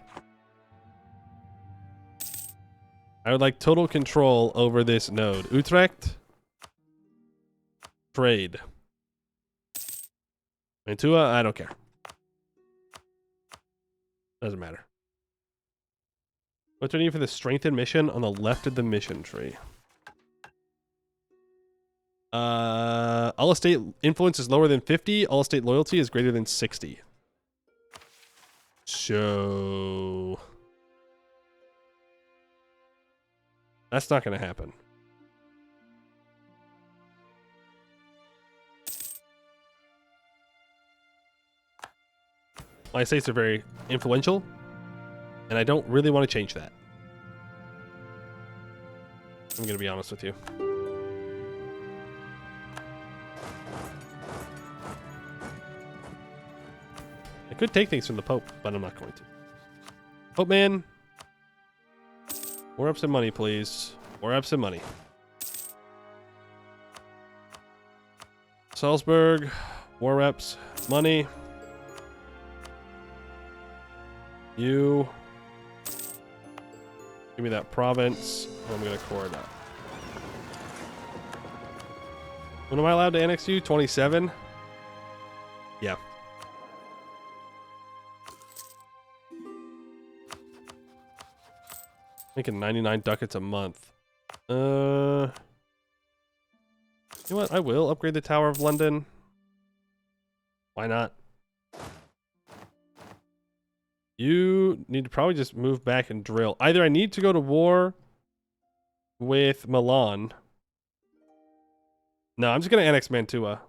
I would like total control over this node. Utrecht. Trade. Mantua, I don't care. Doesn't matter. What do I need for the strengthened mission on the left of the mission tree? All estate influence is lower than 50. All estate loyalty is greater than 60. So that's not going to happen. My estates are very influential, and I don't really want to change that. I'm going to be honest with you. I could take things from the Pope, but I'm not going to. Pope man. War up some money, please. War up some money. Salzburg. War reps. Money. You. Give me that province. I'm going to core it up. When am I allowed to annex you? 27? Yeah. Making 99 ducats a month. You know what? I will upgrade the Tower of London. Why not? You need to probably just move back and drill. Either I need to go to war with Milan. No, I'm just going to annex Mantua.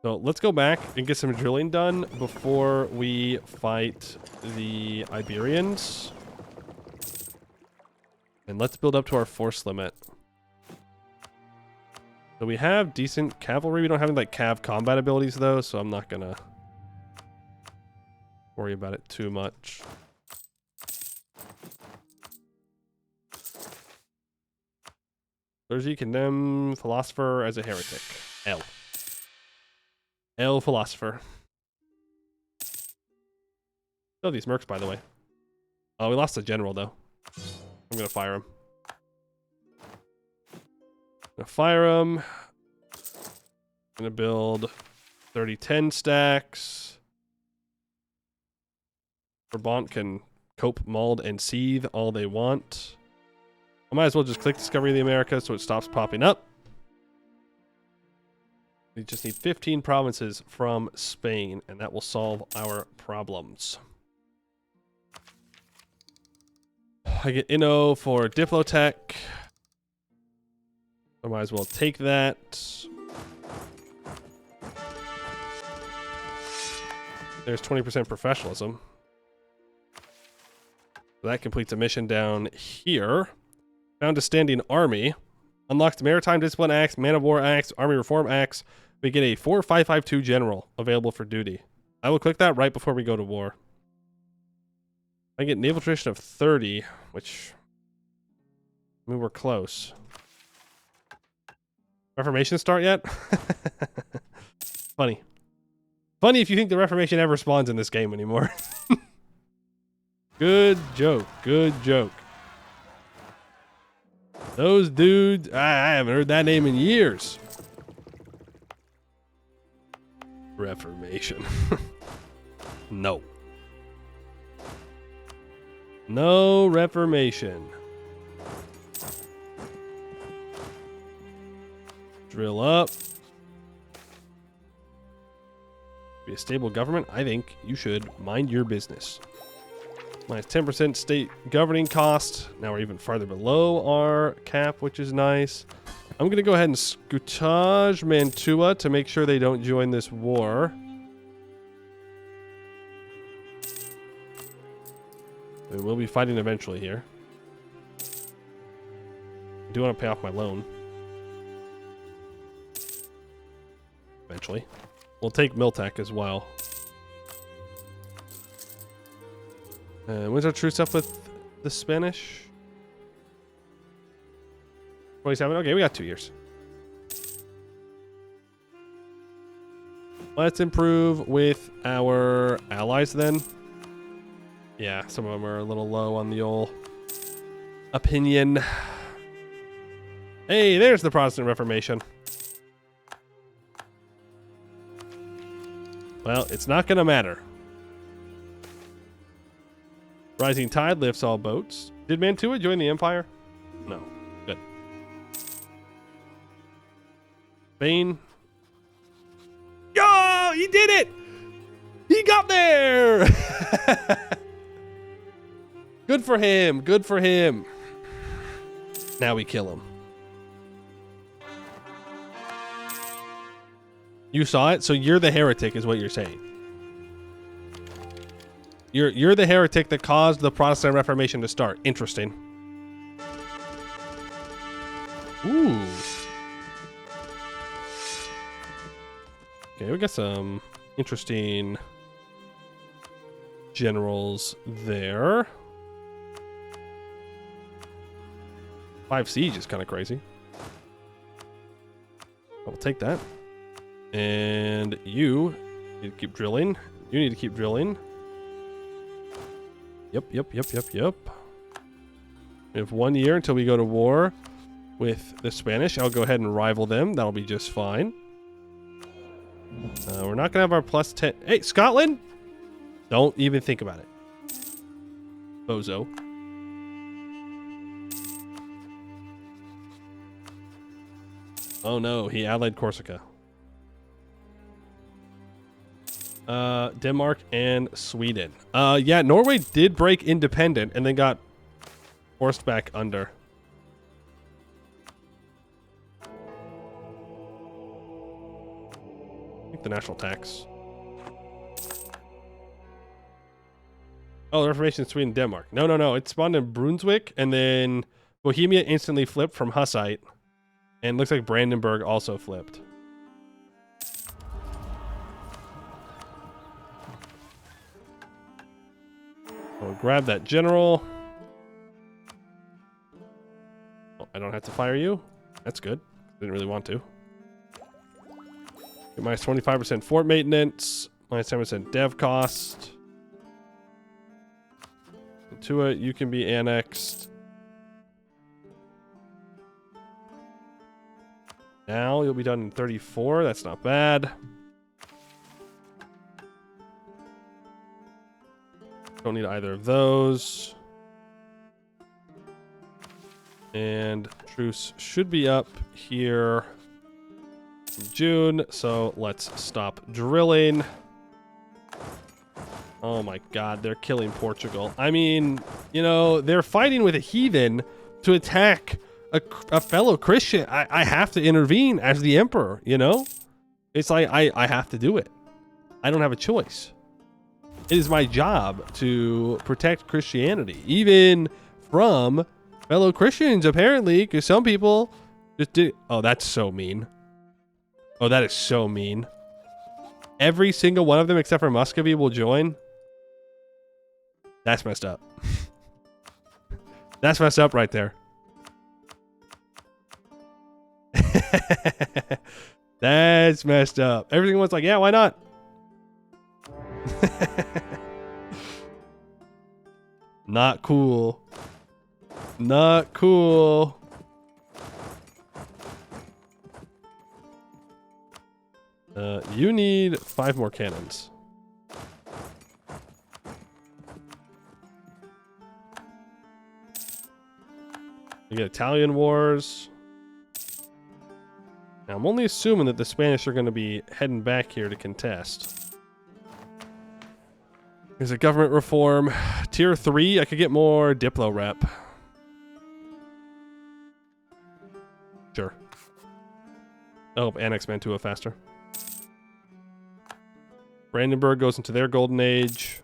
So let's go back and get some drilling done before we fight the Iberians. And let's build up to our force limit. So we have decent cavalry. We don't have any like cav combat abilities though, so I'm not gonna worry about it too much. Clergy condemn philosopher as a heretic. L philosopher. Oh, these mercs, by the way. Oh, we lost a general, though. I'm gonna fire him. Gonna build 30-10 stacks. Brabant can cope, mold, and seethe all they want. I might as well just click Discovery of the Americas so it stops popping up. We just need 15 provinces from Spain, and that will solve our problems. I get Inno for Diplotech. I might as well take that. There's 20% professionalism. So that completes a mission down here. Found a standing army. Unlocks the Maritime Discipline Acts, Man of War Acts, Army Reform Acts. We get a 4552 general available for duty. I will click that right before we go to war. I get naval tradition of 30, which, I mean, we're close. Reformation start yet? Funny. Funny if you think the Reformation ever spawns in this game anymore. Good joke. Good joke. Those dudes, I haven't heard that name in years. Reformation. No. No Reformation. Drill up. Be a stable government. I think you should mind your business. Minus 10% state governing cost. Now we're even farther below our cap, which is nice. I'm going to go ahead and scoutage Mantua to make sure they don't join this war. We will be fighting eventually here. I do want to pay off my loan. Eventually. We'll take Miltech as well. When's our truce up with the Spanish? 27? Okay, we got 2 years. Let's improve with our allies then. Yeah, some of them are a little low on the old opinion. Hey, there's the Protestant Reformation. Well, it's not going to matter. Rising tide lifts all boats. Did Mantua join the Empire? No. Good. Spain. Yo, he did it! He got there! Good for him. Good for him. Now we kill him. You saw it? So you're the heretic is what you're saying. You're the heretic that caused the Protestant Reformation to start. Interesting. Ooh. Okay, we got some interesting generals there. 5 siege is kind of crazy. I'll take that. And you need to keep drilling. You need to keep drilling. Yep. We have 1 year until we go to war with the Spanish. I'll go ahead and rival them. That'll be just fine. We're not going to have our plus 10. Hey, Scotland! Don't even think about it. Bozo. Oh no, he allied Corsica. Denmark and Sweden. Yeah, Norway did break independent and then got forced back under. I think the national tax. Oh, the Reformation in Sweden and Denmark. No. It spawned in Brunswick and then Bohemia instantly flipped from Hussite. And looks like Brandenburg also flipped. I'll grab that general. Oh, I don't have to fire you. That's good. Didn't really want to. Get minus 25% fort maintenance. Minus 10% dev cost. To it, you can be annexed. Now you'll be done in 34. That's not bad. Don't need either of those. And truce should be up here in June, so let's stop drilling. Oh my god, they're killing Portugal. I mean, you know, they're fighting with a heathen to attack a fellow Christian. I have to intervene as the emperor, you know? It's like, I have to do it. I don't have a choice. It is my job to protect Christianity, even from fellow Christians, apparently, because some people just do. Oh, that's so mean. Oh, that is so mean. Every single one of them, except for Muscovy, will join. That's messed up. That's messed up right there. That's messed up. Everything was like, yeah, why not? Not cool. Not cool. You need 5 more cannons. You get Italian wars. Now, I'm only assuming that the Spanish are going to be heading back here to contest. There's a government reform. Tier 3, I could get more Diplo rep. Sure. Oh, annex Mantua faster. Brandenburg goes into their golden age.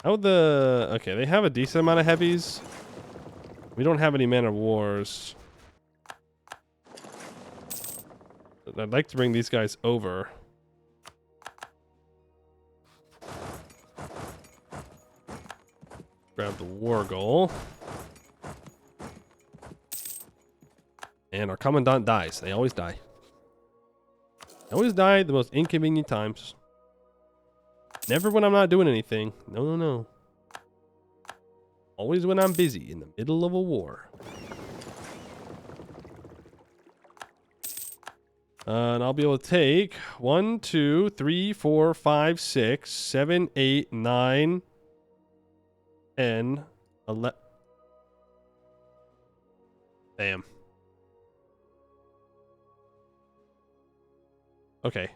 How would the... Okay, they have a decent amount of heavies. We don't have any man of wars. I'd like to bring these guys over. Grab the war goal. And our commandant dies. They always die. They always die at the most inconvenient times. Never when I'm not doing anything. No, no, no. Always when I'm busy in the middle of a war. And I'll be able to take 1, 2, 3, 4, 5, 6, 7, 8, 9, 10, 11. Damn. Okay.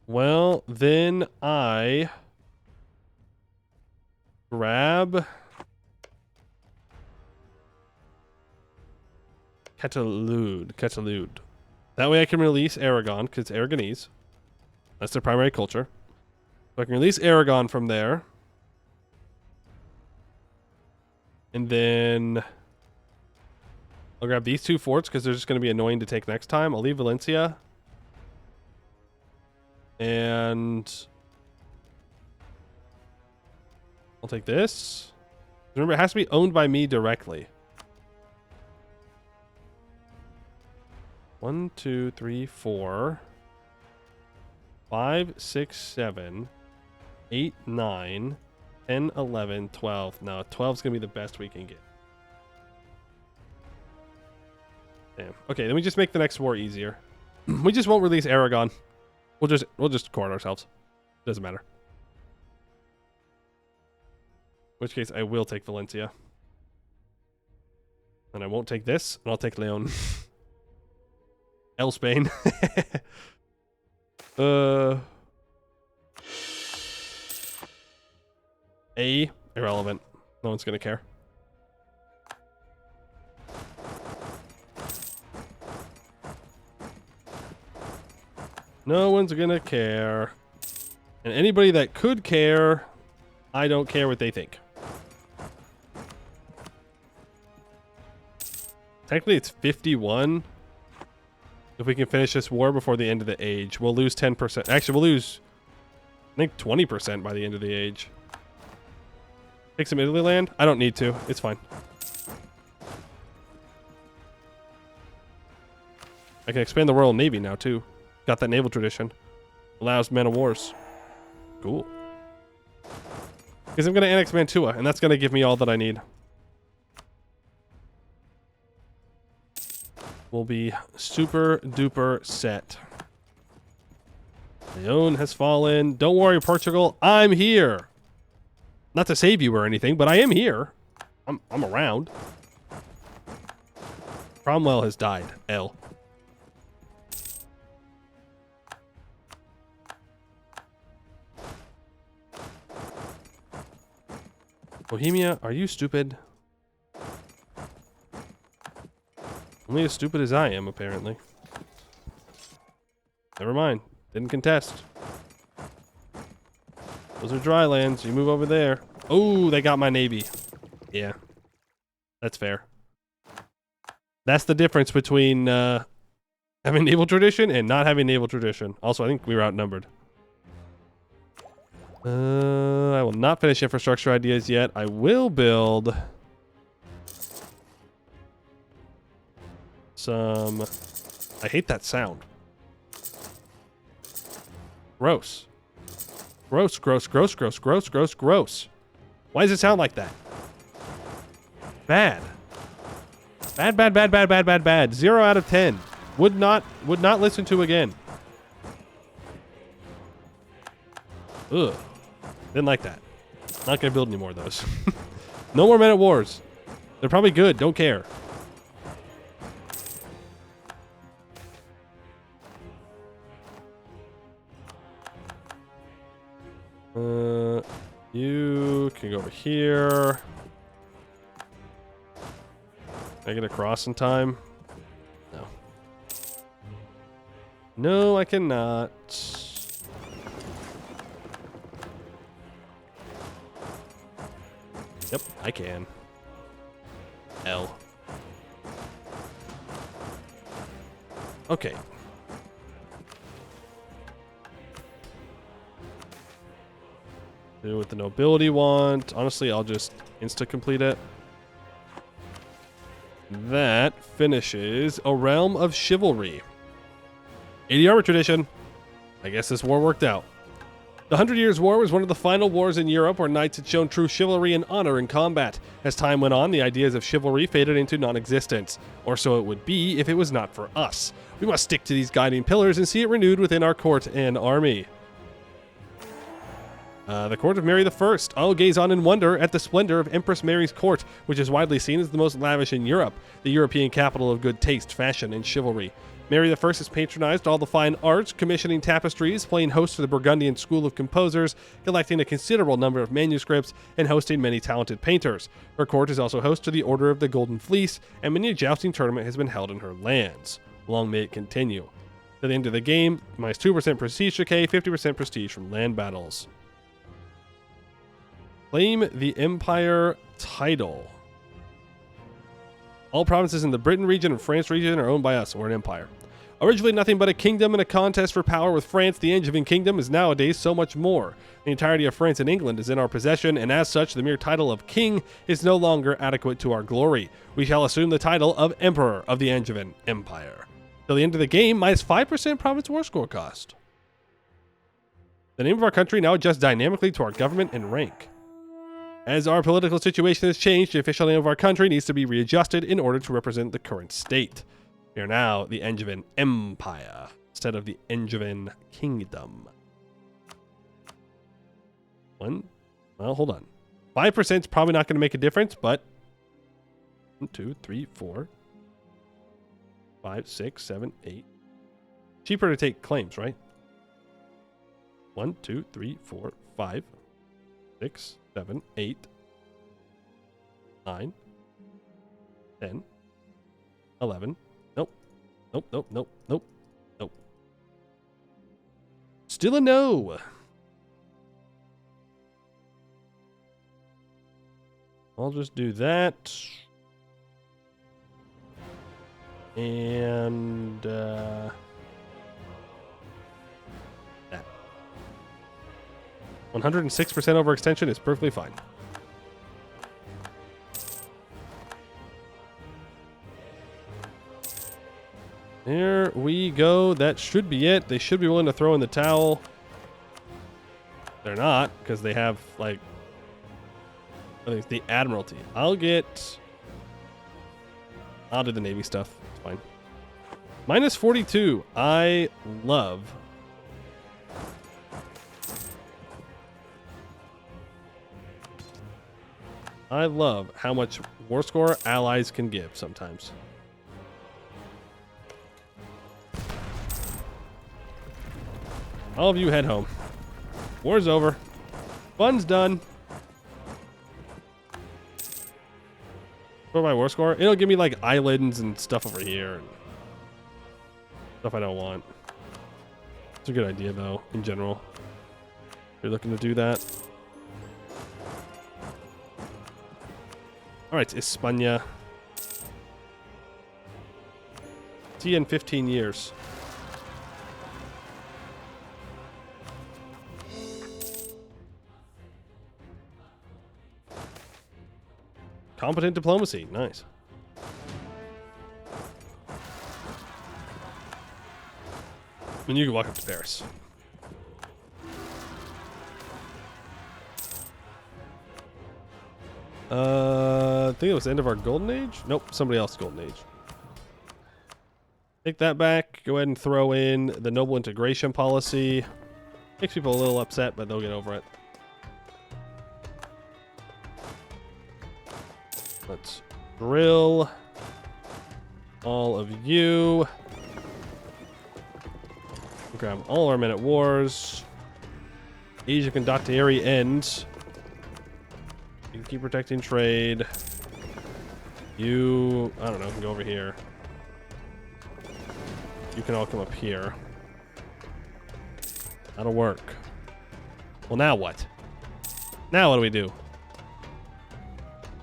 Well, then I grab Catalude. That way I can release Aragon, because it's Aragonese. That's their primary culture. So I can release Aragon from there. And then I'll grab these 2 forts, because they're just going to be annoying to take next time. I'll leave Valencia. And I'll take this. Remember, it has to be owned by me directly. 1, 2, 3, 4, 5, 6, 7, 8, 9, 10, 11, 12. No, 12 is going to be the best we can get. Damn. Okay, then we just make the next war easier. We just won't release Aragon. We'll just court ourselves. Doesn't matter. In which case, I will take Valencia. And I won't take this, and I'll take Leon. El Spain. Irrelevant. No one's gonna care. No one's gonna care. And anybody that could care, I don't care what they think. Technically, it's 51. If we can finish this war before the end of the age, we'll lose 10%. Actually, we'll lose, I think, 20% by the end of the age. Take some Italy land? I don't need to. It's fine. I can expand the Royal Navy now, too. Got that naval tradition. Allows men of wars. Cool. Because I'm going to annex Mantua, and that's going to give me all that I need. We'll be super duper set. Leon has fallen. Don't worry, Portugal. I'm here. Not to save you or anything, but I am here. I'm around. Cromwell has died. L. Bohemia, are you stupid? Only as stupid as I am, apparently. Never mind. Didn't contest. Those are dry lands. You move over there. Oh, they got my navy. Yeah. That's fair. That's the difference between having naval tradition and not having naval tradition. Also, I think we were outnumbered. I will not finish infrastructure ideas yet. I will build some... I hate that sound. Gross. Gross, gross, gross, gross, gross, gross, gross. Why does it sound like that? Bad. Bad, bad, bad, bad, bad, bad, bad. 0 out of 10. Would not listen to again. Ugh. Didn't like that. Not gonna build any more of those. No more Men at Wars. They're probably good. Don't care. You can go over here. Can I get across in time? No. No, I cannot. Yep, I can. L. Okay. Do what the nobility want. Honestly, I'll just insta-complete it. That finishes a realm of chivalry. 80 armor tradition. I guess this war worked out. The 100 Years' War was one of the final wars in Europe where knights had shown true chivalry and honor in combat. As time went on, the ideas of chivalry faded into non-existence. Or so it would be if it was not for us. We must stick to these guiding pillars and see it renewed within our court and army. The court of Mary I. I'll gaze on in wonder at the splendor of Empress Mary's court, which is widely seen as the most lavish in Europe, the European capital of good taste, fashion, and chivalry. Mary I has patronized all the fine arts, commissioning tapestries, playing host to the Burgundian school of composers, collecting a considerable number of manuscripts, and hosting many talented painters. Her court is also host to the Order of the Golden Fleece, and many a jousting tournament has been held in her lands. Long may it continue. At the end of the game, minus 2% prestige decay, 50% prestige from land battles. Claim the Empire title. All provinces in the Britain region and France region are owned by us, or an empire. Originally nothing but a kingdom and a contest for power with France, the Angevin Kingdom is nowadays so much more. The entirety of France and England is in our possession, and as such, the mere title of king is no longer adequate to our glory. We shall assume the title of Emperor of the Angevin Empire. Till the end of the game, minus 5% province war score cost. The name of our country now adjusts dynamically to our government and rank. As our political situation has changed, the official name of our country needs to be readjusted in order to represent the current state. We are now the Angevin Empire, instead of the Angevin Kingdom. Well, hold on. 5% is probably not going to make a difference, but 1, 2, 3, 4, 5, 6, 7, 8. Cheaper to take claims, right? 1, 2, 3, 4, 5, 6, 7, 8, 9, 10, 11. Nope. Nope, nope, nope, nope, nope. Still a no. I'll just do that. And, that. 106% overextension is perfectly fine. There we go. That should be it. They should be willing to throw in the towel. They're not, because they have, like, I think it's the Admiralty. I'll do the Navy stuff. It's fine. Minus 42. I love I love how much war score allies can give sometimes. All of you head home. War's over. Fun's done. For my war score, it'll give me like islands and stuff over here. And stuff I don't want. It's a good idea though, in general. If you're looking to do that. Alright, España. See you in 15 years. Competent diplomacy. Nice. And you can walk up to Paris. I think it was the end of our golden age? Nope, somebody else's golden age. Take that back. Go ahead and throw in the noble integration policy. Makes people a little upset, but they'll get over it. Let's drill all of you. Grab all our men at wars. Asia Condottieri ends. You can keep protecting trade. You, I don't know, can go over here. You can all come up here. That'll work. Well, now what? Now what do we do?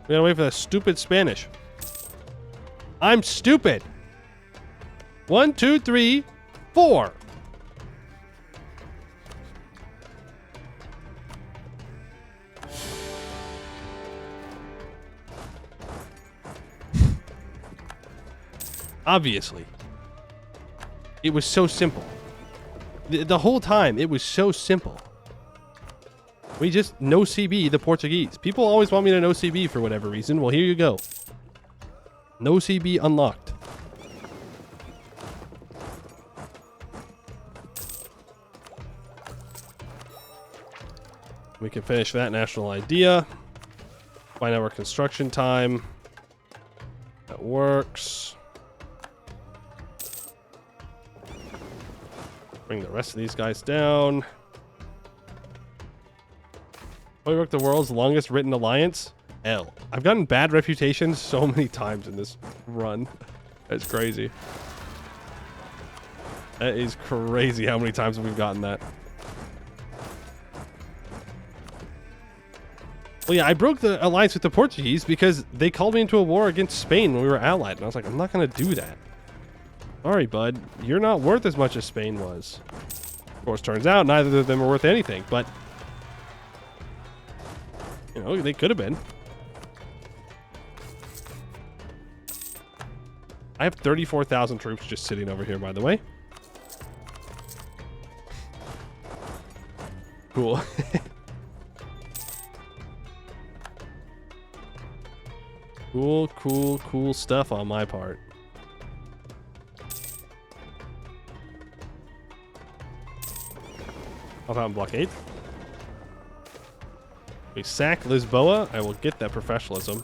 We gotta wait for the stupid Spanish. I'm stupid. 1, 2, 3, 4. Obviously. It was so simple. The whole time, it was so simple. We just no CB the Portuguese. People always want me to no CB for whatever reason. Well, here you go. No CB unlocked. We can finish that national idea. Find out our construction time. That works. Bring the rest of these guys down. We work the world's longest written alliance. L. I've gotten bad reputations so many times in this run. That's crazy. That is crazy how many times we've gotten that. Well, yeah, I broke the alliance with the Portuguese because they called me into a war against Spain when we were allied. And I was like, I'm not going to do that. Sorry, bud. You're not worth as much as Spain was. Of course, turns out neither of them are worth anything, but you know, they could have been. I have 34,000 troops just sitting over here, by the way. Cool. Cool stuff on my part. I'll have blockade. We sack Lisboa. I will get that professionalism.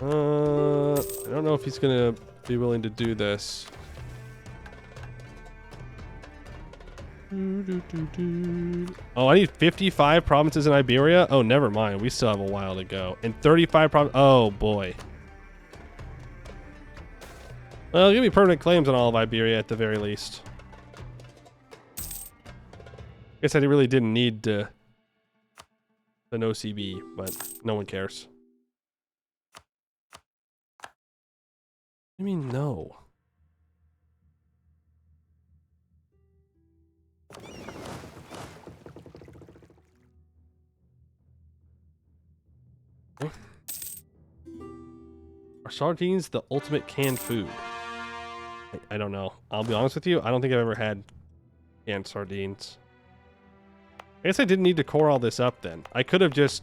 I don't know if he's gonna be willing to do this. Oh, I need 55 provinces in Iberia? Oh, never mind. We still have a while to go. And 35 provinces. Oh, boy. Well, give me permanent claims on all of Iberia at the very least. Guess I really didn't need the no CB, but no one cares. I mean, no. Okay. Are sardines the ultimate canned food? I don't know. I'll be honest with you. I don't think I've ever had canned sardines. I guess I didn't need to core all this up then. I could have just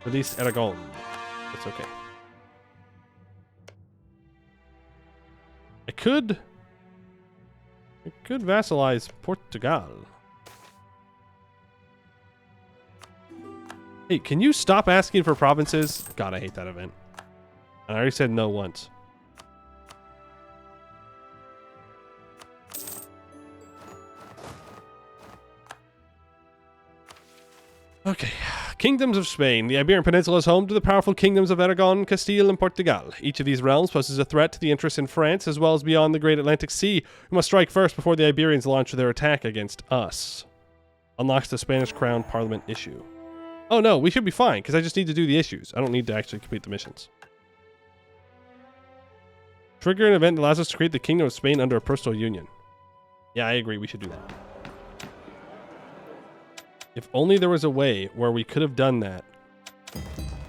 released Aragon. That's okay. I could It could vassalize Portugal. Hey, can you stop asking for provinces? God, I hate that event. I already said no once. Okay. Kingdoms of Spain. The Iberian Peninsula is home to the powerful kingdoms of Aragon, Castile, and Portugal. Each of these realms poses a threat to the interests in France, as well as beyond the great Atlantic Sea. We must strike first before the Iberians launch their attack against us. Unlocks the Spanish Crown Parliament issue. Oh no, we should be fine, because I just need to do the issues. I don't need to actually complete the missions. Trigger an event that allows us to create the Kingdom of Spain under a personal union. Yeah, I agree, we should do that. If only there was a way where we could have done that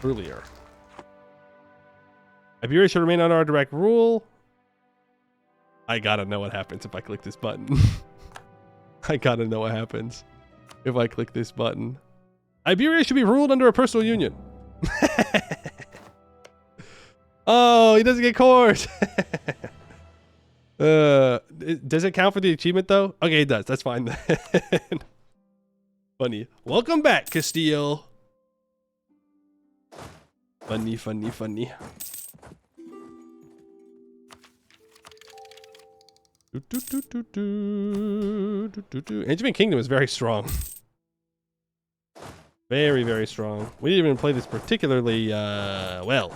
earlier. Iberia should remain under our direct rule. I gotta know what happens if I click this button. I gotta know what happens if I click this button. Iberia should be ruled under a personal union. Oh, he doesn't get court. Does it count for the achievement though? Okay, it does. That's fine then. Funny. Welcome back, Castile. Funny, funny, funny. Angevin Kingdom is very strong. Very, very strong. We didn't even play this particularly well.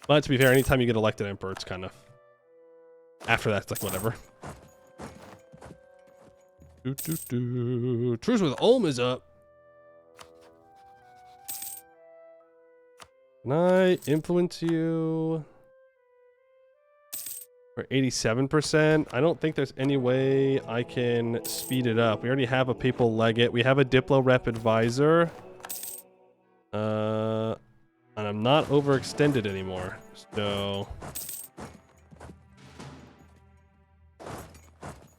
But to be fair, anytime you get elected emperor, it's kind of... After that, it's like, whatever. Truce with Ulm is up. Can I influence you? We're 87%. I don't think there's any way I can speed it up. We already have a papal legate. We have a Diplo Rep advisor. And I'm not overextended anymore. So...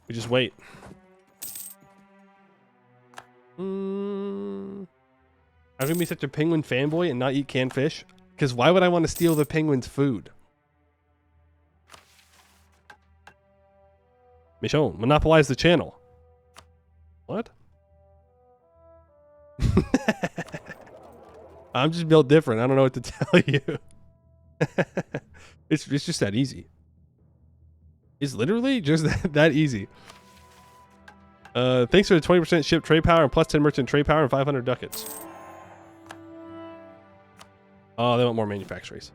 we just wait. How can I be such a penguin fanboy and not eat canned fish? Because why would I want to steal the penguin's food? Michonne, monopolize the channel. What? I'm just built different. I don't know what to tell you. It's just that easy. It's literally just that easy. Thanks for the 20% ship trade power and plus 10 merchant trade power and 500 ducats. Oh, they want more manufactories.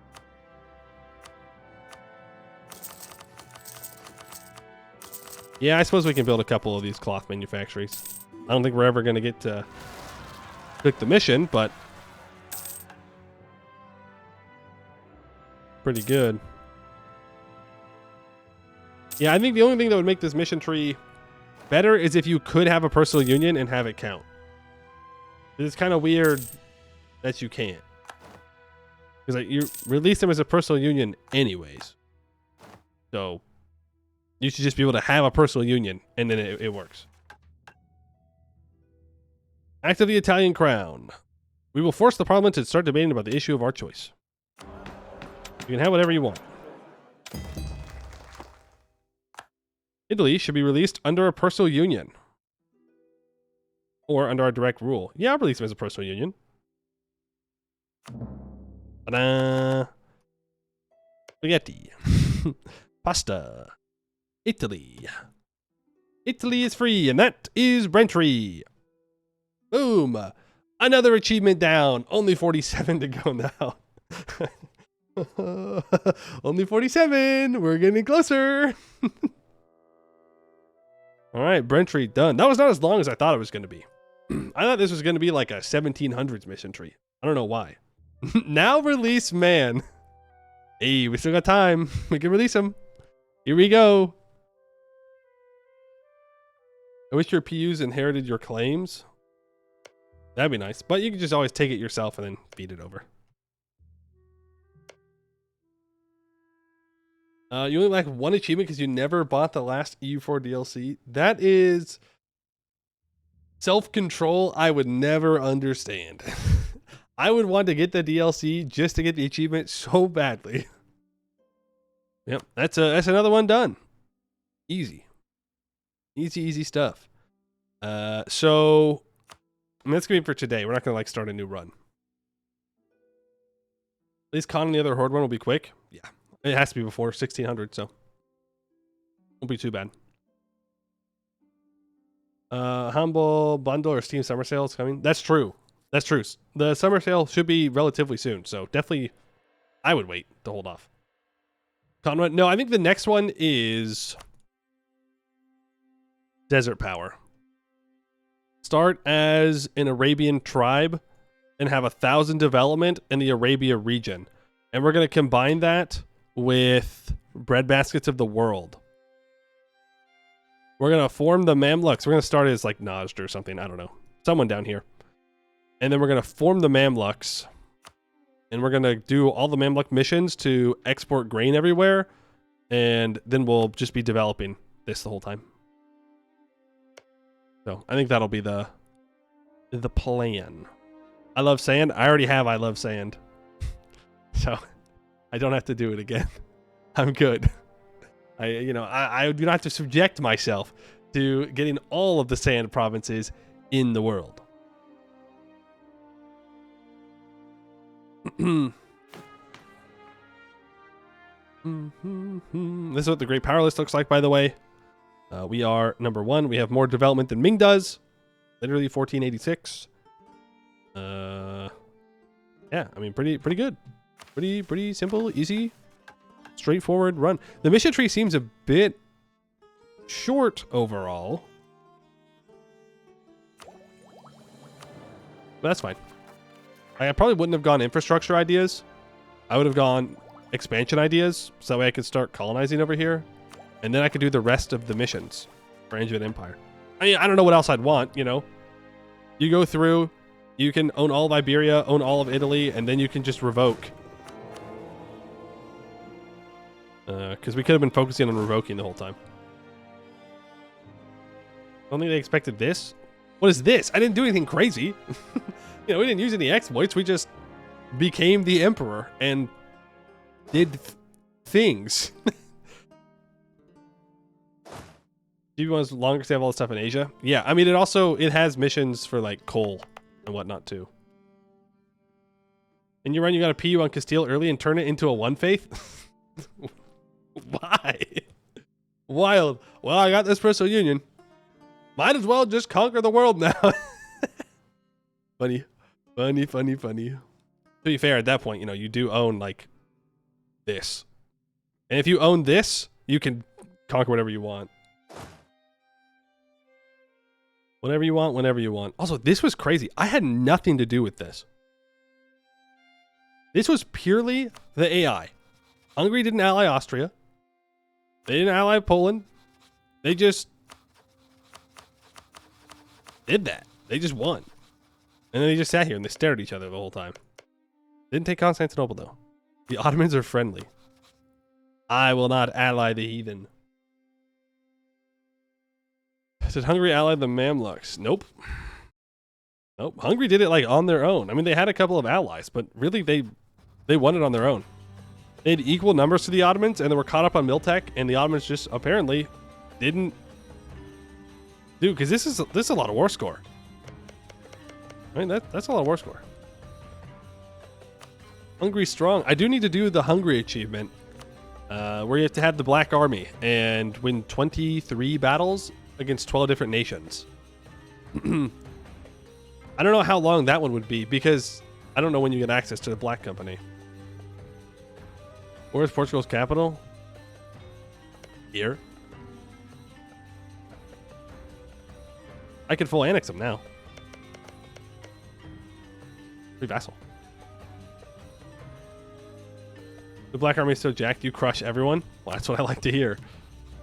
Yeah, I suppose we can build a couple of these cloth manufactories. I don't think we're ever going to get to click the mission, but pretty good. Yeah, I think the only thing that would make this mission tree better is if you could have a personal union and have it count. It's kind of weird that you can't. Because like, you release them as a personal union anyways. So you should just be able to have a personal union and then it works. Act of the Italian Crown. We will force the parliament to start debating about the issue of our choice. You can have whatever you want. Italy should be released under a personal union. Or under our direct rule. Yeah, I'll release them as a personal union. Ta-da! Spaghetti. Pasta. Italy. Italy is free, and that is Brentry. Boom! Another achievement down. Only 47 to go now. Only 47. We're getting closer. All right, Brentry done. That was not as long as I thought it was going to be. I thought this was going to be like a 1700s mission tree. I don't know why. Now release man. Hey, we still got time. We can release him. Here we go. I wish your PUs inherited your claims. That'd be nice. But you can just always take it yourself and then feed it over. You only lack one achievement because you never bought the last EU4 DLC. That is self-control I would never understand. I would want to get the DLC just to get the achievement so badly. Yep, that's another one done. Easy. Easy stuff. So I mean, that's gonna be for today. We're not gonna like start a new run. At least con the other horde one will be quick. Yeah, it has to be before 1600, so won't be too bad. Humble bundle or Steam summer sale is coming. That's true. That's true. The summer sale should be relatively soon, so definitely I would wait to hold off. Con run? No, I think the next one is Desert Power. Start as an Arabian tribe and have 1,000 development in the Arabia region. And we're going to combine that with breadbaskets of the world. We're going to form the Mamluks. We're going to start as like Najd or something. I don't know. Someone down here. And then we're going to form the Mamluks. And we're going to do all the Mamluk missions to export grain everywhere. And then we'll just be developing this the whole time. So I think that'll be the plan. I love sand. I already have I love sand. So I don't have to do it again. I'm good. I do not have to subject myself to getting all of the sand provinces in the world. This is what the Great Power List looks like, by the way. We are number 1. We have more development than Ming does. Literally 1486. Yeah, I mean, pretty good. Pretty simple, easy, straightforward run. The mission tree seems a bit short overall. But that's fine. I probably wouldn't have gone infrastructure ideas. I would have gone expansion ideas, so that way I could start colonizing over here. And then I could do the rest of the missions for Angevin Empire. I mean, I don't know what else I'd want, you know. You go through, you can own all of Iberia, own all of Italy, and then you can just revoke. Because we could have been focusing on revoking the whole time. I don't think they expected this. What is this? I didn't do anything crazy. We didn't use any exploits. We just became the emperor and did things. GB one's longer to have all the stuff in Asia. Yeah, I mean, it has missions for like coal and whatnot too. And you got a PU on Castile early and turn it into a one faith. Why? Wild. Well, I got this personal union. Might as well just conquer the world now. Funny. To be fair, at that point, you do own like this. And if you own this, you can conquer whatever you want. Whatever you want, whenever you want. Also, this was crazy. I had nothing to do with this. This was purely the AI. Hungary didn't ally Austria. They didn't ally Poland. They just did that. They just won. And then they just sat here and they stared at each other the whole time. Didn't take Constantinople, though. The Ottomans are friendly. I will not ally the heathen. Did Hungary ally the Mamluks? Nope. Hungary did it like on their own. I mean, they had a couple of allies, but really they won it on their own. They had equal numbers to the Ottomans, and they were caught up on Miltech, and the Ottomans just apparently didn't. Dude, because this is a lot of war score. I mean, that's a lot of war score. Hungary strong. I do need to do the Hungary achievement, where you have to have the Black Army and win 23 battles against 12 different nations. I don't know how long that one would be, because I don't know when you get access to the Black Company. Where's Portugal's capital? Here. I could full annex them now. Free vassal. The Black Army is so jacked you crush everyone? Well, that's what I like to hear.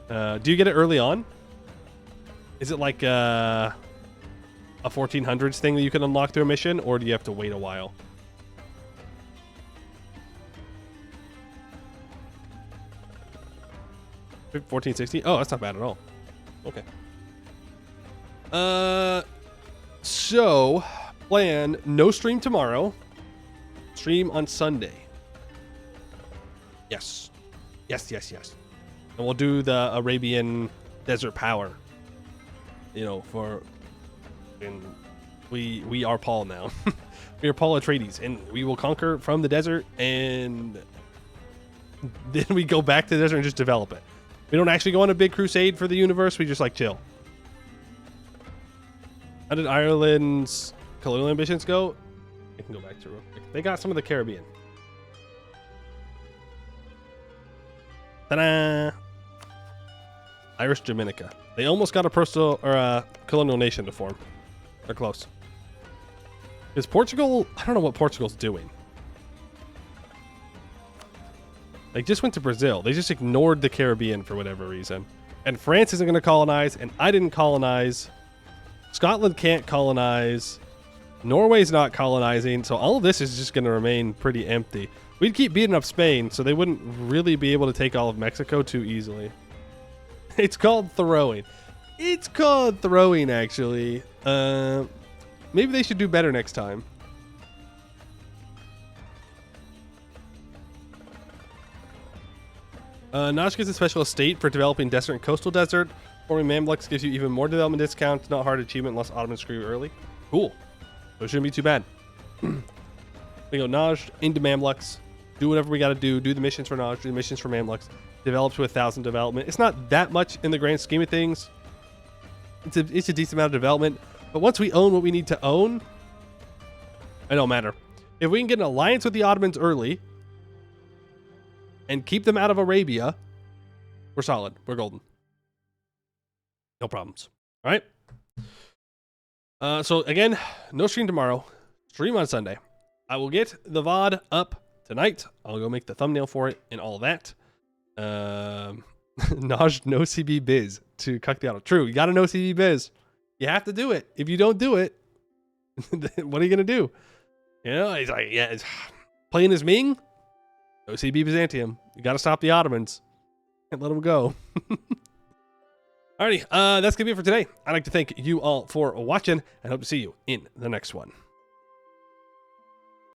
Do you get it early on? Is it like a 1400s thing that you can unlock through a mission, or do you have to wait a while? $1460? Oh, that's not bad at all. Okay. So plan no stream tomorrow. Stream on Sunday. Yes. Yes. And we'll do the Arabian desert power. You know, and we are Paul now. We are Paul Atreides, and we will conquer from the desert, and then we go back to the desert and just develop it. We don't actually go on a big crusade for the universe. We just like chill. How did Ireland's colonial ambitions go? I can go back to real quick. They got some of the Caribbean. Ta-da! Irish Dominica. They almost got a personal or a colonial nation to form. They're close. Is Portugal? I don't know what Portugal's doing. They just went to Brazil. They just ignored the Caribbean for whatever reason. And France isn't going to colonize, and I didn't colonize. Scotland can't colonize. Norway's not colonizing, so all of this is just going to remain pretty empty. We'd keep beating up Spain, so they wouldn't really be able to take all of Mexico too easily. It's called throwing. It's called throwing, actually. Maybe they should do better next time. Notch gets a special estate for developing desert and coastal desert. Forming Mamluks gives you even more development discounts. Not hard achievement unless Ottomans screw you early. Cool. So it shouldn't be too bad. We go Naj into Mamluks. Do whatever we got to do. Do the missions for Naj. Do the missions for Mamluks. Develop to 1,000 development. It's not that much in the grand scheme of things. It's a decent amount of development. But once we own what we need to own, it don't matter. If we can get an alliance with the Ottomans early and keep them out of Arabia, we're solid. We're golden. No problems. All right. So again, no stream tomorrow. Stream on Sunday. I will get the VOD up tonight. I'll go make the thumbnail for it and all that. Naj, no CB biz to cuck the auto. True. You got to know CB biz. You have to do it. If you don't do it, what are you going to do? You know, he's like, yeah, it's playing as Ming. No CB Byzantium. You got to stop the Ottomans and let them go. Alrighty, that's going to be it for today. I'd like to thank you all for watching and hope to see you in the next one.